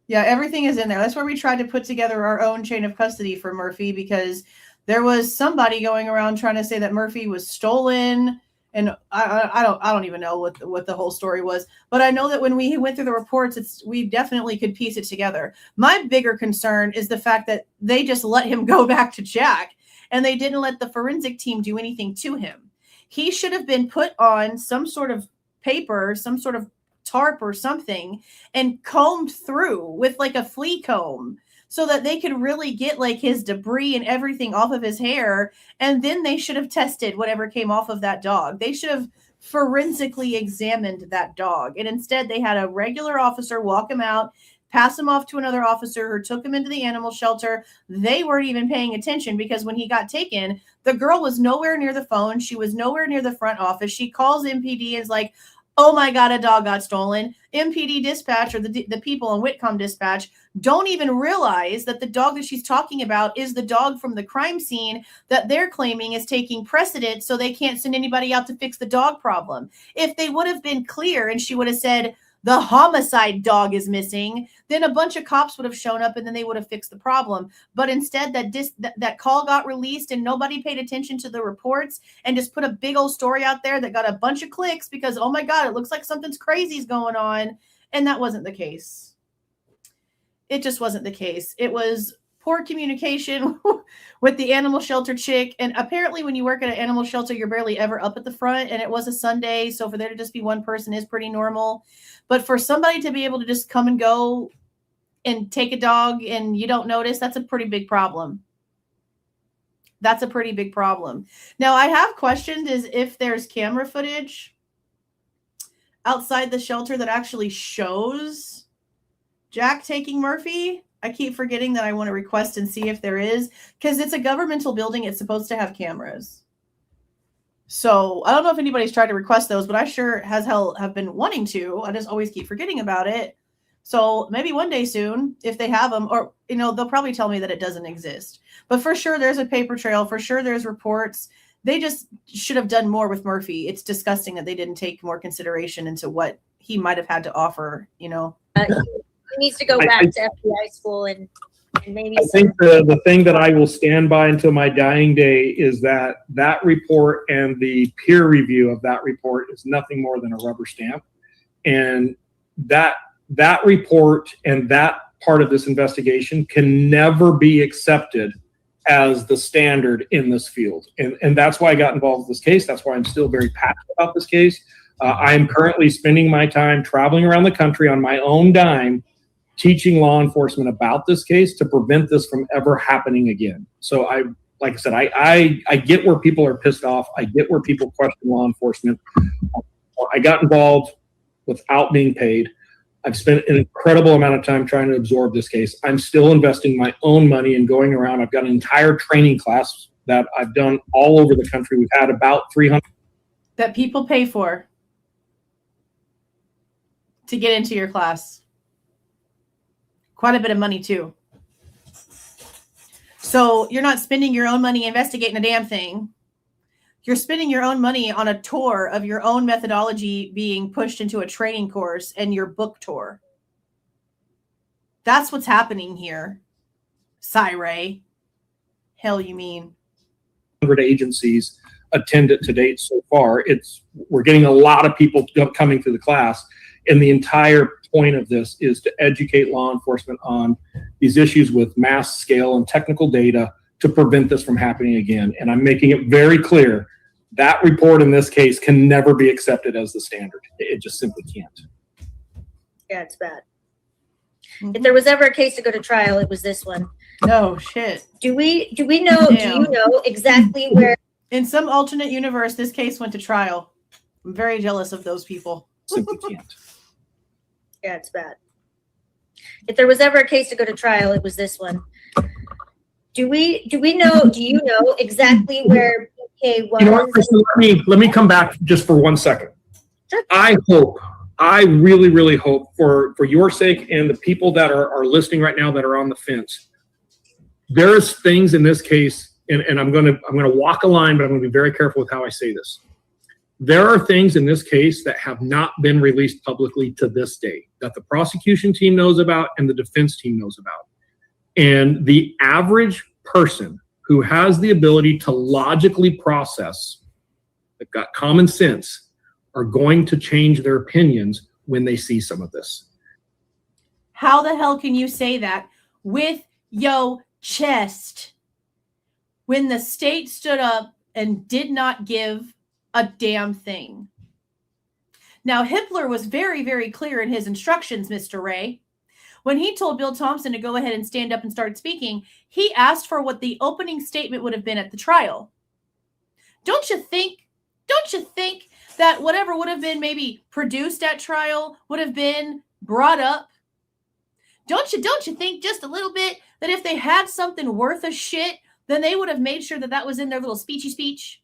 Yeah, everything is in there. That's where we tried to put together our own chain of custody for Murphy, because there was somebody going around trying to say that Murphy was stolen, and I don't even know what the whole story was. But I know that when we went through the reports, we definitely could piece it together. My bigger concern is the fact that they just let him go back to Jack, and they didn't let the forensic team do anything to him. He should have been put on some sort of paper, some sort of tarp or something, and combed through with like a flea comb, so that they could really get like his debris and everything off of his hair. And then they should have tested whatever came off of that dog. They should have forensically examined that dog. And instead they had a regular officer walk him out, pass him off to another officer who took him into the animal shelter. They weren't even paying attention, because when he got taken, the girl was nowhere near the phone. She was nowhere near the front office. She calls MPD and is like, oh my God, a dog got stolen. MPD dispatch, or the people in Whitcomb dispatch, don't even realize that the dog that she's talking about is the dog from the crime scene that they're claiming is taking precedent, so they can't send anybody out to fix the dog problem. If they would have been clear and she would have said, the homicide dog is missing, then a bunch of cops would have shown up and then they would have fixed the problem. But instead that call got released and nobody paid attention to the reports and just put a big old story out there that got a bunch of clicks because, oh my God, it looks like something's crazy is going on. And that wasn't the case. It just wasn't the case. It was poor communication with the animal shelter chick. And apparently when you work at an animal shelter, you're barely ever up at the front. And it was a Sunday, so for there to just be one person is pretty normal. But for somebody to be able to just come and go and take a dog and you don't notice, that's a pretty big problem. That's a pretty big problem. Now, I have questioned is if there's camera footage outside the shelter that actually shows Jack taking Murphy. I keep forgetting that I want to request and see if there is, because it's a governmental building. It's supposed to have cameras. So I don't know if anybody's tried to request those, but I sure as hell have been wanting to. I just always keep forgetting about it. So maybe one day soon, if they have them, or, you know, they'll probably tell me that it doesn't exist. But for sure, there's a paper trail. For sure, there's reports. They just should have done more with Murphy. It's disgusting that they didn't take more consideration into what he might have had to offer, you know. He needs to go back to FBI school and maybe. I think the thing that I will stand by until my dying day is that report and the peer review of that report is nothing more than a rubber stamp. And that report and that part of this investigation can never be accepted as the standard in this field. And that's why I got involved with this case. That's why I'm still very passionate about this case. I am currently spending my time traveling around the country on my own dime, teaching law enforcement about this case to prevent this from ever happening again. So like I said, I get where people are pissed off. I get where people question law enforcement. I got involved without being paid. I've spent an incredible amount of time trying to absorb this case. I'm still investing my own money and going around. I've got an entire training class that I've done all over the country. We've had about 300. That people pay for to get into your class. Quite a bit of money too. So you're not spending your own money investigating a damn thing. You're spending your own money on a tour of your own methodology being pushed into a training course and your book tour. That's what's happening here. Ray. Hell, you mean? 100 agencies attended to date so far. We're getting a lot of people coming to the class, and the entire point of this is to educate law enforcement on these issues with mass scale and technical data to prevent this from happening again. And I'm making it very clear That report in this case can never be accepted as the standard. It just simply can't. Yeah, it's bad. If there was ever a case to go to trial, it was this one. No shit. Do we know? Damn. Do you know exactly where? In some alternate universe, this case went to trial. I'm very jealous of those people. Simply can't. Yeah, it's bad. If there was ever a case to go to trial, it was this one. Do you know exactly where BK was? You know what, Kristen, let me come back just for 1 second. I really, really hope for your sake and the people that are listening right now that are on the fence. There's things in this case, and I'm gonna walk a line, but I'm gonna be very careful with how I say this. There are things in this case that have not been released publicly to this day that the prosecution team knows about and the defense team knows about. And the average person who has the ability to logically process, they've got common sense, are going to change their opinions when they see some of this. How the hell can you say that with yo chest when the state stood up and did not give a damn thing? Now, Hitler was very, very clear in his instructions, Mr. Ray. When he told Bill Thompson to go ahead and stand up and start speaking, he asked for what the opening statement would have been at the trial. Don't you think that whatever would have been maybe produced at trial would have been brought up? Don't you think just a little bit that if they had something worth a shit, then they would have made sure that that was in their little speechy speech?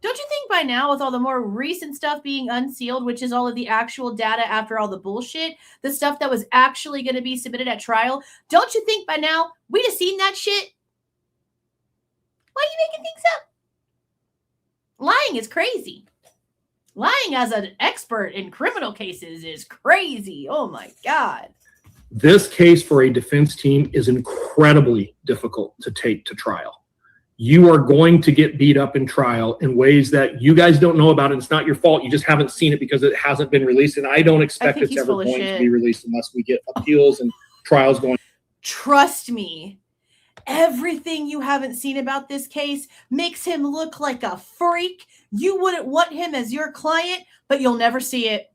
Don't you think by now, with all the more recent stuff being unsealed, which is all of the actual data after all the bullshit, the stuff that was actually going to be submitted at trial, don't you think by now we'd have seen that shit? Why are you making things up? Lying is crazy. Lying as an expert in criminal cases is crazy. Oh my God. This case for a defense team is incredibly difficult to take to trial. You are going to get beat up in trial in ways that you guys don't know about, and it's not your fault. You just haven't seen it because it hasn't been released, and I don't expect it's ever going to be released unless we get appeals and trials going. Trust me. Everything you haven't seen about this case makes him look like a freak. You wouldn't want him as your client, but you'll never see it.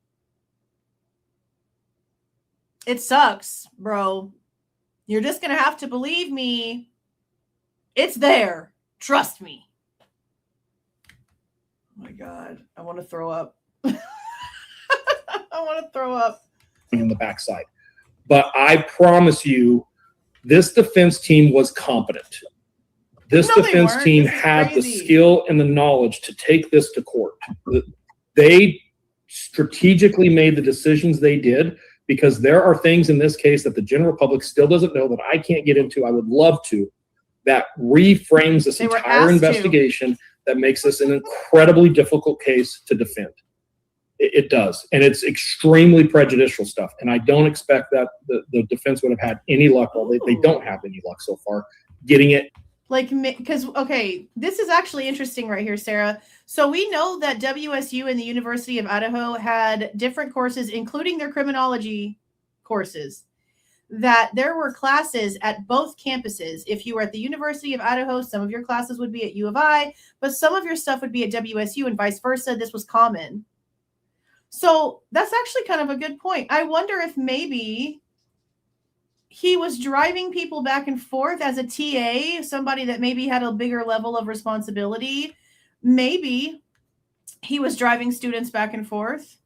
It sucks, bro. You're just going to have to believe me. It's there. Trust me. Oh my God. I want to throw up. I want to throw up. In the backside. But I promise you, this defense team was competent. This defense team had the skill and the knowledge to take this to court. They strategically made the decisions they did because there are things in this case that the general public still doesn't know that I can't get into. I would love to. That reframes this entire investigation that makes this an incredibly difficult case to defend. It does. And it's extremely prejudicial stuff. And I don't expect that the defense would have had any luck. Well, they don't have any luck so far getting it. Like, because, okay, this is actually interesting right here, Sarah. So we know that WSU and the University of Idaho had different courses, including their criminology courses, that there were classes at both campuses. If you were at the University of Idaho, some of your classes would be at U of I, but some of your stuff would be at WSU and vice versa. This was common. So that's actually kind of a good point. I wonder if maybe he was driving people back and forth as a TA, somebody that maybe had a bigger level of responsibility. Maybe he was driving students back and forth.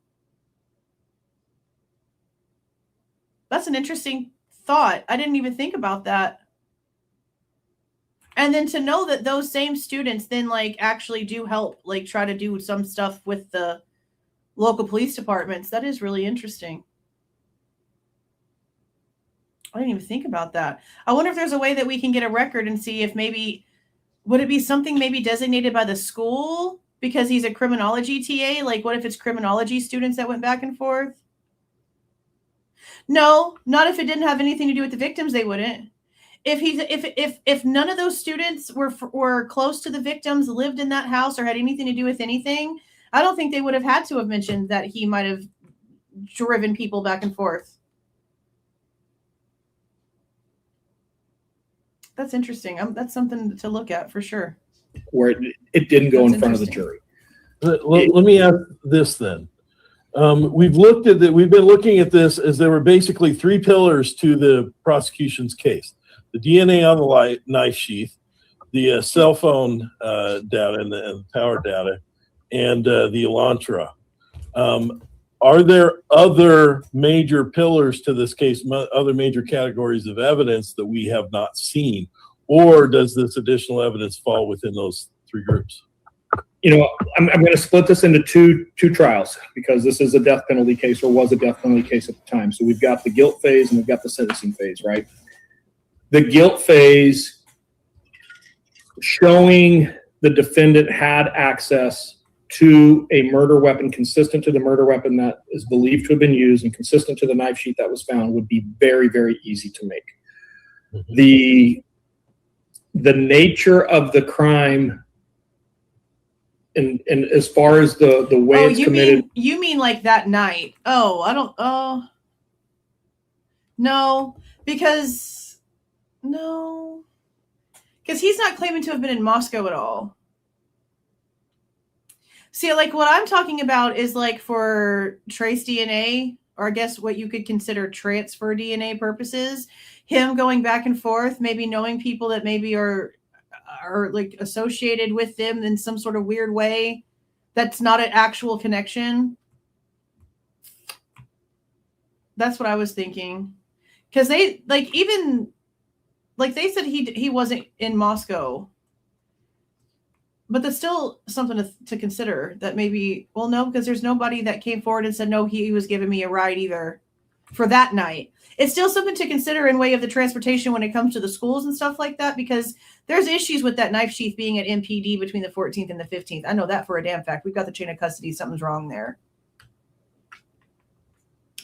That's an interesting thought. I didn't even think about that. And then to know that those same students then like actually do help, like try to do some stuff with the local police departments. That is really interesting. I didn't even think about that. I wonder if there's a way that we can get a record and see if maybe, would it be something maybe designated by the school because he's a criminology TA? Like what if it's criminology students that went back and forth? No, not if it didn't have anything to do with the victims, they wouldn't. If none of those students were close to the victims, lived in that house or had anything to do with anything, I don't think they would have had to have mentioned that he might have driven people back and forth. That's interesting. That's something to look at for sure. where it didn't go in front of the jury. Let me ask this then. We've been looking at this as there were basically three pillars to the prosecution's case: the DNA on the knife sheath, the cell phone data and the power data, and the Elantra. Are there other major pillars to this case, other major categories of evidence that we have not seen, or does this additional evidence fall within those three groups? You know, I'm going to split this into two trials because this is a death penalty case, or was a death penalty case at the time. So we've got the guilt phase and we've got the sentencing phase, right? The guilt phase showing the defendant had access to a murder weapon consistent to the murder weapon that is believed to have been used and consistent to the knife sheath that was found would be very, very easy to make. The nature of the crime and as far as the way it's committed. You mean like that night? No, because he's not claiming to have been in Moscow at all. See, like what I'm talking about is like for trace DNA, or I guess what you could consider transfer DNA purposes, him going back and forth, maybe knowing people that maybe are like associated with them in some sort of weird way. That's not an actual connection. That's what I was thinking. Because they they said he wasn't in Moscow. But that's still something to consider, that maybe, well, no, because there's nobody that came forward and said, no, he was giving me a ride either for that night. It's still something to consider in way of the transportation when it comes to the schools and stuff like that, because there's issues with that knife sheath being at MPD between the 14th and the 15th. I know that for a damn fact. We've got the chain of custody. Something's wrong there.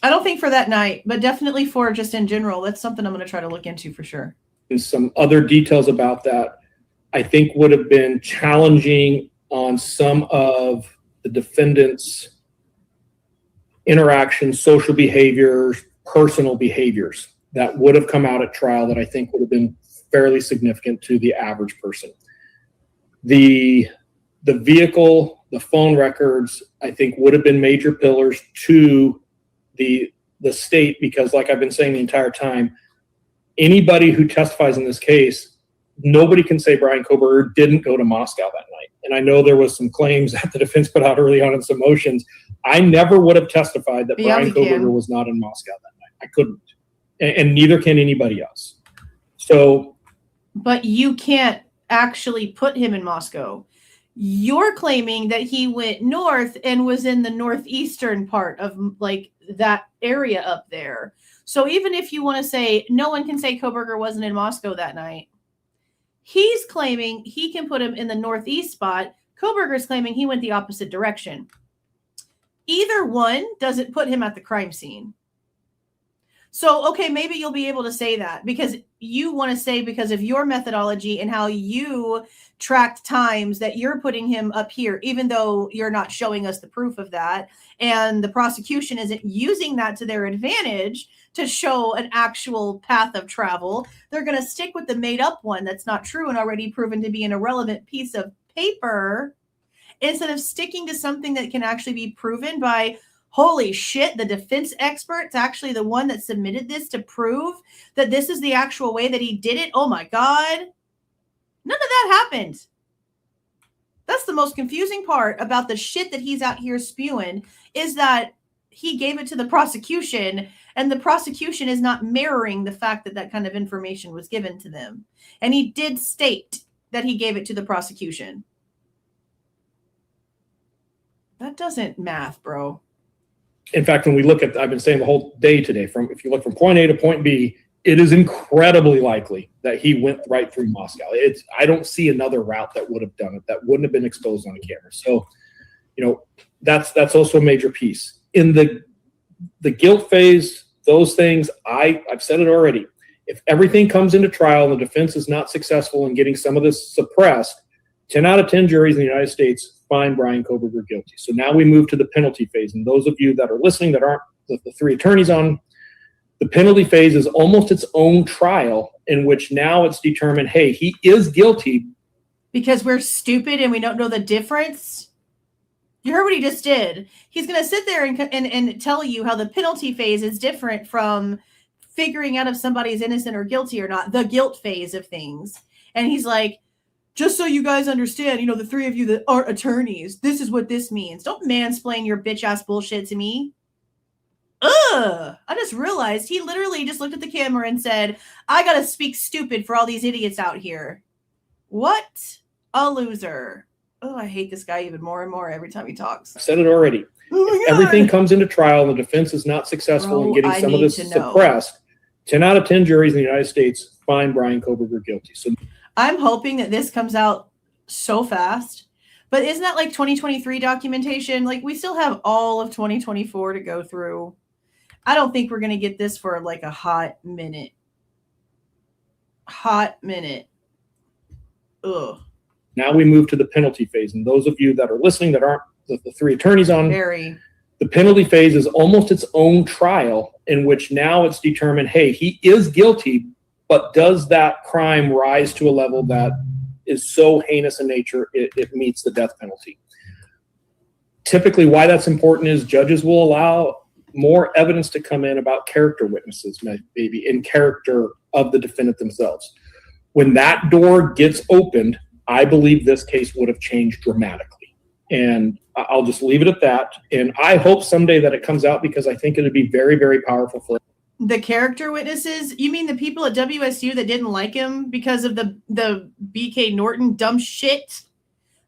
I don't think for that night, but definitely for just in general. That's something I'm going to try to look into for sure. And some other details about that I think would have been challenging on some of the defendant's interactions, social behaviors, personal behaviors that would have come out at trial that I think would have been fairly significant to the average person. The vehicle, the phone records, I think would have been major pillars to the state, because like I've been saying the entire time, anybody who testifies in this case, nobody can say Bryan Kohberger didn't go to Moscow that night. And I know there was some claims that the defense put out early on in some motions. I never would have testified that Bryan Kohberger was not in Moscow that night. I couldn't. And neither can anybody else. So. But you can't actually put him in Moscow. You're claiming that he went north and was in the northeastern part of like that area up there. So even if you want to say no one can say Kohberger wasn't in Moscow that night, he's claiming he can put him in the northeast spot. Kohberger's claiming he went the opposite direction. Either one doesn't put him at the crime scene. So, okay, maybe you'll be able to say that because you want to say because of your methodology and how you tracked times that you're putting him up here, even though you're not showing us the proof of that. And the prosecution isn't using that to their advantage to show an actual path of travel. They're going to stick with the made up one that's not true and already proven to be an irrelevant piece of paper instead of sticking to something that can actually be proven by, holy shit, the defense expert's actually the one that submitted this to prove that this is the actual way that he did it. Oh my God. None of that happened. That's the most confusing part about the shit that he's out here spewing is that he gave it to the prosecution and the prosecution is not mirroring the fact that that kind of information was given to them. And he did state that he gave it to the prosecution. That doesn't math, bro. In fact, when we look at, I've been saying the whole day today, if you look from point A to point B, it is incredibly likely that he went right through Moscow. I don't see another route that would have done it, that wouldn't have been exposed on a camera. So, that's also a major piece. In the guilt phase, those things, I've said it already. If everything comes into trial and the defense is not successful in getting some of this suppressed, 10 out of 10 juries in the United States find Bryan Kohberger guilty. So now we move to the penalty phase. And those of you that are listening that aren't the three attorneys on, the penalty phase is almost its own trial in which now it's determined, hey, he is guilty, because we're stupid and we don't know the difference? You heard what he just did. He's going to sit there and tell you how the penalty phase is different from figuring out if somebody's innocent or guilty or not, the guilt phase of things. And he's like, just so you guys understand, you know, the three of you that aren't attorneys, this is what this means. Don't mansplain your bitch ass bullshit to me. Ugh. I just realized he literally just looked at the camera and said, I got to speak stupid for all these idiots out here. What a loser. Oh, I hate this guy even more and more every time he talks. I said it already. If everything comes into trial and the defense is not successful in getting some of this suppressed, 10 out of 10 juries in the United States find Bryan Kohberger guilty. So I'm hoping that this comes out so fast. But isn't that like 2023 documentation? Like, we still have all of 2024 to go through. I don't think we're going to get this for like a hot minute. Hot minute. Ugh. now we move to the penalty phase. And those of you that are listening that aren't the three attorneys on, the penalty phase is almost its own trial in which now it's determined, hey, he is guilty, but does that crime rise to a level that is so heinous in nature it meets the death penalty? Typically, why that's important is judges will allow more evidence to come in about character witnesses, maybe in character of the defendant themselves. When that door gets opened, I believe this case would have changed dramatically. And I'll just leave it at that. And I hope someday that it comes out, because I think it would be very, very powerful for the character witnesses. You mean the people at WSU that didn't like him because of the BK Norton dumb shit,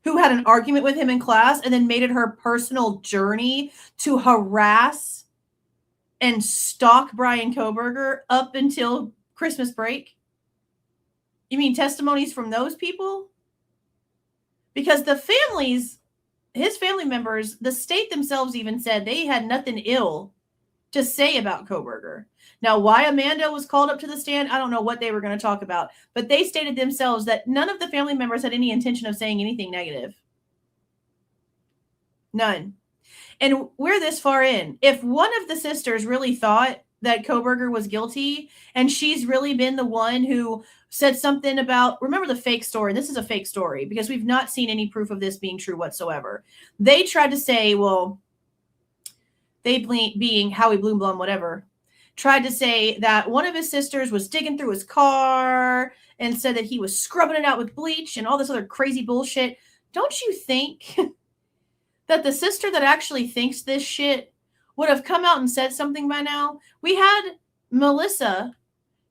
who had an argument with him in class and then made it her personal journey to harass and stalk Bryan Kohberger up until Christmas break? You mean testimonies from those people? Because the families, his family members, the state themselves even said they had nothing ill to say about Kohberger. Now, why Amanda was called up to the stand, I don't know what they were going to talk about, but they stated themselves that none of the family members had any intention of saying anything negative. None. And we're this far in. If one of the sisters really thought that Kohberger was guilty, and she's really been the one who said something about, remember the fake story. This is a fake story because we've not seen any proof of this being true whatsoever. They tried to say, well, they being Howie Bloomblum, whatever, tried to say that one of his sisters was digging through his car and said that he was scrubbing it out with bleach and all this other crazy bullshit. Don't you think that the sister that actually thinks this shit would have come out and said something by now? We had Melissa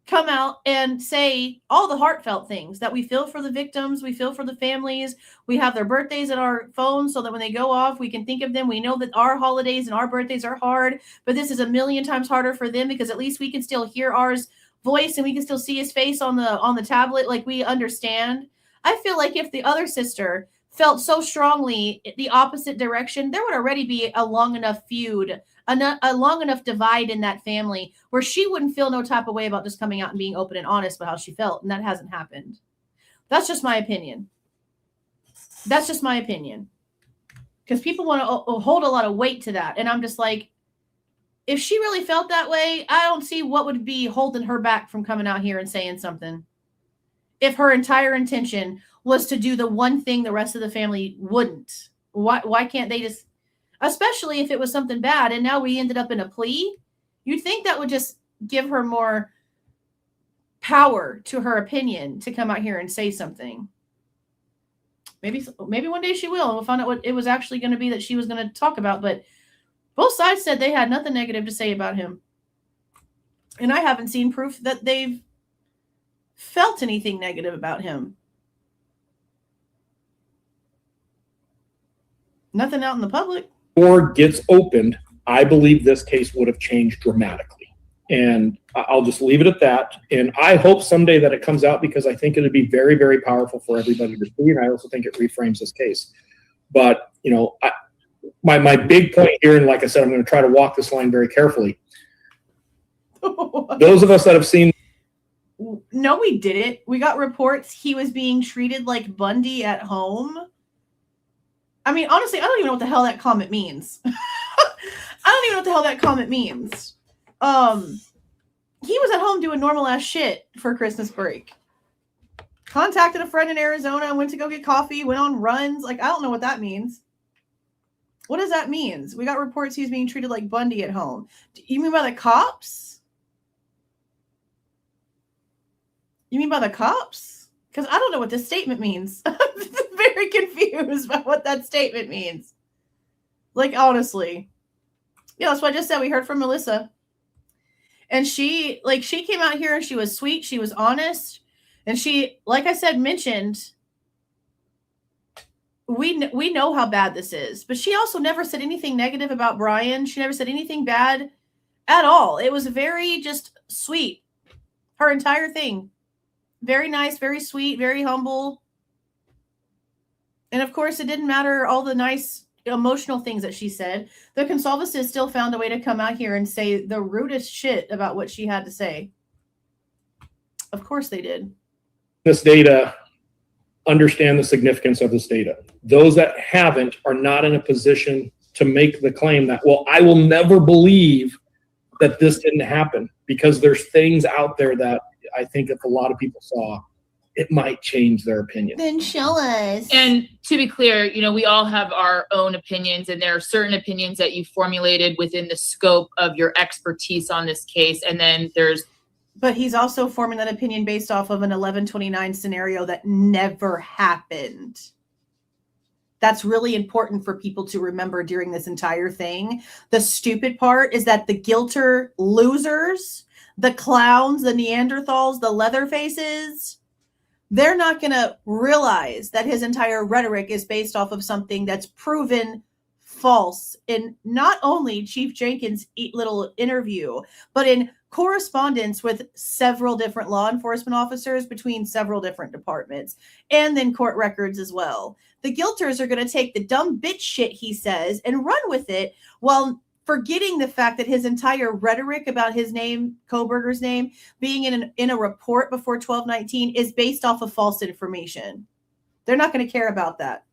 come out and say all the heartfelt things that we feel for the victims, we feel for the families. We have their birthdays in our phones so that when they go off, we can think of them. We know that our holidays and our birthdays are hard, but this is a million times harder for them because at least we can still hear ours voice and we can still see his face on the tablet. Like, we understand. I feel like if the other sister felt so strongly the opposite direction, there would already be a long enough feud, a long enough divide in that family where she wouldn't feel no type of way about just coming out and being open and honest about how she felt. And that hasn't happened. That's just my opinion. That's just my opinion. Because people want to hold a lot of weight to that. And I'm just like, if she really felt that way, I don't see what would be holding her back from coming out here and saying something. If her entire intention was to do the one thing the rest of the family wouldn't. Why can't they just, especially if it was something bad and now we ended up in a plea, you'd think that would just give her more power to her opinion to come out here and say something. Maybe one day she will, and we'll find out what it was actually going to be that she was going to talk about. But both sides said they had nothing negative to say about him. And I haven't seen proof that they've felt anything negative about him. Nothing out in the public. Door gets opened, I believe this case would have changed dramatically. And I'll just leave it at that. And I hope someday that it comes out, because I think it would be very, very powerful for everybody to see. And I also think it reframes this case. But, you know, my big point here, and like I said, I'm going to try to walk this line very carefully. Those of us that have seen. No, we didn't. We got reports he was being treated like Bundy at home. I mean, honestly, I don't even know what the hell that comment means. I don't even know what the hell that comment means. He was at home doing normal ass shit for Christmas break. Contacted a friend in Arizona, went to go get coffee, went on runs. Like, I don't know what that means. What does that mean? We got reports he's being treated like Bundy at home. You mean by the cops? You mean by the cops? Because I don't know what this statement means. I'm very confused by what that statement means. Like, honestly. Yeah, that's what I just said. We heard from Melissa. And she came out here and she was sweet. She was honest. And she, like I said, mentioned, we know how bad this is. But she also never said anything negative about Bryan. She never said anything bad at all. It was very just sweet. Her entire thing. Very nice, very sweet, very humble. And of course, it didn't matter all the nice emotional things that she said. The Goncalveses still found a way to come out here and say the rudest shit about what she had to say. Of course they did. This data, understand the significance of this data. Those that haven't are not in a position to make the claim that, well, I will never believe that this didn't happen, because there's things out there that I think if a lot of people saw, it might change their opinion. Then show us. And to be clear, you know, we all have our own opinions, and there are certain opinions that you formulated within the scope of your expertise on this case. And then there's. But he's also forming that opinion based off of an 1129 scenario that never happened. That's really important for people to remember during this entire thing. The stupid part is that the guilter losers, the clowns, the Neanderthals, the leather faces, they're not going to realize that his entire rhetoric is based off of something that's proven false in not only Chief Jenkins' little interview, but in correspondence with several different law enforcement officers between several different departments, and then court records as well. The guilters are going to take the dumb bitch shit he says and run with it, while forgetting the fact that his entire rhetoric about his name, Kohberger's name, being in a report before 1219 is based off of false information. They're not going to care about that.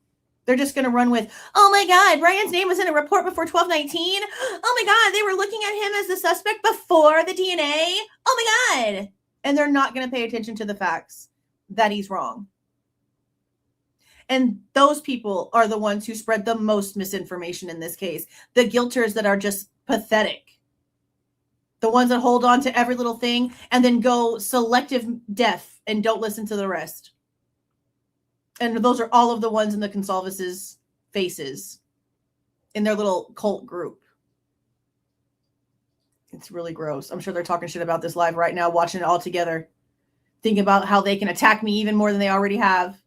They're just going to run with, oh my God, Bryan's name was in a report before 1219. Oh my God, they were looking at him as the suspect before the DNA. Oh my God. And they're not going to pay attention to the facts that he's wrong. And those people are the ones who spread the most misinformation in this case. The guilters that are just pathetic. The ones that hold on to every little thing and then go selective deaf and don't listen to the rest. And those are all of the ones in the Goncalves' faces in their little cult group. It's really gross. I'm sure they're talking shit about this live right now, watching it all together. Thinking about how they can attack me even more than they already have.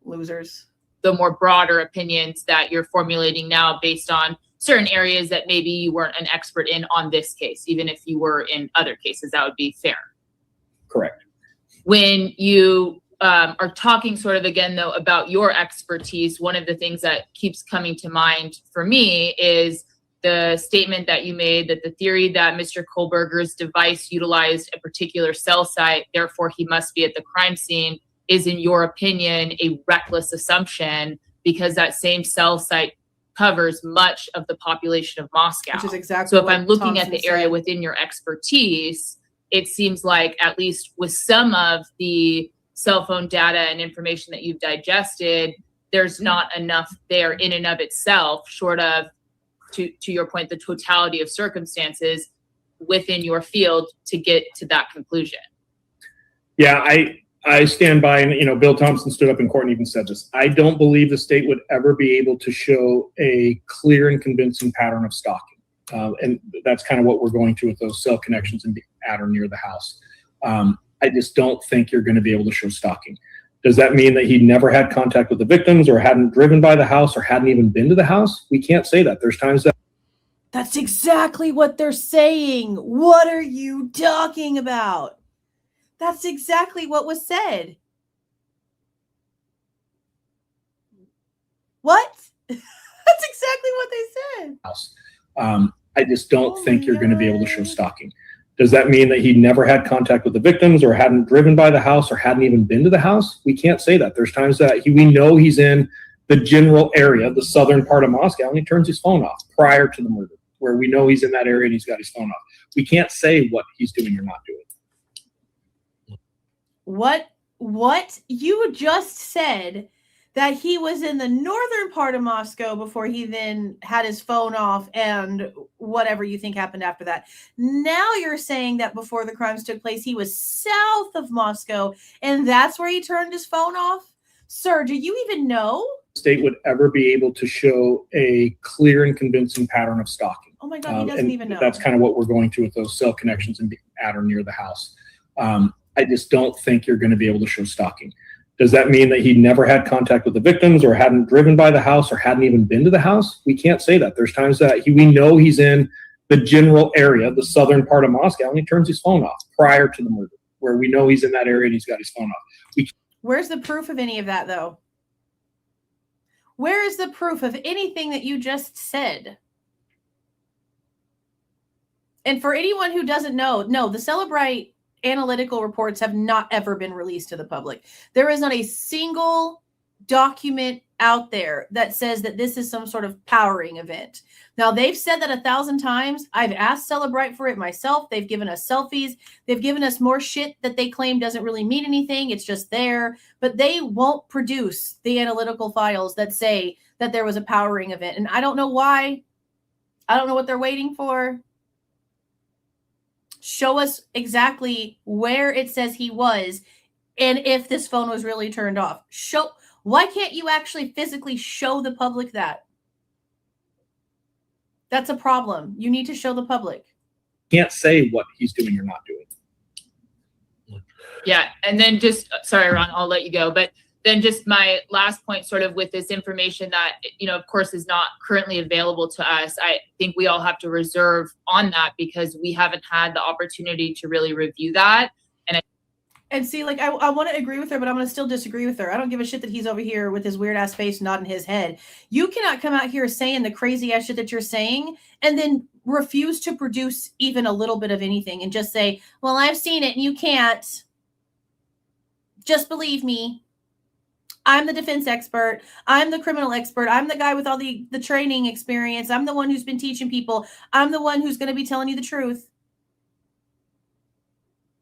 Losers. The more broader opinions that you're formulating now based on certain areas that maybe you weren't an expert in on this case, even if you were in other cases, that would be fair. Correct. When you are talking sort of again, though, about your expertise, one of the things that keeps coming to mind for me is the statement that you made that the theory that Mr. Kohberger's device utilized a particular cell site, therefore he must be at the crime scene, is, in your opinion, a reckless assumption because that same cell site covers much of the population of Moscow. Which is exactly so if what I'm looking Thompson at the area said. within your expertise, it seems like at least with some of the cell phone data and information that you've digested, there's not enough there in and of itself, short of, to your point, the totality of circumstances within your field to get to that conclusion. Yeah, I stand by, and you know, Bill Thompson stood up in court and even said this. I don't believe the state would ever be able to show a clear and convincing pattern of stalking. And that's kind of what we're going to with those cell connections and being at or near the house. I just don't think you're going to be able to show stalking. Does that mean that he never had contact with the victims or hadn't driven by the house or hadn't even been to the house? We can't say that. There's times that. That's exactly what they're saying. What are you talking about? That's exactly what was said. What? That's exactly what they said. I just don't think you're going to be able to show stalking. Does that mean that he never had contact with the victims or hadn't driven by the house or hadn't even been to the house? We can't say that. There's times that we know he's in the general area, the southern part of Moscow, and he turns his phone off prior to the murder, where we know he's in that area and he's got his phone off. We can't say what he's doing or not doing. What What? You just said that he was in the northern part of Moscow before he then had his phone off and whatever you think happened after that. Now you're saying that before the crimes took place, he was south of Moscow and that's where he turned his phone off? Sir, do you even know? State would ever be able to show a clear and convincing pattern of stalking. Oh my God, he doesn't even know. That's kind of what we're going to with those cell connections and being at or near the house. I just don't think you're going to be able to show stalking. Does that mean that he never had contact with the victims or hadn't driven by the house or hadn't even been to the house? We can't say that. There's times that we know he's in the general area, the southern part of Moscow, and he turns his phone off prior to the murder, where we know he's in that area and he's got his phone off. Where's the proof of any of that, though? Where is the proof of anything that you just said? And for anyone who doesn't know, no, the Celebrite analytical reports have not ever been released to the public. There is not a single document out there that says that this is some sort of powering event. Now, they've said that 1,000 times. I've asked Celebrite for it myself. They've given us selfies. They've given us more shit that they claim doesn't really mean anything. It's just there. But they won't produce the analytical files that say that there was a powering event. And I don't know why. I don't know what they're waiting for. Show us exactly where it says he was and if this phone was really turned off. Why can't you actually physically show the public that? That's a problem. You need to show the public. Can't say what he's doing or not doing. Yeah. And then just, sorry, Ron, I'll let you go. But then just my last point sort of with this information that, of course, is not currently available to us. I think we all have to reserve on that because we haven't had the opportunity to really review that. And see, like, I want to agree with her, but I'm going to still disagree with her. I don't give a shit that he's over here with his weird ass face nodding his head. You cannot come out here saying the crazy ass shit that you're saying and then refuse to produce even a little bit of anything and just say, well, I've seen it and you can't. Just believe me. I'm the defense expert. I'm the criminal expert. I'm the guy with all the training experience. I'm the one who's been teaching people. I'm the one who's going to be telling you the truth.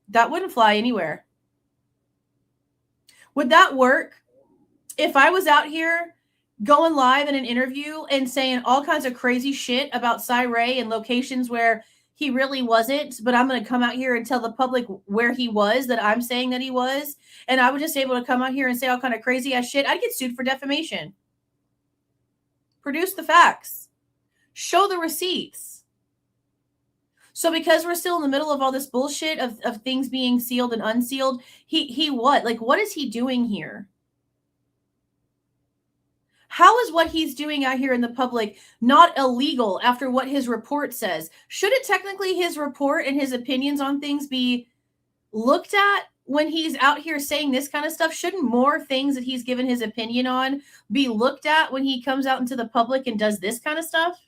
That wouldn't fly anywhere. Would that work if I was out here going live in an interview and saying all kinds of crazy shit about Cy Ray and locations where he really wasn't, but I'm going to come out here and tell the public where he was, that I'm saying that he was, and I was just able to come out here and say all kind of crazy ass shit? I'd get sued for defamation. Produce the facts. Show the receipts. So because we're still in the middle of all this bullshit of things being sealed and unsealed, he what? Like, what is he doing here? How is what he's doing out here in the public not illegal after what his report says? Shouldn't technically his report and his opinions on things be looked at when he's out here saying this kind of stuff? Shouldn't more things that he's given his opinion on be looked at when he comes out into the public and does this kind of stuff?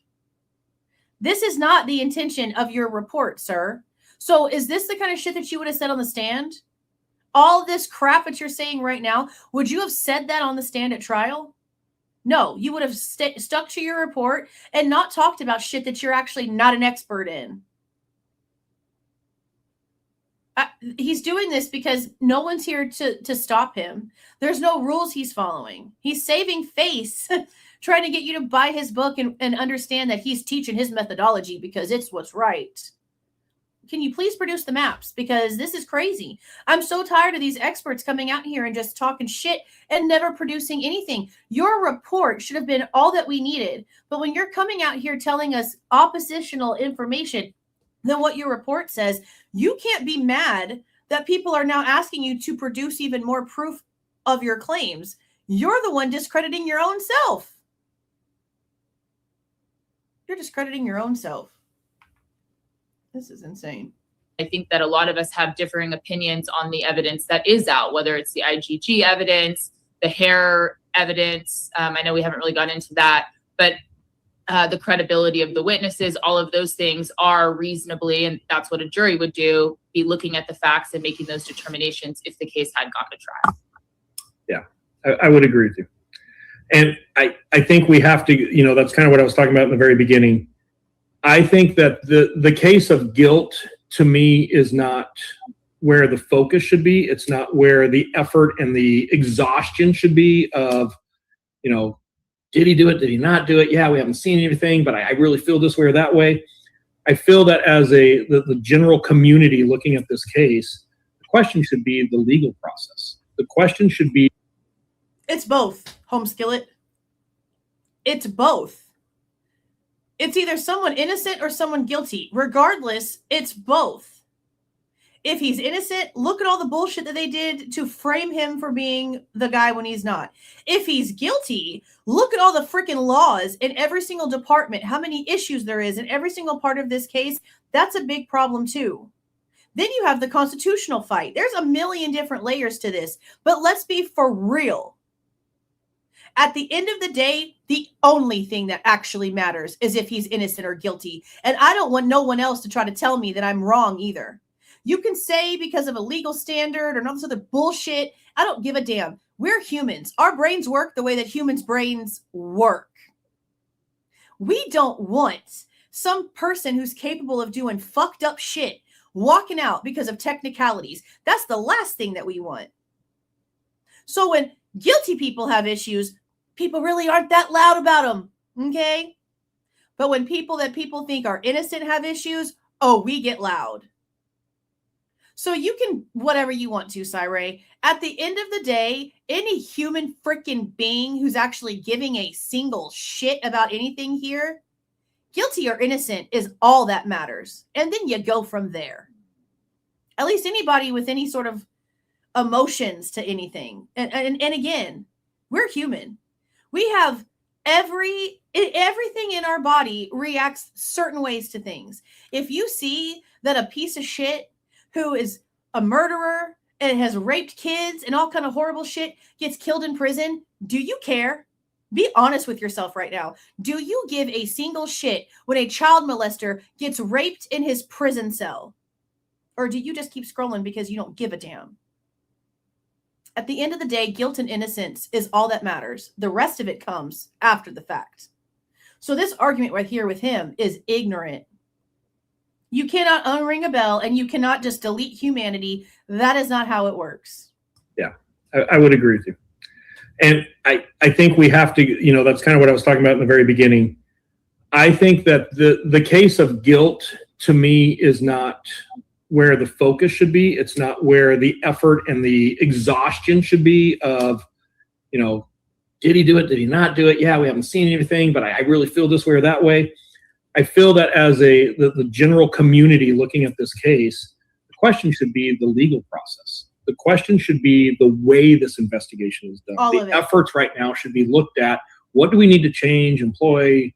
This is not the intention of your report, sir. So is this the kind of shit that you would have said on the stand? All this crap that you're saying right now, would you have said that on the stand at trial? No, you would have stuck to your report and not talked about shit that you're actually not an expert in. He's doing this because no one's here to stop him. There's no rules he's following. He's saving face, trying to get you to buy his book and understand that he's teaching his methodology because it's what's right. Can you please produce the maps? Because this is crazy. I'm so tired of these experts coming out here and just talking shit and never producing anything. Your report should have been all that we needed. But when you're coming out here telling us oppositional information than what your report says, you can't be mad that people are now asking you to produce even more proof of your claims. You're the one discrediting your own self. You're discrediting your own self. This is insane. I think that a lot of us have differing opinions on the evidence that is out, whether it's the IgG evidence, the hair evidence. I know we haven't really gone into that, but the credibility of the witnesses, all of those things are reasonably, and that's what a jury would do, be looking at the facts and making those determinations if the case had gone to trial. Yeah, I would agree with you. And I think we have to, that's kind of what I was talking about in the very beginning. I think that the case of guilt to me is not where the focus should be. It's not where the effort and the exhaustion should be of, did he do it? Did he not do it? Yeah, we haven't seen anything, but I really feel this way or that way. I feel that as the general community looking at this case, the question should be the legal process. The question should be. It's both, Home Skillet. It's both. It's either someone innocent or someone guilty. Regardless, it's both. If he's innocent, look at all the bullshit that they did to frame him for being the guy when he's not. If he's guilty, look at all the freaking laws in every single department, how many issues there is in every single part of this case. That's a big problem too. Then you have the constitutional fight. There's a million different layers to this, but let's be for real. At the end of the day, the only thing that actually matters is if he's innocent or guilty. And I don't want no one else to try to tell me that I'm wrong either. You can say because of a legal standard or all this other bullshit. I don't give a damn. We're humans. Our brains work the way that humans' brains work. We don't want some person who's capable of doing fucked up shit walking out because of technicalities. That's the last thing that we want. So when guilty people have issues, people really aren't that loud about them, okay? But when people that people think are innocent have issues, oh, we get loud. So you can whatever you want to, Cyree. At the end of the day, any human freaking being who's actually giving a single shit about anything here, guilty or innocent is all that matters. And then you go from there. At least anybody with any sort of emotions to anything. And again, we're human. We have everything in our body reacts certain ways to things. If you see that a piece of shit who is a murderer and has raped kids and all kind of horrible shit gets killed in prison, do you care? Be honest with yourself right now. Do you give a single shit when a child molester gets raped in his prison cell? Or do you just keep scrolling because you don't give a damn? At the end of the day, guilt and innocence is all that matters. The rest of it comes after the fact. So this argument right here with him is ignorant. You cannot unring a bell and you cannot just delete humanity. That is not how it works. Yeah, I would agree with you. And I think we have to, that's kind of what I was talking about in the very beginning. I think that the case of guilt to me is not where the focus should be. It's not where the effort and the exhaustion should be of, did he do it? Did he not do it? Yeah, we haven't seen anything, but I really feel this way or that way. I feel that as the general community looking at this case, the question should be the legal process. The question should be the way this investigation is done. The efforts right now should be looked at. What do we need to change, employ,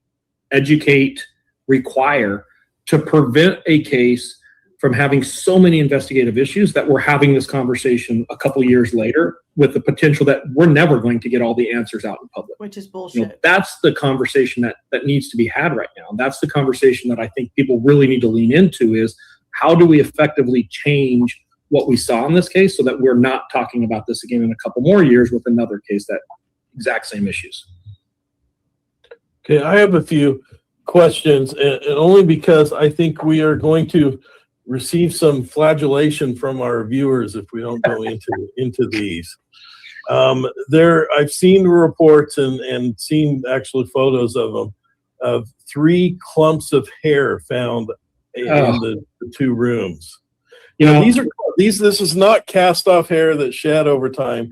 educate, require to prevent a case from having so many investigative issues that we're having this conversation a couple years later with the potential that we're never going to get all the answers out in public. Which is bullshit. That's the conversation that needs to be had right now. That's the conversation that I think people really need to lean into is how do we effectively change what we saw in this case so that we're not talking about this again in a couple more years with another case that exact same issues. Okay, I have a few questions, and only because I think we are going to receive some flagellation from our viewers if we don't go into these. I've seen the reports and seen actual photos of them, of 3 clumps of hair found in the 2 rooms. This is not cast off hair that shed over time.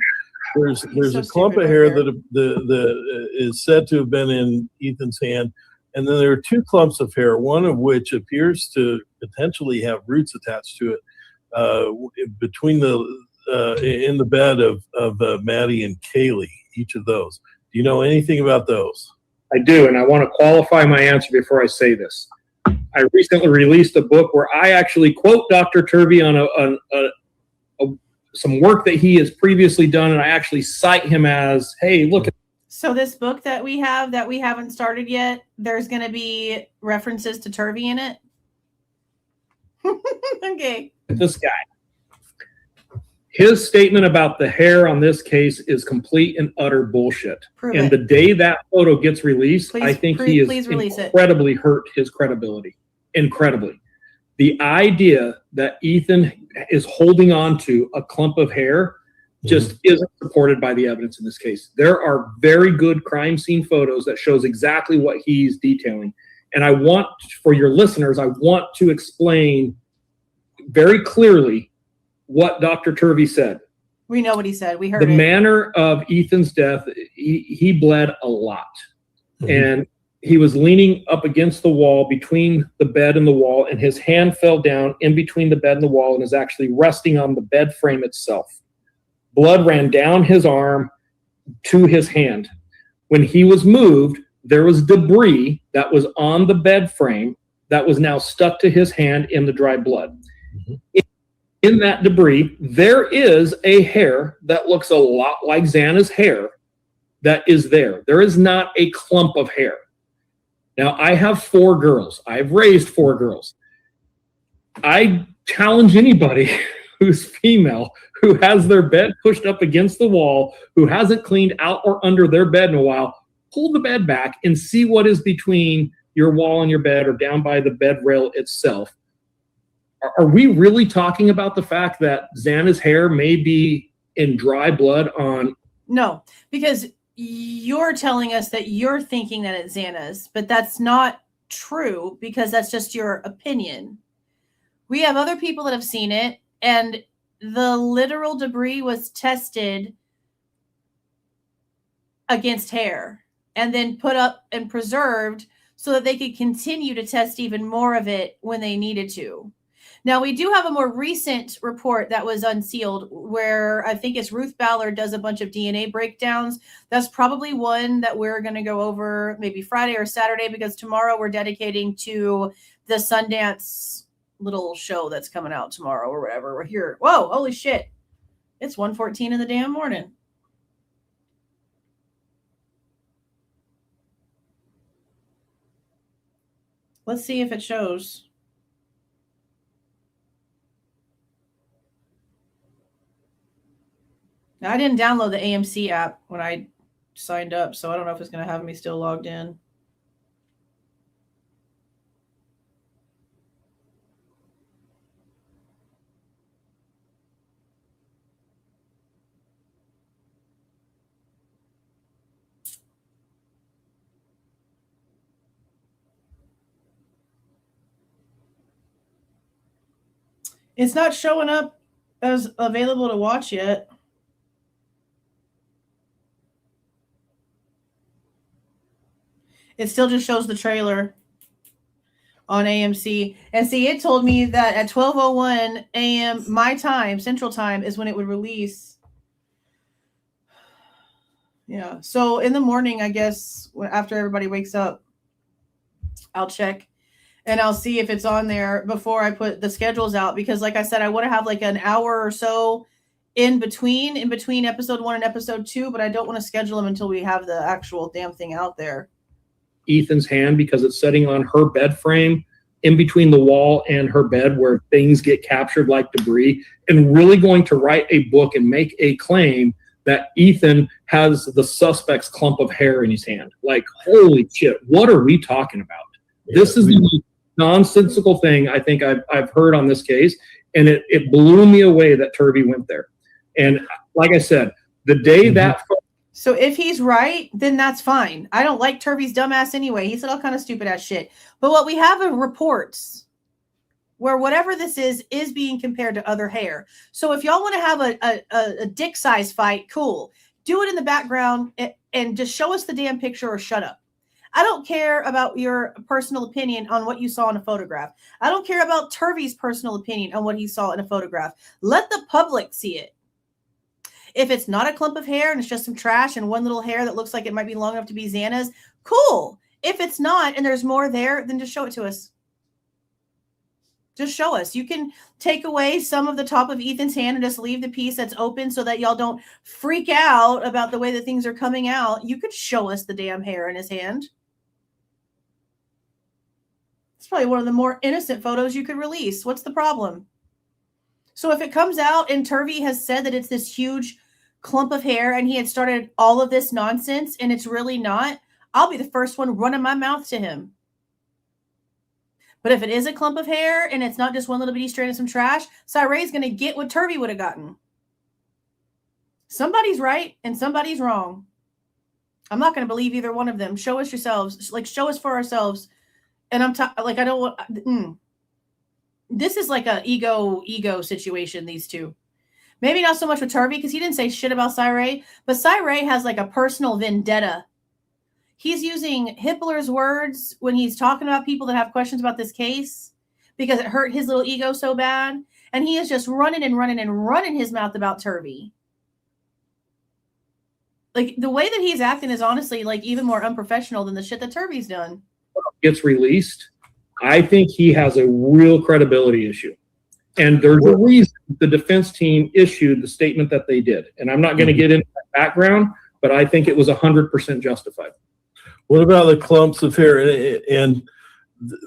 There's a clump of hair that is said to have been in Ethan's hand. And then there are 2 clumps of hair, one of which appears to potentially have roots attached to it between in the bed of Maddie and Kaylee, each of those. Do you know anything about those? I do, and I want to qualify my answer before I say this. I recently released a book where I actually quote Dr. Turvey on some work that he has previously done, and I actually cite him as, hey, look at. So this book that we have that we haven't started yet, there's going to be references to Turvey in it? Okay. This guy. His statement about the hair on this case is complete and utter bullshit. And the day that photo gets released, I think he is incredibly hurt his credibility. Incredibly. The idea that Ethan is holding on to a clump of hair just isn't supported by the evidence in this case. There are very good crime scene photos that shows exactly what he's detailing. And I want, for your listeners, I want to explain very clearly what Dr. Turvey said. We know what he said. We heard the it. manner of Ethan's death, he bled a lot. And he was leaning up against the wall between the bed and the wall, and his hand fell down in between the bed and the wall and is actually resting on the bed frame itself. Blood ran down his arm to his hand. When he was moved, there was debris that was on the bed frame that was now stuck to his hand in the dry blood. In that debris, there is a hair that looks a lot like Xana's hair that is there. There is not a clump of hair. Now, I have 4 girls. I've raised 4 girls. I challenge anybody who's female, who has their bed pushed up against the wall, who hasn't cleaned out or under their bed in a while, pull the bed back and see what is between your wall and your bed or down by the bed rail itself. Are we really talking about the fact that Xana's hair may be in dry blood on? No, because you're telling us that you're thinking that it's Xana's, but that's not true because that's just your opinion. We have other people that have seen it, and the literal debris was tested against hair and then put up and preserved so that they could continue to test even more of it when they needed to. Now, we do have a more recent report that was unsealed where I think it's Ruth Ballard does a bunch of DNA breakdowns. That's probably one that we're going to go over maybe Friday or Saturday, because tomorrow we're dedicating to the Sundance little show that's coming out tomorrow or whatever. We're here. Whoa, holy shit. It's 1:14 in the damn morning. Let's see if it shows. Now, I didn't download the AMC app when I signed up, so I don't know if it's going to have me still logged in. It's not showing up as available to watch yet. It still just shows the trailer on AMC. And see, it told me that at 12:01 a.m. my time, Central Time, is when it would release. Yeah. So in the morning, I guess, after everybody wakes up, I'll check and I'll see if it's on there before I put the schedules out. Because like I said, I want to have like an hour or so in between episode 1 and episode 2, but I don't want to schedule them until we have the actual damn thing out there. Ethan's hand, because it's sitting on her bed frame in between the wall and her bed where things get captured like debris, and really going to write a book and make a claim that Ethan has the suspect's clump of hair in his hand. Like, holy shit, what are we talking about? This is the most nonsensical thing I think I've heard on this case, and it blew me away that Turvey went there. And like I said, the day that... So if he's right, then that's fine. I don't like Turvey's dumbass anyway. He said all kind of stupid ass shit. But what we have are reports where whatever this is being compared to other hair. So if y'all want to have a dick size fight, cool. Do it in the background and just show us the damn picture or shut up. I don't care about your personal opinion on what you saw in a photograph. I don't care about Turvey's personal opinion on what he saw in a photograph. Let the public see it. If it's not a clump of hair and it's just some trash and one little hair that looks like it might be long enough to be Xana's, cool. If it's not and there's more there, then just show it to us. Just show us. You can take away some of the top of Ethan's hand and just leave the piece that's open so that y'all don't freak out about the way that things are coming out. You could show us the damn hair in his hand. It's probably one of the more innocent photos you could release. What's the problem? So if it comes out and Turvey has said that it's this huge clump of hair and he had started all of this nonsense and it's really not, I'll be the first one running my mouth to him. But if it is a clump of hair and it's not just one little bitty strand of some trash, Cyray's going to get what Turvey would have gotten. Somebody's right and somebody's wrong. I'm not going to believe either one of them. Show us yourselves. Like, show us for ourselves. And I don't want... This is like a ego situation, these two. Maybe not so much with Turvey, because he didn't say shit about Cyray, but Cyray has like a personal vendetta. He's using Hippler's words when he's talking about people that have questions about this case because it hurt his little ego so bad. And he is just running his mouth about Turvey. Like, the way that he's acting is honestly like even more unprofessional than the shit that Turvey's done. Gets released, I think he has a real credibility issue. And there's a reason the defense team issued the statement that they did. And I'm not going to get into that background, but I think it was 100% justified. What about the clumps of hair? And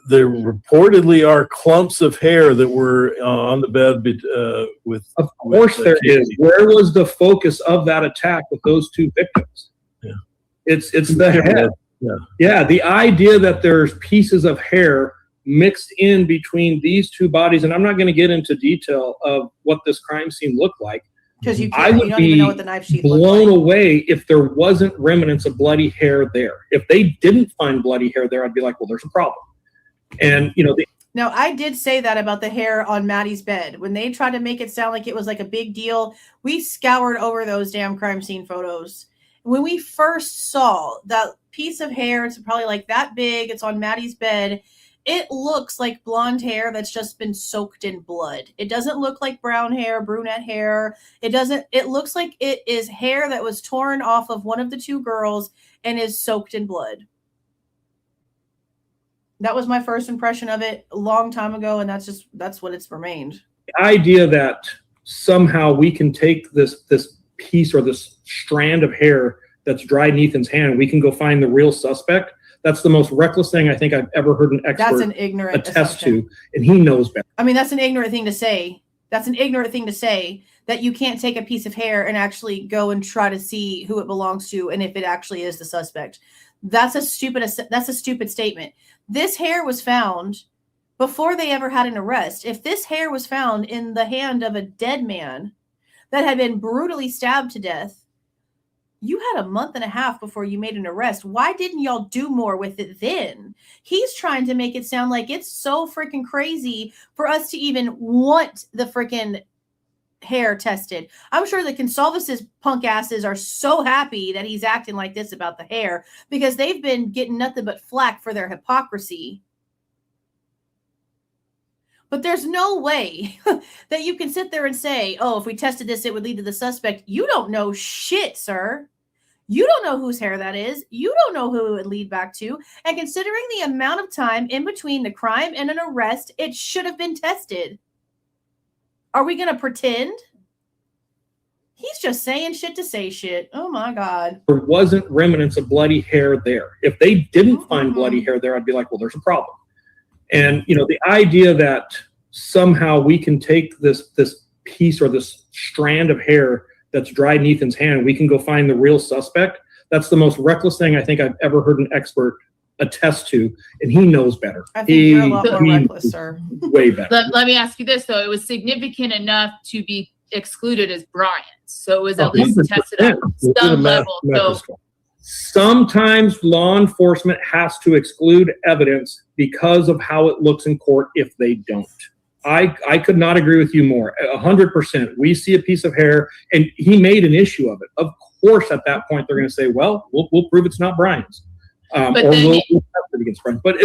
there reportedly are clumps of hair that were on the bed with. Of course there is. Where was the focus of that attack with those two victims? Yeah. It's the head. Yeah. The idea that there's pieces of hair mixed in between these two bodies, and I'm not going to get into detail of what this crime scene looked like. Because I would don't even know what the knife sheath blown away if there wasn't remnants of bloody hair there. If they didn't find bloody hair there, I'd be like, well, there's a problem. And, Now, I did say that about the hair on Maddie's bed. When they tried to make it sound like it was like a big deal, we scoured over those damn crime scene photos. When we first saw that piece of hair, it's probably like that big, it's on Maddie's bed, it looks like blonde hair that's just been soaked in blood. It doesn't look like brown hair, brunette hair. It looks like it is hair that was torn off of one of the two girls and is soaked in blood. That was my first impression of it a long time ago, and that's what it's remained. The idea that somehow we can take this piece or this strand of hair that's dried in Ethan's hand, we can go find the real suspect. That's the most reckless thing I think I've ever heard an expert attest to, and he knows better. I mean, that's an ignorant thing to say. That's an ignorant thing to say, that you can't take a piece of hair and actually go and try to see who it belongs to and if it actually is the suspect. That's a stupid statement. This hair was found before they ever had an arrest. If this hair was found in the hand of a dead man that had been brutally stabbed to death, you had a month and a half before you made an arrest. Why didn't y'all do more with it then? He's trying to make it sound like it's so freaking crazy for us to even want the freaking hair tested. I'm sure the Goncalves' punk asses are so happy that he's acting like this about the hair, because they've been getting nothing but flack for their hypocrisy. But there's no way that you can sit there and say, oh, if we tested this, it would lead to the suspect. You don't know shit, sir. You don't know whose hair that is. You don't know who it would lead back to. And considering the amount of time in between the crime and an arrest, it should have been tested. Are we going to pretend? He's just saying shit to say shit. Oh, my God. There wasn't remnants of bloody hair there. If they didn't find bloody hair there, I'd be like, well, there's a problem. And, the idea that somehow we can take this piece or this strand of hair that's dried in Ethan's hand, we can go find the real suspect. That's the most reckless thing I think I've ever heard an expert attest to, and he knows better. I think you're a lot more reckless, sir. Way better. Let me ask you this, though. It was significant enough to be excluded as Bryan's. So it was at least tested at some level. So sometimes law enforcement has to exclude evidence because of how it looks in court if they don't. I could not agree with you more. 100%. We see a piece of hair, and he made an issue of it. Of course, at that point, they're going to say, well, we'll prove it's not Bryan's. Or we'll test it against Bryan. But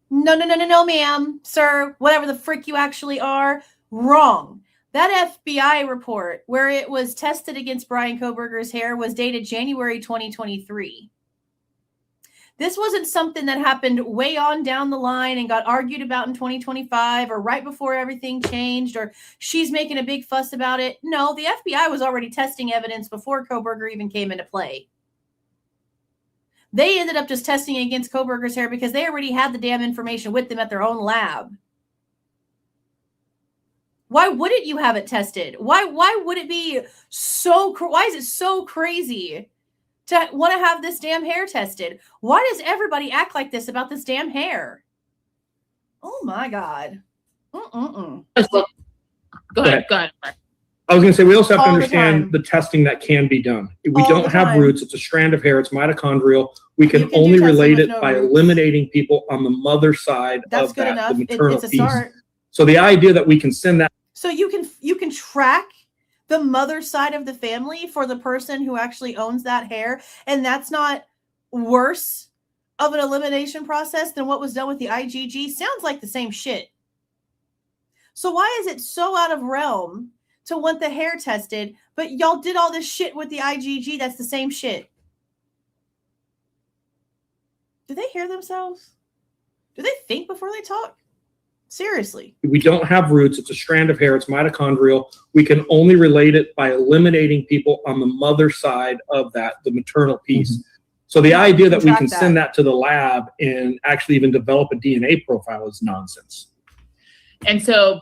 No, ma'am, sir, whatever the frick you actually are, wrong. That FBI report where it was tested against Bryan Kohberger's hair was dated January 2023. This wasn't something that happened way on down the line and got argued about in 2025 or right before everything changed or she's making a big fuss about it. No, the FBI was already testing evidence before Kohberger even came into play. They ended up just testing against Kohberger's hair because they already had the damn information with them at their own lab. Why wouldn't you have it tested? Why would it be so, why is it so crazy to want to have this damn hair tested? Why does everybody act like this about this damn hair? Oh my God. Mm-mm-mm. Go ahead. I was going to say, we also have to All the understand time. the testing that can be done. We All don't the have time. roots. It's a strand of hair. It's mitochondrial. We You can can do only testing relate with it no by roots. eliminating people on the mother side That's of good that, enough. the maternal It's a piece. start. So the idea that we can send that. So you can track the mother side of the family for the person who actually owns that hair, and that's not worse of an elimination process than what was done with the IgG. Sounds like the same shit. So why is it so out of realm to want the hair tested, but y'all did all this shit with the IgG? That's the same shit. Do they hear themselves? Do they think before they talk? Seriously. We don't have roots. It's a strand of hair. It's mitochondrial. We can only relate it by eliminating people on the mother side of that, the maternal piece. Mm-hmm. So the idea that we Track can that. send that to the lab and actually even develop a DNA profile is nonsense. And so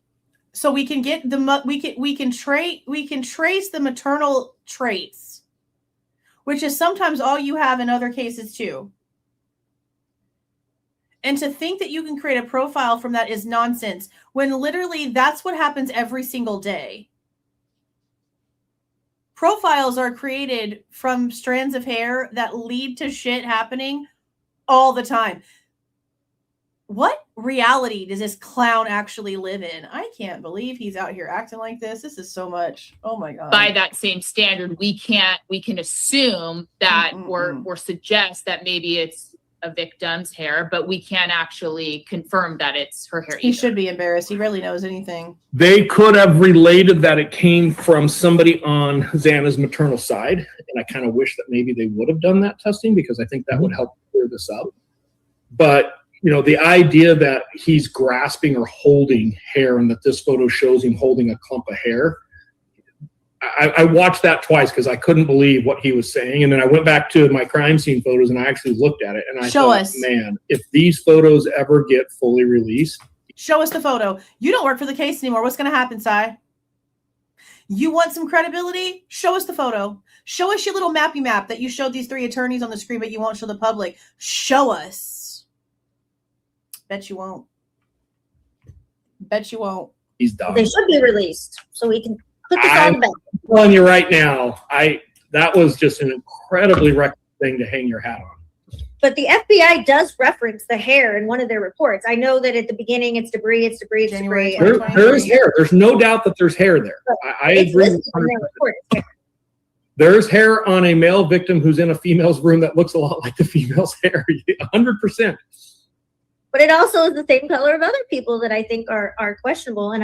we can get we can trace the maternal traits, which is sometimes all you have in other cases too. And to think that you can create a profile from that is nonsense, when literally that's what happens every single day. Profiles are created from strands of hair that lead to shit happening all the time. What reality does this clown actually live in? I can't believe he's out here acting like this. This is so much. Oh my God. by that same standard, we can assume that or suggest that maybe it's a victim's hair, but we can't actually confirm that it's her hair. He should be embarrassed. He rarely knows anything. They could have related that it came from somebody on Xana's maternal side. And I kind of wish that maybe they would have done that testing, because I think that would help clear this up. But, you know, the idea that he's grasping or holding hair and that this photo shows him holding a clump of hair, I watched that twice because I couldn't believe what he was saying. And then I went back to my crime scene photos and I actually looked at it and I Show thought, us. man, if these photos ever get fully released. Show us the photo. You don't work for the case anymore. What's going to happen, Cy? You want some credibility? Show us the photo. Show us your little mappy map that you showed these three attorneys on the screen, but you won't show the public. Show us. Bet you won't. Bet you won't. He's done. They should be released so we can put this all to bed. I'm telling you right now, that was just an incredibly reckless thing to hang your hat on. But the FBI does reference the hair in one of their reports. I know that at the beginning it's debris, it's debris, it's debris. There is hair. There's no doubt that there's hair there. I It's agree with listed in their 100%. report. It's hair. There's hair on a male victim who's in a female's room that looks a lot like the female's hair. 100%. But it also is the same color of other people that I think are questionable. And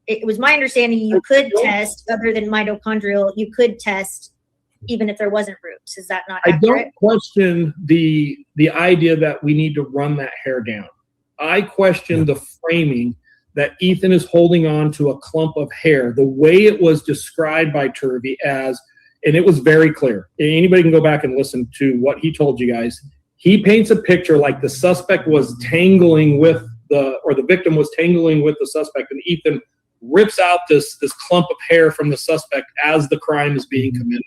it was my understanding you could test, other than mitochondrial, you could test even if there wasn't roots. Is that not I accurate? don't question the idea that we need to run that hair down. I question the framing that Ethan is holding on to a clump of hair, the way it was described by Turvey as, and it was very clear. Anybody can go back and listen to what he told you guys. He paints a picture like the suspect was tangling with the victim was tangling with the suspect, and Ethan rips out this clump of hair from the suspect as the crime is being committed.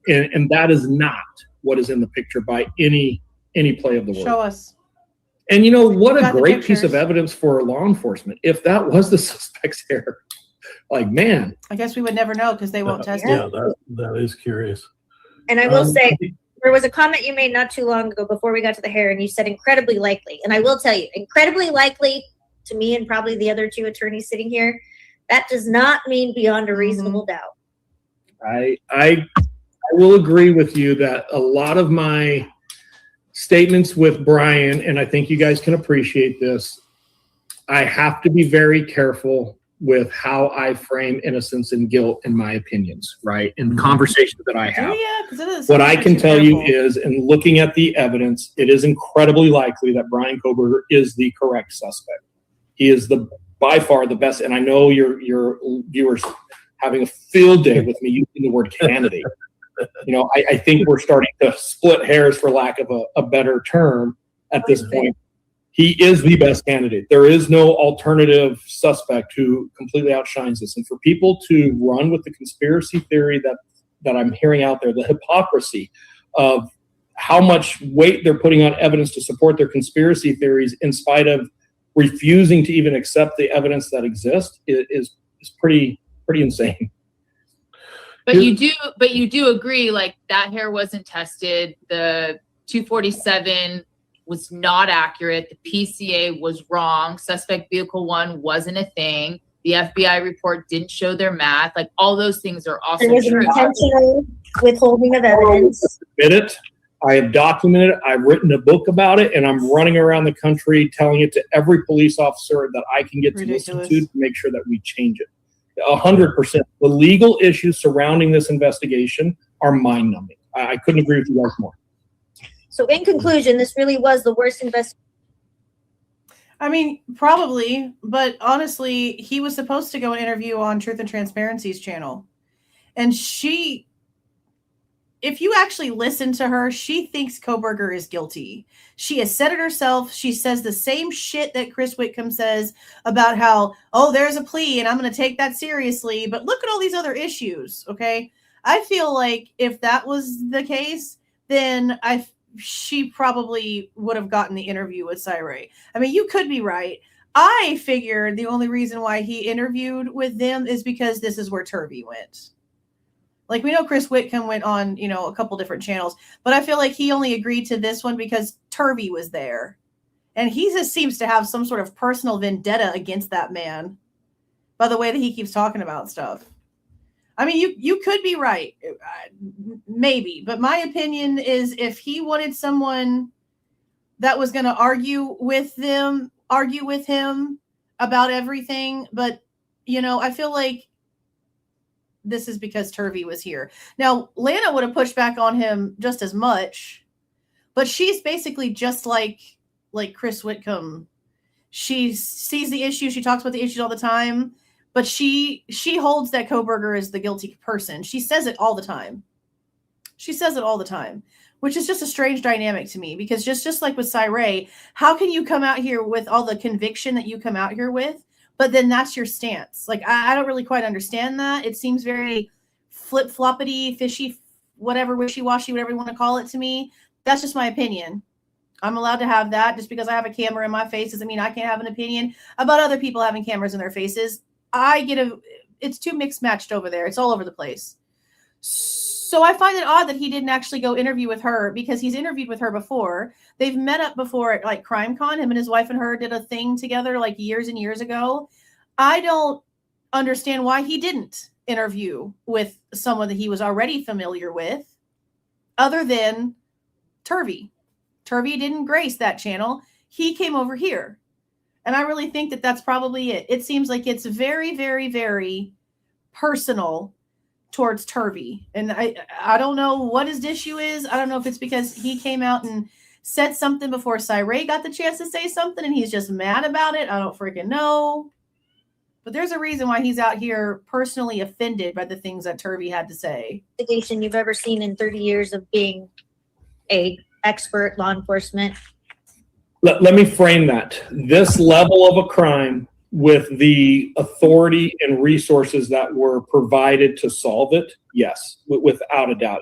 And that is not what is in the picture by any play of the word. Show us. And you know what, Got a the great piece pictures. of evidence for law enforcement. If that was the suspect's hair, like, man. I guess we would never know because they won't test Yeah, it. that is curious. And I will say, there was a comment you made not too long ago before we got to the hair, and you said incredibly likely. And I will tell you, incredibly likely to me and probably the other two attorneys sitting here, that does not mean beyond a reasonable doubt. I will agree with you that a lot of my statements with Bryan, and I think you guys can appreciate this, I have to be very careful with how I frame innocence and guilt in my opinions, right? In conversations that I have. What I can tell you is, in looking at the evidence, it is incredibly likely that Bryan Kohberger is the correct suspect. He is by far the best, and I know your viewers having a field day with me using the word candidate. You know, I think we're starting to split hairs, for lack of a better term, at this point. He is the best candidate. There is no alternative suspect who completely outshines this. And for people to run with the conspiracy theory that I'm hearing out there, the hypocrisy of how much weight they're putting on evidence to support their conspiracy theories in spite of refusing to even accept the evidence that exists is pretty insane. But you do agree, like, that hair wasn't tested. The 247 was not accurate. The PCA was wrong. Suspect vehicle 1 wasn't a thing. The FBI report didn't show their math. Like, all those things are also There was an true. intentional withholding of evidence. Admit it. I have documented it. I've written a book about it, and I'm running around the country telling it to every police officer that I can get to listen to make sure that we change it. 100%. The legal issues surrounding this investigation are mind-numbing. I couldn't agree with you guys more. So in conclusion, this really was the worst investigation. I mean, probably, but honestly, he was supposed to go and interview on Truth and Transparency's channel. And if you actually listen to her, she thinks Kohberger is guilty. She has said it herself. She says the same shit that Chris Whitcomb says about how, oh, there's a plea and I'm going to take that seriously. But look at all these other issues, okay? I feel like if that was the case, then she probably would have gotten the interview with Cyree. I mean, you could be right. I figured the only reason why he interviewed with them is because this is where Turvey went. Like, we know Chris Whitcomb went on, a couple different channels, but I feel like he only agreed to this one because Turvey was there. And he just seems to have some sort of personal vendetta against that man by the way that he keeps talking about stuff. I mean, you could be right, maybe, but my opinion is if he wanted someone that was going to argue with him about everything, but, I feel like this is because Turvey was here. Now, Lana would have pushed back on him just as much, but she's basically just like Chris Whitcomb. She sees the issues. She talks about the issues all the time, but she holds that Kohberger is the guilty person. She says it all the time. Which is just a strange dynamic to me, because just like with Cyree, how can you come out here with all the conviction that you come out here with, but then that's your stance? Like, I don't really quite understand that. It seems very flip-floppity, fishy, whatever, wishy-washy, whatever you want to call it to me. That's just my opinion. I'm allowed to have that. Just because I have a camera in my face doesn't mean I can't have an opinion about other people having cameras in their faces. It's too mixed matched over there. It's all over the place. So I find it odd that he didn't actually go interview with her, because he's interviewed with her before. They've met up before at like CrimeCon. Him and his wife and her did a thing together like years and years ago. I don't understand why he didn't interview with someone that he was already familiar with, other than Turvey. Turvey didn't grace that channel. He came over here. And I really think that that's probably it. It seems like it's very, very, very personal towards Turvey. And I don't know what his issue is. I don't know if it's because he came out and said something before Cyree got the chance to say something and he's just mad about it. I don't freaking know. But there's a reason why he's out here personally offended by the things that Turvey had to say. Investigation you've ever seen in 30 years of being a expert law enforcement? Let me frame that. This level of a crime, with the authority and resources that were provided to solve it, yes, without a doubt.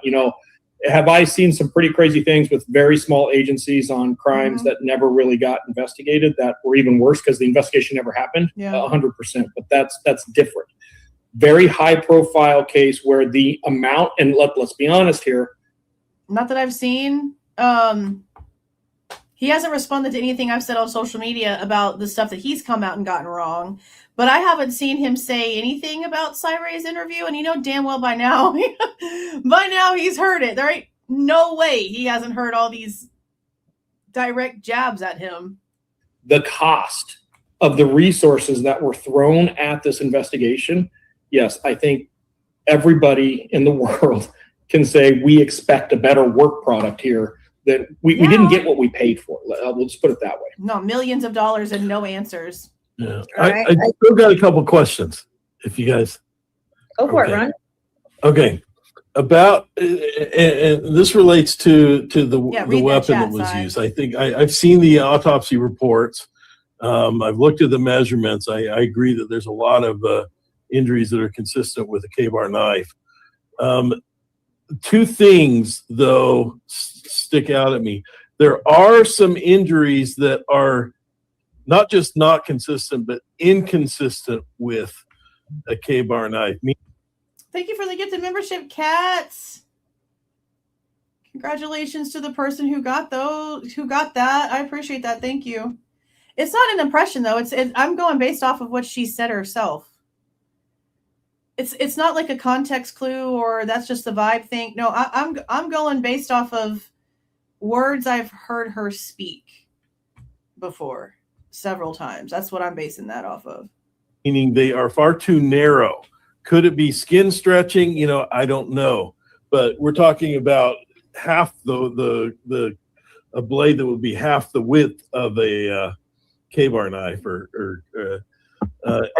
Have I seen some pretty crazy things with very small agencies on crimes that never really got investigated, that were even worse because the investigation never happened? Yeah. 100%, but that's different. Very high profile case where the amount, and let's be honest here. Not that I've seen. He hasn't responded to anything I've said on social media about the stuff that he's come out and gotten wrong. But I haven't seen him say anything about Cyree's interview. And damn well by now he's heard it. There ain't no way he hasn't heard all these direct jabs at him. The cost of the resources that were thrown at this investigation, yes, I think everybody in the world can say we expect a better work product here. That we didn't get what we paid for. We'll just put it that way. No, millions of dollars and no answers. Yeah, I still got a couple questions. If you guys go for it, Ron. Okay, about and this relates to the weapon that was used. I think I've seen the autopsy reports. I've looked at the measurements. I agree that there's a lot of injuries that are consistent with a K-bar knife. Two things, though, stick out at me. There are some injuries that are not just not consistent, but inconsistent with a K-bar knife. Thank you for the gifted membership, Cats. Congratulations to the person who got that. I appreciate that. Thank you. It's not an impression though. I'm going based off of what she said herself. It's not like a context clue or that's just the vibe thing. No, I'm going based off of words I've heard her speak before several times. That's what I'm basing that off of. Meaning they are far too narrow. Could it be skin stretching? I don't know. But we're talking about half a blade that would be half the width of a K-bar knife Are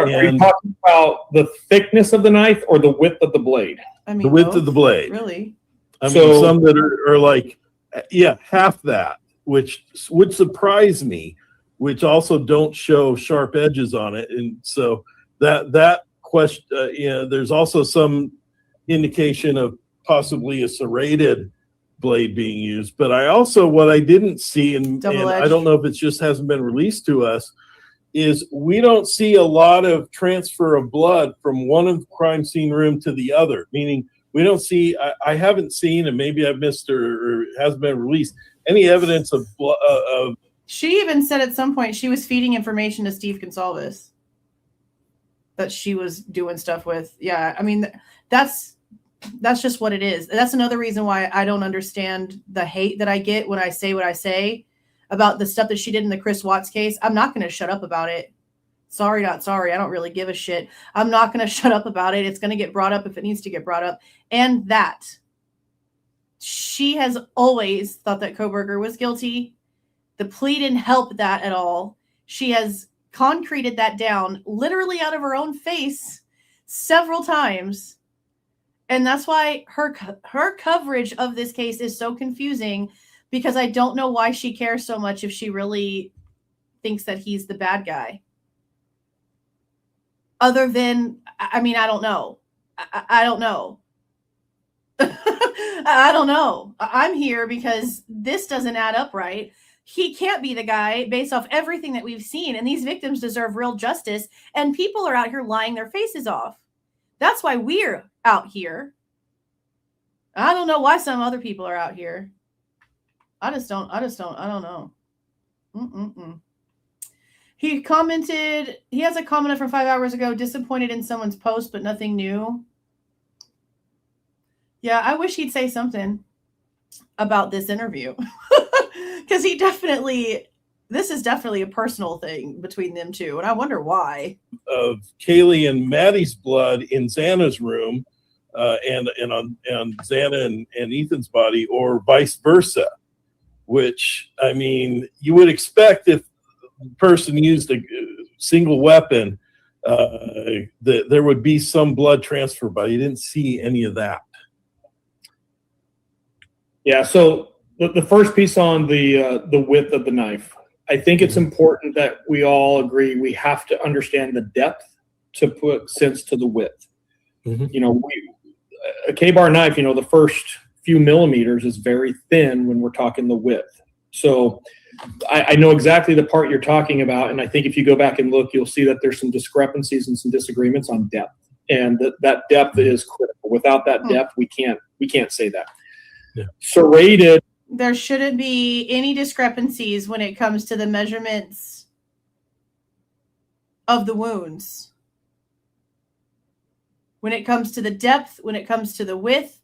you talking about the thickness of the knife or the width of the blade? I mean, the width both, of the blade. Really? I mean, some that are like, half that, which would surprise me, which also don't show sharp edges on it. And so that question, there's also some indication of possibly a serrated blade being used. But what I didn't see, and I don't know if it just hasn't been released to us, is we don't see a lot of transfer of blood from one crime scene room to the other, meaning we don't see, I haven't seen, and maybe I've missed or hasn't been released, any evidence of blood. She even said at some point she was feeding information to Steve Goncalves that she was doing stuff with. Yeah, I mean, that's just what it is. That's another reason why I don't understand the hate that I get when I say what I say about the stuff that she did in the Chris Watts case. I'm not going to shut up about it. Sorry, not sorry. I don't really give a shit. I'm not going to shut up about it. It's going to get brought up if it needs to get brought up. And that she has always thought that Kohberger was guilty. The plea didn't help that at all. She has concreted that down literally out of her own face several times. And that's why her coverage of this case is so confusing, because I don't know why she cares so much if she really thinks that he's the bad guy. Other than, I mean, I don't know. I don't know. I don't know. I'm here because this doesn't add up right. He can't be the guy based off everything that we've seen. And these victims deserve real justice. And people are out here lying their faces off. That's why we're out here. I don't know why some other people are out here. I don't know. He commented, he has a comment from 5 hours ago, disappointed in someone's post, but nothing new. Yeah, I wish he'd say something about this interview. Because this is definitely a personal thing between them two. And I wonder why. Of Kaylee and Maddie's blood in Xana's room and on Xana and Ethan's body, or vice versa. Which, I mean, you would expect if the person used a single weapon, that there would be some blood transfer, but you didn't see any of that. Yeah, so the first piece on the width of the knife, I think it's important that we all agree we have to understand the depth to put sense to the width. Mm-hmm. A K-bar knife, the first few millimeters is very thin when we're talking the width. So I know exactly the part you're talking about, and I think if you go back and look, you'll see that there's some discrepancies and some disagreements on depth, and that depth is critical. Without that depth, we can't say that. Yeah. Serrated. There shouldn't be any discrepancies when it comes to the measurements of the wounds. When it comes to the depth, when it comes to the width,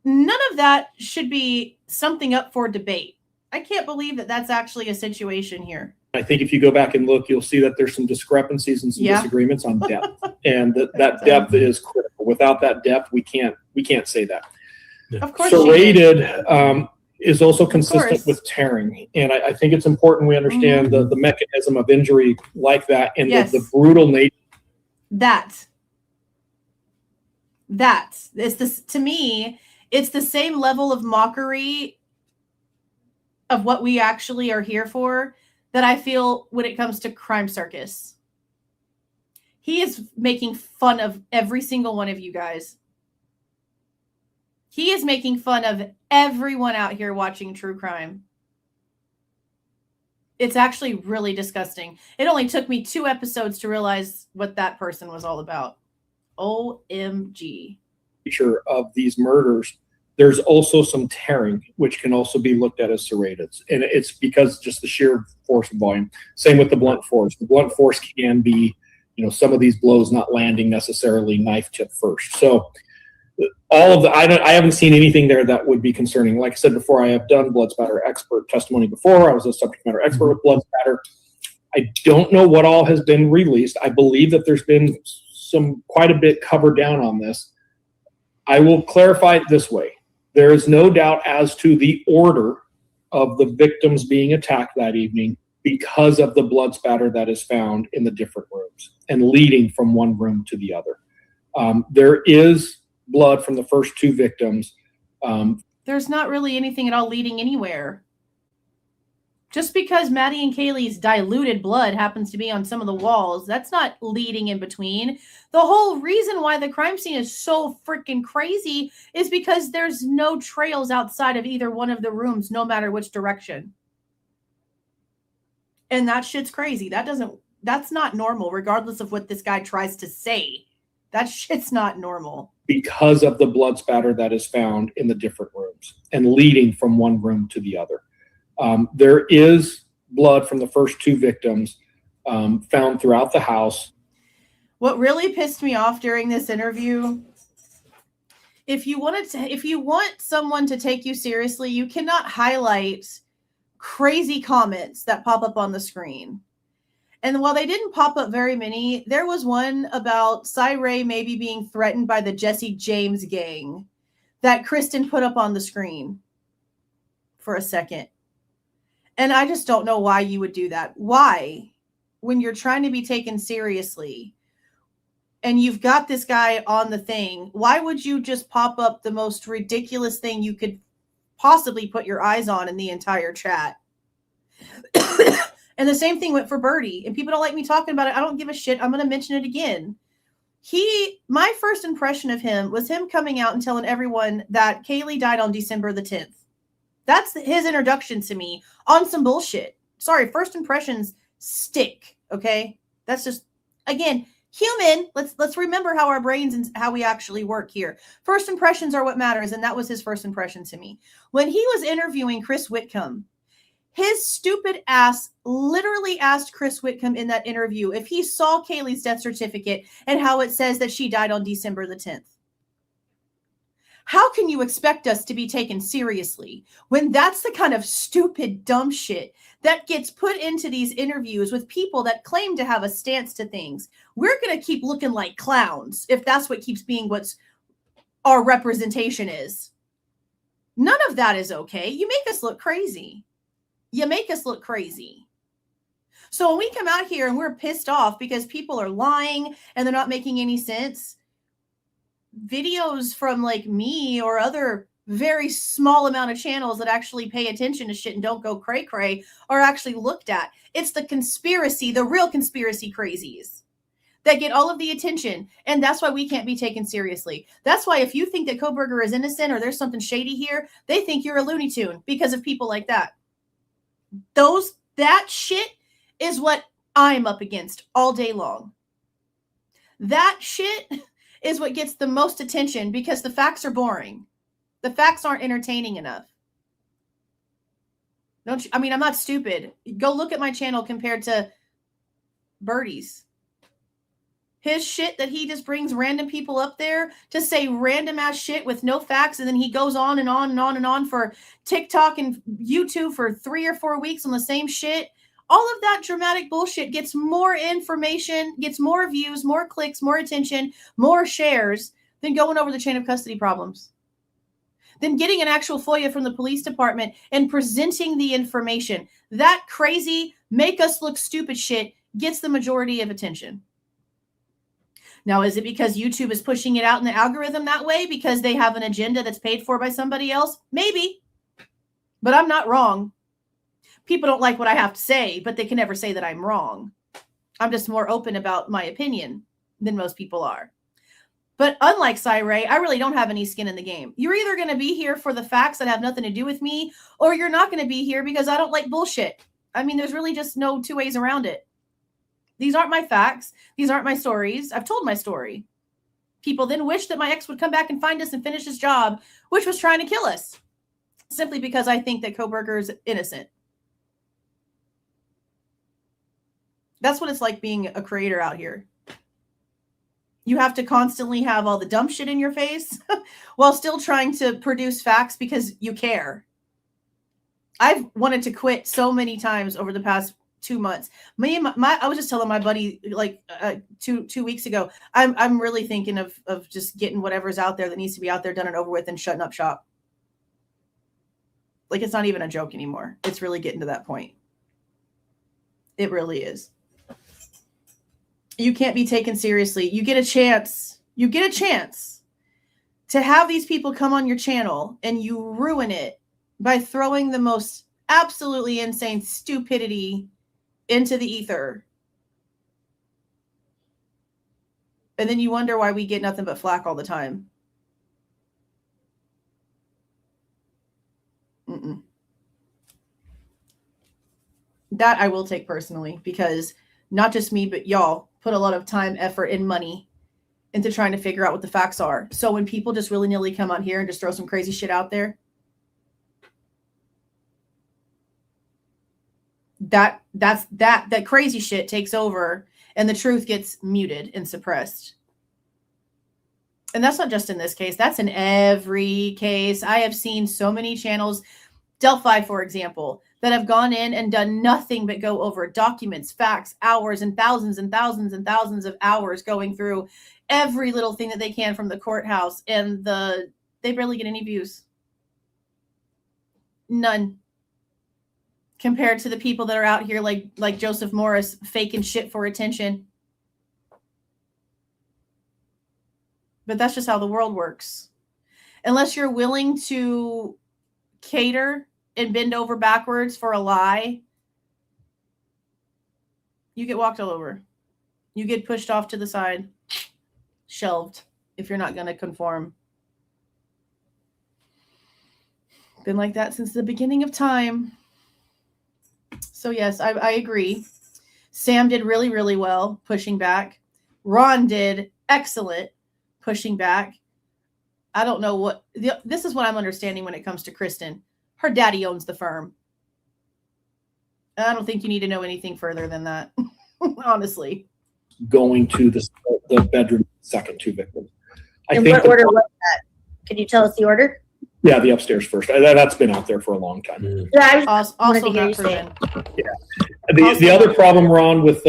none of that should be something up for debate. I can't believe that that's actually a situation here. I think if you go back and look, you'll see that there's some discrepancies and some disagreements on depth, and that depth is critical. Without that depth, we can't say that. Yeah. Of course, serrated is also consistent with tearing, and I think it's important we understand the mechanism of injury like that and the brutal nature. That is this, to me, it's the same level of mockery of what we actually are here for that I feel when it comes to Crime Circus. He is making fun of every single one of you guys. He is making fun of everyone out here watching true crime. It's actually really disgusting. It only took me 2 episodes to realize what that person was all about. OMG. Of these murders, there's also some tearing, which can also be looked at as serrated. And it's because just the sheer force and volume. Same with the blunt force. The blunt force can be, some of these blows not landing necessarily knife tip first. So all of the, I haven't seen anything there that would be concerning. Like I said before, I have done blood spatter expert testimony before. I was a subject matter expert with blood spatter. I don't know what all has been released. I believe that there's been quite a bit covered down on this. I will clarify it this way. There is no doubt as to the order of the victims being attacked that evening because of the blood spatter that is found in the different rooms and leading from one room to the other. There is blood from the first 2 victims. There's not really anything at all leading anywhere. Just because Maddie and Kaylee's diluted blood happens to be on some of the walls, that's not leading in between. The whole reason why the crime scene is so freaking crazy is because there's no trails outside of either one of the rooms, no matter which direction. And that shit's crazy. That's not normal, regardless of what this guy tries to say. That shit's not normal. Because of the blood spatter that is found in the different rooms and leading from one room to the other. There is blood from the first 2 victims found throughout the house. What really pissed me off during this interview, if you want someone to take you seriously, you cannot highlight crazy comments that pop up on the screen. And while they didn't pop up very many, there was one about Cy-Ray maybe being threatened by the Jesse James gang that Kristen put up on the screen for a second. And I just don't know why you would do that. Why? When you're trying to be taken seriously and you've got this guy on the thing, why would you just pop up the most ridiculous thing you could possibly put your eyes on in the entire chat? And the same thing went for Birdie. And people don't like me talking about it. I don't give a shit. I'm going to mention it again. My first impression of him was him coming out and telling everyone that Kaylee died on December the 10th. That's his introduction to me on some bullshit. Sorry, first impressions stick, okay? That's just, again, human. Let's remember how our brains and how we actually work here. First impressions are what matters, and that was his first impression to me. When he was interviewing Chris Whitcomb, his stupid ass literally asked Chris Whitcomb in that interview if he saw Kaylee's death certificate and how it says that she died on December the 10th. How can you expect us to be taken seriously when that's the kind of stupid, dumb shit that gets put into these interviews with people that claim to have a stance to things? We're going to keep looking like clowns if that's what keeps being what's our representation is. None of that is okay. You make us look crazy. You make us look crazy. So when we come out here and we're pissed off because people are lying and they're not making any sense, videos from like me or other very small amount of channels that actually pay attention to shit and don't go cray cray are actually looked at. It's the conspiracy, the real conspiracy crazies that get all of the attention. And that's why we can't be taken seriously. That's why if you think that Kohberger is innocent or there's something shady here, they think you're a Looney Tune because of people like that. That shit is what I'm up against all day long. That shit is what gets the most attention because the facts are boring. The facts aren't entertaining enough. I'm not stupid. Go look at my channel compared to Birdie's. His shit that he just brings random people up there to say random ass shit with no facts, and then he goes on and on and on and on for TikTok and YouTube for 3 or 4 weeks on the same shit. All of that dramatic bullshit gets more information, gets more views, more clicks, more attention, more shares than going over the chain of custody problems. Than getting an actual FOIA from the police department and presenting the information. That crazy, make us look stupid shit gets the majority of attention. Now, is it because YouTube is pushing it out in the algorithm that way because they have an agenda that's paid for by somebody else? Maybe. But I'm not wrong. People don't like what I have to say, but they can never say that I'm wrong. I'm just more open about my opinion than most people are. But unlike Cy-Ray, I really don't have any skin in the game. You're either going to be here for the facts that have nothing to do with me, or you're not going to be here because I don't like bullshit. I mean, there's really just no two ways around it. These aren't my facts. These aren't my stories. I've told my story. People then wish that my ex would come back and find us and finish his job, which was trying to kill us, simply because I think that Kohberger is innocent. That's what it's like being a creator out here. You have to constantly have all the dumb shit in your face while still trying to produce facts because you care. I've wanted to quit so many times over the past 2 months. I was just telling my buddy like two weeks ago, I'm really thinking of just getting whatever's out there that needs to be out there, done and over with, and shutting up shop. Like, it's not even a joke anymore. It's really getting to that point. It really is. You can't be taken seriously. You get a chance to have these people come on your channel and you ruin it by throwing the most absolutely insane stupidity into the ether. And then you wonder why we get nothing but flack all the time. That I will take personally, because not just me, but y'all put a lot of time, effort, and money into trying to figure out what the facts are. So when people just willy-nilly come on here and just throw some crazy shit out there, that crazy shit takes over and the truth gets muted and suppressed. And that's not just in this case. That's in every case. I have seen so many channels, Delphi, for example, that have gone in and done nothing but go over documents, facts, hours, and thousands and thousands and thousands of hours going through every little thing that they can from the courthouse, and they barely get any views. None. Compared to the people that are out here like Joseph Morris faking shit for attention. But that's just how the world works. Unless you're willing to cater and bend over backwards for a lie, you get walked all over. You get pushed off to the side, shelved, if you're not going to conform. Been like that since the beginning of time. So yes, I agree. Sam did really, really well pushing back. Ron did excellent pushing back. I don't know what, this is what I'm understanding when it comes to Kristen. Her daddy owns the firm. And I don't think you need to know anything further than that, honestly. Going to the bedroom, second two victims. And what order was that? Can you tell us the order? Yeah, the upstairs first. That's been out there for a long time. Yeah, also not proven. Yeah. The other problem, Ron, with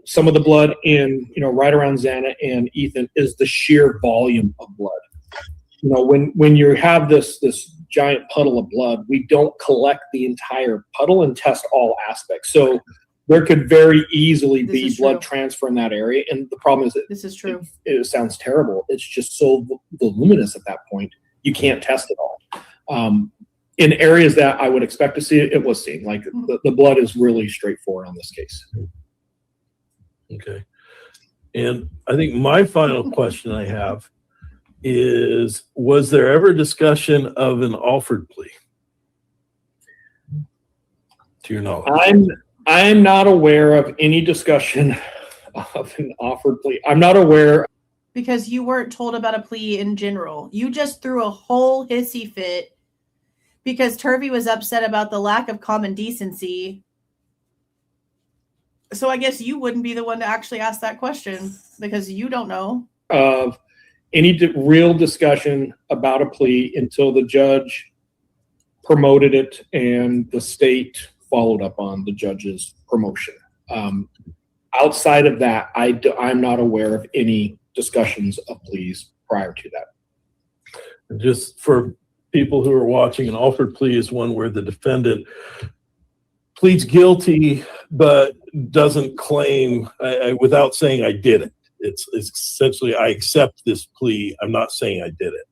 some of the blood in, right around Xana and Ethan is the sheer volume of blood. When you have this giant puddle of blood, we don't collect the entire puddle and test all aspects. So there could very easily be blood transfer in that area. And the problem is that this is true. It sounds terrible. It's just so voluminous at that point. You can't test it all. In areas that I would expect to see it, it was seen. Like the blood is really straightforward on this case. Okay. And I think my final question I have is, was there ever discussion of an offered plea? To your knowledge. I'm not aware of any discussion of an offered plea. I'm not aware. Because you weren't told about a plea in general. You just threw a whole hissy fit because Turvey was upset about the lack of common decency. So I guess you wouldn't be the one to actually ask that question because you don't know. Of any real discussion about a plea until the judge promoted it and the state followed up on the judge's promotion. Outside of that, I'm not aware of any discussions of pleas prior to that. Just for people who are watching, an offered plea is one where the defendant pleads guilty but doesn't claim without saying I did it. It's essentially I accept this plea. I'm not saying I did it.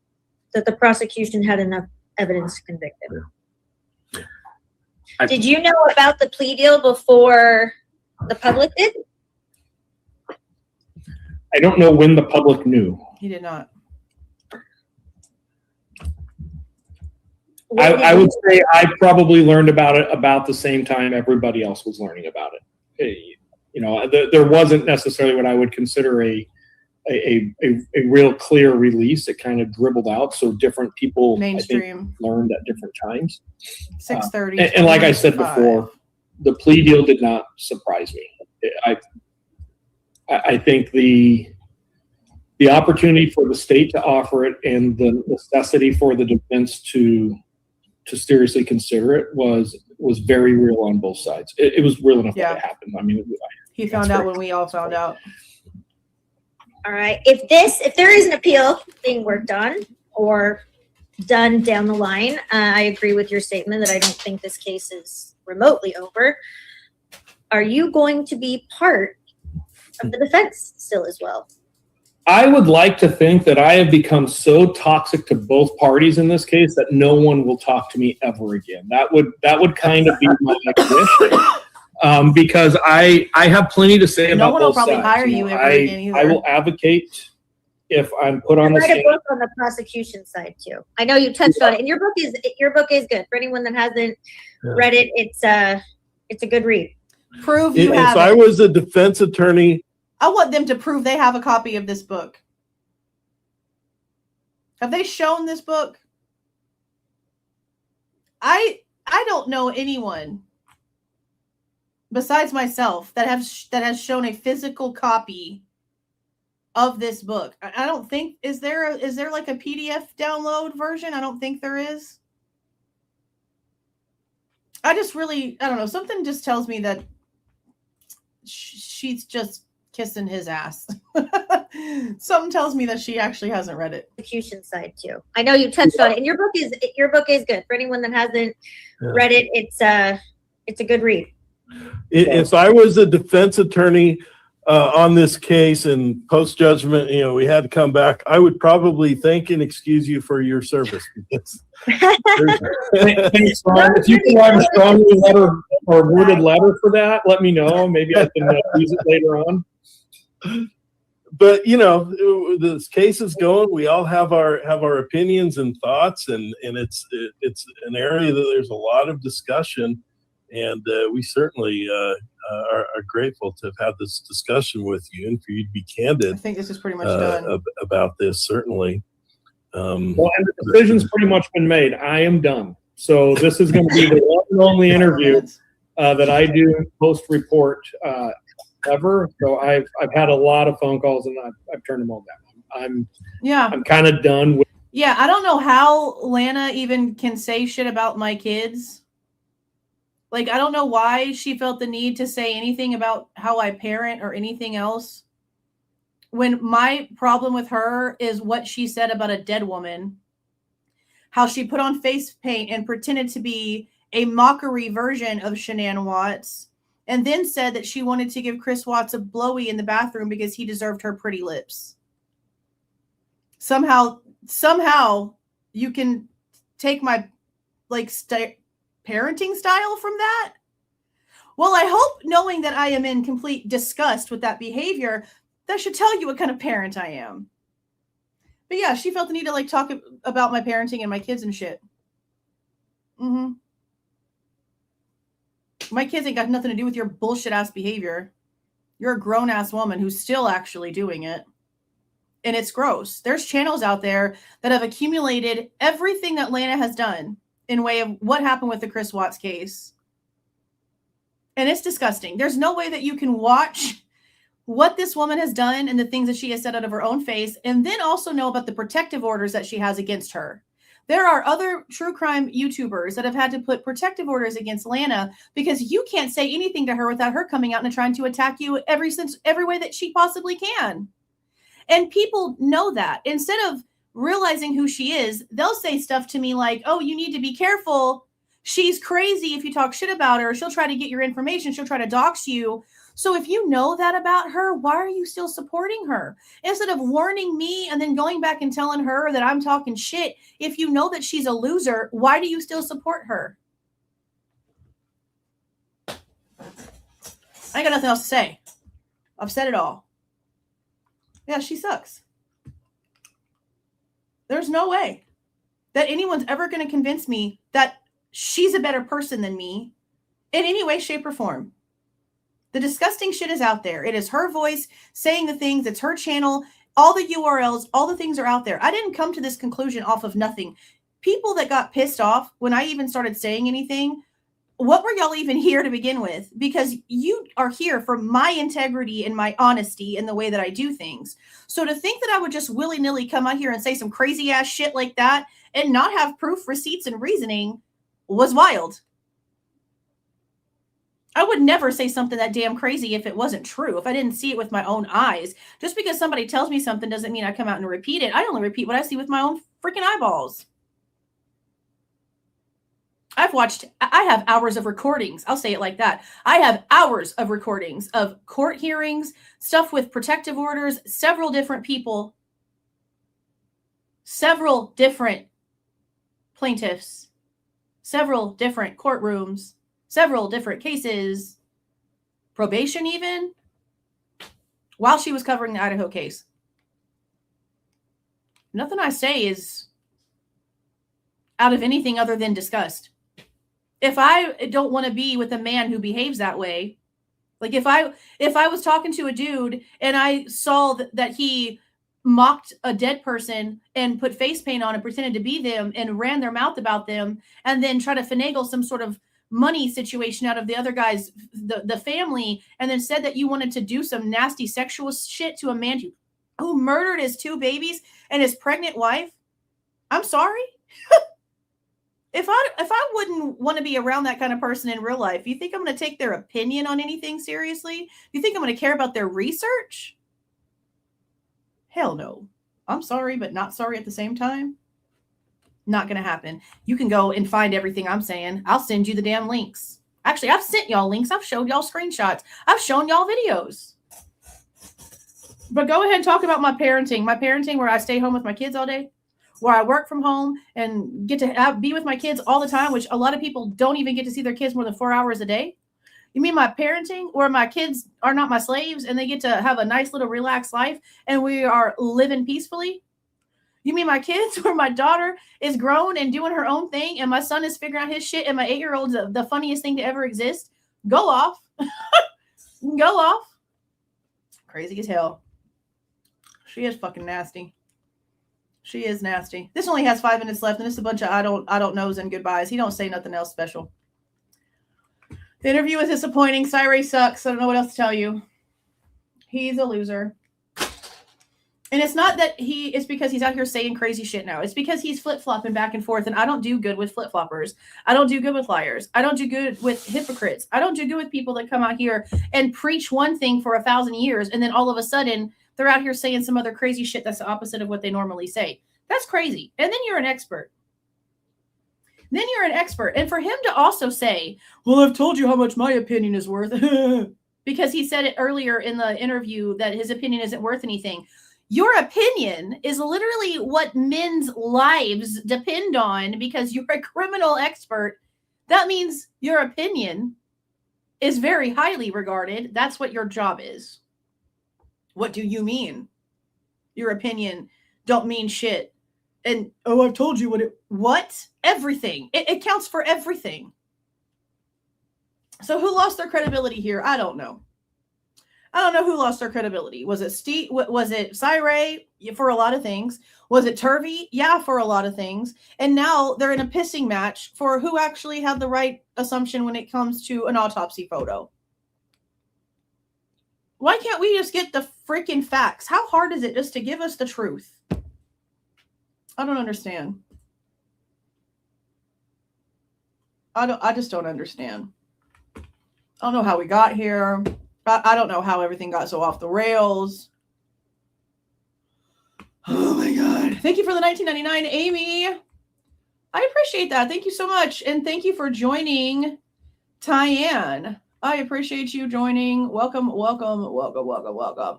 That the prosecution had enough evidence to convict him. Did you know about the plea deal before the public did? I don't know when the public knew. He did not. I would say I probably learned about it about the same time everybody else was learning about it. There wasn't necessarily what I would consider a real clear release. It kind of dribbled out, so different people Mainstream. I think, learned at different times. 6:30. And like I said before, the plea deal did not surprise me. I think the opportunity for the state to offer it and the necessity for the defense to seriously consider it was very real on both sides. It was real enough that it happened. I mean, he found out when we all found out. All right. If there is an appeal being worked on or done down the line, I agree with your statement that I don't think this case is remotely over. Are you going to be part of the defense still as well? I would like to think that I have become so toxic to both parties in this case that no one will talk to me ever again. That would kind of be my wish, because I have plenty to say about both sides. No one will probably hire you ever again either. I will advocate if I'm put on the write stand. a book on the prosecution side too. I know you touched on it, and your book is good. For anyone that hasn't read it, it's a good read. Prove you have If I was a defense attorney, I want them to prove they have a copy of this book. Have they shown this book? I don't know anyone besides myself that has shown a physical copy of this book. I don't think is there like a PDF download version? I don't think there is. I don't know. Something just tells me that she's just kissing his ass. Something tells me that she actually hasn't read it. Execution side too. I know you touched on it, and your book is good. For anyone that hasn't read it, it's a good read. If I was a defense attorney on this case and post judgment, we had to come back, I would probably thank and excuse you for your service. Because Thanks, Ron. If you can write a strong letter or worded letter for that, let me know. Maybe I can use it later on. But this case is going. We all have our opinions and thoughts, and it's an area that there's a lot of discussion, and we certainly are grateful to have had this discussion with you and for you to be candid. I think this is pretty much done about this. Certainly. Well, and the decision's pretty much been made. I am done. So this is going to be the one and only interview that I do post report ever. So I've had a lot of phone calls and I've turned them all down. I'm kind of done with. Yeah, I don't know how Lana even can say shit about my kids. Like, I don't know why she felt the need to say anything about how I parent or anything else, when my problem with her is what she said about a dead woman, how she put on face paint and pretended to be a mockery version of Shanann Watts, and then said that she wanted to give Chris Watts a blowy in the bathroom because he deserved her pretty lips. Somehow you can take my parenting style from that. Well, I hope, knowing that I am in complete disgust with that behavior, that should tell you what kind of parent I am. But yeah, she felt the need to talk about my parenting and my kids and shit. My kids ain't got nothing to do with your bullshit ass behavior. You're a grown ass woman who's still actually doing it. And it's gross. There's channels out there that have accumulated everything that Lana has done in way of what happened with the Chris Watts case. And it's disgusting. There's no way that you can watch what this woman has done and the things that she has said out of her own face, and then also know about the protective orders that she has against her. There are other true crime YouTubers that have had to put protective orders against Lana because you can't say anything to her without her coming out and trying to attack you every way that she possibly can. And people know that. Instead of realizing who she is, they'll say stuff to me like, oh, you need to be careful. She's crazy. If you talk shit about her, she'll try to get your information. She'll try to dox you. So if you know that about her, why are you still supporting her? Instead of warning me and then going back and telling her that I'm talking shit, if you know that she's a loser, why do you still support her? I ain't got nothing else to say. I've said it all. Yeah, she sucks. There's no way. that anyone's ever going to convince me that she's a better person than me in any way, shape, or form. The disgusting shit is out there. It is her voice saying the things. It's her channel. All the URLs, all the things are out there. I didn't come to this conclusion off of nothing. People that got pissed off when I even started saying anything, what were y'all even here to begin with? Because you are here for my integrity and my honesty in the way that I do things. So to think that I would just willy-nilly come out here and say some crazy ass shit like that and not have proof, receipts, and reasoning was wild. I would never say something that damn crazy if it wasn't true, if I didn't see it with my own eyes. Just because somebody tells me something doesn't mean I come out and repeat it. I only repeat what I see with my own freaking eyeballs. I have hours of recordings. I'll say it like that. I have hours of recordings of court hearings, stuff with protective orders, several different people, several different plaintiffs, several different courtrooms, several different cases, probation even, while she was covering the Idaho case. Nothing I say is out of anything other than disgust. If I don't want to be with a man who behaves that way, like if I was talking to a dude and I saw that he mocked a dead person and put face paint on and pretended to be them and ran their mouth about them and then try to finagle some sort of money situation out of the other guy's, the family, and then said that you wanted to do some nasty sexual shit to a man who murdered his 2 babies and his pregnant wife, I'm sorry. If I wouldn't want to be around that kind of person in real life, you think I'm going to take their opinion on anything seriously? You think I'm going to care about their research? Hell no. I'm sorry, but not sorry at the same time. Not going to happen. You can go and find everything I'm saying. I'll send you the damn links. Actually, I've sent y'all links. I've showed y'all screenshots. I've shown y'all videos. But go ahead and talk about my parenting. My parenting where I stay home with my kids all day, where I work from home and get to be with my kids all the time, which a lot of people don't even get to see their kids more than 4 hours a day. You mean my parenting where my kids are not my slaves and they get to have a nice little relaxed life and we are living peacefully? You mean my kids where my daughter is grown and doing her own thing and my son is figuring out his shit and my 8-year-old's the funniest thing to ever exist? Go off. Go off. Crazy as hell. She is fucking nasty. She is nasty. This only has 5 minutes left, and it's a bunch of I don't knows and goodbyes. He don't say nothing else special. The interview was disappointing. Cyrus sucks. I don't know what else to tell you. He's a loser. And it's not that it's because he's out here saying crazy shit now. It's because he's flip-flopping back and forth, and I don't do good with flip-floppers. I don't do good with liars. I don't do good with hypocrites. I don't do good with people that come out here and preach one thing for 1,000 years, and then all of a sudden they're out here saying some other crazy shit that's the opposite of what they normally say. That's crazy. And then you're an expert. And for him to also say, well, I've told you how much my opinion is worth, because he said it earlier in the interview that his opinion isn't worth anything. Your opinion is literally what men's lives depend on because you're a criminal expert. That means your opinion is very highly regarded. That's what your job is. What do you mean? Your opinion don't mean shit. And, oh, I've told you what? Everything. It counts for everything. So who lost their credibility here? I don't know. I don't know who lost their credibility. Was it Steve? Was it Cyrus? For a lot of things. Was it Turvey? Yeah, for a lot of things. And now they're in a pissing match for who actually had the right assumption when it comes to an autopsy photo. Why can't we just get the freaking facts? How hard is it just to give us the truth? I don't understand. I just don't understand. I don't know how we got here. I don't know how everything got so off the rails. Oh my God. Thank you for the 1999, Amy. I appreciate that. Thank you so much. And thank you for joining, Tyann. I appreciate you joining. Welcome, welcome, welcome, welcome, welcome.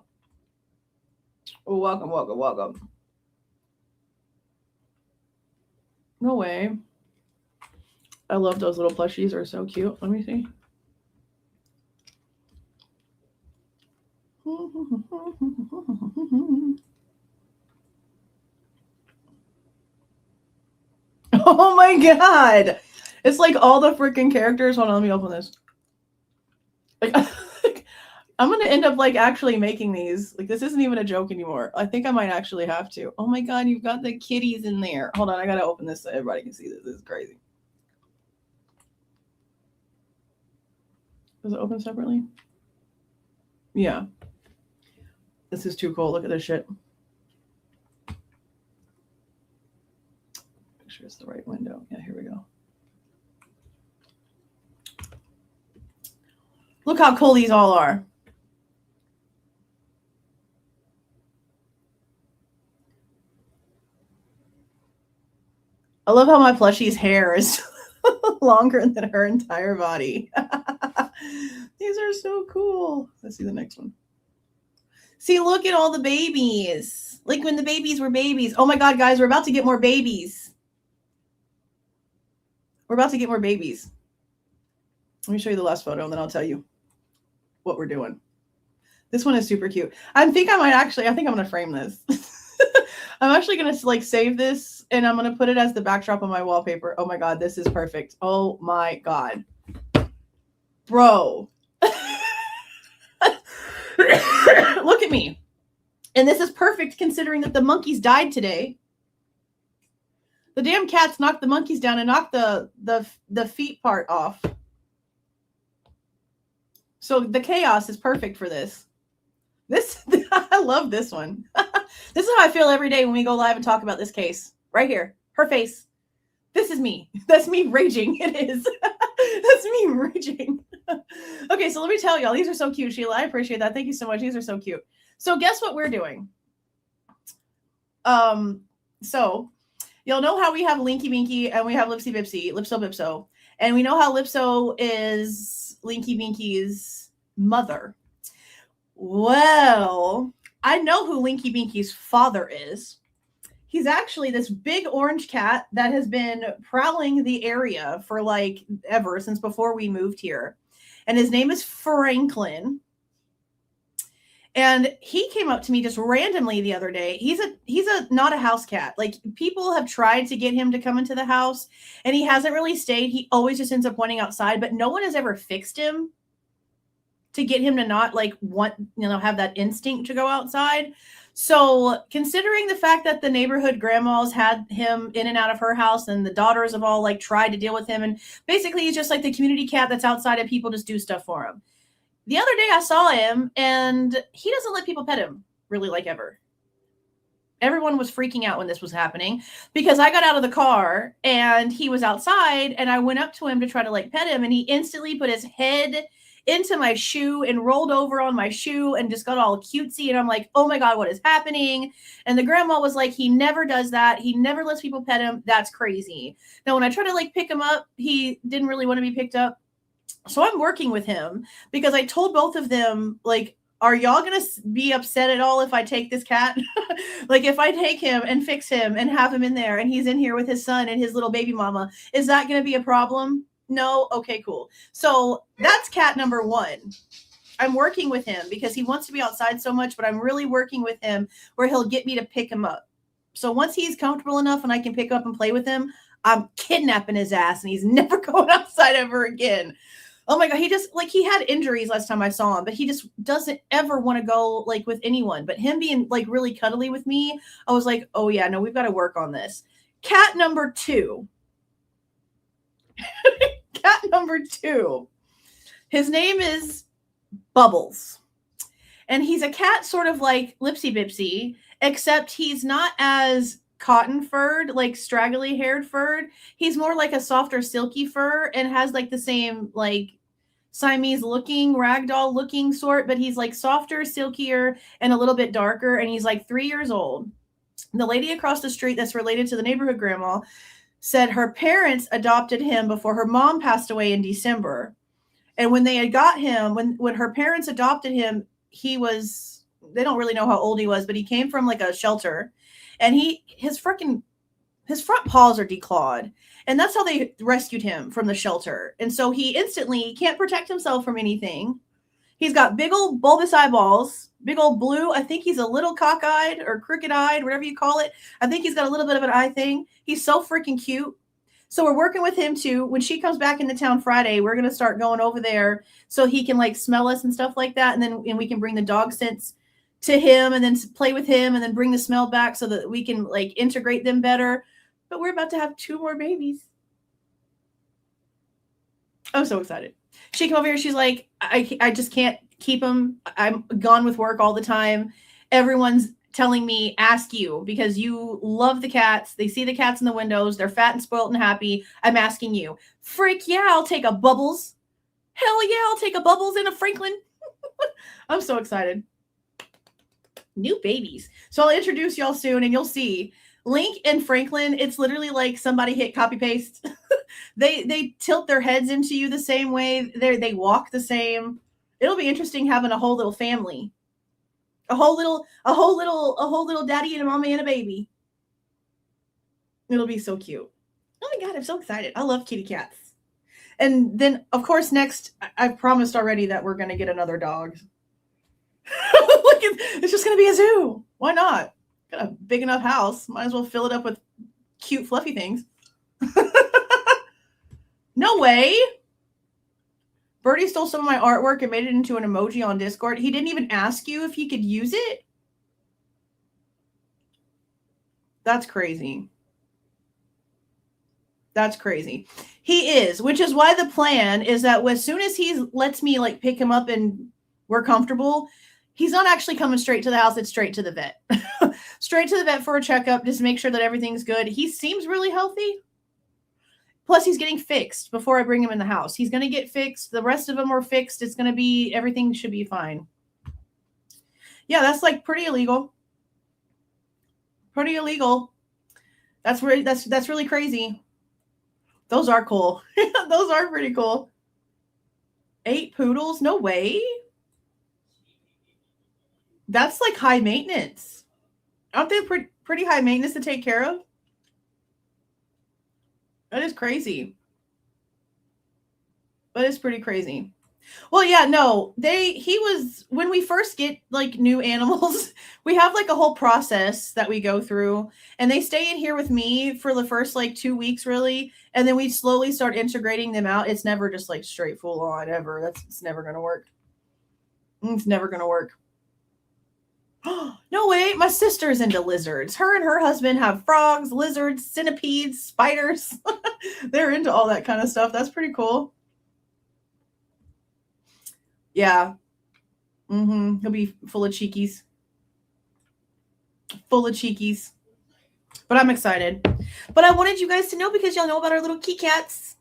Welcome, welcome, welcome. No way. I love those little plushies. They're so cute. Let me see. Oh my god. It's like all the freaking characters. Hold on, let me open this. Like, I'm gonna end up like actually making these. Like, this isn't even a joke anymore. I think I might actually have to. Oh my god, you've got the kitties in there. Hold on, I gotta open this so everybody can see this. This is crazy. Does it open separately? Yeah. This is too cool. Look at this shit. Make sure it's the right window. Yeah, here we go. Look how cool these all are. I love how my plushie's hair is longer than her entire body. These are so cool. Let's see the next one. See, look at all the babies. Like when the babies were babies. Oh my God, guys, we're about to get more babies. We're about to get more babies. Let me show you the last photo and then I'll tell you what we're doing. This one is super cute. I think I'm going to frame this. I'm actually going to like save this and I'm going to put it as the backdrop of my wallpaper. Oh my God, this is perfect. Oh my God. Bro. Look at me. And this is perfect considering that the monkeys died today. The damn cats knocked the monkeys down and knocked the feet part off. So the chaos is perfect for this. I love this one. This is how I feel every day when we go live and talk about this case. Right here. Her face. This is me. That's me raging. It is. That's me raging. Okay, so let me tell y'all. These are so cute, Sheila. I appreciate that. Thank you so much. These are so cute. So guess what we're doing? So you'll know how we have Linky Binky and we have Lipsy Bipsy, Lipso Bipso. And we know how Lipso is Linky Binky's mother. Well, I know who Linky Binky's father is. He's actually this big orange cat that has been prowling the area for like ever since before we moved here. And his name is Franklin. And he came up to me just randomly the other day. He's not a house cat. Like people have tried to get him to come into the house and he hasn't really stayed. He always just ends up wanting outside, but no one has ever fixed him to get him to not like have that instinct to go outside. So considering the fact that the neighborhood grandmas had him in and out of her house and the daughters have all like tried to deal with him. And basically he's just like the community cat that's outside and people just do stuff for him. The other day I saw him and he doesn't let people pet him really like ever. Everyone was freaking out when this was happening because I got out of the car and he was outside and I went up to him to try to like pet him and he instantly put his head into my shoe and rolled over on my shoe and just got all cutesy. And I'm like, oh my God, what is happening? And the grandma was like, he never does that. He never lets people pet him. That's crazy. Now, when I try to like pick him up, he didn't really want to be picked up. So I'm working with him because I told both of them, like, are y'all going to be upset at all if I take this cat? Like if I take him and fix him and have him in there and he's in here with his son and his little baby mama, is that going to be a problem? No? Okay, cool. So that's cat number one. I'm working with him because he wants to be outside so much, but I'm really working with him where he'll get me to pick him up. So once he's comfortable enough and I can pick up and play with him, I'm kidnapping his ass and he's never going outside ever again. Oh my God. He had injuries last time I saw him, but he just doesn't ever want to go like with anyone. But him being like really cuddly with me, I was like, oh yeah, no, we've got to work on this. Cat number two. Cat number two. His name is Bubbles. And he's a cat sort of like Lipsy Bipsy, except he's not as cotton furred, like straggly haired furred. He's more like a softer silky fur and has like the same like Siamese looking, ragdoll looking sort, but he's like softer, silkier, and a little bit darker. And he's like 3 years old. The lady across the street that's related to the neighborhood grandma said her parents adopted him before her mom passed away in December. And when they had got him, when her parents adopted him, they don't really know how old he was, but he came from like a shelter and his front paws are declawed. And that's how they rescued him from the shelter. And so he instantly can't protect himself from anything. He's got big old bulbous eyeballs, big old blue. I think he's a little cockeyed or crooked-eyed, whatever you call it. I think he's got a little bit of an eye thing. He's so freaking cute. So we're working with him too. When she comes back into town Friday, we're going to start going over there so he can like smell us and stuff like that. And we can bring the dog scents to him and then play with him and then bring the smell back so that we can like integrate them better. But we're about to have 2 more babies. I'm so excited. She came over here. She's like, I just can't keep them. I'm gone with work all the time. Everyone's telling me, ask you, because you love the cats. They see the cats in the windows. They're fat and spoiled and happy. I'm asking you. Frick yeah, I'll take a Bubbles. Hell yeah, I'll take a Bubbles and a Franklin. I'm so excited. New babies. So I'll introduce y'all soon and you'll see. Link and Franklin, it's literally like somebody hit copy paste. They tilt their heads into you the same way. They walk the same. It'll be interesting having a whole little family. A whole little daddy and a mommy and a baby. It'll be so cute. Oh my God, I'm so excited. I love kitty cats. And then of course next, I've promised already that we're gonna get another dog. It's just gonna be a zoo. Why not? Got a big enough house. Might as well fill it up with cute, fluffy things. No way. Birdie stole some of my artwork and made it into an emoji on Discord. He didn't even ask you if he could use it. That's crazy. That's crazy. He is, which is why the plan is that as soon as he lets me like pick him up and we're comfortable, he's not actually coming straight to the house. It's straight to the vet. Straight to the vet for a checkup, just to make sure that everything's good. He seems really healthy. Plus, he's getting fixed before I bring him in the house. He's going to get fixed. The rest of them are fixed. It's going to be, everything should be fine. Yeah, that's like pretty illegal. Pretty illegal. That's really crazy. Those are cool. Those are pretty cool. 8 poodles? No way. That's like high maintenance. Aren't they pretty high maintenance to take care of? That is crazy. That is pretty crazy. Well, yeah, no, when we first get like new animals, we have like a whole process that we go through and they stay in here with me for the first like 2 weeks really. And then we slowly start integrating them out. It's never just like straight full on ever. It's never going to work. It's never going to work. No way. My sister's into lizards. Her and her husband have frogs, lizards, centipedes, spiders. They're into all that kind of stuff. That's pretty cool. Yeah. He'll be full of cheekies. Full of cheekies. But I'm excited. But I wanted you guys to know because y'all know about our little kitty cats.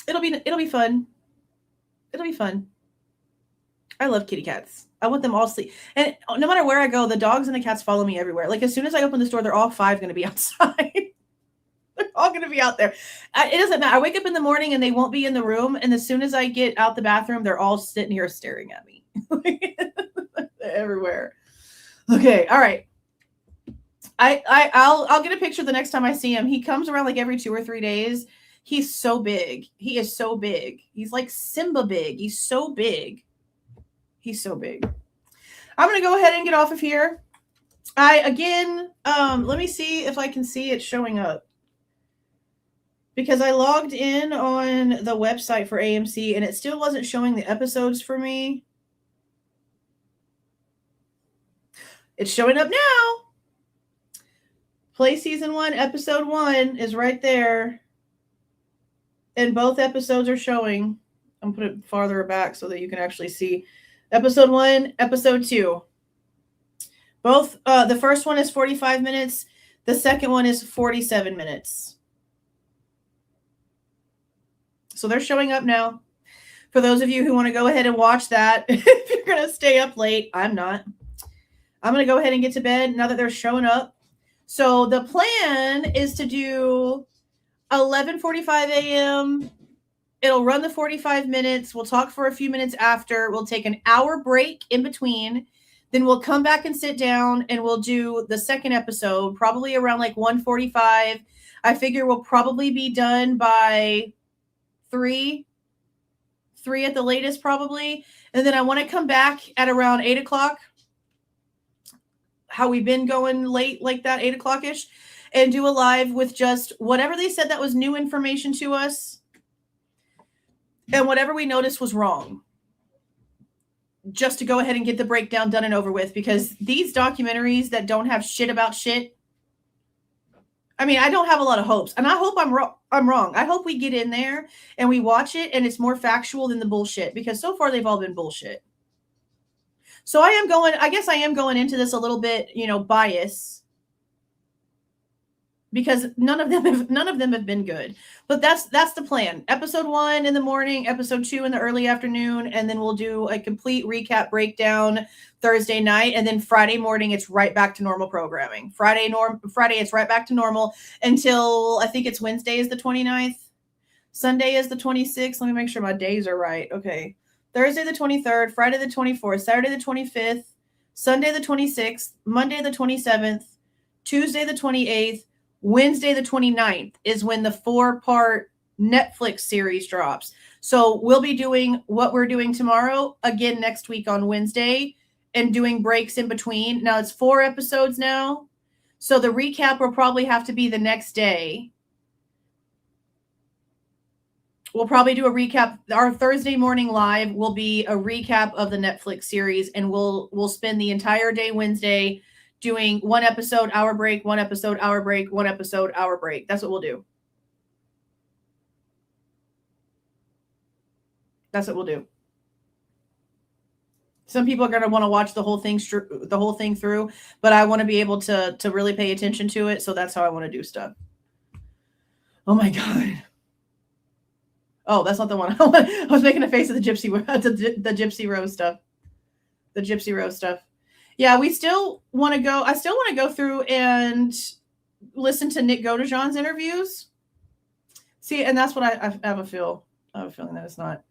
It'll be fun. It'll be fun. I love kitty cats. I want them all sleep. And no matter where I go, the dogs and the cats follow me everywhere. Like as soon as I open the store, they're all 5 going to be outside. They're all going to be out there. It doesn't matter. I wake up in the morning and they won't be in the room. And as soon as I get out the bathroom, they're all sitting here staring at me. They're everywhere. Okay. All right. I'll get a picture the next time I see him. He comes around like every 2 or 3 days. He's so big. He is so big. He's like Simba big. He's so big. He's so big. I'm going to go ahead and get off of here. Let me see if I can see it showing up. Because I logged in on the website for AMC and it still wasn't showing the episodes for me. It's showing up now. Play season 1, episode 1 is right there. And both episodes are showing. I'm going to put it farther back so that you can actually see. Episode 1, episode 2. Both, the first one is 45 minutes. The second one is 47 minutes. So they're showing up now. For those of you who want to go ahead and watch that, if you're going to stay up late, I'm not. I'm going to go ahead and get to bed now that they're showing up. So the plan is to do 11:45 a.m. It'll run the 45 minutes. We'll talk for a few minutes after. We'll take an hour break in between. Then we'll come back and sit down and we'll do the second episode, probably around like 1:45. I figure we'll probably be done by 3 at the latest probably. And then I want to come back at around 8 o'clock. how we've been going late like that, 8 o'clock ish, and do a live with just whatever they said that was new information to us and whatever we noticed was wrong. Just to go ahead and get the breakdown done and over with, because these documentaries that don't have shit about shit, I mean, I don't have a lot of hopes, and I hope I'm wrong. I hope we get in there and we watch it and it's more factual than the bullshit, because so far they've all been bullshit. So I guess I am going into this a little bit, bias, because none of them have been good. But that's the plan. Episode 1 in the morning, episode 2 in the early afternoon, and then we'll do a complete recap breakdown Thursday night, and then Friday morning it's right back to normal programming. Friday it's right back to normal until I think it's Wednesday is the 29th. Sunday is the 26th. Let me make sure my days are right. Okay. Thursday the 23rd, Friday the 24th, Saturday the 25th, Sunday the 26th, Monday the 27th, Tuesday the 28th, Wednesday the 29th is when the 4-part Netflix series drops. So we'll be doing what we're doing tomorrow again next week on Wednesday and doing breaks in between. Now it's 4 episodes now. So the recap will probably have to be the next day. We'll probably do a recap. Our Thursday morning live will be a recap of the Netflix series, and we'll spend the entire day Wednesday doing 1 episode, hour break, 1 episode, hour break, 1 episode, hour break. That's what we'll do. That's what we'll do. Some people are going to want to watch the whole thing through, but I want to be able to really pay attention to it. So that's how I want to do stuff. Oh my God. Oh, that's not the one. I was making a face of the Gypsy Rose stuff. The Gypsy Rose stuff. Yeah, I still want to go through and listen to Nick Godejohn's interviews. See, and that's what I have a feeling that it's not.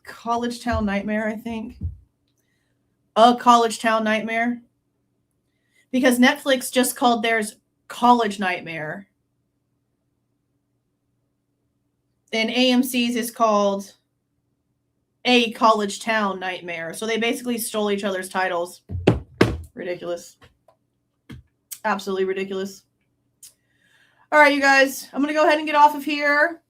College Town Nightmare, I think. A College Town Nightmare. Because Netflix just called theirs College Nightmare. And AMC's is called A College Town Nightmare. So they basically stole each other's titles. Ridiculous. Absolutely ridiculous. All right, you guys. I'm going to go ahead and get off of here.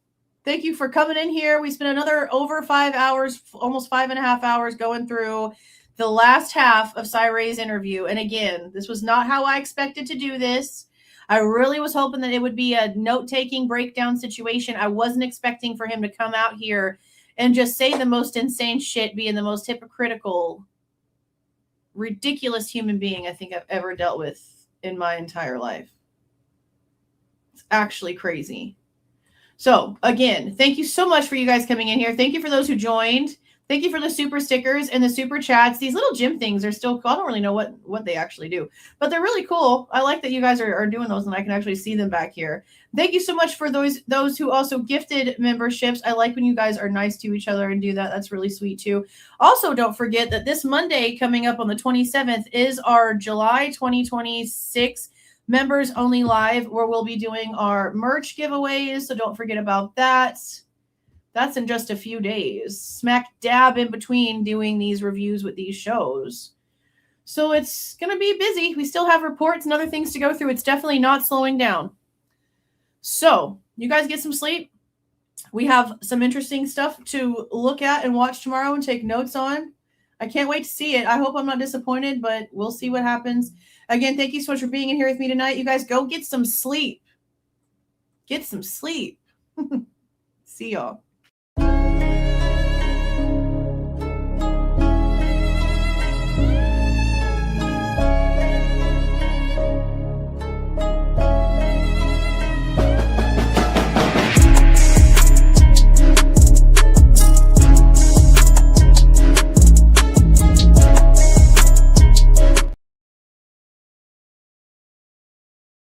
Thank you for coming in here. We spent another over 5 hours, almost 5.5 hours going through the last half of Cyray's interview. And again, this was not how I expected to do this. I really was hoping that it would be a note-taking breakdown situation. I wasn't expecting for him to come out here and just say the most insane shit, being the most hypocritical, ridiculous human being I think I've ever dealt with in my entire life. It's actually crazy. So, again, thank you so much for you guys coming in here. Thank you for those who joined. Thank you for the super stickers and the super chats. These little gym things are still, I don't really know what they actually do, but they're really cool. I like that you guys are doing those and I can actually see them back here. Thank you so much for those who also gifted memberships. I like when you guys are nice to each other and do that. That's really sweet too. Also, don't forget that this Monday coming up on the 27th is our July 2026 members only live, where we'll be doing our merch giveaways. So don't forget about that. That's in just a few days, smack dab in between doing these reviews with these shows. So it's going to be busy. We still have reports and other things to go through. It's definitely not slowing down. So you guys get some sleep. We have some interesting stuff to look at and watch tomorrow and take notes on. I can't wait to see it. I hope I'm not disappointed, but we'll see what happens. Again, thank you so much for being in here with me tonight. You guys go get some sleep. Get some sleep. See y'all.